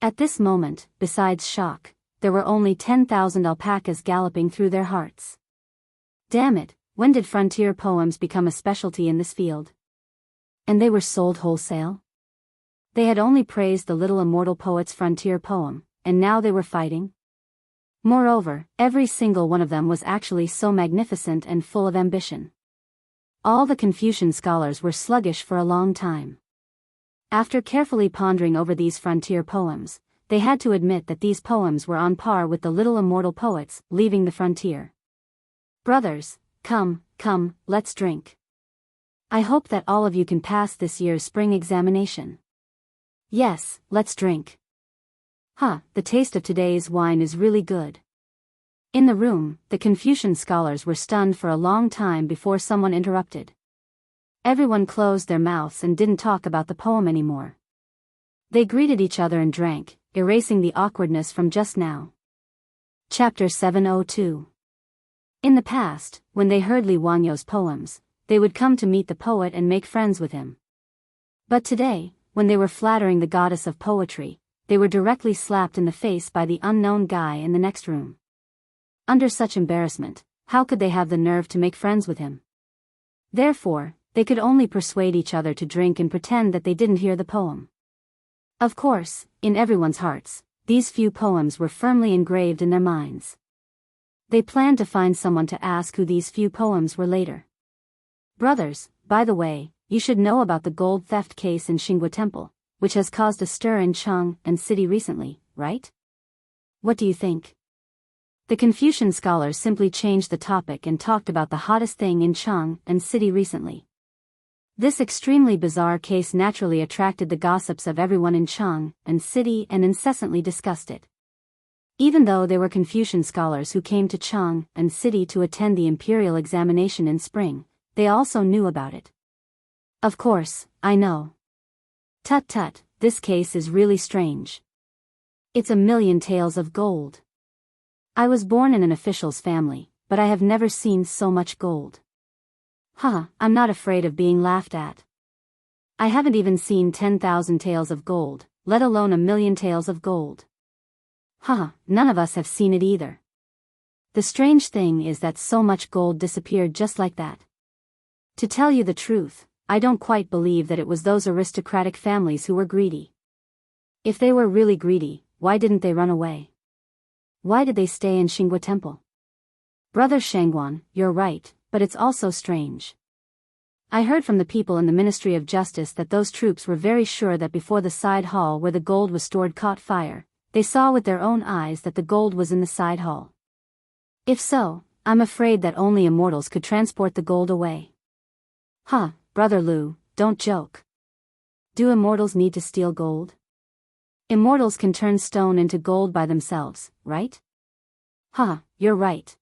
At this moment, besides shock, there were only 10,000 alpacas galloping through their hearts. Damn it, when did frontier poems become a specialty in this field? And they were sold wholesale? They had only praised the little immortal poet's frontier poem, and now they were fighting? Moreover, every single one of them was actually so magnificent and full of ambition. All the Confucian scholars were sluggish for a long time. After carefully pondering over these frontier poems, they had to admit that these poems were on par with the little immortal poets leaving the frontier. Brothers, come, let's drink. I hope that all of you can pass this year's spring examination. Yes, let's drink. The taste of today's wine is really good. In the room, the Confucian scholars were stunned for a long time before someone interrupted. Everyone closed their mouths and didn't talk about the poem anymore. They greeted each other and drank, erasing the awkwardness from just now. Chapter 702. In the past, when they heard Li Wangyu's poems, they would come to meet the poet and make friends with him. But today, when they were flattering the goddess of poetry, they were directly slapped in the face by the unknown guy in the next room. Under such embarrassment, how could they have the nerve to make friends with him? Therefore, they could only persuade each other to drink and pretend that they didn't hear the poem. Of course, in everyone's hearts, these few poems were firmly engraved in their minds. They planned to find someone to ask who these few poems were later. Brothers, by the way, you should know about the gold theft case in Xinghua Temple, which has caused a stir in Cheng and city recently, right? What do you think? The Confucian scholars simply changed the topic and talked about the hottest thing in Cheng and city recently. This extremely bizarre case naturally attracted the gossips of everyone in Cheng and city and incessantly discussed it. Even though they were Confucian scholars who came to Cheng and city to attend the imperial examination in spring, they also knew about it. Of course, I know. Tut, this case is really strange. It's a million taels of gold. I was born in an official's family, but I have never seen so much gold. I'm not afraid of being laughed at. I haven't even seen 10,000 taels of gold, let alone a million taels of gold. None of us have seen it either. The strange thing is that so much gold disappeared just like that. To tell you the truth, I don't quite believe that it was those aristocratic families who were greedy. If they were really greedy, why didn't they run away? Why did they stay in Xinghua Temple? Brother Shangguan, you're right, but it's also strange. I heard from the people in the Ministry of Justice that those troops were very sure that before the side hall where the gold was stored caught fire, they saw with their own eyes that the gold was in the side hall. If so, I'm afraid that only immortals could transport the gold away. Brother Lu, don't joke. Do immortals need to steal gold? Immortals can turn stone into gold by themselves, right? You're right.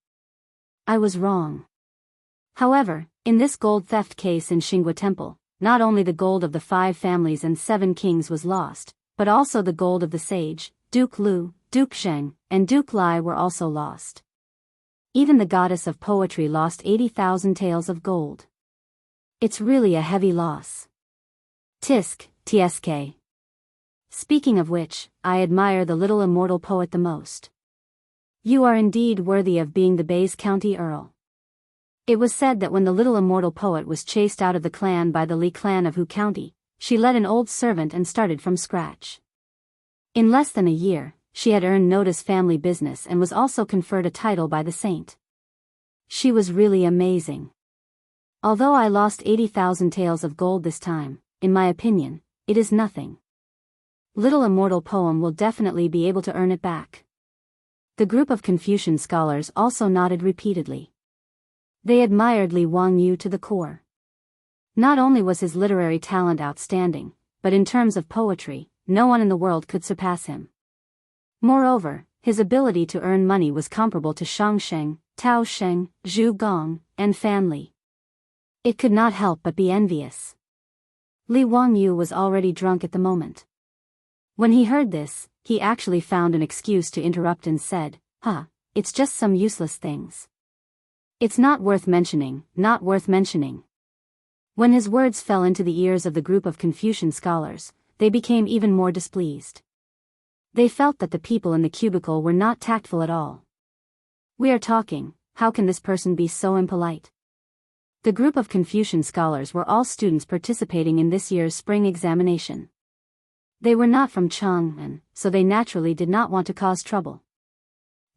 I was wrong. However, in this gold theft case in Xinghua Temple, not only the gold of the 5 families and 7 kings was lost, but also the gold of the sage, Duke Lu, Duke Zheng, and Duke Lai were also lost. Even the goddess of poetry lost 80,000 taels of gold. It's really a heavy loss. Tsk. Speaking of which, I admire the little immortal poet the most. You are indeed worthy of being the Bays County Earl. It was said that when the little immortal poet was chased out of the clan by the Li clan of Hu County, she led an old servant and started from scratch. In less than a year, she had earned notice family business and was also conferred a title by the saint. She was really amazing. Although I lost 80,000 taels of gold this time, in my opinion, it is nothing. Little immortal poem will definitely be able to earn it back. The group of Confucian scholars also nodded repeatedly. They admired Li Wangyu to the core. Not only was his literary talent outstanding, but in terms of poetry, no one in the world could surpass him. Moreover, his ability to earn money was comparable to Shang Sheng, Tao Sheng, Zhu Gong, and Fan Li. It could not help but be envious. Li Wangyu was already drunk at the moment. When he heard this, he actually found an excuse to interrupt and said, it's just some useless things. It's not worth mentioning, not worth mentioning. When his words fell into the ears of the group of Confucian scholars, they became even more displeased. They felt that the people in the cubicle were not tactful at all. We are talking, how can this person be so impolite? The group of Confucian scholars were all students participating in this year's spring examination. They were not from Chang'an, so they naturally did not want to cause trouble.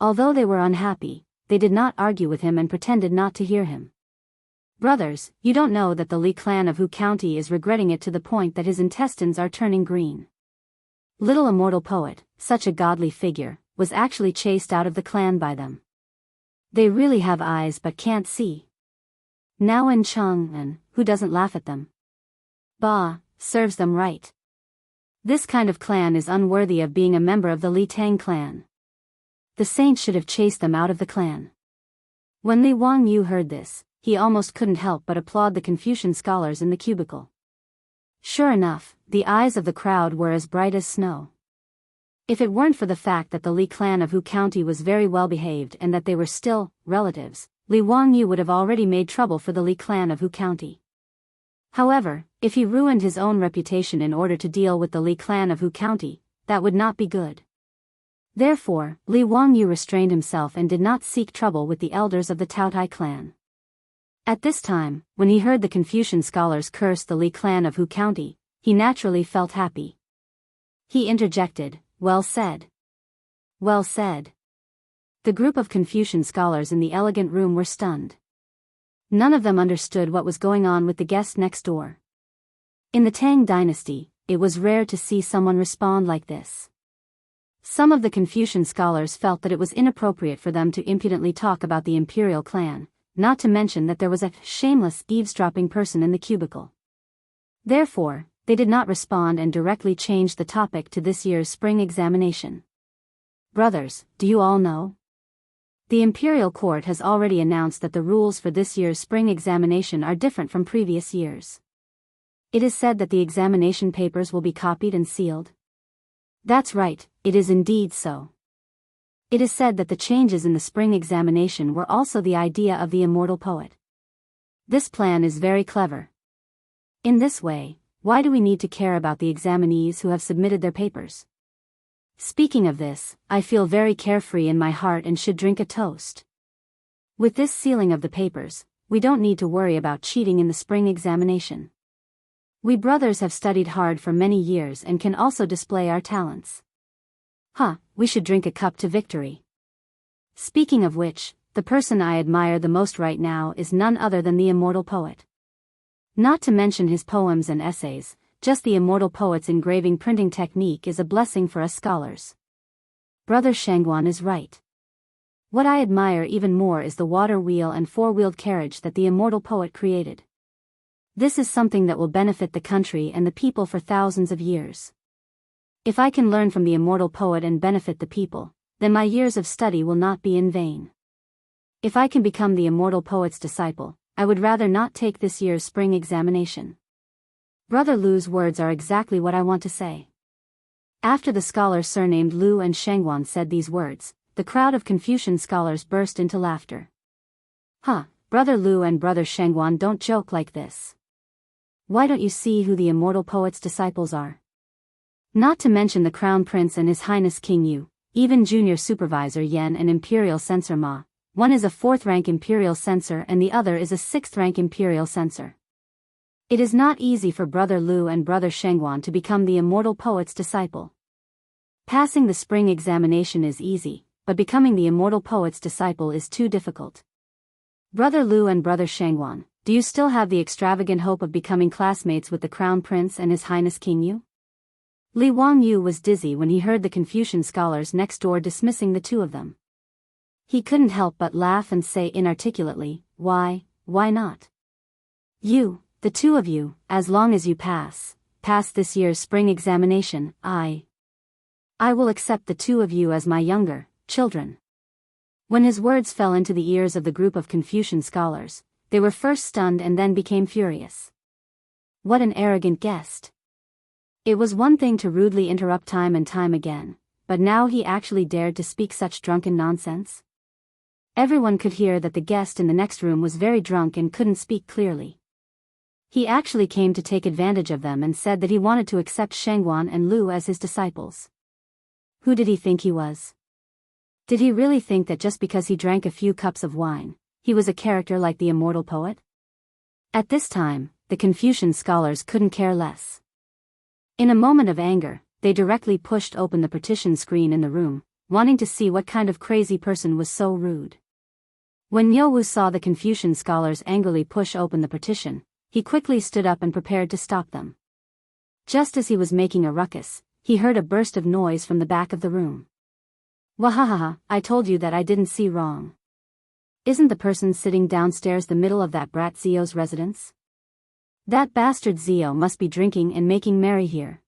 Although they were unhappy, they did not argue with him and pretended not to hear him. Brothers, you don't know that the Li clan of Hu County is regretting it to the point that his intestines are turning green. Little immortal poet, such a godly figure, was actually chased out of the clan by them. They really have eyes but can't see. Now in Chang'an, who doesn't laugh at them? Bah, serves them right. This kind of clan is unworthy of being a member of the Li Tang clan. The saints should have chased them out of the clan. When Li Wangyu heard this, he almost couldn't help but applaud the Confucian scholars in the cubicle. Sure enough, the eyes of the crowd were as bright as snow. If it weren't for the fact that the Li clan of Hu County was very well behaved and that they were still relatives, Li Wangyu would have already made trouble for the Li clan of Hu County. However, if he ruined his own reputation in order to deal with the Li clan of Hu County, that would not be good. Therefore, Li Wangyu restrained himself and did not seek trouble with the elders of the Taotai clan. At this time, when he heard the Confucian scholars curse the Li clan of Hu County, he naturally felt happy. He interjected, "Well said. Well said." The group of Confucian scholars in the elegant room were stunned. None of them understood what was going on with the guest next door. In the Tang dynasty, it was rare to see someone respond like this. Some of the Confucian scholars felt that it was inappropriate for them to impudently talk about the imperial clan, not to mention that there was a shameless, eavesdropping person in the cubicle. Therefore, they did not respond and directly changed the topic to this year's spring examination. Brothers, do you all know? The imperial court has already announced that the rules for this year's spring examination are different from previous years. It is said that the examination papers will be copied and sealed. That's right, it is indeed so. It is said that the changes in the spring examination were also the idea of the immortal poet. This plan is very clever. In this way, why do we need to care about the examinees who have submitted their papers? Speaking of this, I feel very carefree in my heart and should drink a toast. With this sealing of the papers, we don't need to worry about cheating in the spring examination. We brothers have studied hard for many years and can also display our talents. We should drink a cup to victory. Speaking of which, the person I admire the most right now is none other than the immortal poet. Not to mention his poems and essays, just the immortal poet's engraving printing technique is a blessing for us scholars. Brother Shangguan is right. What I admire even more is the water wheel and four-wheeled carriage that the immortal poet created. This is something that will benefit the country and the people for thousands of years. If I can learn from the immortal poet and benefit the people, then my years of study will not be in vain. If I can become the immortal poet's disciple, I would rather not take this year's spring examination. Brother Lu's words are exactly what I want to say. After the scholar surnamed Lu and Shangguan said these words, the crowd of Confucian scholars burst into laughter. Brother Lu and Brother Shangguan don't joke like this. Why don't you see who the immortal poet's disciples are? Not to mention the Crown Prince and His Highness King Yu, even Junior Supervisor Yen and Imperial Censor Ma. One is a 4th-rank Imperial Censor and the other is a 6th-rank Imperial Censor. It is not easy for Brother Lu and Brother Shangguan to become the immortal poet's disciple. Passing the spring examination is easy, but becoming the immortal poet's disciple is too difficult. Brother Lu and Brother Shangguan, do you still have the extravagant hope of becoming classmates with the Crown Prince and His Highness King Yu? Li Wangyu was dizzy when he heard the Confucian scholars next door dismissing the two of them. He couldn't help but laugh and say inarticulately, why not? You, the two of you, as long as you pass this year's spring examination, I will accept the two of you as my younger children. When his words fell into the ears of the group of Confucian scholars, they were first stunned and then became furious. What an arrogant guest! It was one thing to rudely interrupt time and time again, but now he actually dared to speak such drunken nonsense? Everyone could hear that the guest in the next room was very drunk and couldn't speak clearly. He actually came to take advantage of them and said that he wanted to accept Shangguan and Lu as his disciples. Who did he think he was? Did he really think that just because he drank a few cups of wine, he was a character like the immortal poet? At this time, the Confucian scholars couldn't care less. In a moment of anger, they directly pushed open the partition screen in the room, wanting to see what kind of crazy person was so rude. When Niu saw the Confucian scholars angrily push open the partition, he quickly stood up and prepared to stop them. Just as he was making a ruckus, he heard a burst of noise from the back of the room. Wahahaha, I told you that I didn't see wrong. Isn't the person sitting downstairs the middle of that brat Zio's residence? That bastard Zio must be drinking and making merry here.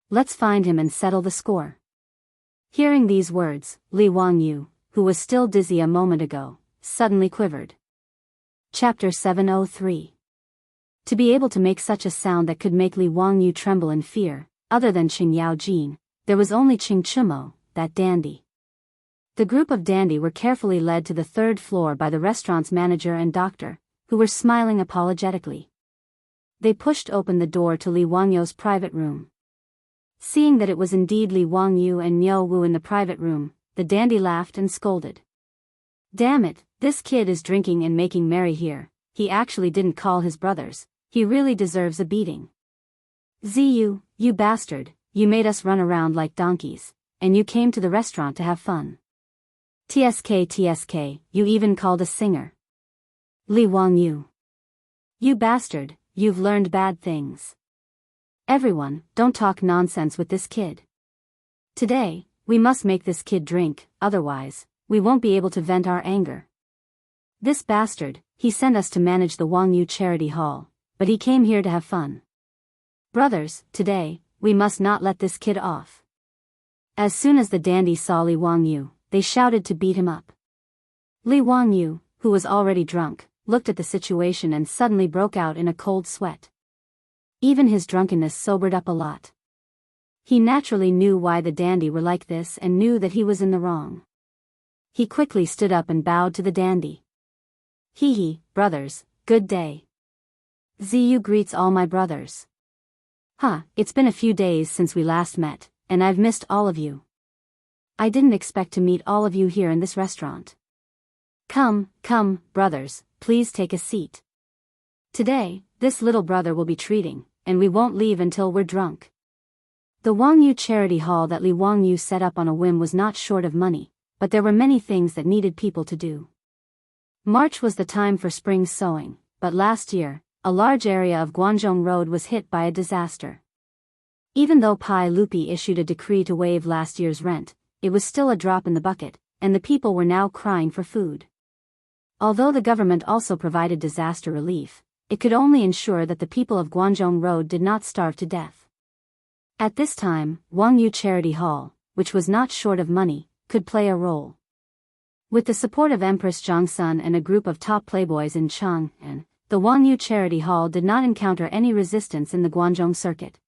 Let's find him and settle the score. Hearing these words, Li Wangyu, who was still dizzy a moment ago, suddenly quivered. Chapter 703. To be able to make such a sound that could make Li Wangyu tremble in fear, other than Qing Yaojin, there was only Qing Chumo, that dandy. The group of dandy were carefully led to the third floor by the restaurant's manager and doctor, who were smiling apologetically. They pushed open the door to Li Wangyu's private room. Seeing that it was indeed Li Wangyu and Niu Wu in the private room, the dandy laughed and scolded. Damn it, this kid is drinking and making merry here. He actually didn't call his brothers. He really deserves a beating. Ziyu, you bastard, you made us run around like donkeys, and you came to the restaurant to have fun. TSK, you even called us singer. Li Wangyu. You bastard, you've learned bad things. Everyone, don't talk nonsense with this kid. Today, we must make this kid drink, otherwise, we won't be able to vent our anger. This bastard, he sent us to manage the Wangyu Charity Hall, but he came here to have fun. Brothers, today, we must not let this kid off. As soon as the dandy saw Li Wangyu, they shouted to beat him up. Li Wangyu, who was already drunk, looked at the situation and suddenly broke out in a cold sweat. Even his drunkenness sobered up a lot. He naturally knew why the dandy were like this and knew that he was in the wrong. He quickly stood up and bowed to the dandy. Hee, brothers, good day. Ziyu greets all my brothers. It's been a few days since we last met, and I've missed all of you. I didn't expect to meet all of you here in this restaurant. Come, brothers, please take a seat. Today, this little brother will be treating, and we won't leave until we're drunk. The Wangyu Charity Hall that Li Wangyu set up on a whim was not short of money, but there were many things that needed people to do. March was the time for spring sowing, but last year, a large area of Guangzhong Road was hit by a disaster. Even though Pai Lupi issued a decree to waive last year's rent, it was still a drop in the bucket, and the people were now crying for food. Although the government also provided disaster relief, it could only ensure that the people of Guangzhong Road did not starve to death. At this time, Wangyu Charity Hall, which was not short of money, could play a role. With the support of Empress Zhongsun and a group of top playboys in Chang'an, the Wangyu Charity Hall did not encounter any resistance in the Guangzhong circuit.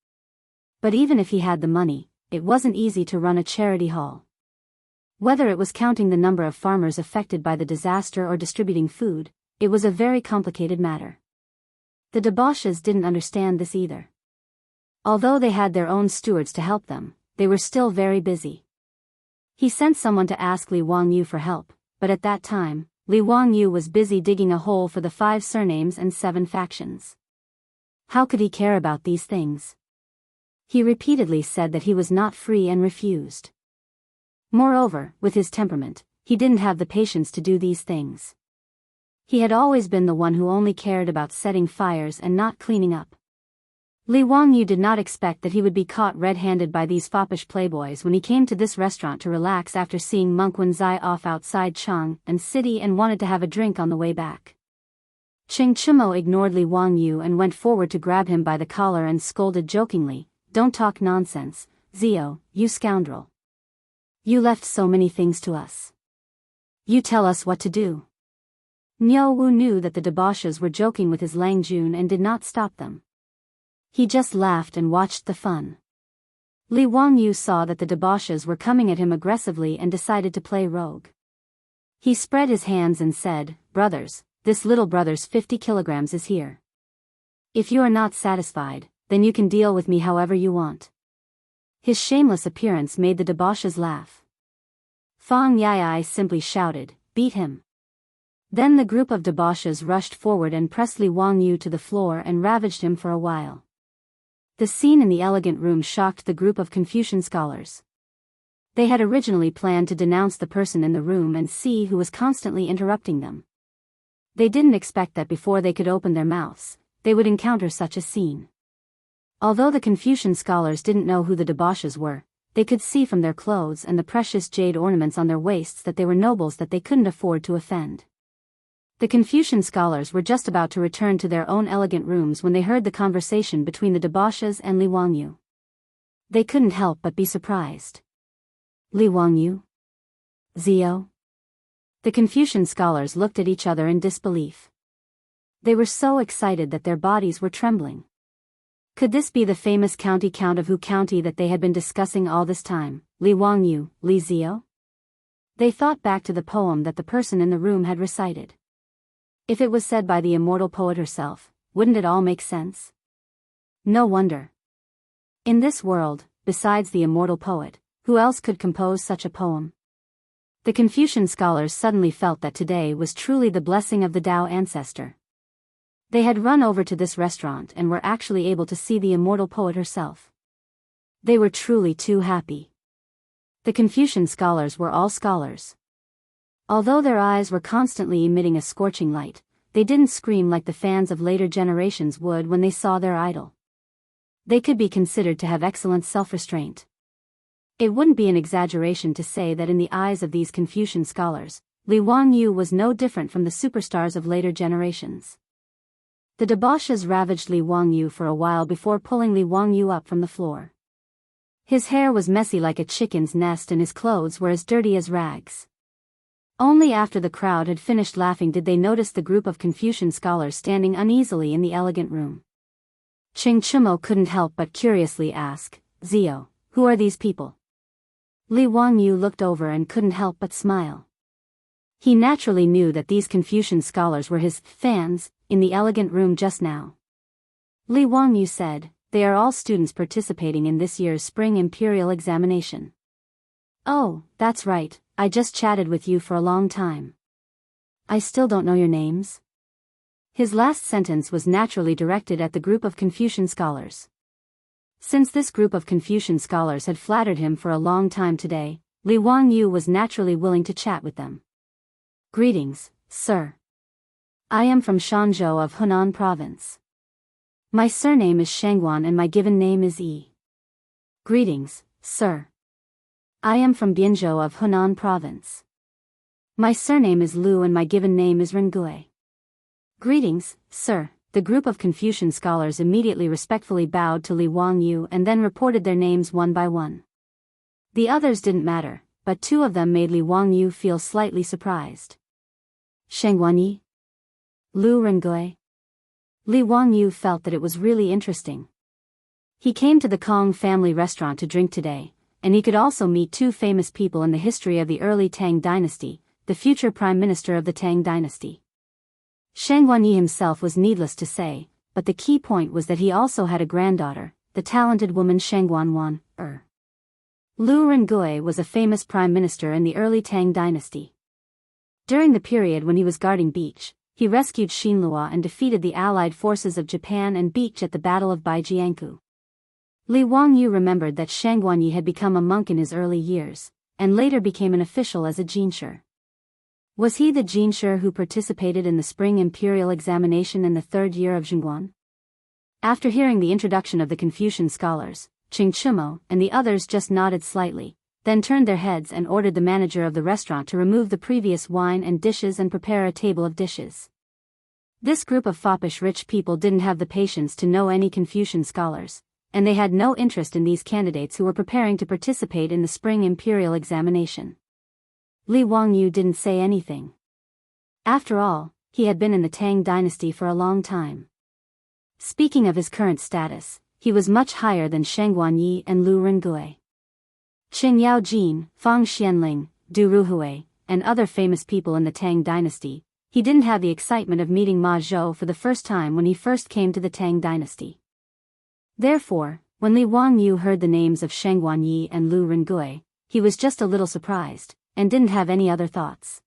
But even if he had the money, it wasn't easy to run a charity hall. Whether it was counting the number of farmers affected by the disaster or distributing food, it was a very complicated matter. The debauches didn't understand this either. Although they had their own stewards to help them, they were still very busy. He sent someone to ask Li Wangyu for help, but at that time, Li Wangyu was busy digging a hole for the 5 surnames and 7 factions. How could he care about these things? He repeatedly said that he was not free and refused. Moreover, with his temperament, he didn't have the patience to do these things. He had always been the one who only cared about setting fires and not cleaning up. Li Wangyu did not expect that he would be caught red-handed by these foppish playboys when he came to this restaurant to relax after seeing Monk Wenzai off outside Chang'an City and wanted to have a drink on the way back. Ching Chumo ignored Li Wangyu and went forward to grab him by the collar and scolded jokingly, "Don't talk nonsense, Zio, you scoundrel. You left so many things to us. You tell us what to do." Niu Wu knew that the debauches were joking with his Lang Jun and did not stop them. He just laughed and watched the fun. Li Wangyu saw that the debauches were coming at him aggressively and decided to play rogue. He spread his hands and said, "Brothers, this little brother's 50 kilograms is here. If you are not satisfied, then you can deal with me however you want." His shameless appearance made the debauches laugh. Fang Yai simply shouted, "Beat him." Then the group of debauches rushed forward and pressed Li Wangyu to the floor and ravaged him for a while. The scene in the elegant room shocked the group of Confucian scholars. They had originally planned to denounce the person in the room and see who was constantly interrupting them. They didn't expect that before they could open their mouths, they would encounter such a scene. Although the Confucian scholars didn't know who the debauches were, they could see from their clothes and the precious jade ornaments on their waists that they were nobles that they couldn't afford to offend. The Confucian scholars were just about to return to their own elegant rooms when they heard the conversation between the debauches and Li Wangyu. They couldn't help but be surprised. Li Wangyu? Zio? The Confucian scholars looked at each other in disbelief. They were so excited that their bodies were trembling. Could this be the famous Count of Hu County that they had been discussing all this time, Li Wangyu, Li Zio? They thought back to the poem that the person in the room had recited. If it was said by the immortal poet herself, wouldn't it all make sense? No wonder. In this world, besides the immortal poet, who else could compose such a poem? The Confucian scholars suddenly felt that today was truly the blessing of the Tao ancestor. They had run over to this restaurant and were actually able to see the immortal poet herself. They were truly too happy. The Confucian scholars were all scholars. Although their eyes were constantly emitting a scorching light, they didn't scream like the fans of later generations would when they saw their idol. They could be considered to have excellent self-restraint. It wouldn't be an exaggeration to say that in the eyes of these Confucian scholars, Li Wangyu was no different from the superstars of later generations. The debauches ravaged Li Wangyu for a while before pulling Li Wangyu up from the floor. His hair was messy like a chicken's nest and his clothes were as dirty as rags. Only after the crowd had finished laughing did they notice the group of Confucian scholars standing uneasily in the elegant room. Ching Chumo couldn't help but curiously ask, "Zio, who are these people?" Li Wangyu looked over and couldn't help but smile. He naturally knew that these Confucian scholars were his fans in the elegant room just now. Li Wangyu said, "They are all students participating in this year's spring imperial examination." "Oh, that's right, I just chatted with you for a long time. I still don't know your names." His last sentence was naturally directed at the group of Confucian scholars. Since this group of Confucian scholars had flattered him for a long time today, Li Wangyu was naturally willing to chat with them. "Greetings, sir. I am from Shanzhou of Hunan Province. My surname is Shangguan and my given name is Yi." "Greetings, sir. I am from Bianzhou of Hunan Province. My surname is Liu and my given name is Rengui." "Greetings, sir." The group of Confucian scholars immediately respectfully bowed to Li Wangyu and then reported their names one by one. The others didn't matter, but two of them made Li Wangyu feel slightly surprised. Shangguan Yi? Liu Rengui? Li Wangyu felt that it was really interesting. He came to the Kong family restaurant to drink today, and he could also meet two famous people in the history of the early Tang dynasty, the future prime minister of the Tang dynasty. Shangguan Yi himself was needless to say, but the key point was that he also had a granddaughter, the talented woman Shangguan Wan. Liu Rengui was a famous prime minister in the early Tang dynasty. During the period when he was guarding Beach, he rescued Xinlua and defeated the allied forces of Japan and Beach at the Battle of Baijiankou. Li Wangyu remembered that Shangguan Yi had become a monk in his early years, and later became an official as a jinshi. Was he the jinshi who participated in the spring imperial examination in the third year of Zhongguan? After hearing the introduction of the Confucian scholars, Ching Chumo and the others just nodded slightly, then turned their heads and ordered the manager of the restaurant to remove the previous wine and dishes and prepare a table of dishes. This group of foppish rich people didn't have the patience to know any Confucian scholars, and they had no interest in these candidates who were preparing to participate in the spring imperial examination. Li Wangyu didn't say anything. After all, he had been in the Tang dynasty for a long time. Speaking of his current status, he was much higher than Sheng Guanyi and Lu Rengui. Qing Yaojin, Fang Xianling, Du Ruhui, and other famous people in the Tang dynasty, he didn't have the excitement of meeting Ma Zhou for the first time when he first came to the Tang dynasty. Therefore, when Li Wangyu heard the names of Sheng Guanyi and Lu Rengui, he was just a little surprised, and didn't have any other thoughts.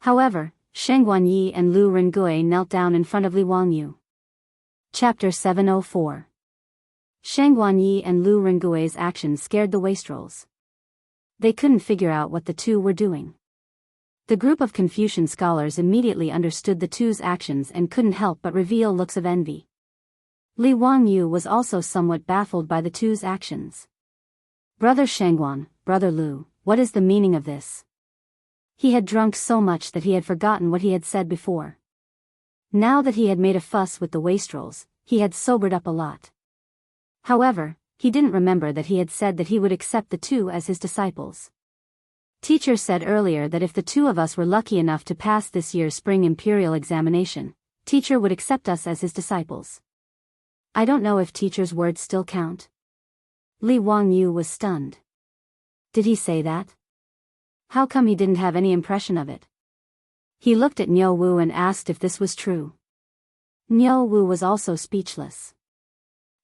However, Sheng Guanyi and Lu Rengui knelt down in front of Li Wangyu. Chapter 704. Sheng Guanyi and Lu Rengui's actions scared the wastrels. They couldn't figure out what the two were doing. The group of Confucian scholars immediately understood the two's actions and couldn't help but reveal looks of envy. Li Wangyu was also somewhat baffled by the two's actions. Brother Shengguan, Brother Lu, what is the meaning of this? He had drunk so much that he had forgotten what he had said before. Now that he had made a fuss with the wastrels, he had sobered up a lot. However, he didn't remember that he had said that he would accept the two as his disciples. Teacher said earlier that if the two of us were lucky enough to pass this year's spring imperial examination, teacher would accept us as his disciples. I don't know if teacher's words still count. Li Wangyu was stunned. Did he say that? How come he didn't have any impression of it? He looked at Niu Wu and asked if this was true. Niu Wu was also speechless.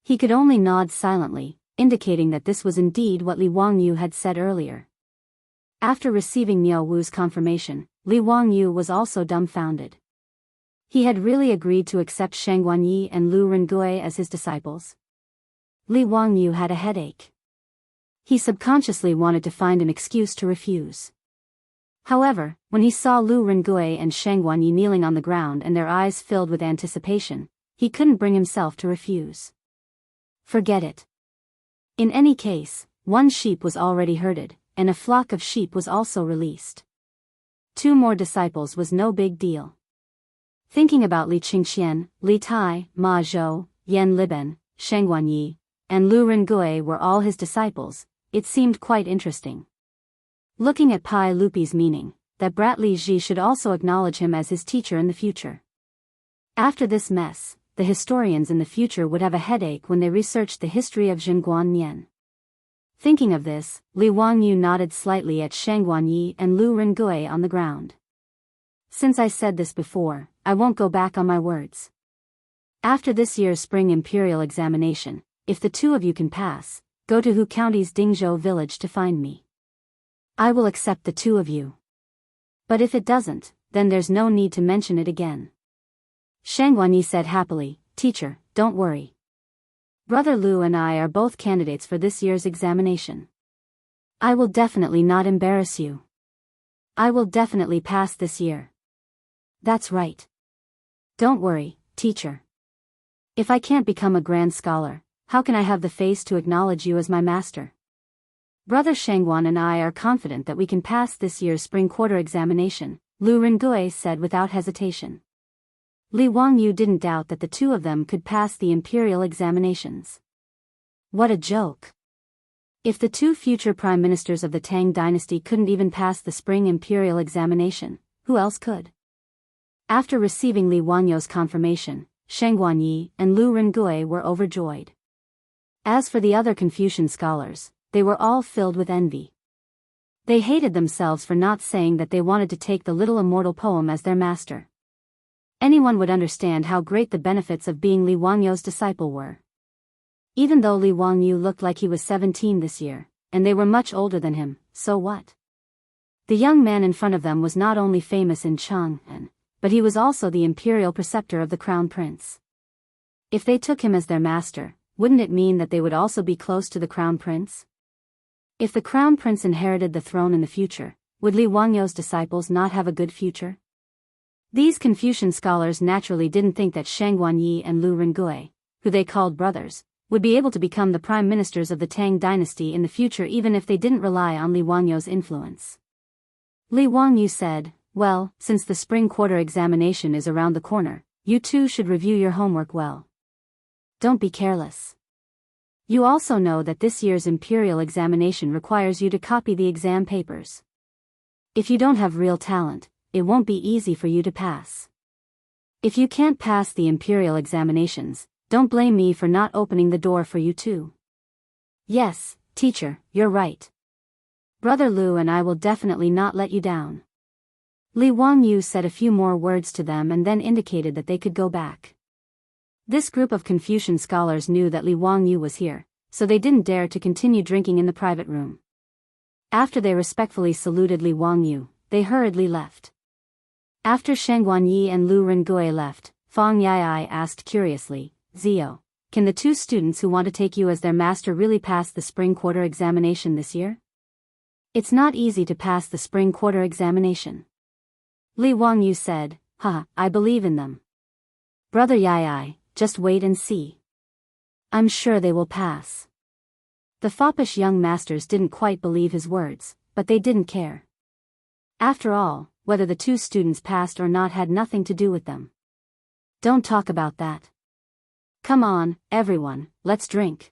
He could only nod silently, indicating that this was indeed what Li Wangyu had said earlier. After receiving Niu Wu's confirmation, Li Wangyu was also dumbfounded. He had really agreed to accept Sheng Guanyi and Lu Rengui as his disciples. Li Wangyu had a headache. He subconsciously wanted to find an excuse to refuse. However, when he saw Lu Rengui and Sheng Guanyi kneeling on the ground and their eyes filled with anticipation, he couldn't bring himself to refuse. Forget it. In any case, one sheep was already herded, and a flock of sheep was also released. 2 more disciples was no big deal. Thinking about Li Qingxian, Li Tai, Ma Zhou, Yan Liben, Sheng Guanyi, and Lu Rengui were all his disciples, it seemed quite interesting. Looking at Pai Lupi's meaning, that brat Li Ji should also acknowledge him as his teacher in the future. After this mess, the historians in the future would have a headache when they researched the history of Zhenguan Nian. Thinking of this, Li Wangyu nodded slightly at Sheng Guanyi and Lu Rengui on the ground. Since I said this before, I won't go back on my words. After this year's spring imperial examination, if the 2 of you can pass, go to Hu County's Dingzhou village to find me. I will accept the 2 of you. But if it doesn't, then there's no need to mention it again. Sheng Guanyi said happily, Teacher, don't worry. Brother Lu and I are both candidates for this year's examination. I will definitely not embarrass you. I will definitely pass this year. That's right. Don't worry, teacher. If I can't become a grand scholar, how can I have the face to acknowledge you as my master? Brother Shengguan and I are confident that we can pass this year's spring quarter examination, Lu Rengui said without hesitation. Li Wangyu didn't doubt that the 2 of them could pass the imperial examinations. What a joke. If the 2 future prime ministers of the Tang dynasty couldn't even pass the spring imperial examination, who else could? After receiving Li Wangyu's confirmation, Sheng Guanyi and Lu Rengui were overjoyed. As for the other Confucian scholars, they were all filled with envy. They hated themselves for not saying that they wanted to take the little immortal poem as their master. Anyone would understand how great the benefits of being Li Wangyu's disciple were. Even though Li Wangyu looked like he was 17 this year, and they were much older than him, so what? The young man in front of them was not only famous in Chang'an, but he was also the imperial preceptor of the crown prince. If they took him as their master, wouldn't it mean that they would also be close to the crown prince? If the crown prince inherited the throne in the future, would Li Wangyu's disciples not have a good future? These Confucian scholars naturally didn't think that Sheng Guanyi and Lu Rengui, who they called brothers, would be able to become the prime ministers of the Tang dynasty in the future even if they didn't rely on Li Wangyu's influence. Li Wangyu said, well, since the spring quarter examination is around the corner, you 2 should review your homework well. Don't be careless. You also know that this year's imperial examination requires you to copy the exam papers. If you don't have real talent, it won't be easy for you to pass. If you can't pass the imperial examinations, Don't blame me for not opening the door for you too. Yes, teacher, you're right. Brother Lu and I will definitely not let you down. Li Wangyu said a few more words to them and then indicated that they could go back. This group of Confucian scholars knew that Li Wangyu was here, so they didn't dare to continue drinking in the private room. After they respectfully saluted Li Wangyu, they hurriedly left. After Sheng Guanyi and Lu Rengui left, Fang Yai asked curiously, Zio, can the two students who want to take you as their master really pass the spring quarter examination this year? It's not easy to pass the spring quarter examination. Li Wangyu said, I believe in them. Brother Yai, just wait and see. I'm sure they will pass. The foppish young masters didn't quite believe his words, but they didn't care. After all, whether the two students passed or not had nothing to do with them. Don't talk about that. Come on, everyone, let's drink.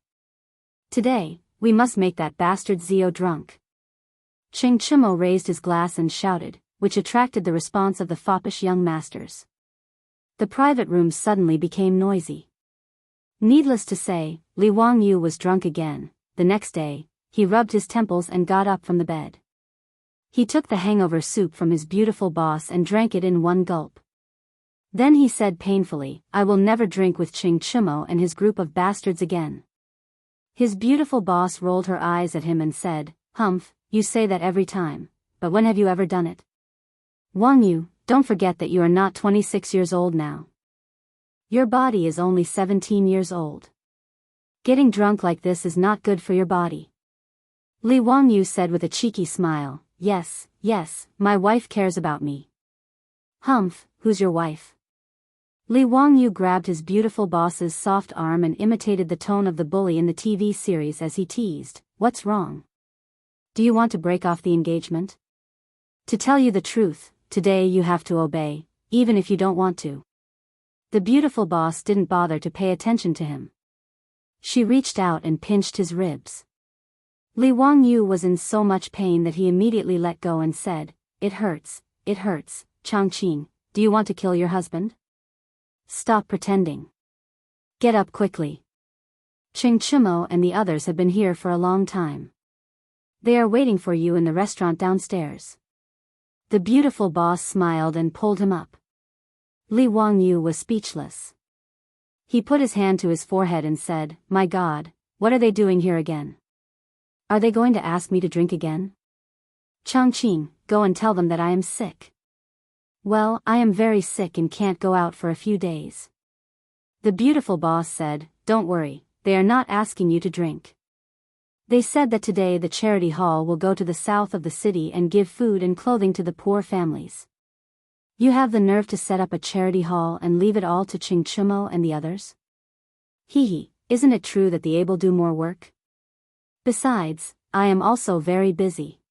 Today, we must make that bastard Zio drunk. Ching Chimo raised his glass and shouted, which attracted the response of the foppish young masters. The private room suddenly became noisy. Needless to say, Li Wangyu was drunk again. The next day, he rubbed his temples and got up from the bed. He took the hangover soup from his beautiful boss and drank it in one gulp. Then he said painfully, I will never drink with Ching Chimo and his group of bastards again. His beautiful boss rolled her eyes at him and said, Humph, you say that every time, but when have you ever done it? Wangyu, don't forget that you are not 26 years old now. Your body is only 17 years old. Getting drunk like this is not good for your body. Li Wangyu said with a cheeky smile, yes, my wife cares about me. Humph, who's your wife? Li Wangyu grabbed his beautiful boss's soft arm and imitated the tone of the bully in the TV series as he teased, what's wrong? Do you want to break off the engagement? To tell you the truth, today you have to obey, even if you don't want to. The beautiful boss didn't bother to pay attention to him. She reached out and pinched his ribs. Li Wangyu was in so much pain that he immediately let go and said, it hurts, Changqing, do you want to kill your husband? Stop pretending. Get up quickly. Ching Chimo and the others have been here for a long time. They are waiting for you in the restaurant downstairs. The beautiful boss smiled and pulled him up. Li Wangyu was speechless. He put his hand to his forehead and said, my God, what are they doing here again? Are they going to ask me to drink again? Changqing, go and tell them that I am sick. Well, I am very sick and can't go out for a few days. The beautiful boss said, don't worry, they are not asking you to drink. They said that today the charity hall will go to the south of the city and give food and clothing to the poor families. You have the nerve to set up a charity hall and leave it all to Ching Chimo and the others? Isn't it true that the able do more work? Besides, I am also very busy.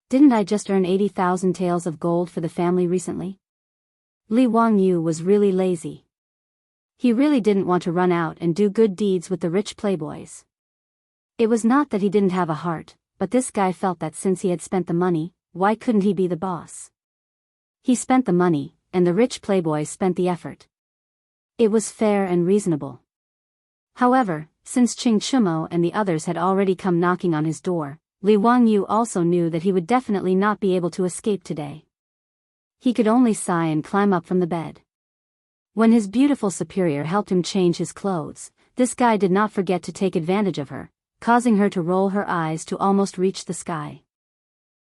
Didn't I just earn 80,000 taels of gold for the family recently? Li Wangyu was really lazy. He really didn't want to run out and do good deeds with the rich playboys. It was not that he didn't have a heart, but this guy felt that since he had spent the money, why couldn't he be the boss? He spent the money, and the rich playboys spent the effort. It was fair and reasonable. However, since Ching Chimo and the others had already come knocking on his door, Li Wangyu also knew that he would definitely not be able to escape today. He could only sigh and climb up from the bed. When his beautiful superior helped him change his clothes, this guy did not forget to take advantage of her, causing her to roll her eyes to almost reach the sky.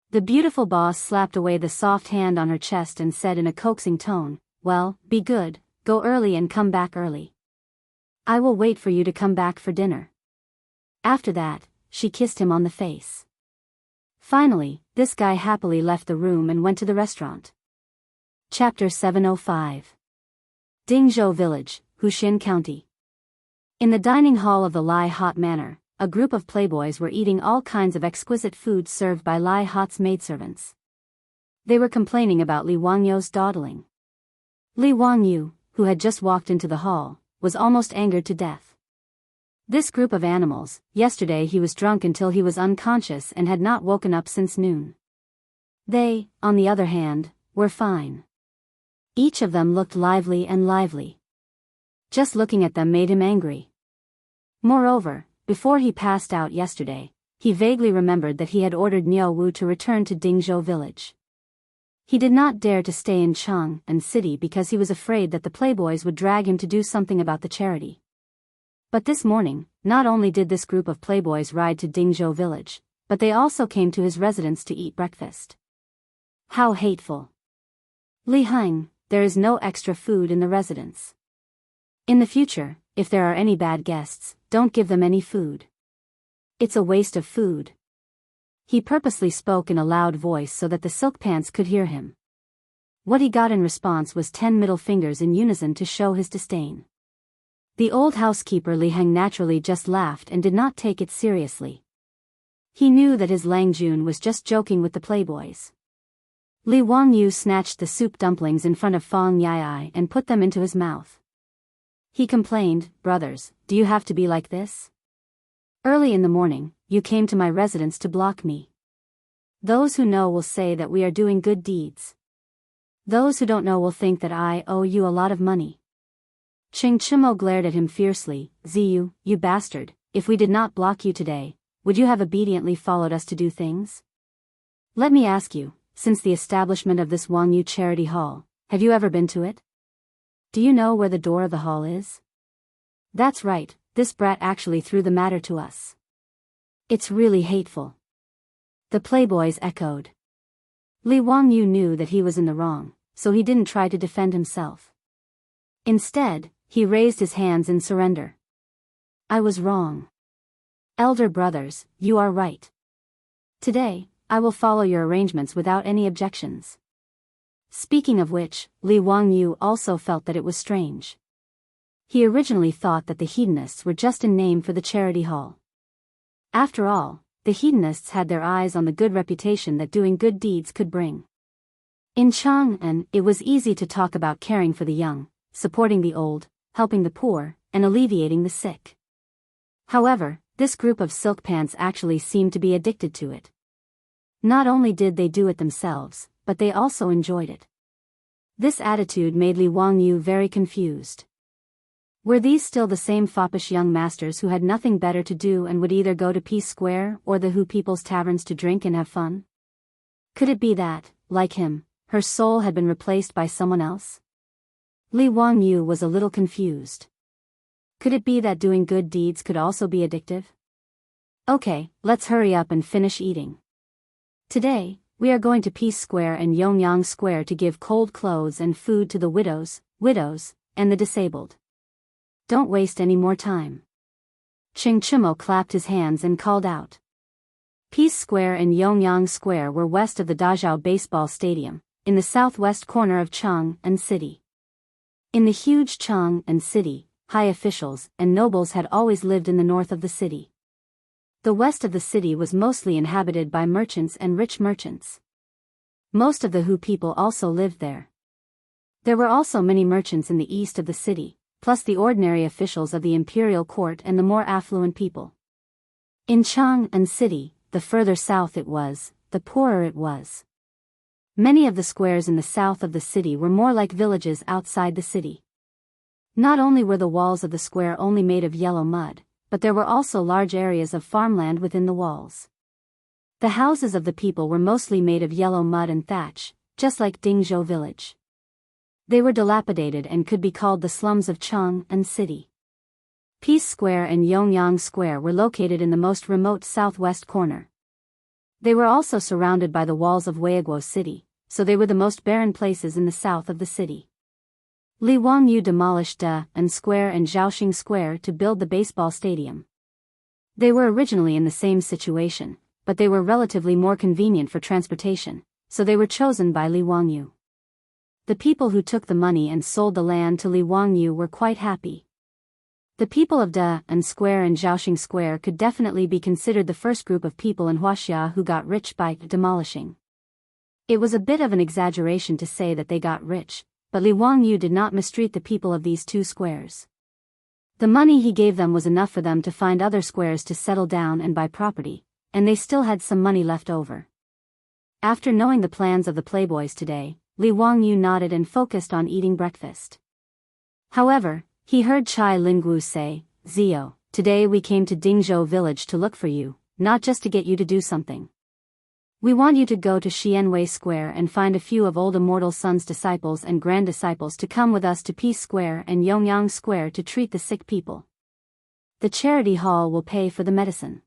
The beautiful boss slapped away the soft hand on her chest and said in a coaxing tone, well, be good, go early and come back early. I will wait for you to come back for dinner. After that, she kissed him on the face. Finally, this guy happily left the room and went to the restaurant. Chapter 705. Dingzhou Village, Huxin County. In the dining hall of the Lai Hot Manor, a group of playboys were eating all kinds of exquisite food served by Lai Hot's maidservants. They were complaining about Li Wangyu's dawdling. Li Wangyu, who had just walked into the hall, was almost angered to death. This group of animals, yesterday he was drunk until he was unconscious and had not woken up since noon. They, on the other hand, were fine. Each of them looked lively. Just looking at them made him angry. Moreover, before he passed out yesterday, he vaguely remembered that he had ordered Niao Wu to return to Dingzhou village. He did not dare to stay in Chang'an City because he was afraid that the playboys would drag him to do something about the charity. But this morning, not only did this group of playboys ride to Dingzhou village, but they also came to his residence to eat breakfast. How hateful. Li Heng, there is no extra food in the residence. In the future, if there are any bad guests, don't give them any food. It's a waste of food. He purposely spoke in a loud voice so that the silk pants could hear him. What he got in response was 10 middle fingers in unison to show his disdain. The old housekeeper Li Heng naturally just laughed and did not take it seriously. He knew that his Lang Jun was just joking with the playboys. Li Wangyu snatched the soup dumplings in front of Fang Yai and put them into his mouth. He complained, "Brothers, do you have to be like this? Early in the morning, you came to my residence to block me. Those who know will say that we are doing good deeds. Those who don't know will think that I owe you a lot of money." Ching Chimo glared at him fiercely. "Ziyu, you bastard, if we did not block you today, would you have obediently followed us to do things? Let me ask you, since the establishment of this Wangyu Charity Hall, have you ever been to it? Do you know where the door of the hall is? That's right, this brat actually threw the matter to us. It's really hateful." The playboys echoed. Li Wangyu knew that he was in the wrong, so he didn't try to defend himself. Instead, he raised his hands in surrender. "I was wrong. Elder brothers, you are right. Today, I will follow your arrangements without any objections." Speaking of which, Li Wangyu also felt that it was strange. He originally thought that the hedonists were just a name for the charity hall. After all, the hedonists had their eyes on the good reputation that doing good deeds could bring. In Chang'an, it was easy to talk about caring for the young, supporting the old, helping the poor, and alleviating the sick. However, this group of silk pants actually seemed to be addicted to it. Not only did they do it themselves, but they also enjoyed it. This attitude made Li Wangyu very confused. Were these still the same foppish young masters who had nothing better to do and would either go to Peace Square or the Hu People's taverns to drink and have fun? Could it be that, like him, her soul had been replaced by someone else? Li Wangyu was a little confused. Could it be that doing good deeds could also be addictive? Okay, let's hurry up and finish eating. Today, we are going to Peace Square and Yongyang Square to give cold clothes and food to the widows, and the disabled. Don't waste any more time. Ching Chimo clapped his hands and called out. Peace Square and Yongyang Square were west of the Dazhao Baseball Stadium, in the southwest corner of Chang'an City. In the huge Chang'an City, high officials and nobles had always lived in the north of the city. The west of the city was mostly inhabited by merchants and rich merchants. Most of the Hu people also lived there. There were also many merchants in the east of the city, plus the ordinary officials of the imperial court and the more affluent people. In Chang'an City, the further south it was, the poorer it was. Many of the squares in the south of the city were more like villages outside the city. Not only were the walls of the square only made of yellow mud, but there were also large areas of farmland within the walls. The houses of the people were mostly made of yellow mud and thatch, just like Dingzhou village. They were dilapidated and could be called the slums of Chang'an City. Peace Square and Yongyang Square were located in the most remote southwest corner. They were also surrounded by the walls of Weiguo City, so they were the most barren places in the south of the city. Li Wangyu demolished Da'an Square and Zhaoxing Square to build the baseball stadium. They were originally in the same situation, but they were relatively more convenient for transportation, so they were chosen by Li Wangyu. The people who took the money and sold the land to Li Wangyu were quite happy. The people of Da'an Square and Zhaoxing Square could definitely be considered the first group of people in Huaxia who got rich by demolishing. It was a bit of an exaggeration to say that they got rich, but Li Wangyu did not mistreat the people of these two squares. The money he gave them was enough for them to find other squares to settle down and buy property, and they still had some money left over. After knowing the plans of the playboys today, Li Wangyu nodded and focused on eating breakfast. However, He heard Chai Lingwu say, "Zio, today we came to Dingzhou village to look for you, not just to get you to do something. We want you to go to Xianwei Square and find a few of old Immortal Sun's disciples and grand disciples to come with us to Peace Square and Yongyang Square to treat the sick people. The charity hall will pay for the medicine."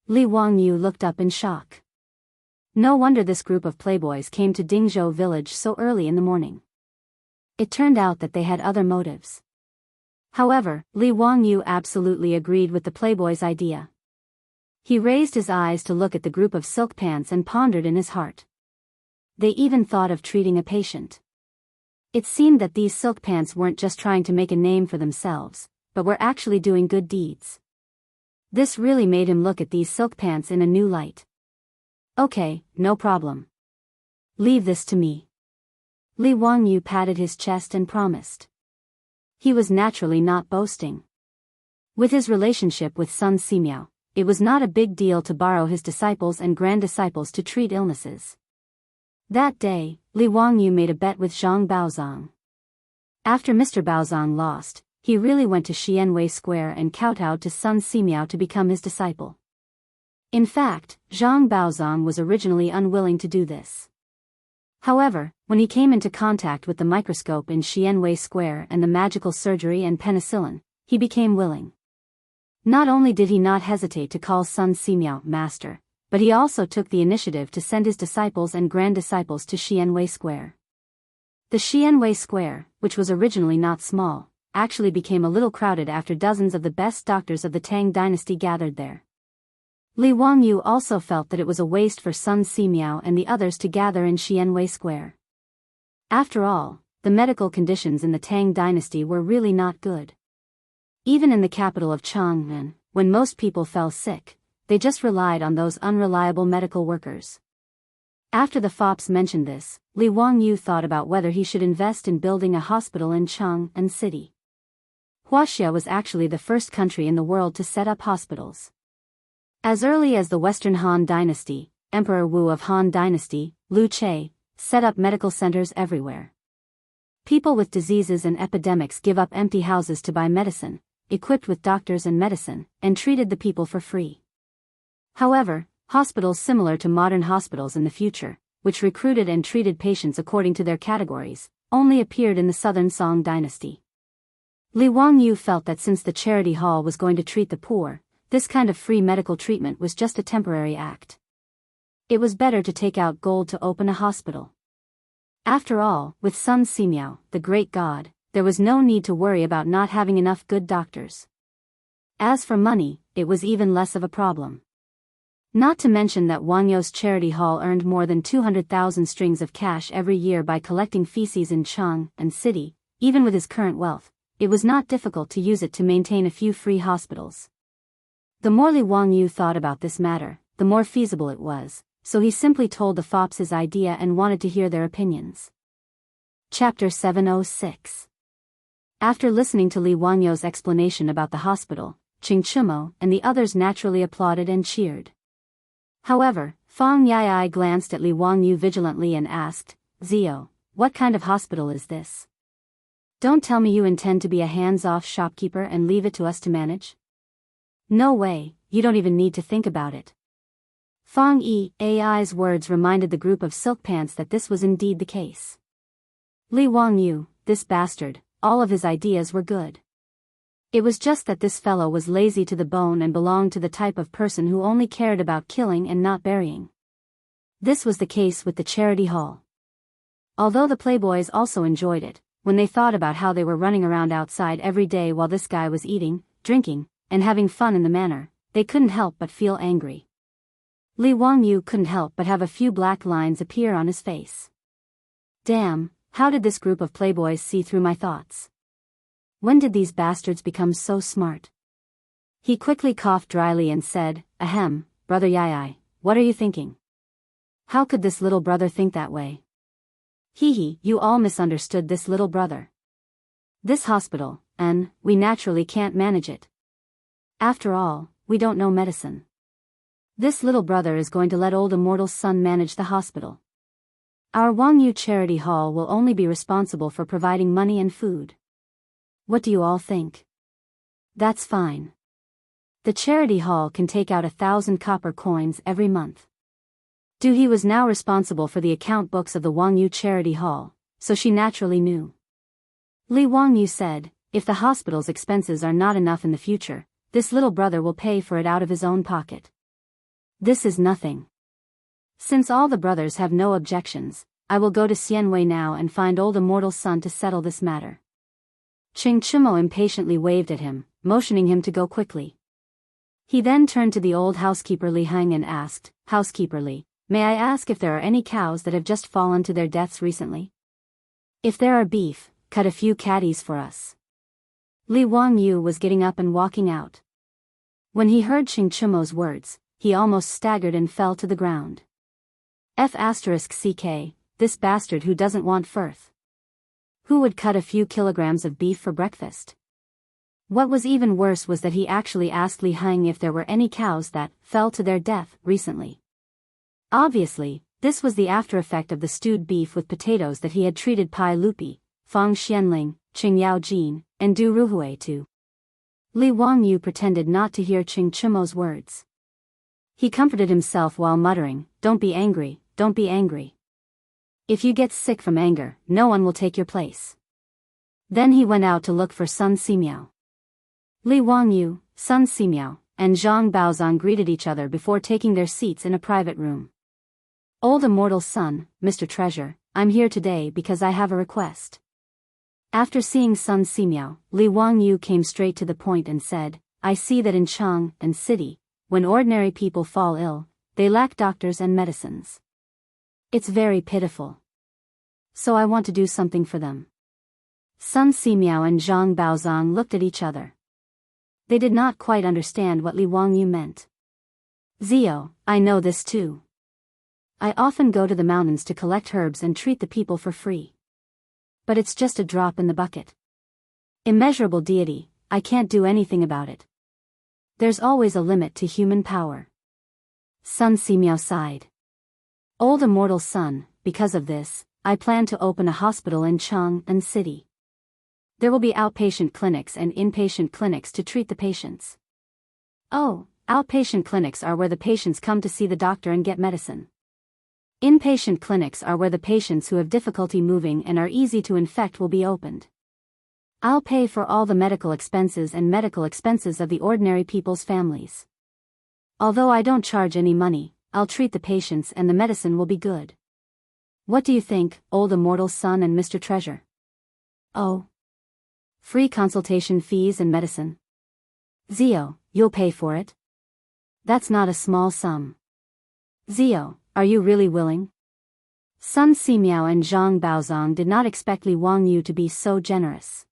Li Wangyu looked up in shock. No wonder this group of playboys came to Dingzhou village so early in the morning. It turned out that they had other motives. However, Li Wangyu absolutely agreed with the playboys' idea. He raised his eyes to look at the group of silk pants and pondered in his heart. They even thought of treating a patient. It seemed that these silk pants weren't just trying to make a name for themselves, but were actually doing good deeds. This really made him look at these silk pants in a new light. "Okay, no problem. Leave this to me." Li Wangyu patted his chest and promised. He was naturally not boasting. With his relationship with Sun Simiao, it was not a big deal to borrow his disciples and grand disciples to treat illnesses. That day, Li Wangyu made a bet with Zhang Baozong. After Mr. Baozong lost, he really went to Xianwei Square and kowtowed to Sun Simiao to become his disciple. In fact, Zhang Baozong was originally unwilling to do this. However, when he came into contact with the microscope in Xianwei Square and the magical surgery and penicillin, he became willing. Not only did he not hesitate to call Sun Simiao master, but he also took the initiative to send his disciples and grand disciples to Xianwei Square. The Xianwei Square, which was originally not small, actually became a little crowded after dozens of the best doctors of the Tang dynasty gathered there. Li Wangyu also felt that it was a waste for Sun Simiao and the others to gather in Xianwei Square. After all, the medical conditions in the Tang dynasty were really not good. Even in the capital of Chang'an, when most people fell sick, they just relied on those unreliable medical workers. After the fops mentioned this, Li Wangyu thought about whether he should invest in building a hospital in Chang'an City. Huaxia was actually the first country in the world to set up hospitals. As early as the Western Han Dynasty, Emperor Wu of Han Dynasty, Lu Che, set up medical centers everywhere. People with diseases and epidemics give up empty houses to buy medicine, equipped with doctors and medicine, and treated the people for free. However, hospitals similar to modern hospitals in the future, which recruited and treated patients according to their categories, only appeared in the southern Song dynasty. Li Wangyu felt that since the charity hall was going to treat the poor, this kind of free medical treatment was just a temporary act. It was better to take out gold to open a hospital. After all, with Sun Simiao, the great god, there was no need to worry about not having enough good doctors. As for money, it was even less of a problem. Not to mention that Wangyo's charity hall earned more than 200,000 strings of cash every year by collecting feces in Chang'an City. Even with his current wealth, it was not difficult to use it to maintain a few free hospitals. The more Li Wangyu thought about this matter, the more feasible it was, so he simply told the fops his idea and wanted to hear their opinions. Chapter 706. After listening to Li Wangyu's explanation about the hospital, Qing Chumo and the others naturally applauded and cheered. However, Fang Yai glanced at Li Wangyu vigilantly and asked, "Zio, what kind of hospital is this? Don't tell me you intend to be a hands-off shopkeeper and leave it to us to manage? No way, you don't even need to think about it." Fang Yi's words reminded the group of silk pants that this was indeed the case. Li Wangyu, this bastard, all of his ideas were good. It was just that this fellow was lazy to the bone and belonged to the type of person who only cared about killing and not burying. This was the case with the charity hall. Although the playboys also enjoyed it, when they thought about how they were running around outside every day while this guy was eating, drinking, and having fun in the manor, they couldn't help but feel angry. Li Wangyu couldn't help but have a few black lines appear on his face. Damn, how did this group of playboys see through my thoughts? When did these bastards become so smart? He quickly coughed dryly and said, "Ahem, brother Yai, what are you thinking? How could this little brother think that way? Hee, you all misunderstood this little brother. This hospital, and we naturally can't manage it. After all, we don't know medicine. This little brother is going to let old Immortal's son manage the hospital. Our Wangyu Charity Hall will only be responsible for providing money and food. What do you all think? That's fine. The charity hall can take out 1,000 copper coins every month. He was now responsible for the account books of the Wangyu Charity Hall, so she naturally knew. Li Wangyu said, if the hospital's expenses are not enough in the future, this little brother will pay for it out of his own pocket. This is nothing. Since all the brothers have no objections, I will go to Xianwei now and find old immortal Sun to settle this matter. Qing Chimo impatiently waved at him, motioning him to go quickly. He then turned to the old housekeeper Li Hang and asked, Housekeeper Li, may I ask if there are any cows that have just fallen to their deaths recently? If there are beef, cut a few catties for us. Li Wangyu was getting up and walking out. When he heard Qing Chimo's words, he almost staggered and fell to the ground. F***ck, this bastard who doesn't want firth. Who would cut a few kilograms of beef for breakfast? What was even worse was that he actually asked Li Hang if there were any cows that fell to their death recently. Obviously, this was the after effect of the stewed beef with potatoes that he had treated Pai Lupi, Fang Xianling, Qing Yaojin, and Du Ruhui to. Li Wangyu pretended not to hear Qing Chimo's words. He comforted himself while muttering, don't be angry, don't be angry. If you get sick from anger, no one will take your place. Then he went out to look for Sun Simiao. Li Wangyu, Sun Simiao, and Zhang Baozong greeted each other before taking their seats in a private room. Old immortal Sun, Mr. Treasure, I'm here today because I have a request. After seeing Sun Simiao, Li Wangyu came straight to the point and said, I see that in Chang and City, when ordinary people fall ill, they lack doctors and medicines. It's very pitiful. So I want to do something for them. Sun Simiao and Zhang Baozong looked at each other. They did not quite understand what Li Wangyu meant. Zio, I know this too. I often go to the mountains to collect herbs and treat the people for free. But it's just a drop in the bucket. Immeasurable deity, I can't do anything about it. There's always a limit to human power. Sun Simiao sighed. Old immortal Sun, because of this, I plan to open a hospital in Chang'an City. There will be outpatient clinics and inpatient clinics to treat the patients. Oh, outpatient clinics are where the patients come to see the doctor and get medicine. Inpatient clinics are where the patients who have difficulty moving and are easy to infect will be opened. I'll pay for all the medical expenses and medical expenses of the ordinary people's families. Although I don't charge any money, I'll treat the patients and the medicine will be good. What do you think, old immortal Sun and Mr. Treasure? Oh. Free consultation fees and medicine. Zio, you'll pay for it? That's not a small sum. Zio, are you really willing? Sun Simiao and Zhang Baozong did not expect Li Wangyu to be so generous.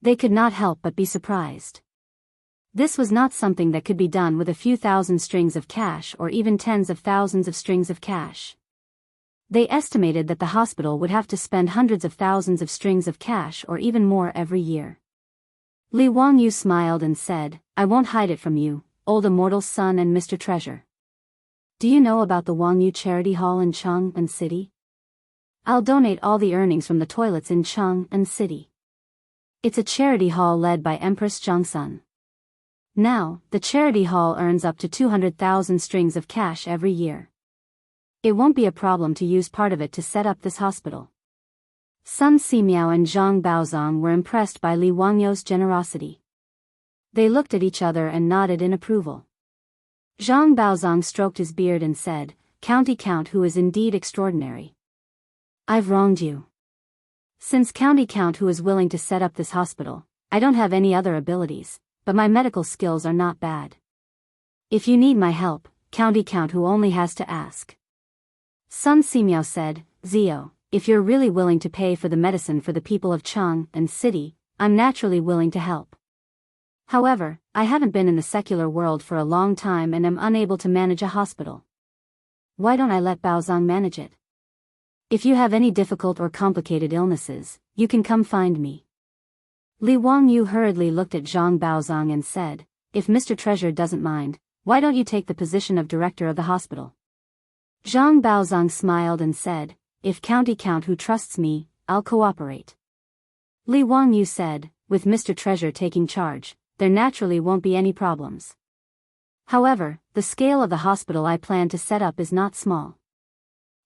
They could not help but be surprised. This was not something that could be done with a few thousand strings of cash or even tens of thousands of strings of cash. They estimated that the hospital would have to spend hundreds of thousands of strings of cash or even more every year. Li Wangyu smiled and said, I won't hide it from you, old immortal Sun and Mr. Treasure. Do you know about the Wangyu Charity Hall in Chang'an City? I'll donate all the earnings from the toilets in Chang'an City. It's a charity hall led by Empress Zhongsun. Now, the charity hall earns up to 200,000 strings of cash every year. It won't be a problem to use part of it to set up this hospital. Sun Simiao and Zhang Baozong were impressed by Li Wangyu's generosity. They looked at each other and nodded in approval. Zhang Baozong stroked his beard and said, County Count who is indeed extraordinary. I've wronged you. Since County Count who is willing to set up this hospital, I don't have any other abilities, but my medical skills are not bad. If you need my help, County Count who only has to ask. Sun Simiao said, Zio, if you're really willing to pay for the medicine for the people of Chang'an City, I'm naturally willing to help. However, I haven't been in the secular world for a long time and am unable to manage a hospital. Why don't I let Baozong manage it? If you have any difficult or complicated illnesses, you can come find me. Li Wangyu hurriedly looked at Zhang Baozong and said, if Mr. Treasure doesn't mind, why don't you take the position of director of the hospital? Zhang Baozong smiled and said, if County Count who trusts me, I'll cooperate. Li Wangyu said, with Mr. Treasure taking charge, there naturally won't be any problems. However, the scale of the hospital I plan to set up is not small.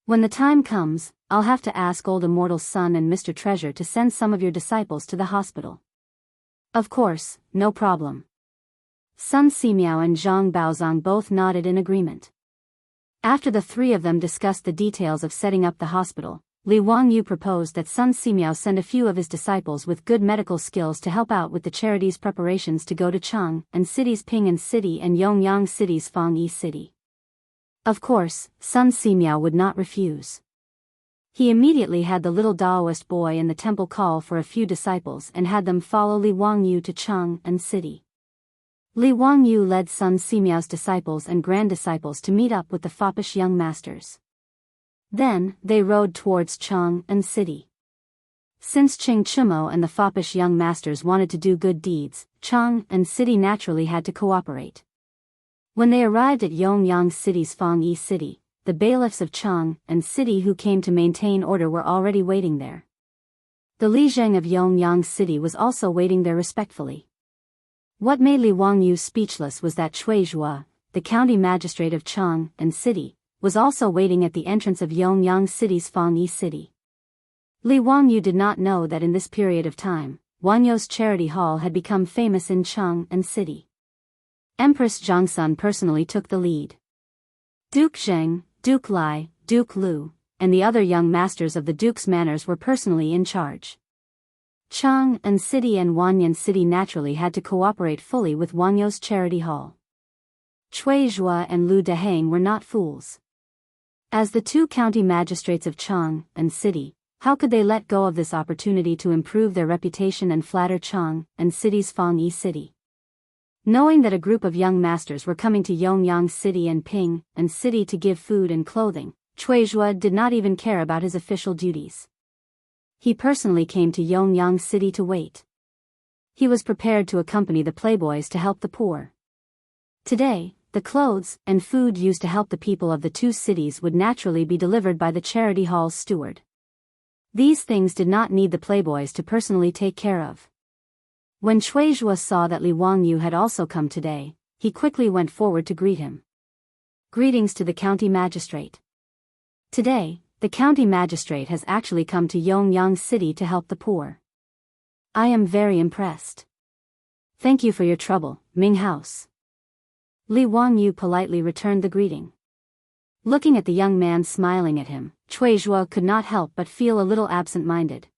When the time comes, I'll have to ask Old Immortal's son and Mr. Treasure to send some of your disciples to the hospital. Of course, no problem. Sun Simiao and Zhang Baozong both nodded in agreement. After the three of them discussed the details of setting up the hospital, Li Wangyu proposed that Sun Simiao send a few of his disciples with good medical skills to help out with the charity's preparations to go to Chang and City's Ping'an City and Yongyang City's Fangyi City. Of course, Sun Simiao would not refuse. He immediately had the little Taoist boy in the temple call for a few disciples and had them follow Li Wangyu to Chang and City. Li Wangyu led Sun Simiao's disciples and grand disciples to meet up with the foppish young masters. Then, they rode towards Chang and City. Since Ching Chumo and the foppish young masters wanted to do good deeds, Chang and City naturally had to cooperate. When they arrived at Yongyang City's Fangyi City, the bailiffs of Chang and City who came to maintain order were already waiting there. The Li Zheng of Yongyang City was also waiting there respectfully. What made Li Wangyu speechless was that Cui Zhua, the county magistrate of Chang and City, was also waiting at the entrance of Yongyang City's Fangyi City. Li Wangyu did not know that in this period of time, Wanyo's charity hall had become famous in Chang and City. Empress Zhangsun personally took the lead. Duke Zheng, Duke Lai, Duke Lu, and the other young masters of the Duke's manors were personally in charge. Chang and City and Wanyan City naturally had to cooperate fully with Wanyo's charity hall. Cui Zhua and Lu Deheng were not fools. As the two county magistrates of Chang and City, how could they let go of this opportunity to improve their reputation and flatter Chang and City's Fangyi City? Knowing that a group of young masters were coming to Yongyang City and Ping'an City to give food and clothing, Cui Zhua did not even care about his official duties. He personally came to Yongyang City to wait. He was prepared to accompany the playboys to help the poor. Today, the clothes and food used to help the people of the two cities would naturally be delivered by the charity hall's steward. These things did not need the playboys to personally take care of. When Cui Zhua saw that Li Wangyu had also come today, he quickly went forward to greet him. Greetings to the county magistrate. Today, the county magistrate has actually come to Yongyang City to help the poor. I am very impressed. Thank you for your trouble, Ming House. Li Wangyu politely returned the greeting. Looking at the young man smiling at him, Cui Zhua could not help but feel a little absent-minded.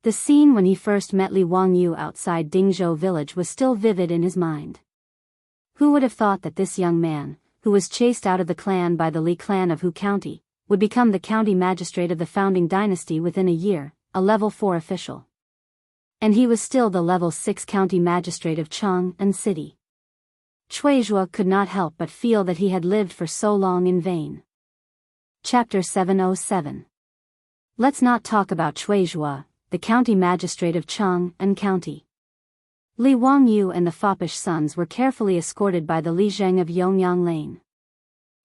The scene when he first met Li Wangyu outside Dingzhou village was still vivid in his mind. Who would have thought that this young man, who was chased out of the clan by the Li clan of Hu County, would become the county magistrate of the founding dynasty within a year, a level 4 official. And he was still the level 6 county magistrate of Chang and City. Cui Zhua could not help but feel that he had lived for so long in vain. Chapter 707. Let's not talk about Cui Zhua, the county magistrate of Chang and County. Li Wangyu and the foppish sons were carefully escorted by the Li Zheng of Yongyang Lane.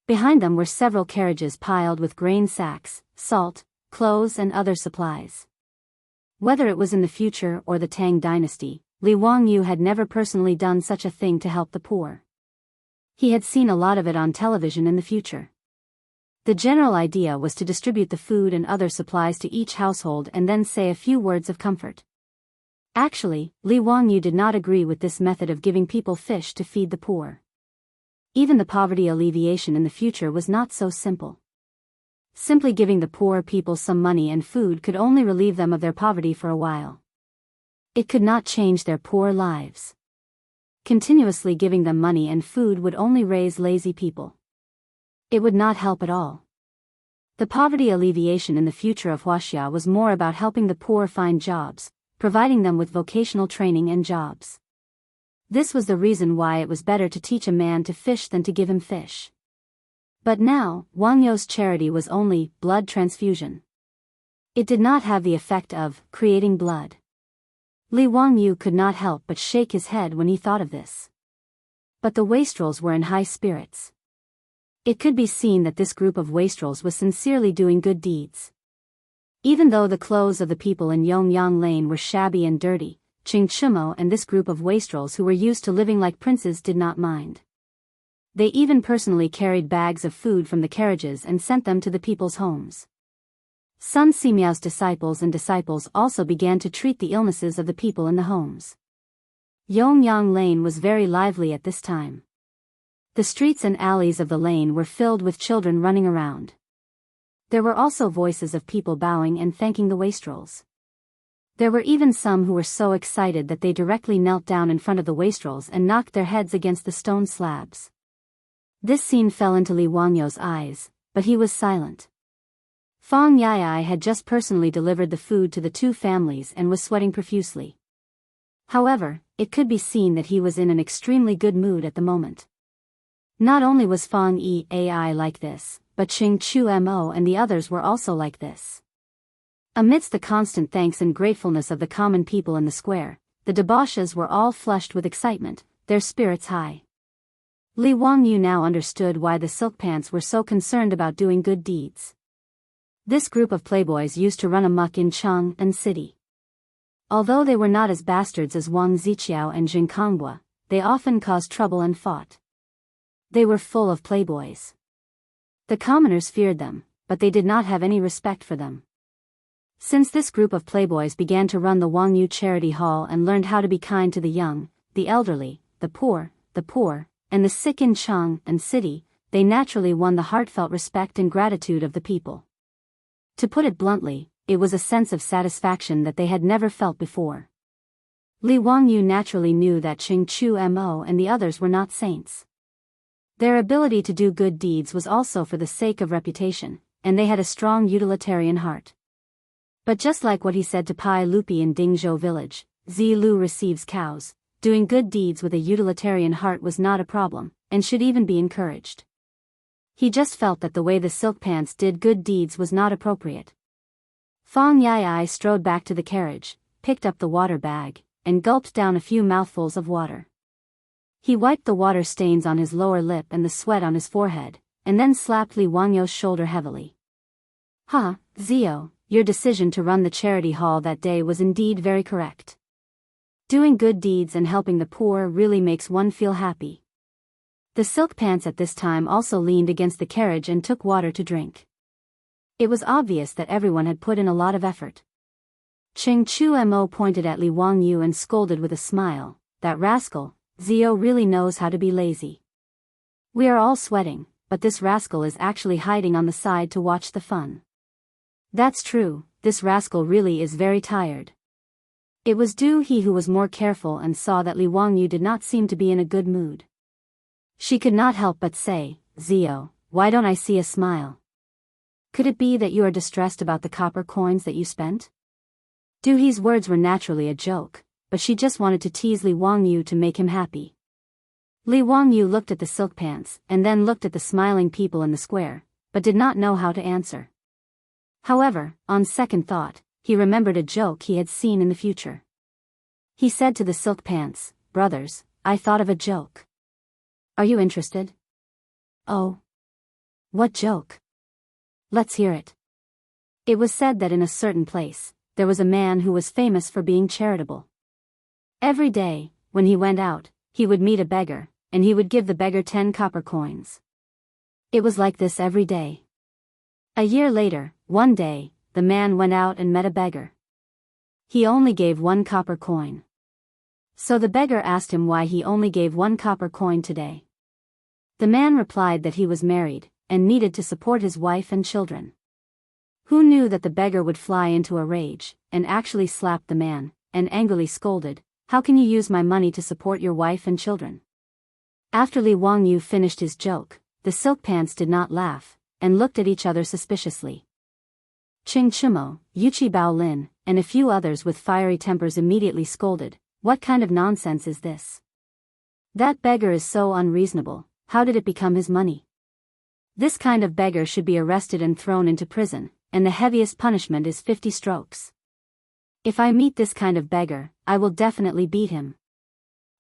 Behind them were several carriages piled with grain sacks, salt, clothes and other supplies. Whether it was in the future or the Tang dynasty, Li Wangyu had never personally done such a thing to help the poor. He had seen a lot of it on television in the future. The general idea was to distribute the food and other supplies to each household and then say a few words of comfort. Actually, Li Wangyu did not agree with this method of giving people fish to feed the poor. Even the poverty alleviation in the future was not so simple. Simply giving the poor people some money and food could only relieve them of their poverty for a while. It could not change their poor lives. Continuously giving them money and food would only raise lazy people. It would not help at all. The poverty alleviation in the future of Huaxia was more about helping the poor find jobs, providing them with vocational training and jobs. This was the reason why it was better to teach a man to fish than to give him fish. But now, Wang You's charity was only blood transfusion. It did not have the effect of creating blood. Li Wangyu could not help but shake his head when he thought of this. But the wastrels were in high spirits. It could be seen that this group of wastrels was sincerely doing good deeds. Even though the clothes of the people in Yongyang Lane were shabby and dirty, Ching Chumo and this group of wastrels who were used to living like princes did not mind. They even personally carried bags of food from the carriages and sent them to the people's homes. Sun Simiao's disciples also began to treat the illnesses of the people in the homes. Yongyang Lane was very lively at this time. The streets and alleys of the lane were filled with children running around. There were also voices of people bowing and thanking the wastrels. There were even some who were so excited that they directly knelt down in front of the wastrels and knocked their heads against the stone slabs. This scene fell into Li Wangyou's eyes, but he was silent. Fang Yai had just personally delivered the food to the two families and was sweating profusely. However, it could be seen that he was in an extremely good mood at the moment. Not only was Fang Yai like this, but Ching Chu Mo and the others were also like this. Amidst the constant thanks and gratefulness of the common people in the square, the debauches were all flushed with excitement, their spirits high. Li Wangyu now understood why the silk pants were so concerned about doing good deeds. This group of playboys used to run amok in Chang'an City. Although they were not as bastards as Wang Ziqiao and Jing Konghua, they often caused trouble and fought. They were full of playboys. The commoners feared them, but they did not have any respect for them. Since this group of playboys began to run the Wangyu Charity Hall and learned how to be kind to the young, the elderly, the poor, and the sick in Chang'an City, they naturally won the heartfelt respect and gratitude of the people. To put it bluntly, it was a sense of satisfaction that they had never felt before. Li Wangyu naturally knew that Ching Chu Mo and the others were not saints. Their ability to do good deeds was also for the sake of reputation, and they had a strong utilitarian heart. But just like what he said to Pai Lupi in Dingzhou village, Zi Lu receives cows, doing good deeds with a utilitarian heart was not a problem, and should even be encouraged. He just felt that the way the silk pants did good deeds was not appropriate. Fang Yai strode back to the carriage, picked up the water bag, and gulped down a few mouthfuls of water. He wiped the water stains on his lower lip and the sweat on his forehead, and then slapped Li Wangyou's shoulder heavily. "Ha, Zio, your decision to run the charity hall that day was indeed very correct. Doing good deeds and helping the poor really makes one feel happy." The silk pants at this time also leaned against the carriage and took water to drink. It was obvious that everyone had put in a lot of effort. Ching Chu Mo pointed at Li Wangyu and scolded with a smile, "That rascal, Zio really knows how to be lazy. We are all sweating, but this rascal is actually hiding on the side to watch the fun." That's true, this rascal really is very tired. It was he who was more careful and saw that Li Wangyu did not seem to be in a good mood. She could not help but say, "Zio, why don't I see a smile? Could it be that you are distressed about the copper coins that you spent?" He's words were naturally a joke, but she just wanted to tease Li Wangyu to make him happy. Li Wangyu looked at the silk pants and then looked at the smiling people in the square, but did not know how to answer. However, on second thought, he remembered a joke he had seen in the future. He said to the silk pants, "Brothers, I thought of a joke. Are you interested?" "Oh. What joke? Let's hear it." It was said that in a certain place, there was a man who was famous for being charitable. Every day, when he went out, he would meet a beggar, and he would give the beggar 10 copper coins. It was like this every day. A year later, one day, the man went out and met a beggar. He only gave 1 copper coin. So the beggar asked him why he only gave 1 copper coin today. The man replied that he was married, and needed to support his wife and children. Who knew that the beggar would fly into a rage, and actually slap the man, and angrily scolded, "How can you use my money to support your wife and children?" After Li Wangyu finished his joke, the silk pants did not laugh, and looked at each other suspiciously. Ching Chumo, Yuchi Baolin, and a few others with fiery tempers immediately scolded, "What kind of nonsense is this? That beggar is so unreasonable, how did it become his money? This kind of beggar should be arrested and thrown into prison, and the heaviest punishment is 50 strokes. If I meet this kind of beggar, I will definitely beat him."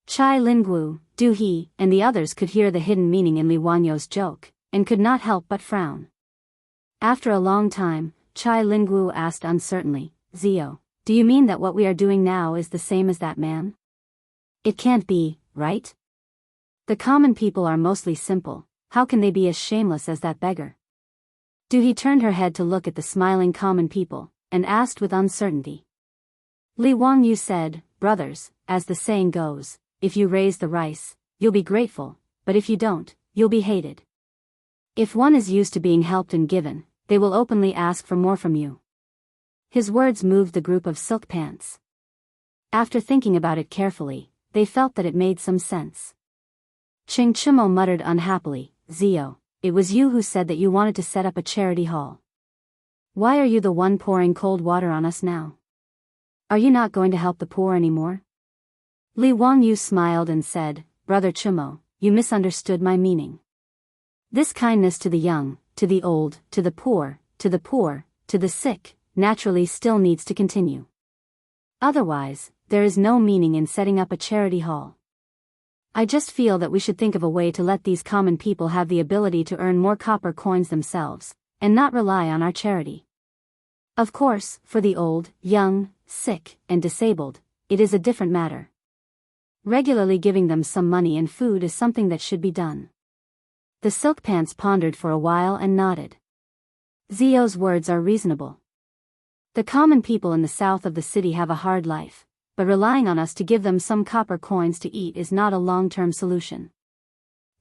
Chai Lingwu, Du He, and the others could hear the hidden meaning in Li Wangyou's joke, and could not help but frown. After a long time, Chai Lingwu asked uncertainly, "Zio, Do you mean that what we are doing now is the same as that man? It can't be, right? The common people are mostly simple, how can they be as shameless as that beggar? He turned her head to look at the smiling common people, and asked with uncertainty. Li Wangyu said, brothers, as the saying goes, if you raise the rice, you'll be grateful, but if you don't, you'll be hated. If one is used to being helped and given, they will openly ask for more from you. His words moved the group of silk pants. After thinking about it carefully, they felt that it made some sense. Ching Chimo muttered unhappily, Zio, it was you who said that you wanted to set up a charity hall. Why are you the one pouring cold water on us now? Are you not going to help the poor anymore? Li Wangyu smiled and said, Brother Chimo, you misunderstood my meaning. This kindness to the young, to the old, to the poor, to the sick, naturally still needs to continue. Otherwise, there is no meaning in setting up a charity hall. I just feel that we should think of a way to let these common people have the ability to earn more copper coins themselves, and not rely on our charity. Of course, for the old, young, sick, and disabled, it is a different matter. Regularly giving them some money and food is something that should be done. The silk pants pondered for a while and nodded. Zio's words are reasonable. The common people in the south of the city have a hard life, but relying on us to give them some copper coins to eat is not a long-term solution.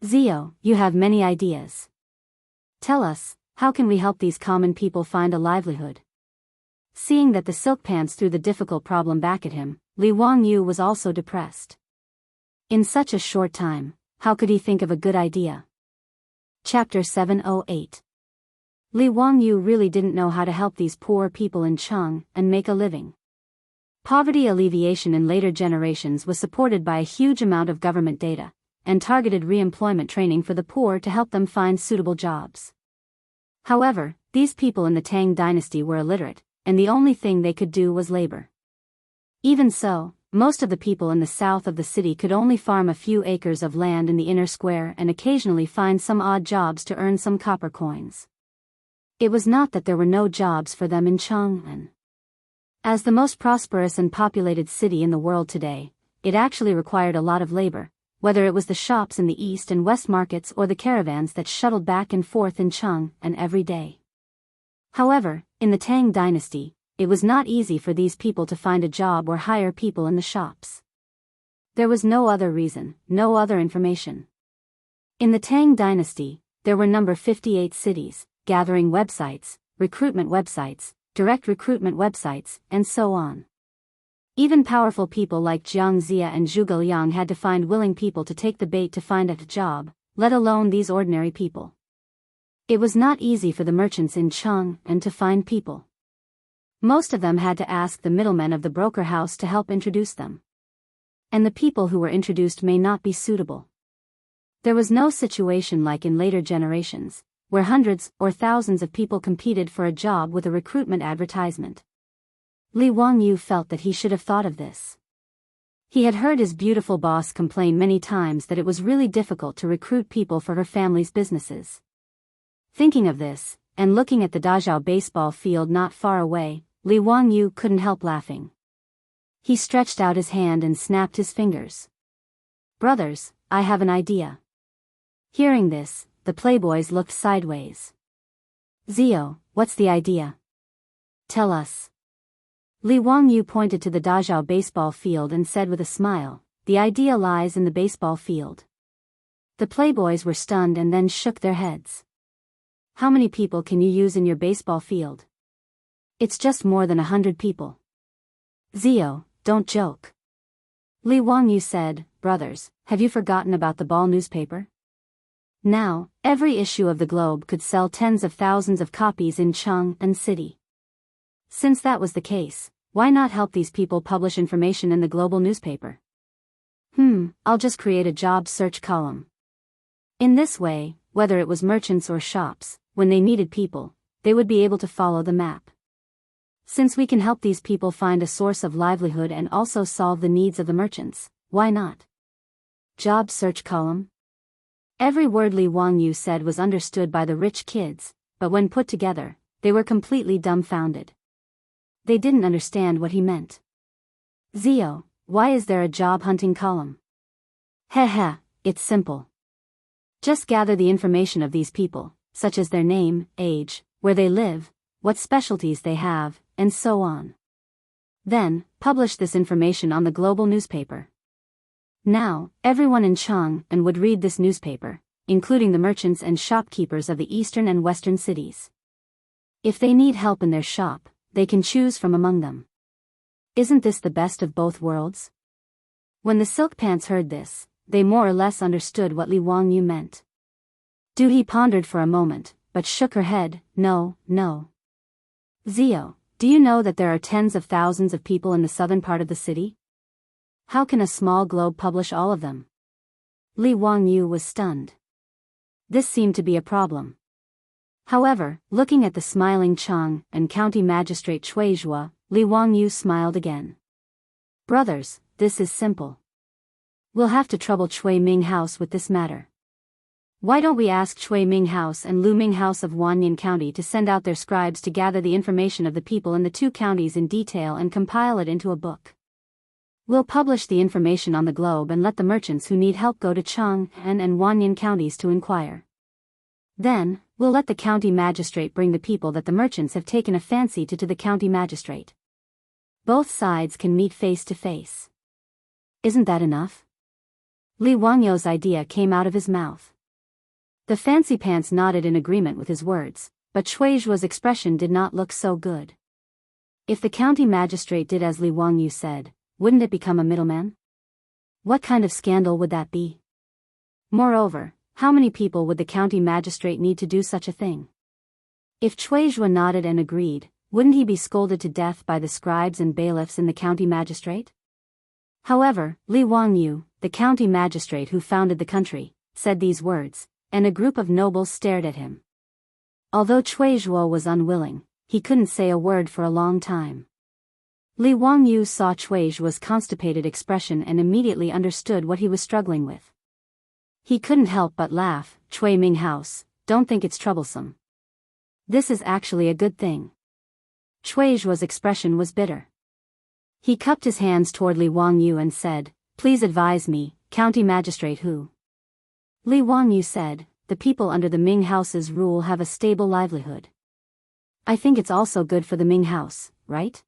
Zio, you have many ideas. Tell us, how can we help these common people find a livelihood? Seeing that the silk pants threw the difficult problem back at him, Li Wangyu was also depressed. In such a short time, how could he think of a good idea? Chapter 708. Li Wangyu really didn't know how to help these poor people in Cheng and make a living. Poverty alleviation in later generations was supported by a huge amount of government data, and targeted re-employment training for the poor to help them find suitable jobs. However, these people in the Tang dynasty were illiterate, and the only thing they could do was labor. Even so, most of the people in the south of the city could only farm a few acres of land in the inner square and occasionally find some odd jobs to earn some copper coins. It was not that there were no jobs for them in Chang'an. As the most prosperous and populated city in the world today, it actually required a lot of labor, whether it was the shops in the east and west markets or the caravans that shuttled back and forth in Chang'an every day. However, in the Tang dynasty, it was not easy for these people to find a job or hire people in the shops. There was no other reason, no other information. In the Tang dynasty, there were number 58 cities, gathering websites, recruitment websites, direct recruitment websites, and so on. Even powerful people like Jiang Zia and Zhuge Liang had to find willing people to take the bait to find a job, let alone these ordinary people. It was not easy for the merchants in Chang'an to find people. Most of them had to ask the middlemen of the broker house to help introduce them. And the people who were introduced may not be suitable. There was no situation like in later generations, where hundreds or thousands of people competed for a job with a recruitment advertisement. Li Wangyu felt that he should have thought of this. He had heard his beautiful boss complain many times that it was really difficult to recruit people for her family's businesses. Thinking of this, and looking at the Dazhao baseball field not far away, Li Wangyu couldn't help laughing. He stretched out his hand and snapped his fingers. Brothers, I have an idea. Hearing this, the playboys looked sideways. Zio, what's the idea? Tell us. Li Wangyu pointed to the Dazhao baseball field and said with a smile, the idea lies in the baseball field. The playboys were stunned and then shook their heads. How many people can you use in your baseball field? It's just more than 100 people. Zio, don't joke. Li Wangyu said, brothers, have you forgotten about the ball newspaper? Now, every issue of the Globe could sell tens of thousands of copies in Chang'an City. Since that was the case, why not help these people publish information in the global newspaper? I'll just create a job search column. In this way, whether it was merchants or shops, when they needed people, they would be able to follow the map. Since we can help these people find a source of livelihood and also solve the needs of the merchants, why not? Job search column? Every word Li Wangyu said was understood by the rich kids, but when put together, they were completely dumbfounded. They didn't understand what he meant. Zio, why is there a job hunting column? Heh, it's simple. Just gather the information of these people, such as their name, age, where they live, what specialties they have, and so on. Then, publish this information on the global newspaper. Now, everyone in Chang'an would read this newspaper, including the merchants and shopkeepers of the eastern and western cities. If they need help in their shop, they can choose from among them. Isn't this the best of both worlds? When the silk pants heard this, they more or less understood what Li Wangyu meant. He pondered for a moment, but shook her head. No. Zio, do you know that there are tens of thousands of people in the southern part of the city? How can a small globe publish all of them? Li Wangyu was stunned. This seemed to be a problem. However, looking at the smiling Chang and County Magistrate Cui Zhuo, Li Wangyu smiled again. Brothers, this is simple. We'll have to trouble Cui Ming House with this matter. Why don't we ask Cui Ming House and Lu Ming House of Wanyan County to send out their scribes to gather the information of the people in the two counties in detail and compile it into a book? We'll publish the information on the globe and let the merchants who need help go to Chang'an and Wanyan counties to inquire. Then, we'll let the county magistrate bring the people that the merchants have taken a fancy to the county magistrate. Both sides can meet face to face. Isn't that enough? Li Wangyu's idea came out of his mouth. The fancy pants nodded in agreement with his words, but Cui Zhuo's expression did not look so good. If the county magistrate did as Li Wangyu said, wouldn't it become a middleman? What kind of scandal would that be? Moreover, how many people would the county magistrate need to do such a thing? If Cui Zhuo nodded and agreed, wouldn't he be scolded to death by the scribes and bailiffs in the county magistrate? However, Li Wangyu, the county magistrate who founded the country, said these words, and a group of nobles stared at him. Although Cui Zhuo was unwilling, he couldn't say a word for a long time. Li Wangyu saw Cui Zhuo's constipated expression and immediately understood what he was struggling with. He couldn't help but laugh. Cui Ming House, don't think it's troublesome. This is actually a good thing. Cui Zhuo's expression was bitter. He cupped his hands toward Li Wangyu and said, Please advise me, county magistrate who? Li Wangyu said, The people under the Ming House's rule have a stable livelihood. I think it's also good for the Ming House, right?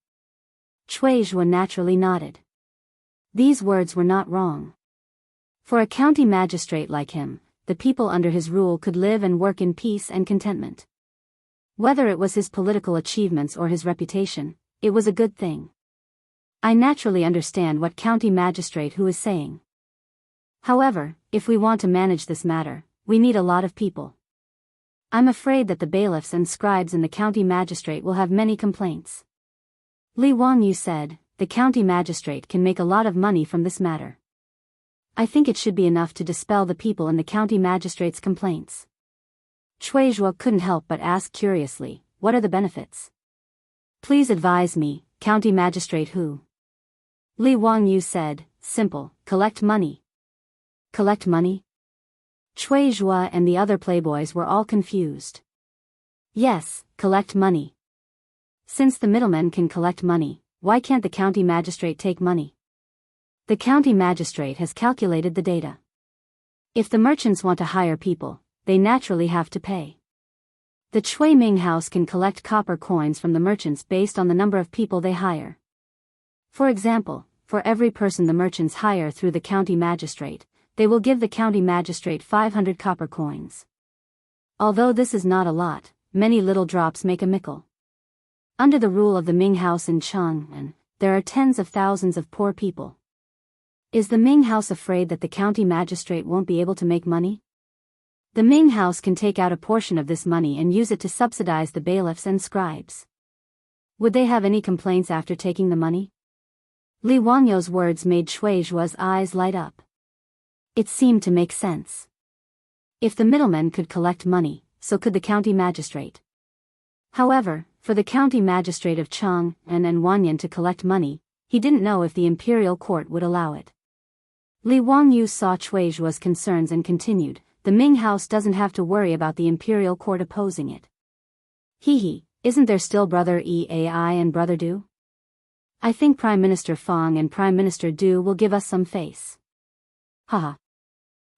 Cui Zhuo naturally nodded. These words were not wrong. For a county magistrate like him, the people under his rule could live and work in peace and contentment. Whether it was his political achievements or his reputation, it was a good thing. I naturally understand what county magistrate who is saying. However, if we want to manage this matter, we need a lot of people. I'm afraid that the bailiffs and scribes in the county magistrate will have many complaints. Li Wangyu said, The county magistrate can make a lot of money from this matter. I think it should be enough to dispel the people in the county magistrate's complaints. Cui Zhuo couldn't help but ask curiously, What are the benefits? Please advise me, county magistrate who? Li Wangyu said, Simple, collect money. Collect money? Cui Zhuo and the other playboys were all confused. Yes, collect money. Since the middlemen can collect money, why can't the county magistrate take money? The county magistrate has calculated the data. If the merchants want to hire people, they naturally have to pay. The Cui Ming House can collect copper coins from the merchants based on the number of people they hire. For example, for every person the merchants hire through the county magistrate, they will give the county magistrate 500 copper coins. Although this is not a lot, many little drops make a mickle. Under the rule of the Ming House in Chang'an, there are tens of thousands of poor people. Is the Ming House afraid that the county magistrate won't be able to make money? The Ming House can take out a portion of this money and use it to subsidize the bailiffs and scribes. Would they have any complaints after taking the money? Li Wangyu's words made Cui Zhuo's eyes light up. It seemed to make sense. If the middlemen could collect money, so could the county magistrate. However, for the county magistrate of Chang'an and Wanyan to collect money, he didn't know if the imperial court would allow it. Li Wangyu saw Cui Zhuo's concerns and continued, The Ming House doesn't have to worry about the imperial court opposing it. Isn't there still Brother Eai and Brother Du? I think Prime Minister Fong and Prime Minister Du will give us some face. Haha.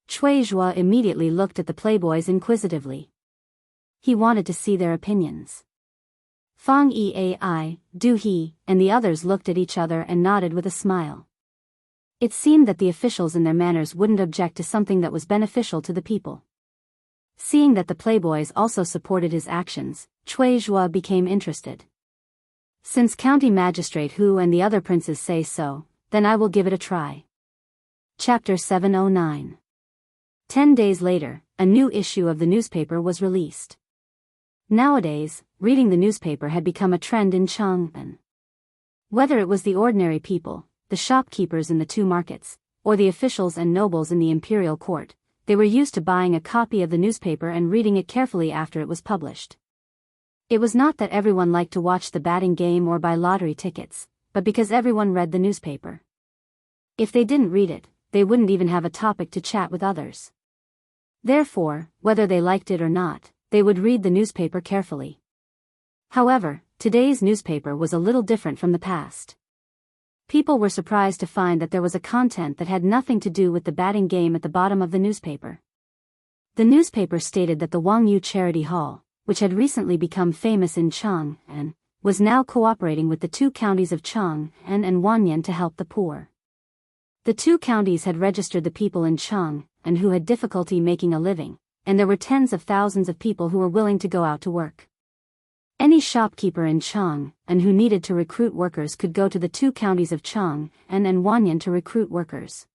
Cui Zhua immediately looked at the playboys inquisitively. He wanted to see their opinions. Fong Eai, Du He, and the others looked at each other and nodded with a smile. It seemed that the officials in their manners wouldn't object to something that was beneficial to the people. Seeing that the playboys also supported his actions, Cui Zhua became interested. Since County Magistrate Hu and the other princes say so, then I will give it a try. Chapter 709. 10 days later, a new issue of the newspaper was released. Nowadays, reading the newspaper had become a trend in Chang'an. Whether it was the ordinary people, the shopkeepers in the two markets, or the officials and nobles in the imperial court, they were used to buying a copy of the newspaper and reading it carefully after it was published. It was not that everyone liked to watch the batting game or buy lottery tickets, but because everyone read the newspaper. If they didn't read it, they wouldn't even have a topic to chat with others. Therefore, whether they liked it or not, they would read the newspaper carefully. However, today's newspaper was a little different from the past. People were surprised to find that there was a content that had nothing to do with the batting game at the bottom of the newspaper. The newspaper stated that the Wangyu Charity Hall, which had recently become famous in Chang'an, was now cooperating with the two counties of Chang'an and Wanyan to help the poor. The two counties had registered the people in Chang'an who had difficulty making a living, and there were tens of thousands of people who were willing to go out to work. Any shopkeeper in Chang'an who needed to recruit workers could go to the two counties of Chang'an and Wanyan to recruit workers.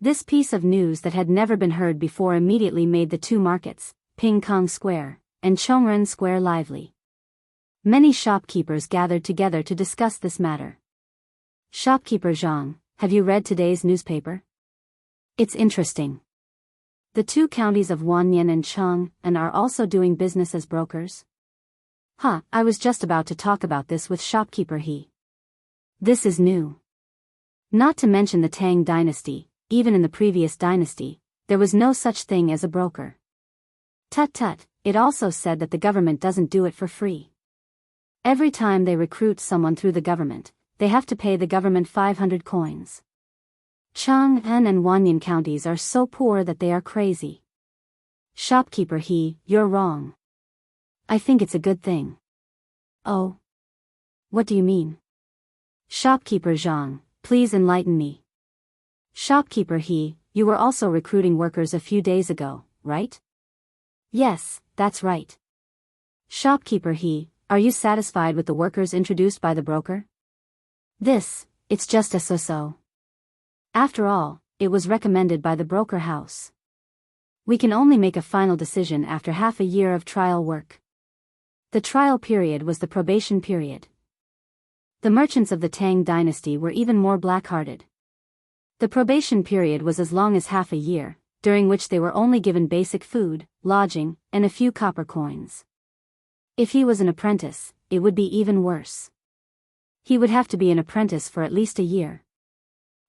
This piece of news that had never been heard before immediately made the two markets, Ping Kong Square and Chongren Square, lively. Many shopkeepers gathered together to discuss this matter. Shopkeeper Zhang, have you read today's newspaper? It's interesting. The two counties of Wanyan and Chang'an are also doing business as brokers? I was just about to talk about this with shopkeeper He. This is new. Not to mention the Tang dynasty, even in the previous dynasty, there was no such thing as a broker. Tut, it also said that the government doesn't do it for free. Every time they recruit someone through the government, they have to pay the government 500 coins. Chang'an and Wanyan counties are so poor that they are crazy. Shopkeeper He, you're wrong. I think it's a good thing. Oh? What do you mean? Shopkeeper Zhang, please enlighten me. Shopkeeper He, you were also recruiting workers a few days ago, right? Yes, that's right. Shopkeeper He, are you satisfied with the workers introduced by the broker? It's just a so-so. After all, it was recommended by the broker house. We can only make a final decision after half a year of trial work. The trial period was the probation period. The merchants of the Tang dynasty were even more black-hearted. The probation period was as long as half a year, during which they were only given basic food, lodging, and a few copper coins. If he was an apprentice, it would be even worse. He would have to be an apprentice for at least a year.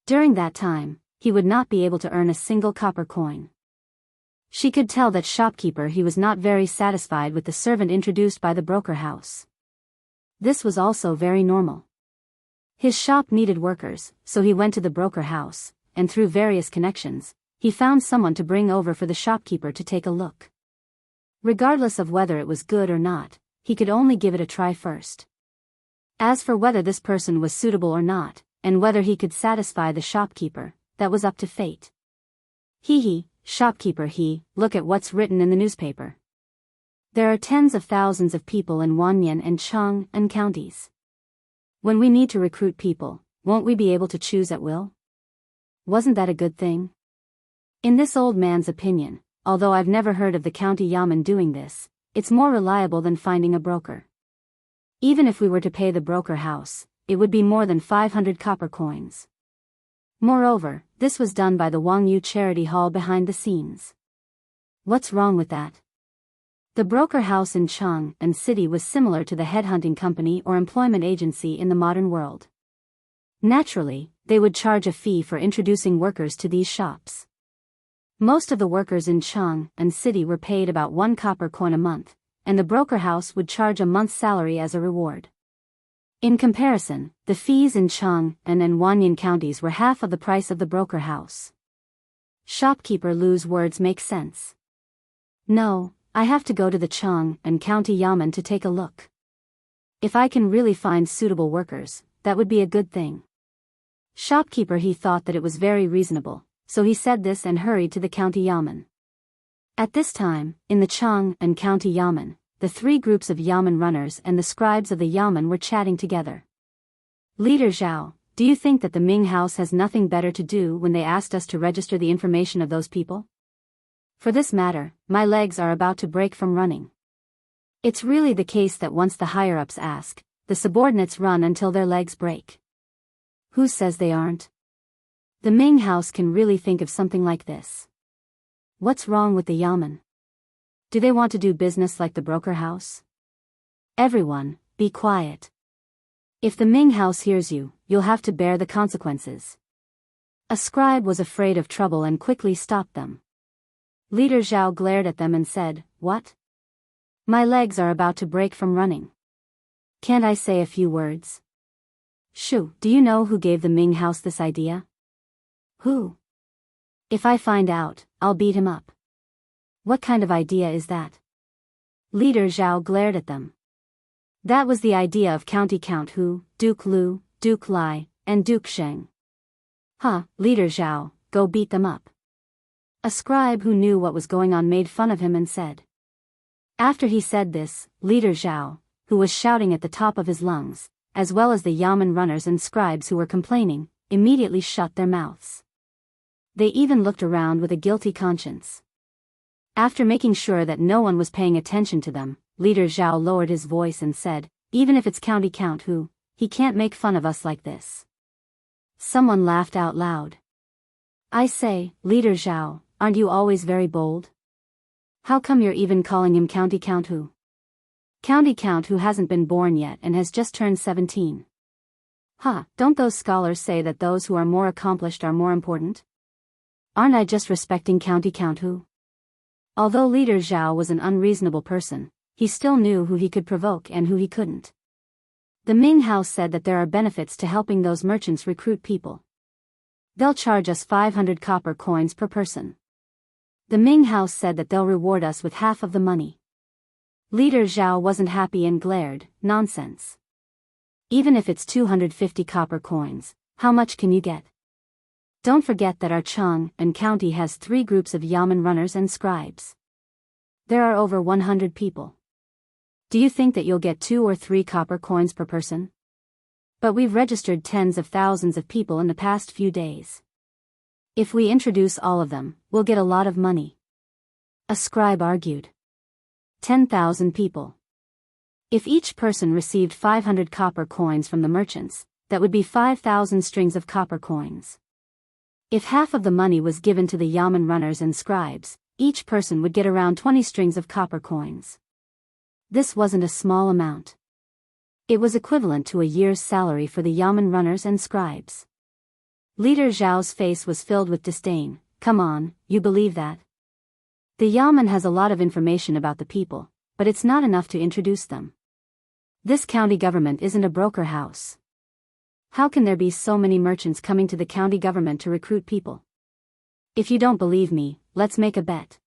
During that time, he would not be able to earn a single copper coin. She could tell that shopkeeper He was not very satisfied with the servant introduced by the broker house. This was also very normal. His shop needed workers, so he went to the broker house, and through various connections, he found someone to bring over for the shopkeeper to take a look. Regardless of whether it was good or not, he could only give it a try first. As for whether this person was suitable or not, and whether he could satisfy the shopkeeper, that was up to fate. Shopkeeper He, look at what's written in the newspaper. There are tens of thousands of people in Wanyan and Chang'an counties. When we need to recruit people, won't we be able to choose at will? Wasn't that a good thing? In this old man's opinion, although I've never heard of the county yamen doing this, it's more reliable than finding a broker. Even if we were to pay the broker house, it would be more than 500 copper coins. Moreover, this was done by the Wangyu Charity Hall behind the scenes. What's wrong with that? The broker house in Chang'an City was similar to the headhunting company or employment agency in the modern world. Naturally, they would charge a fee for introducing workers to these shops. Most of the workers in Chang'an City were paid about 1 copper coin a month, and the broker house would charge a month's salary as a reward. In comparison, the fees in Chang and Wanyan counties were half of the price of the broker house. Shopkeeper Lu's words make sense. No, I have to go to the Chang and County Yamen to take a look. If I can really find suitable workers, that would be a good thing. Shopkeeper he thought that it was very reasonable, so he said this and hurried to the County Yamen. At this time, in the Chang and County Yamen, the three groups of Yamen runners and the scribes of the Yamen were chatting together. Leader Zhao, do you think that the Ming House has nothing better to do when they asked us to register the information of those people? For this matter, my legs are about to break from running. It's really the case that once the higher-ups ask, the subordinates run until their legs break. Who says they aren't? The Ming House can really think of something like this. What's wrong with the Yamen? Do they want to do business like the broker house? Everyone, be quiet. If the Ming House hears you, you'll have to bear the consequences. A scribe was afraid of trouble and quickly stopped them. Leader Zhao glared at them and said, "What? My legs are about to break from running. Can't I say a few words?" Shu, do you know who gave the Ming House this idea? Who? If I find out, I'll beat him up. What kind of idea is that? Leader Zhao glared at them. That was the idea of County Count Hu, Duke Lu, Duke Lai, and Duke Sheng. Huh, Leader Zhao, go beat them up. A scribe who knew what was going on made fun of him and said. After he said this, Leader Zhao, who was shouting at the top of his lungs, as well as the Yamen runners and scribes who were complaining, immediately shut their mouths. They even looked around with a guilty conscience. After making sure that no one was paying attention to them, Leader Zhao lowered his voice and said, "Even if it's County Count Hu, he can't make fun of us like this." Someone laughed out loud. I say, Leader Zhao, aren't you always very bold? How come you're even calling him County Count Hu? County Count Hu hasn't been born yet and has just turned 17. Huh, don't those scholars say that those who are more accomplished are more important? Aren't I just respecting County Count Hu? Although Leader Zhao was an unreasonable person, he still knew who he could provoke and who he couldn't. The Ming House said that there are benefits to helping those merchants recruit people. They'll charge us 500 copper coins per person. The Ming House said that they'll reward us with half of the money. Leader Zhao wasn't happy and glared, "Nonsense. Even if it's 250 copper coins, how much can you get? Don't forget that our Chang and county has 3 groups of Yamen runners and scribes. There are over 100 people. Do you think that you'll get 2 or 3 copper coins per person? But we've registered tens of thousands of people in the past few days. If we introduce all of them, we'll get a lot of money." A scribe argued. 10,000 people. If each person received 500 copper coins from the merchants, that would be 5,000 strings of copper coins. If half of the money was given to the Yamen runners and scribes, each person would get around 20 strings of copper coins. This wasn't a small amount. It was equivalent to a year's salary for the Yamen runners and scribes. Leader Zhao's face was filled with disdain. Come on, you believe that? The Yamen has a lot of information about the people, but it's not enough to introduce them. This county government isn't a broker house. How can there be so many merchants coming to the county government to recruit people? If you don't believe me, let's make a bet.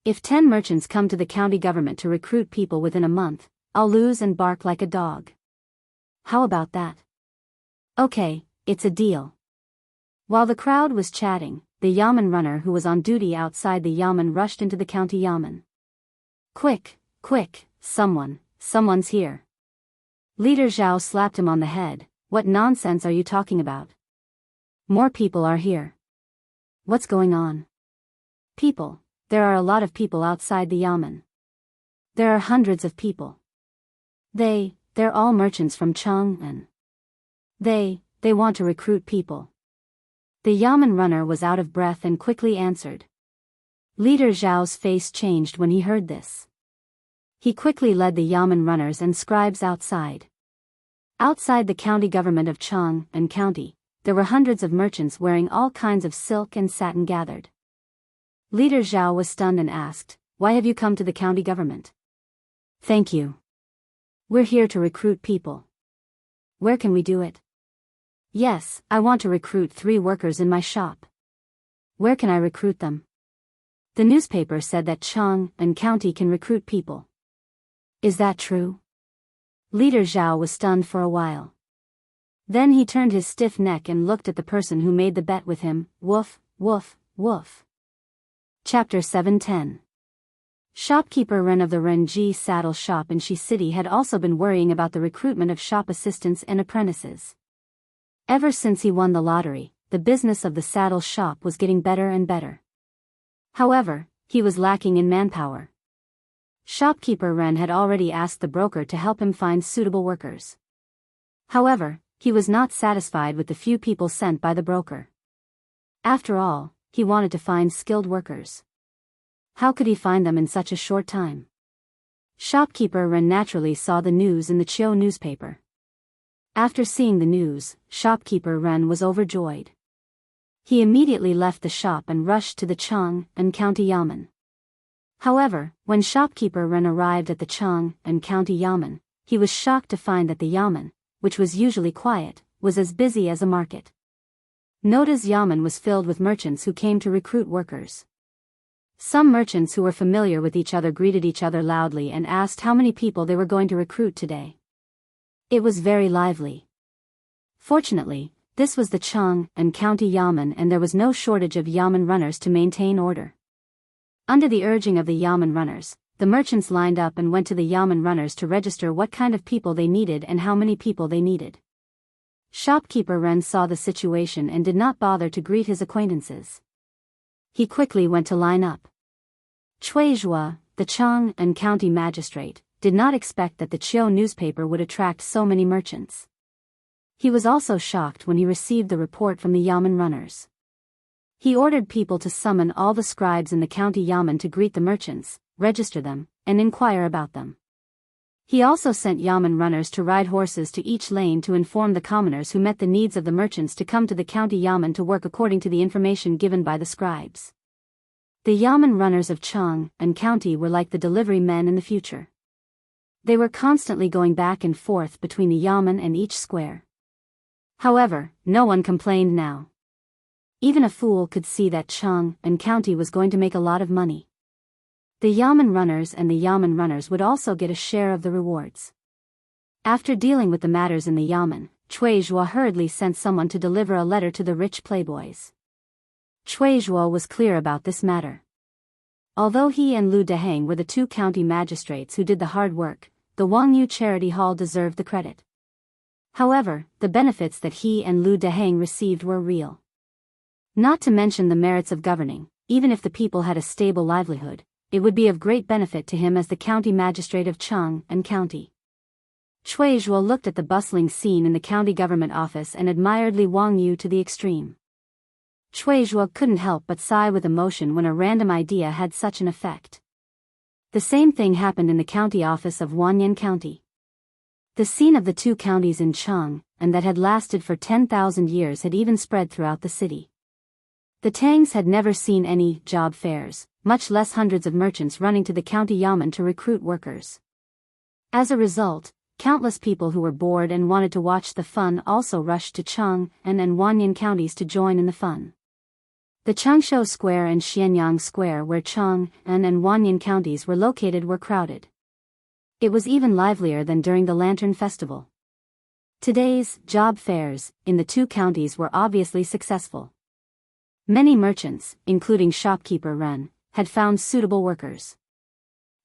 If 10 merchants come to the county government to recruit people within a month, I'll lose and bark like a dog. How about that? Okay, it's a deal. While the crowd was chatting, the Yamen runner who was on duty outside the Yamen rushed into the county Yamen. Quick, quick, someone's here. Leader Zhao slapped him on the head. What nonsense are you talking about? More people are here. What's going on? People. There are a lot of people outside the Yamen. There are hundreds of people. They're all merchants from Chang'an. They want to recruit people. The Yamen runner was out of breath and quickly answered. Leader Zhao's face changed when he heard this. He quickly led the Yamen runners and scribes outside. Outside the county government of Chang'an County, there were hundreds of merchants wearing all kinds of silk and satin gathered. Leader Zhao was stunned and asked, "Why have you come to the county government?" "Thank you. We're here to recruit people." Where can we do it? Yes, I want to recruit 3 workers in my shop. Where can I recruit them? The newspaper said that Chang and County can recruit people. Is that true? Leader Zhao was stunned for a while. Then he turned his stiff neck and looked at the person who made the bet with him. Woof, woof, woof. Chapter 710. Shopkeeper Ren of the Renji Saddle Shop in Shi City had also been worrying about the recruitment of shop assistants and apprentices. Ever since he won the lottery, the business of the saddle shop was getting better and better. However, he was lacking in manpower. Shopkeeper Ren had already asked the broker to help him find suitable workers. However, he was not satisfied with the few people sent by the broker. After all, he wanted to find skilled workers. How could he find them in such a short time? Shopkeeper Ren naturally saw the news in the Chiu newspaper. After seeing the news, Shopkeeper Ren was overjoyed. He immediately left the shop and rushed to the Chang and County Yamen. However, when Shopkeeper Ren arrived at the Chang and County Yamen, he was shocked to find that the Yamen, which was usually quiet, was as busy as a market. Noda's Yamen was filled with merchants who came to recruit workers. Some merchants who were familiar with each other greeted each other loudly and asked how many people they were going to recruit today. It was very lively. Fortunately, this was the Chang and County Yamen and there was no shortage of Yamen runners to maintain order. Under the urging of the Yamen runners, the merchants lined up and went to the Yamen runners to register what kind of people they needed and how many people they needed. Shopkeeper Ren saw the situation and did not bother to greet his acquaintances. He quickly went to line up. Cui Zhua, the Chang and County magistrate, did not expect that the Chiu newspaper would attract so many merchants. He was also shocked when he received the report from the Yamen runners. He ordered people to summon all the scribes in the county Yamen to greet the merchants, register them, and inquire about them. He also sent Yamen runners to ride horses to each lane to inform the commoners who met the needs of the merchants to come to the county Yamen to work according to the information given by the scribes. The Yamen runners of Chang and County were like the delivery men in the future. They were constantly going back and forth between the Yamen and each square. However, no one complained now. Even a fool could see that Chang and County was going to make a lot of money. The Yamen runners and the Yamen runners would also get a share of the rewards. After dealing with the matters in the Yamen, Cui Zhua hurriedly sent someone to deliver a letter to the rich playboys. Cui Zhua was clear about this matter. Although he and Lu Deheng were the 2 county magistrates who did the hard work, the Wangyu Charity Hall deserved the credit. However, the benefits that he and Lu Deheng received were real. Not to mention the merits of governing, even if the people had a stable livelihood, it would be of great benefit to him as the county magistrate of Chang and County. Cui Zhuo looked at the bustling scene in the county government office and admired Li Wangyu to the extreme. Cui Zhuo couldn't help but sigh with emotion when a random idea had such an effect. The same thing happened in the county office of Wanyan County. The scene of the 2 counties in Chang, and that had lasted for 10,000 years had even spread throughout the city. The Tangs had never seen any job fairs, much less hundreds of merchants running to the county Yamen to recruit workers. As a result, countless people who were bored and wanted to watch the fun also rushed to Chang and Wanyan counties to join in the fun. The Changshou Square and Xianyang Square where Chang and Wanyan counties were located were crowded. It was even livelier than during the Lantern Festival. Today's job fairs in the 2 counties were obviously successful. Many merchants, including shopkeeper Ren, had found suitable workers.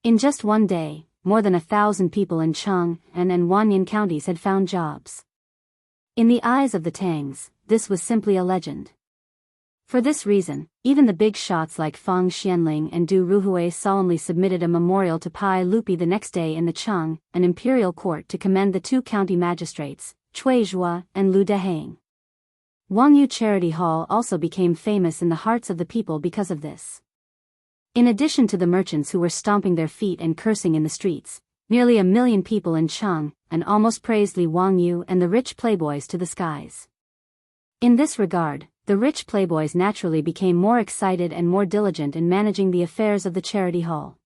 In just one day, more than 1,000 people in Chang and Wanyan counties had found jobs. In the eyes of the Tangs, this was simply a legend. For this reason, even the big shots like Fang Xianling and Du Ruhui solemnly submitted a memorial to Pai Lupi the next day in the Chang, an imperial court to commend the 2 county magistrates, Cui Zhua and Lu Deheng. Wangyu Charity Hall also became famous in the hearts of the people because of this. In addition to the merchants who were stomping their feet and cursing in the streets, nearly 1 million people in Chang and almost praised Li Wangyu and the rich playboys to the skies. In this regard, the rich playboys naturally became more excited and more diligent in managing the affairs of the charity hall.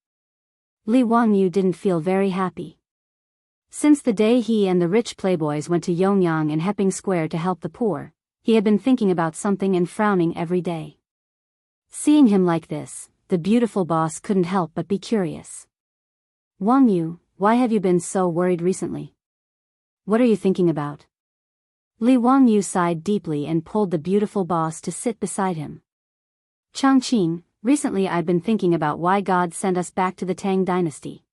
Li Wangyu didn't feel very happy. Since the day he and the rich playboys went to Yongyang and Hepping Square to help the poor, he had been thinking about something and frowning every day. Seeing him like this, the beautiful boss couldn't help but be curious. Wang Yu, why have you been so worried recently? What are you thinking about? Li Wang Yu sighed deeply and pulled the beautiful boss to sit beside him. Changqing, recently I've been thinking about why God sent us back to the Tang dynasty.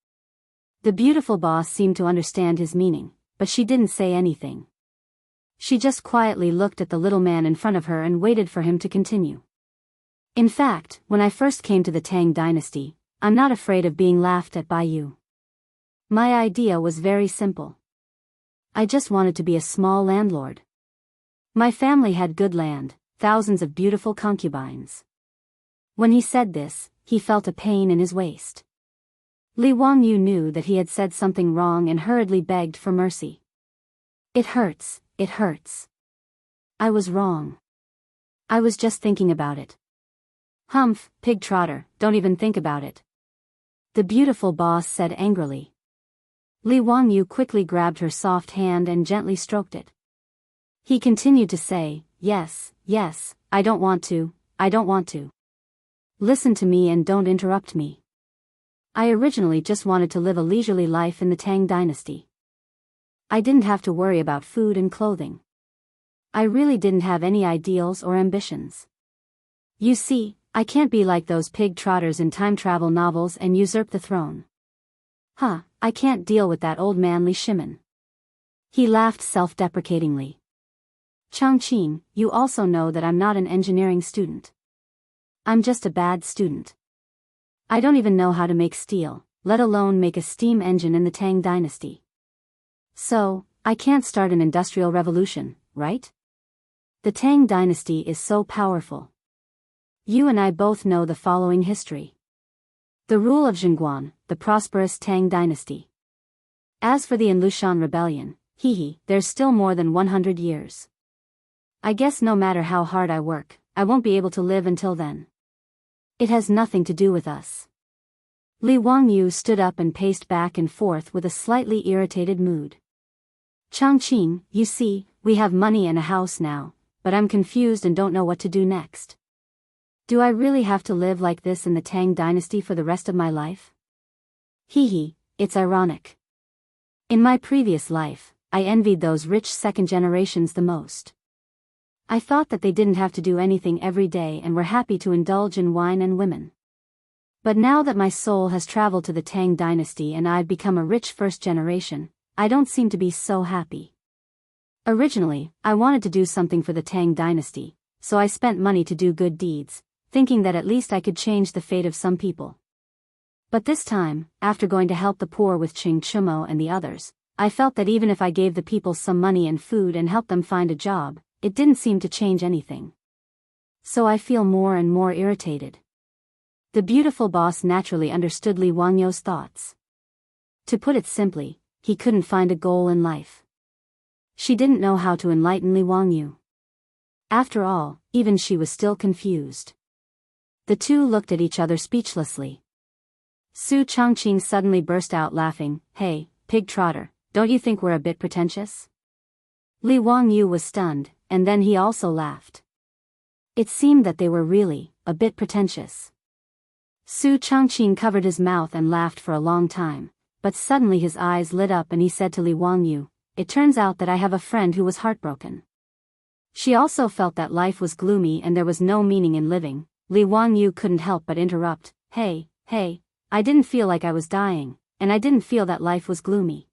The beautiful boss seemed to understand his meaning, but she didn't say anything. She just quietly looked at the little man in front of her and waited for him to continue. In fact, when I first came to the Tang dynasty, I'm not afraid of being laughed at by you. My idea was very simple. I just wanted to be a small landlord. My family had good land, thousands of beautiful concubines. When he said this, he felt a pain in his waist. Li Wangyu knew that he had said something wrong and hurriedly begged for mercy. It hurts, it hurts. I was wrong. I was just thinking about it. Humph, pig trotter, don't even think about it. The beautiful boss said angrily. Li Wangyu quickly grabbed her soft hand and gently stroked it. He continued to say, yes, yes, I don't want to. Listen to me and don't interrupt me. I originally just wanted to live a leisurely life in the Tang dynasty. I didn't have to worry about food and clothing. I really didn't have any ideals or ambitions. You see, I can't be like those pig trotters in time travel novels and usurp the throne. I can't deal with that old man Li Shimin. He laughed self-deprecatingly. Changqing, you also know that I'm not an engineering student. I'm just a bad student. I don't even know how to make steel, let alone make a steam engine in the Tang dynasty. So, I can't start an industrial revolution, right? The Tang dynasty is so powerful. You and I both know the following history. The rule of Zhenguan, the prosperous Tang dynasty. As for the Anlushan rebellion, there's still more than 100 years. I guess no matter how hard I work, I won't be able to live until then. It has nothing to do with us. Li Wangyu stood up and paced back and forth with a slightly irritated mood. Changqing, you see, we have money and a house now, but I'm confused and don't know what to do next. Do I really have to live like this in the Tang dynasty for the rest of my life? It's ironic. In my previous life, I envied those rich second generations the most. I thought that they didn't have to do anything every day and were happy to indulge in wine and women. But now that my soul has traveled to the Tang dynasty and I've become a rich first generation, I don't seem to be so happy. Originally, I wanted to do something for the Tang dynasty, so I spent money to do good deeds, thinking that at least I could change the fate of some people. But this time, after going to help the poor with Ching Chumo and the others, I felt that even if I gave the people some money and food and helped them find a job, it didn't seem to change anything. So I feel more and more irritated. The beautiful boss naturally understood Li Wangyu's thoughts. To put it simply, he couldn't find a goal in life. She didn't know how to enlighten Li Wangyu. After all, even she was still confused. The two looked at each other speechlessly. Su Changqing suddenly burst out laughing. Hey, pig trotter, don't you think we're a bit pretentious? Li Wangyu was stunned, and then he also laughed. It seemed that they were really a bit pretentious. Su Changqing covered his mouth and laughed for a long time, but suddenly his eyes lit up and he said to Li Wangyu, it turns out that I have a friend who was heartbroken. She also felt that life was gloomy and there was no meaning in living. Li Wangyu couldn't help but interrupt. Hey, I didn't feel like I was dying, and I didn't feel that life was gloomy.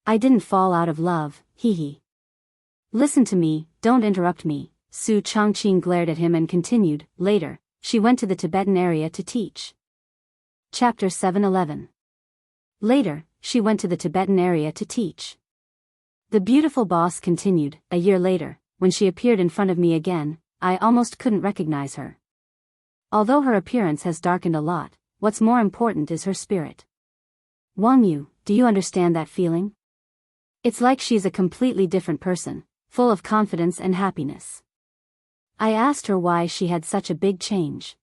I didn't fall out of love, Listen to me, don't interrupt me. Su Changqing glared at him and continued. Later, she went to the Tibetan area to teach. Chapter 7:11. Later, she went to the Tibetan area to teach. The beautiful boss continued. A year later, when she appeared in front of me again, I almost couldn't recognize her. Although her appearance has darkened a lot, what's more important is her spirit. Wangyu, do you understand that feeling? It's like she's a completely different person, full of confidence and happiness. I asked her why she had such a big change.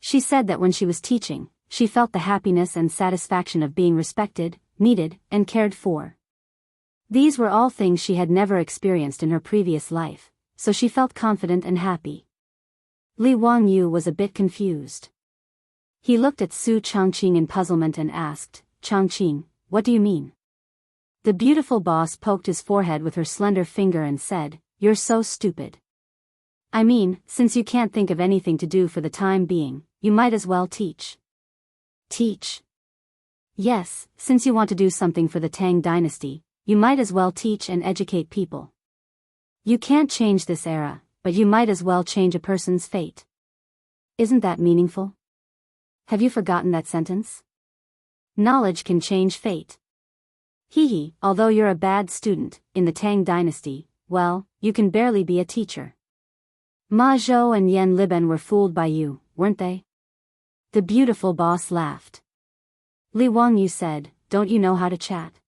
She said that when she was teaching, she felt the happiness and satisfaction of being respected, needed, and cared for. These were all things she had never experienced in her previous life, so she felt confident and happy. Li Wangyu was a bit confused. He looked at Su Changqing in puzzlement and asked, "Changqing, what do you mean?" The beautiful boss poked his forehead with her slender finger and said, "You're so stupid. I mean, since you can't think of anything to do for the time being, you might as well teach." Teach? Yes, since you want to do something for the Tang dynasty, you might as well teach and educate people. You can't change this era, but you might as well change a person's fate. Isn't that meaningful? Have you forgotten that sentence? Knowledge can change fate. Hee, although you're a bad student, in the Tang dynasty, well, you can barely be a teacher. Ma Zhou and Yan Liben were fooled by you, weren't they? The beautiful boss laughed. Li Wangyu said, "Don't you know how to chat?"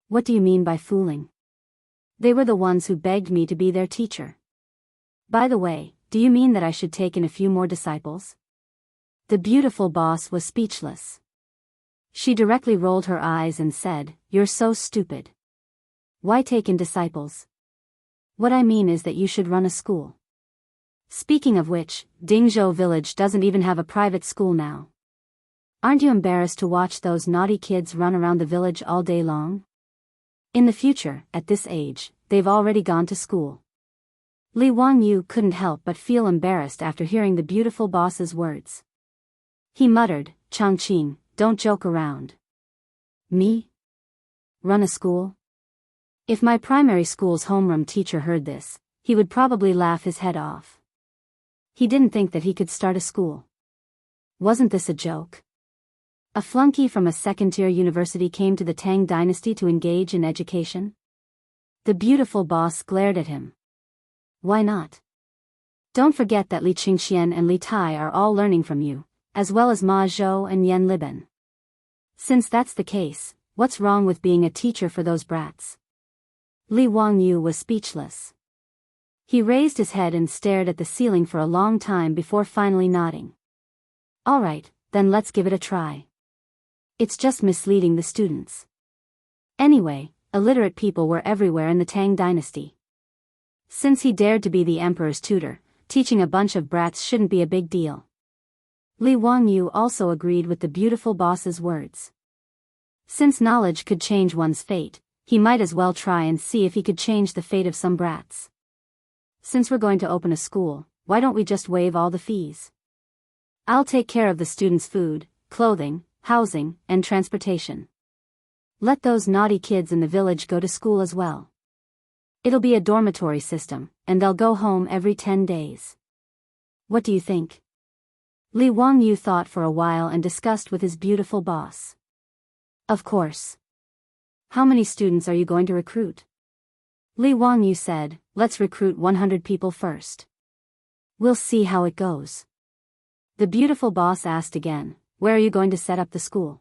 "What do you mean by fooling?" "They were the ones who begged me to be their teacher." "By the way, do you mean that I should take in a few more disciples?" The beautiful boss was speechless. She directly rolled her eyes and said, "You're so stupid. Why take in disciples? What I mean is that you should run a school. Speaking of which, Dingzhou village doesn't even have a private school now. Aren't you embarrassed to watch those naughty kids run around the village all day long? In the future, at this age, they've already gone to school." Li Wangyu couldn't help but feel embarrassed after hearing the beautiful boss's words. He muttered, "Changqing, don't joke around." "Me? Run a school?" If my primary school's homeroom teacher heard this, he would probably laugh his head off. He didn't think that he could start a school. Wasn't this a joke? A flunky from a second-tier university came to the Tang dynasty to engage in education? The beautiful boss glared at him. Why not? Don't forget that Li Qingxian and Li Tai are all learning from you, as well as Ma Zhou and Yan Liben. Since that's the case, what's wrong with being a teacher for those brats? Li Wangyu was speechless. He raised his head and stared at the ceiling for a long time before finally nodding. All right, then let's give it a try. It's just misleading the students. Anyway, illiterate people were everywhere in the Tang dynasty. Since he dared to be the emperor's tutor, teaching a bunch of brats shouldn't be a big deal. Li Wangyu also agreed with the beautiful boss's words. Since knowledge could change one's fate, he might as well try and see if he could change the fate of some brats. Since we're going to open a school, why don't we just waive all the fees? I'll take care of the students' food, clothing, housing, and transportation. Let those naughty kids in the village go to school as well. It'll be a dormitory system, and they'll go home every 10 days. What do you think? Li Wangyu thought for a while and discussed with his beautiful boss. Of course. How many students are you going to recruit? Li Wangyu said, let's recruit 100 people first. We'll see how it goes. The beautiful boss asked again, where are you going to set up the school?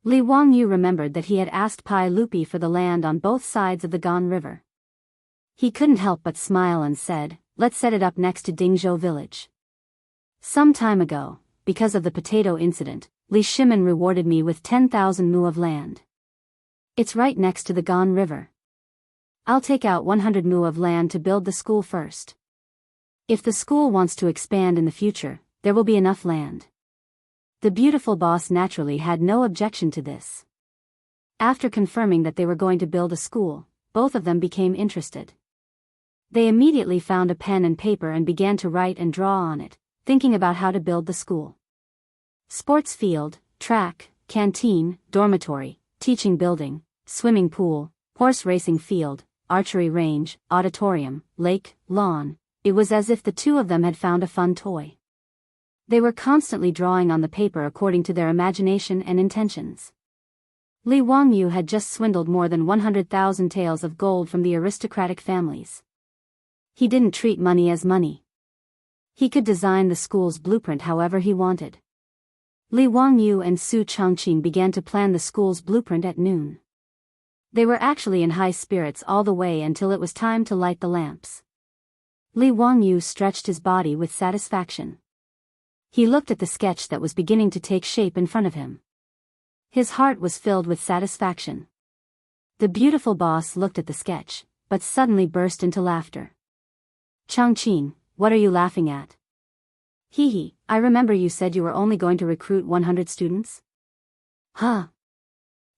Li Wangyu remembered that he had asked Pai Lupi for the land on both sides of the Gan River. He couldn't help but smile and said, let's set it up next to Dingzhou village. Some time ago, because of the potato incident, Li Shimin rewarded me with 10,000 mu of land. It's right next to the Gan River. I'll take out 100 mu of land to build the school first. If the school wants to expand in the future, there will be enough land. The beautiful boss naturally had no objection to this. After confirming that they were going to build a school, both of them became interested. They immediately found a pen and paper and began to write and draw on it, thinking about how to build the school. Sports field, track, canteen, dormitory, teaching building, swimming pool, horse racing field, archery range, auditorium, lake, lawn. It was as if the two of them had found a fun toy. They were constantly drawing on the paper according to their imagination and intentions. Li Wangyu had just swindled more than 100,000 taels of gold from the aristocratic families. He didn't treat money as money. He could design the school's blueprint however he wanted. Li Wangyu and Su Changqing began to plan the school's blueprint at noon. They were actually in high spirits all the way until it was time to light the lamps. Li Wangyu stretched his body with satisfaction. He looked at the sketch that was beginning to take shape in front of him. His heart was filled with satisfaction. The beautiful boss looked at the sketch, but suddenly burst into laughter. Changqing, what are you laughing at? Hee hee, I remember you said you were only going to recruit 100 students? Huh?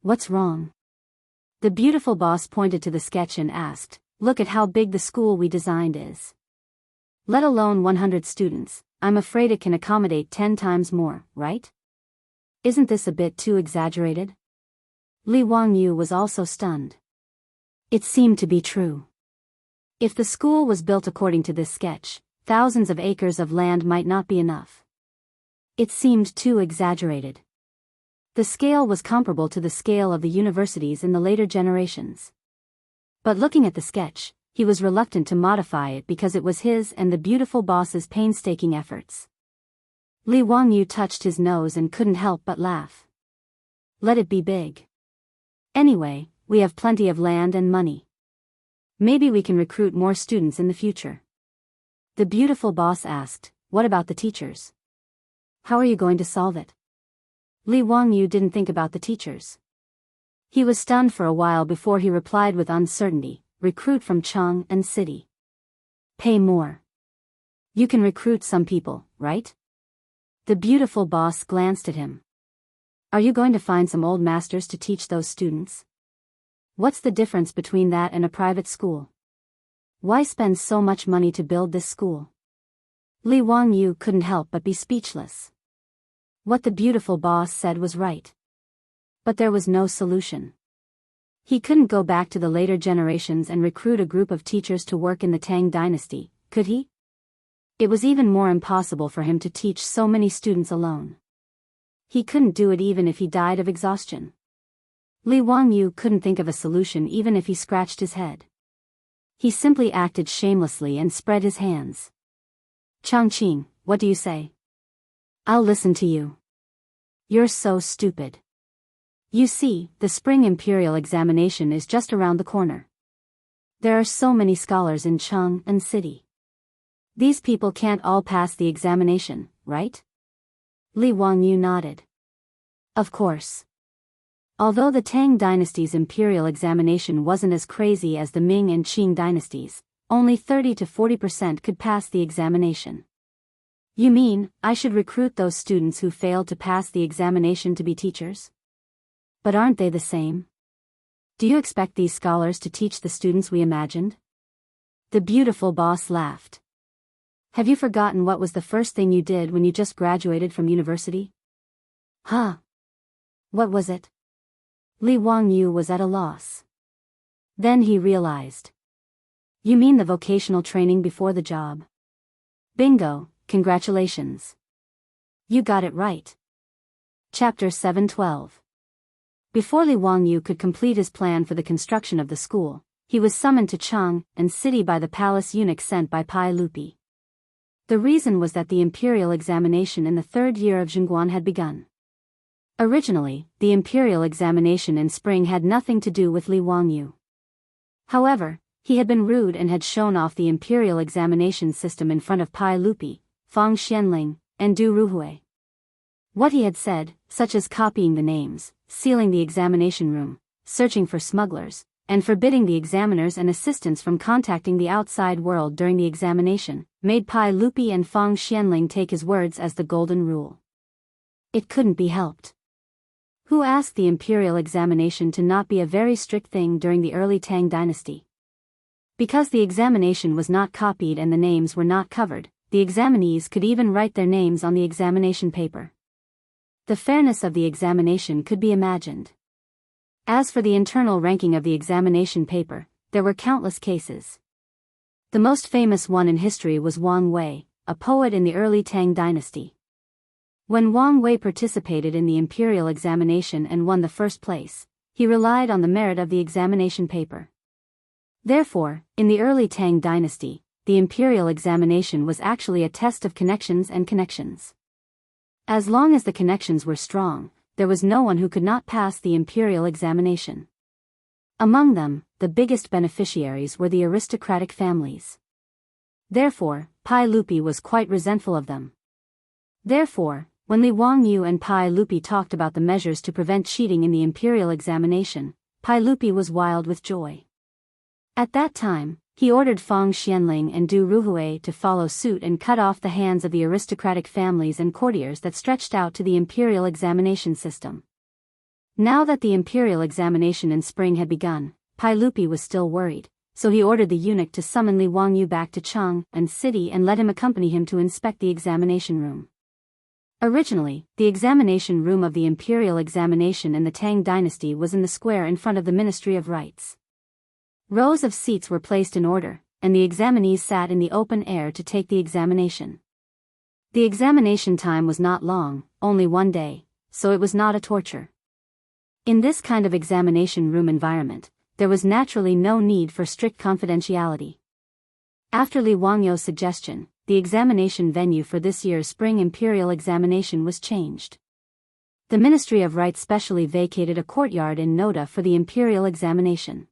What's wrong? The beautiful boss pointed to the sketch and asked, look at how big the school we designed is. Let alone 100 students, I'm afraid it can accommodate 10 times more, right? Isn't this a bit too exaggerated? Li Wangyu was also stunned. It seemed to be true. If the school was built according to this sketch, thousands of acres of land might not be enough. It seemed too exaggerated. The scale was comparable to the scale of the universities in the later generations. But looking at the sketch, he was reluctant to modify it because it was his and the beautiful boss's painstaking efforts. Li Wangyu touched his nose and couldn't help but laugh. Let it be big. Anyway, we have plenty of land and money. Maybe we can recruit more students in the future. The beautiful boss asked, what about the teachers? How are you going to solve it? Li Wangyu didn't think about the teachers. He was stunned for a while before he replied with uncertainty, recruit from Cheng and City. Pay more. You can recruit some people, right? The beautiful boss glanced at him. Are you going to find some old masters to teach those students? What's the difference between that and a private school? Why spend so much money to build this school? Li Wangyu couldn't help but be speechless. What the beautiful boss said was right. But there was no solution. He couldn't go back to the later generations and recruit a group of teachers to work in the Tang dynasty, could he? It was even more impossible for him to teach so many students alone. He couldn't do it even if he died of exhaustion. Li Wangyu couldn't think of a solution even if he scratched his head. He simply acted shamelessly and spread his hands. Changqing, what do you say? I'll listen to you. You're so stupid. You see, the spring imperial examination is just around the corner. There are so many scholars in Cheng and City. These people can't all pass the examination, right? Li Wangyu nodded. Of course. Although the Tang dynasty's imperial examination wasn't as crazy as the Ming and Qing dynasties, only 30 to 40% could pass the examination. You mean, I should recruit those students who failed to pass the examination to be teachers? But aren't they the same? Do you expect these scholars to teach the students we imagined? The beautiful boss laughed. Have you forgotten what was the first thing you did when you just graduated from university? Huh? What was it? Li Wangyu was at a loss. Then he realized. You mean the vocational training before the job? Bingo, congratulations. You got it right. Chapter 712. Before Li Wangyu could complete his plan for the construction of the school, he was summoned to Cheng and City by the palace eunuch sent by Pai Lupi. The reason was that the imperial examination in the third year of Zhongguan had begun. Originally, the imperial examination in spring had nothing to do with Li Wangyu. However, he had been rude and had shown off the imperial examination system in front of Pai Lupi, Fang Xianling, and Du Ruhui. What he had said, such as copying the names, sealing the examination room, searching for smugglers, and forbidding the examiners and assistants from contacting the outside world during the examination, made Pai Lupi and Fang Xianling take his words as the golden rule. It couldn't be helped. Who asked the imperial examination to not be a very strict thing during the early Tang dynasty? Because the examination was not copied and the names were not covered, the examinees could even write their names on the examination paper. The fairness of the examination could be imagined. As for the internal ranking of the examination paper, there were countless cases. The most famous one in history was Wang Wei, a poet in the early Tang dynasty. When Wang Wei participated in the imperial examination and won the first place, he relied on the merit of the examination paper. Therefore, in the early Tang dynasty, the imperial examination was actually a test of connections and connections. As long as the connections were strong, there was no one who could not pass the imperial examination. Among them, the biggest beneficiaries were the aristocratic families. Therefore, Pai Lupi was quite resentful of them. Therefore, When Li Wangyu and Pai Lupi talked about the measures to prevent cheating in the imperial examination, Pai Lupi was wild with joy. At that time, he ordered Fang Xianling and Du Ruhui to follow suit and cut off the hands of the aristocratic families and courtiers that stretched out to the imperial examination system. Now that the imperial examination in spring had begun, Pai Lupi was still worried, so he ordered the eunuch to summon Li Wangyu back to Chang'an City and let him accompany him to inspect the examination room. Originally, the examination room of the imperial examination in the Tang dynasty was in the square in front of the Ministry of Rites. Rows of seats were placed in order, and the examinees sat in the open air to take the examination. The examination time was not long, only 1 day, so it was not a torture. In this kind of examination room environment, there was naturally no need for strict confidentiality. After Li Wangyu's suggestion, the examination venue for this year's spring imperial examination was changed. The Ministry of Rites specially vacated a courtyard in Noda for the imperial examination.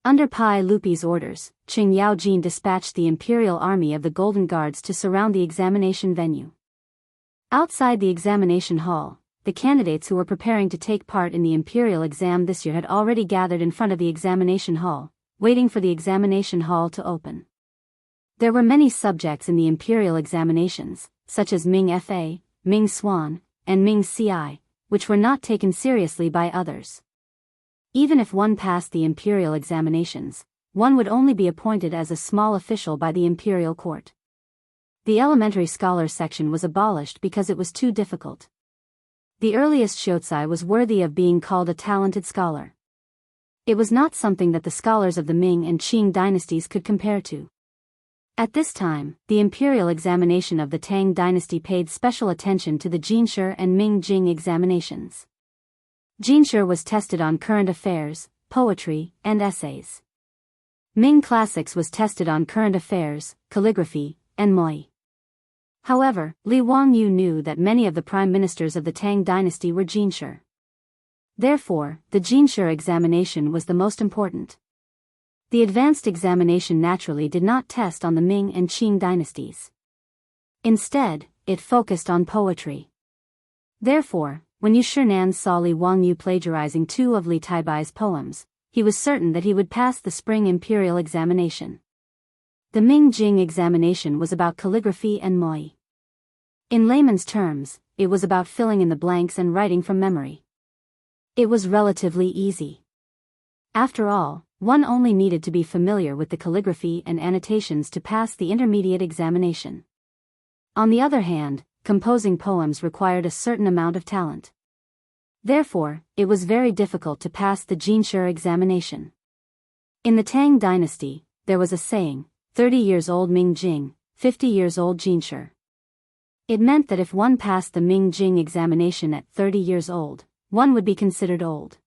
Under Pai Lupi's orders, Qing Yaojin dispatched the imperial army of the Golden Guards to surround the examination venue. Outside the examination hall, the candidates who were preparing to take part in the imperial exam this year had already gathered in front of the examination hall, waiting for the examination hall to open. There were many subjects in the imperial examinations, such as Ming Fa, Ming Swan, and Ming Ci, which were not taken seriously by others. Even if one passed the imperial examinations, one would only be appointed as a small official by the imperial court. The elementary scholars section was abolished because it was too difficult. The earliest Shōtsai was worthy of being called a talented scholar. It was not something that the scholars of the Ming and Qing dynasties could compare to. At this time, the imperial examination of the Tang dynasty paid special attention to the Jinshi and Ming Jing examinations. Jinshi was tested on current affairs, poetry, and essays. Ming classics was tested on current affairs, calligraphy, and moi. However, Li Wangyu knew that many of the prime ministers of the Tang dynasty were Jinshi. Therefore, the Jinshi examination was the most important. The advanced examination naturally did not test on the Ming and Qing dynasties. Instead, it focused on poetry. Therefore, when Yu Shinan saw Li Wangyu plagiarizing 2 of Li Taibai's poems, he was certain that he would pass the spring imperial examination. The Ming Jing examination was about calligraphy and moi. In layman's terms, it was about filling in the blanks and writing from memory. It was relatively easy. After all, one only needed to be familiar with the calligraphy and annotations to pass the intermediate examination. On the other hand, composing poems required a certain amount of talent. Therefore, it was very difficult to pass the Jinshi examination. In the Tang dynasty, there was a saying, 30 years old Ming Jing, 50 years old Jinshi. It meant that if one passed the Ming Jing examination at 30 years old, one would be considered old.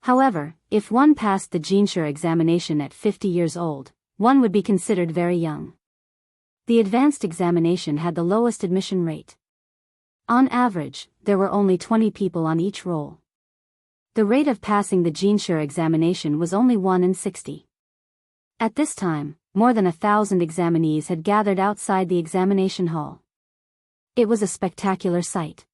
However, if one passed the Jinshi examination at 50 years old, one would be considered very young. The advanced examination had the lowest admission rate. On average, there were only 20 people on each roll. The rate of passing the Jinshi examination was only 1 in 60. At this time, more than 1,000 examinees had gathered outside the examination hall. It was a spectacular sight.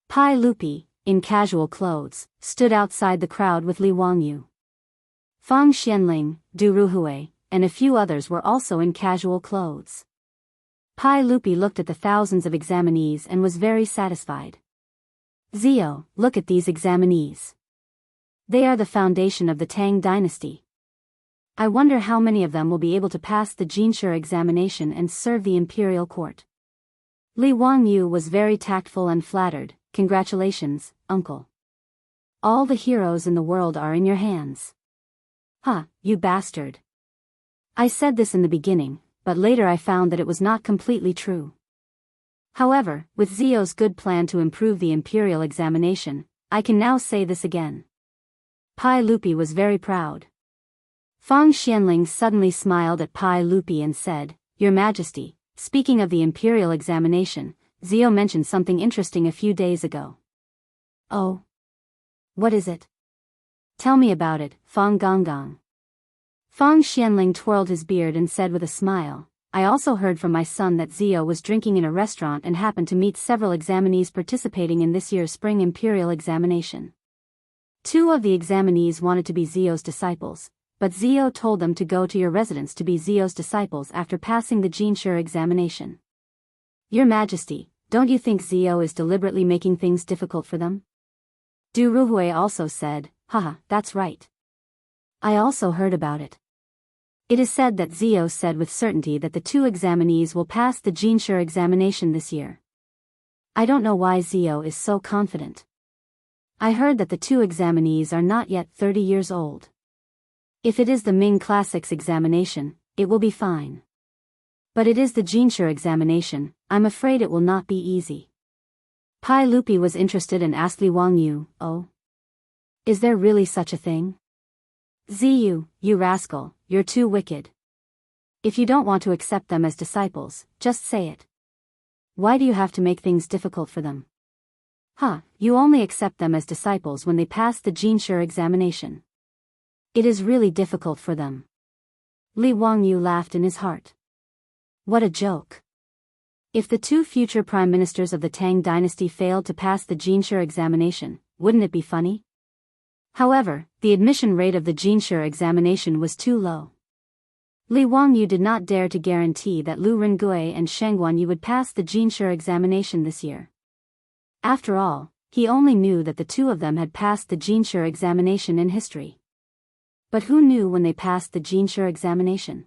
Pai Lupi, in casual clothes, stood outside the crowd with Li Wangyu. Fang Xianling, Du Ruhui, and a few others were also in casual clothes. Pai Lupi looked at the thousands of examinees and was very satisfied. Zio, look at these examinees. They are the foundation of the Tang dynasty. I wonder how many of them will be able to pass the Jinshi examination and serve the imperial court. Li Wangyu was very tactful and flattered. Congratulations, uncle. All the heroes in the world are in your hands. Huh, you bastard. I said this in the beginning, but later I found that it was not completely true. However, with Zio's good plan to improve the imperial examination, I can now say this again. Pai Lupi was very proud. Fang Xianling suddenly smiled at Pai Lupi and said, Your Majesty, speaking of the imperial examination, Zio mentioned something interesting a few days ago. Oh? What is it? Tell me about it, Fang Gonggong. Fang Xianling twirled his beard and said with a smile, I also heard from my son that Zio was drinking in a restaurant and happened to meet several examinees participating in this year's spring imperial examination. 2 of the examinees wanted to be Zio's disciples, but Zio told them to go to your residence to be Zio's disciples after passing the Jinshi examination. Your Majesty, don't you think Zio is deliberately making things difficult for them? Du Ruhui also said, haha, that's right. I also heard about it. It is said that Zio said with certainty that the 2 examinees will pass the Jinshi examination this year. I don't know why Zio is so confident. I heard that the 2 examinees are not yet 30 years old. If it is the Ming Classics examination, it will be fine. But it is the Jinshi examination, I'm afraid it will not be easy. Pai Lupi was interested and asked Li Wangyu, oh? Is there really such a thing? Ziyu, you rascal, you're too wicked. If you don't want to accept them as disciples, just say it. Why do you have to make things difficult for them? You only accept them as disciples when they pass the Jinshi examination. It is really difficult for them. Li Wangyu laughed in his heart. What a joke. If the 2 future prime ministers of the Tang dynasty failed to pass the Jinshi examination, wouldn't it be funny? However, the admission rate of the Jinshi examination was too low. Li Wangyu did not dare to guarantee that Lu Rengui and Sheng Guanyu would pass the Jinshi examination this year. After all, he only knew that the 2 of them had passed the Jinshi examination in history. But who knew when they passed the Jinshi examination?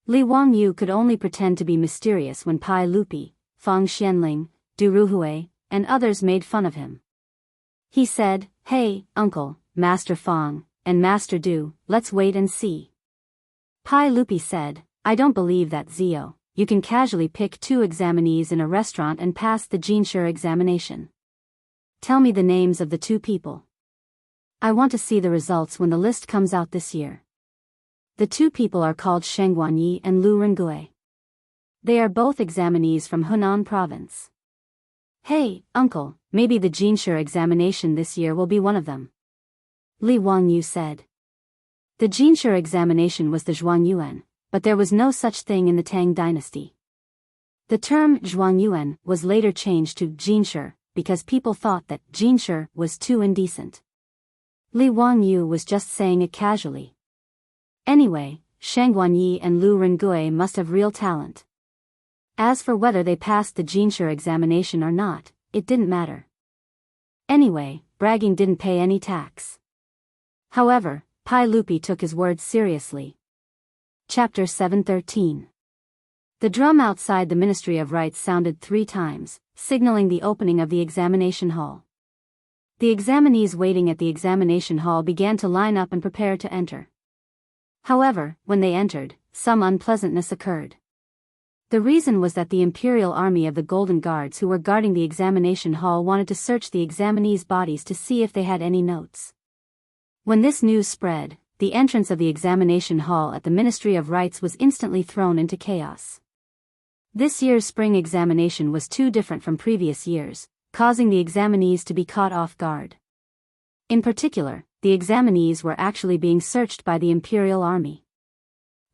Li Wangyu could only pretend to be mysterious when Pai Lupi, Fang Xianling, Du Ruhui, and others made fun of him. He said, hey, Uncle, Master Fang, and Master Du, let's wait and see. Pai Lupi said, I don't believe that Zio, you can casually pick 2 examinees in a restaurant and pass the Jinshi examination. Tell me the names of the 2 people. I want to see the results when the list comes out this year. The 2 people are called Sheng Guanyi and Lu Rengui. They are both examinees from Hunan province. Hey, Uncle, maybe the Jinshi examination this year will be one of them. Li Wangyu said. The Jinshi examination was the Zhuangyuan, but there was no such thing in the Tang dynasty. The term Zhuangyuan was later changed to Jinshi because people thought that Jinshi was too indecent. Li Wangyu was just saying it casually. Anyway, Sheng Guanyi and Lu Rengui must have real talent. As for whether they passed the Jinshi examination or not, it didn't matter. Anyway, bragging didn't pay any tax. However, Pai Lupi took his words seriously. Chapter 713. The drum outside the Ministry of Rites sounded 3 times, signaling the opening of the examination hall. The examinees waiting at the examination hall began to line up and prepare to enter. However, when they entered, some unpleasantness occurred. The reason was that the Imperial Army of the Golden Guards who were guarding the examination hall wanted to search the examinees' bodies to see if they had any notes. When this news spread, the entrance of the examination hall at the Ministry of Rites was instantly thrown into chaos. This year's spring examination was too different from previous years, causing the examinees to be caught off guard. In particular, the examinees were actually being searched by the Imperial Army.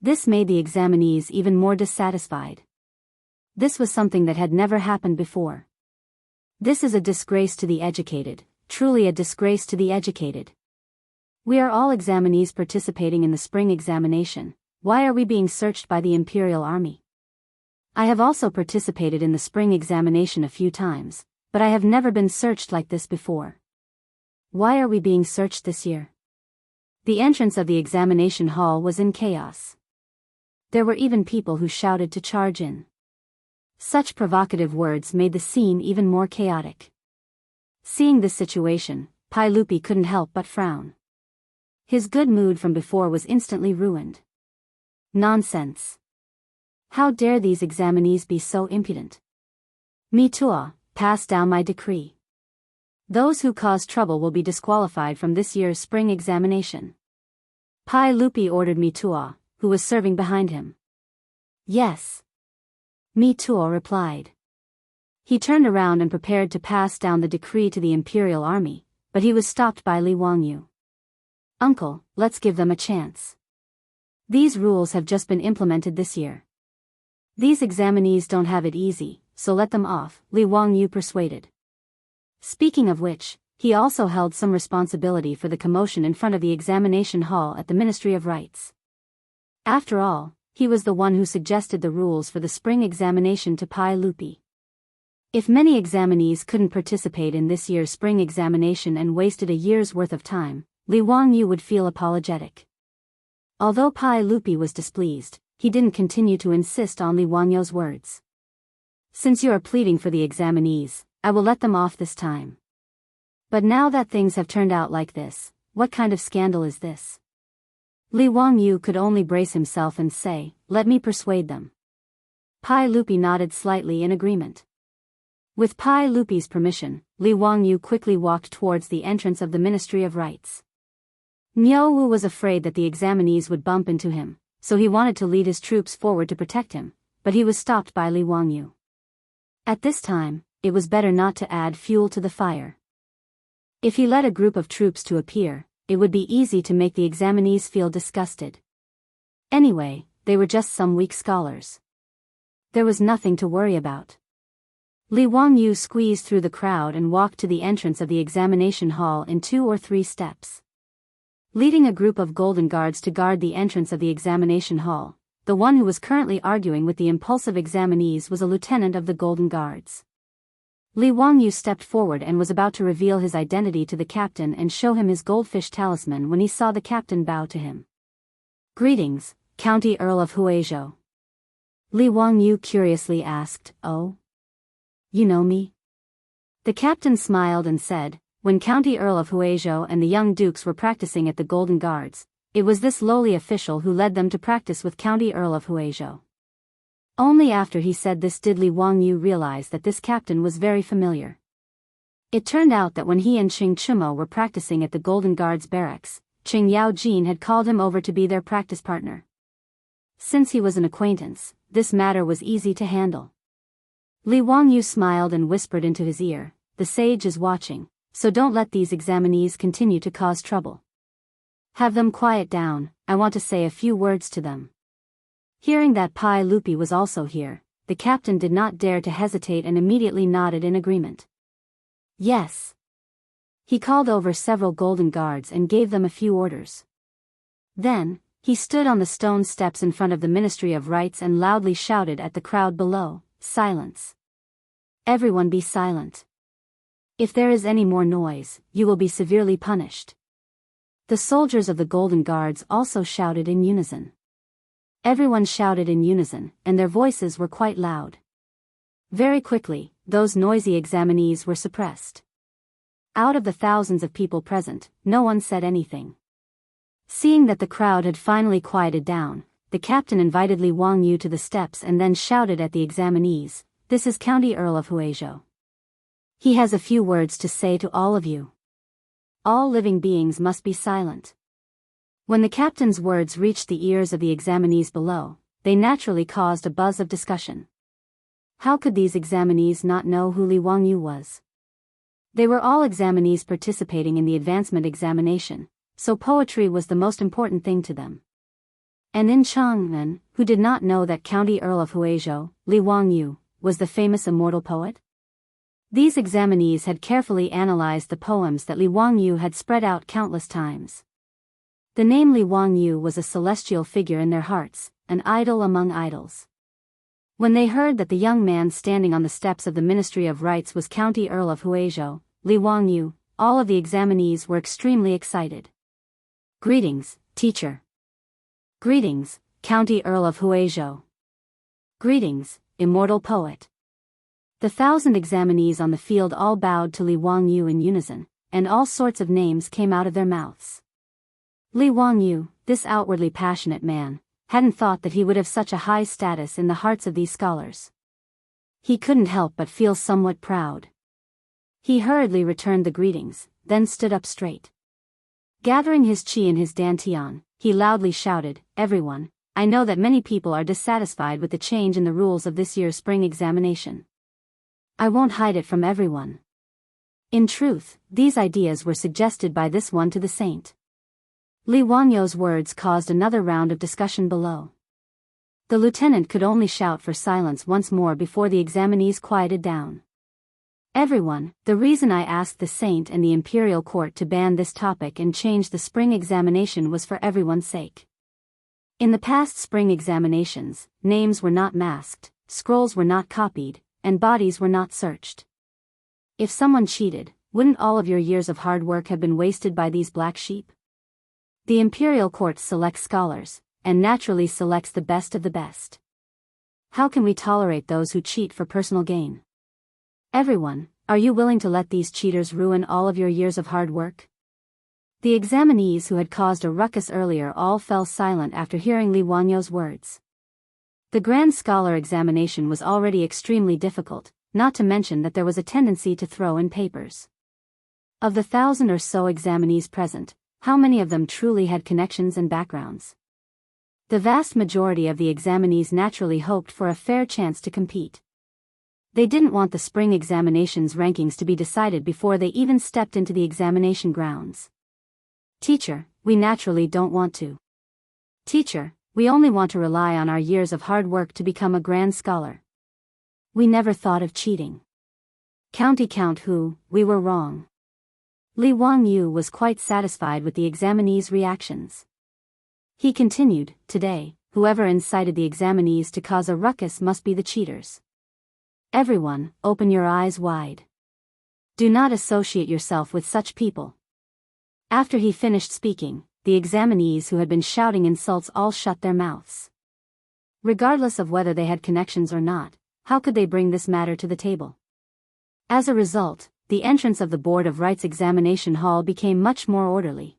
This made the examinees even more dissatisfied. This was something that had never happened before. This is a disgrace to the educated, truly a disgrace to the educated. We are all examinees participating in the spring examination. Why are we being searched by the Imperial Army? I have also participated in the spring examination a few times, but I have never been searched like this before. Why are we being searched this year? The entrance of the examination hall was in chaos. There were even people who shouted to charge in. Such provocative words made the scene even more chaotic. Seeing this situation, Pai Lupi couldn't help but frown. His good mood from before was instantly ruined. Nonsense. How dare these examinees be so impudent? Mitua, pass down my decree. Those who cause trouble will be disqualified from this year's spring examination. Pai Lupi ordered Mitua, who was serving behind him. Yes. Mitua replied. He turned around and prepared to pass down the decree to the Imperial Army, but he was stopped by Li Wangyu. Uncle, let's give them a chance. These rules have just been implemented this year. These examinees don't have it easy, so let them off, Li Wangyu persuaded. Speaking of which, he also held some responsibility for the commotion in front of the examination hall at the Ministry of Rites. After all, he was the one who suggested the rules for the spring examination to Pai Lupi. If many examinees couldn't participate in this year's spring examination and wasted a year's worth of time, Li Wangyu would feel apologetic. Although Pai Lupi was displeased, he didn't continue to insist on Li Wangyu's words. Since you are pleading for the examinees, I will let them off this time. But now that things have turned out like this, what kind of scandal is this? Li Wangyu could only brace himself and say, let me persuade them. Pai Lupi nodded slightly in agreement. With Pai Lupi's permission, Li Wangyu quickly walked towards the entrance of the Ministry of Rites. Miao Wu was afraid that the examinees would bump into him, so he wanted to lead his troops forward to protect him, but he was stopped by Li Wangyu. At this time, it was better not to add fuel to the fire. If he led a group of troops to appear, it would be easy to make the examinees feel disgusted. Anyway, they were just some weak scholars. There was nothing to worry about. Li Wangyu squeezed through the crowd and walked to the entrance of the examination hall in 2 or 3 steps. Leading a group of golden guards to guard the entrance of the examination hall, the one who was currently arguing with the impulsive examinees was a lieutenant of the golden guards. Li Wangyu stepped forward and was about to reveal his identity to the captain and show him his goldfish talisman when he saw the captain bow to him. Greetings, County Earl of Huizhou. Li Wangyu curiously asked, Oh? You know me? The captain smiled and said, when County Earl of Huizhou and the young dukes were practicing at the Golden Guards, it was this lowly official who led them to practice with County Earl of Huizhou. Only after he said this did Li Wangyu realize that this captain was very familiar. It turned out that when he and Qing Chumo were practicing at the Golden Guards barracks, Qing Yaojin had called him over to be their practice partner. Since he was an acquaintance, this matter was easy to handle. Li Wangyu smiled and whispered into his ear, the sage is watching, so don't let these examinees continue to cause trouble. Have them quiet down, I want to say a few words to them. Hearing that Pai Lupi was also here, the captain did not dare to hesitate and immediately nodded in agreement. Yes. He called over several golden guards and gave them a few orders. Then, he stood on the stone steps in front of the Ministry of Rites and loudly shouted at the crowd below, Silence. Everyone be silent. If there is any more noise, you will be severely punished. The soldiers of the Golden Guards also shouted in unison. Everyone shouted in unison, and their voices were quite loud. Very quickly, those noisy examinees were suppressed. Out of the thousands of people present, no one said anything. Seeing that the crowd had finally quieted down, the captain invited Li Wangyu to the steps and then shouted at the examinees, This is County Earl of Huizhou. He has a few words to say to all of you. All living beings must be silent. When the captain's words reached the ears of the examinees below, they naturally caused a buzz of discussion. How could these examinees not know who Li Wangyu was? They were all examinees participating in the advancement examination, so poetry was the most important thing to them. And in Changmen, who did not know that County Earl of Huizhou, Li Wangyu, was the famous immortal poet? These examinees had carefully analyzed the poems that Li Wangyu had spread out countless times. The name Li Wangyu was a celestial figure in their hearts, an idol among idols. When they heard that the young man standing on the steps of the Ministry of Rites was County Earl of Huizhou, Li Wangyu, all of the examinees were extremely excited. Greetings, teacher. Greetings, County Earl of Huizhou. Greetings, immortal poet. The 1,000 examinees on the field all bowed to Li Wangyu in unison, and all sorts of names came out of their mouths. Li Wangyu, this outwardly passionate man, hadn't thought that he would have such a high status in the hearts of these scholars. He couldn't help but feel somewhat proud. He hurriedly returned the greetings, then stood up straight. Gathering his qi in his dantian, he loudly shouted, Everyone, I know that many people are dissatisfied with the change in the rules of this year's spring examination. I won't hide it from everyone. In truth, these ideas were suggested by this one to the saint. Li Wangyu's words caused another round of discussion below. The lieutenant could only shout for silence once more before the examinees quieted down. Everyone, the reason I asked the Saint and the Imperial Court to ban this topic and change the spring examination was for everyone's sake. In the past spring examinations, names were not masked, scrolls were not copied, and bodies were not searched. If someone cheated, wouldn't all of your years of hard work have been wasted by these black sheep? The Imperial Court selects scholars, and naturally selects the best of the best. How can we tolerate those who cheat for personal gain? Everyone, are you willing to let these cheaters ruin all of your years of hard work? The examinees who had caused a ruckus earlier all fell silent after hearing Li Wanyo's words. The Grand Scholar examination was already extremely difficult, not to mention that there was a tendency to throw in papers. Of the 1,000 or so examinees present, how many of them truly had connections and backgrounds? The vast majority of the examinees naturally hoped for a fair chance to compete. They didn't want the spring examinations rankings to be decided before they even stepped into the examination grounds. Teacher, we naturally don't want to. Teacher, we only want to rely on our years of hard work to become a grand scholar. We never thought of cheating. County count who, we were wrong. Li Wangyu was quite satisfied with the examinees' reactions. He continued, today, whoever incited the examinees to cause a ruckus must be the cheaters. Everyone, open your eyes wide. Do not associate yourself with such people. After he finished speaking, the examinees who had been shouting insults all shut their mouths. Regardless of whether they had connections or not, how could they bring this matter to the table? As a result, the entrance of the Board of Rights examination hall became much more orderly.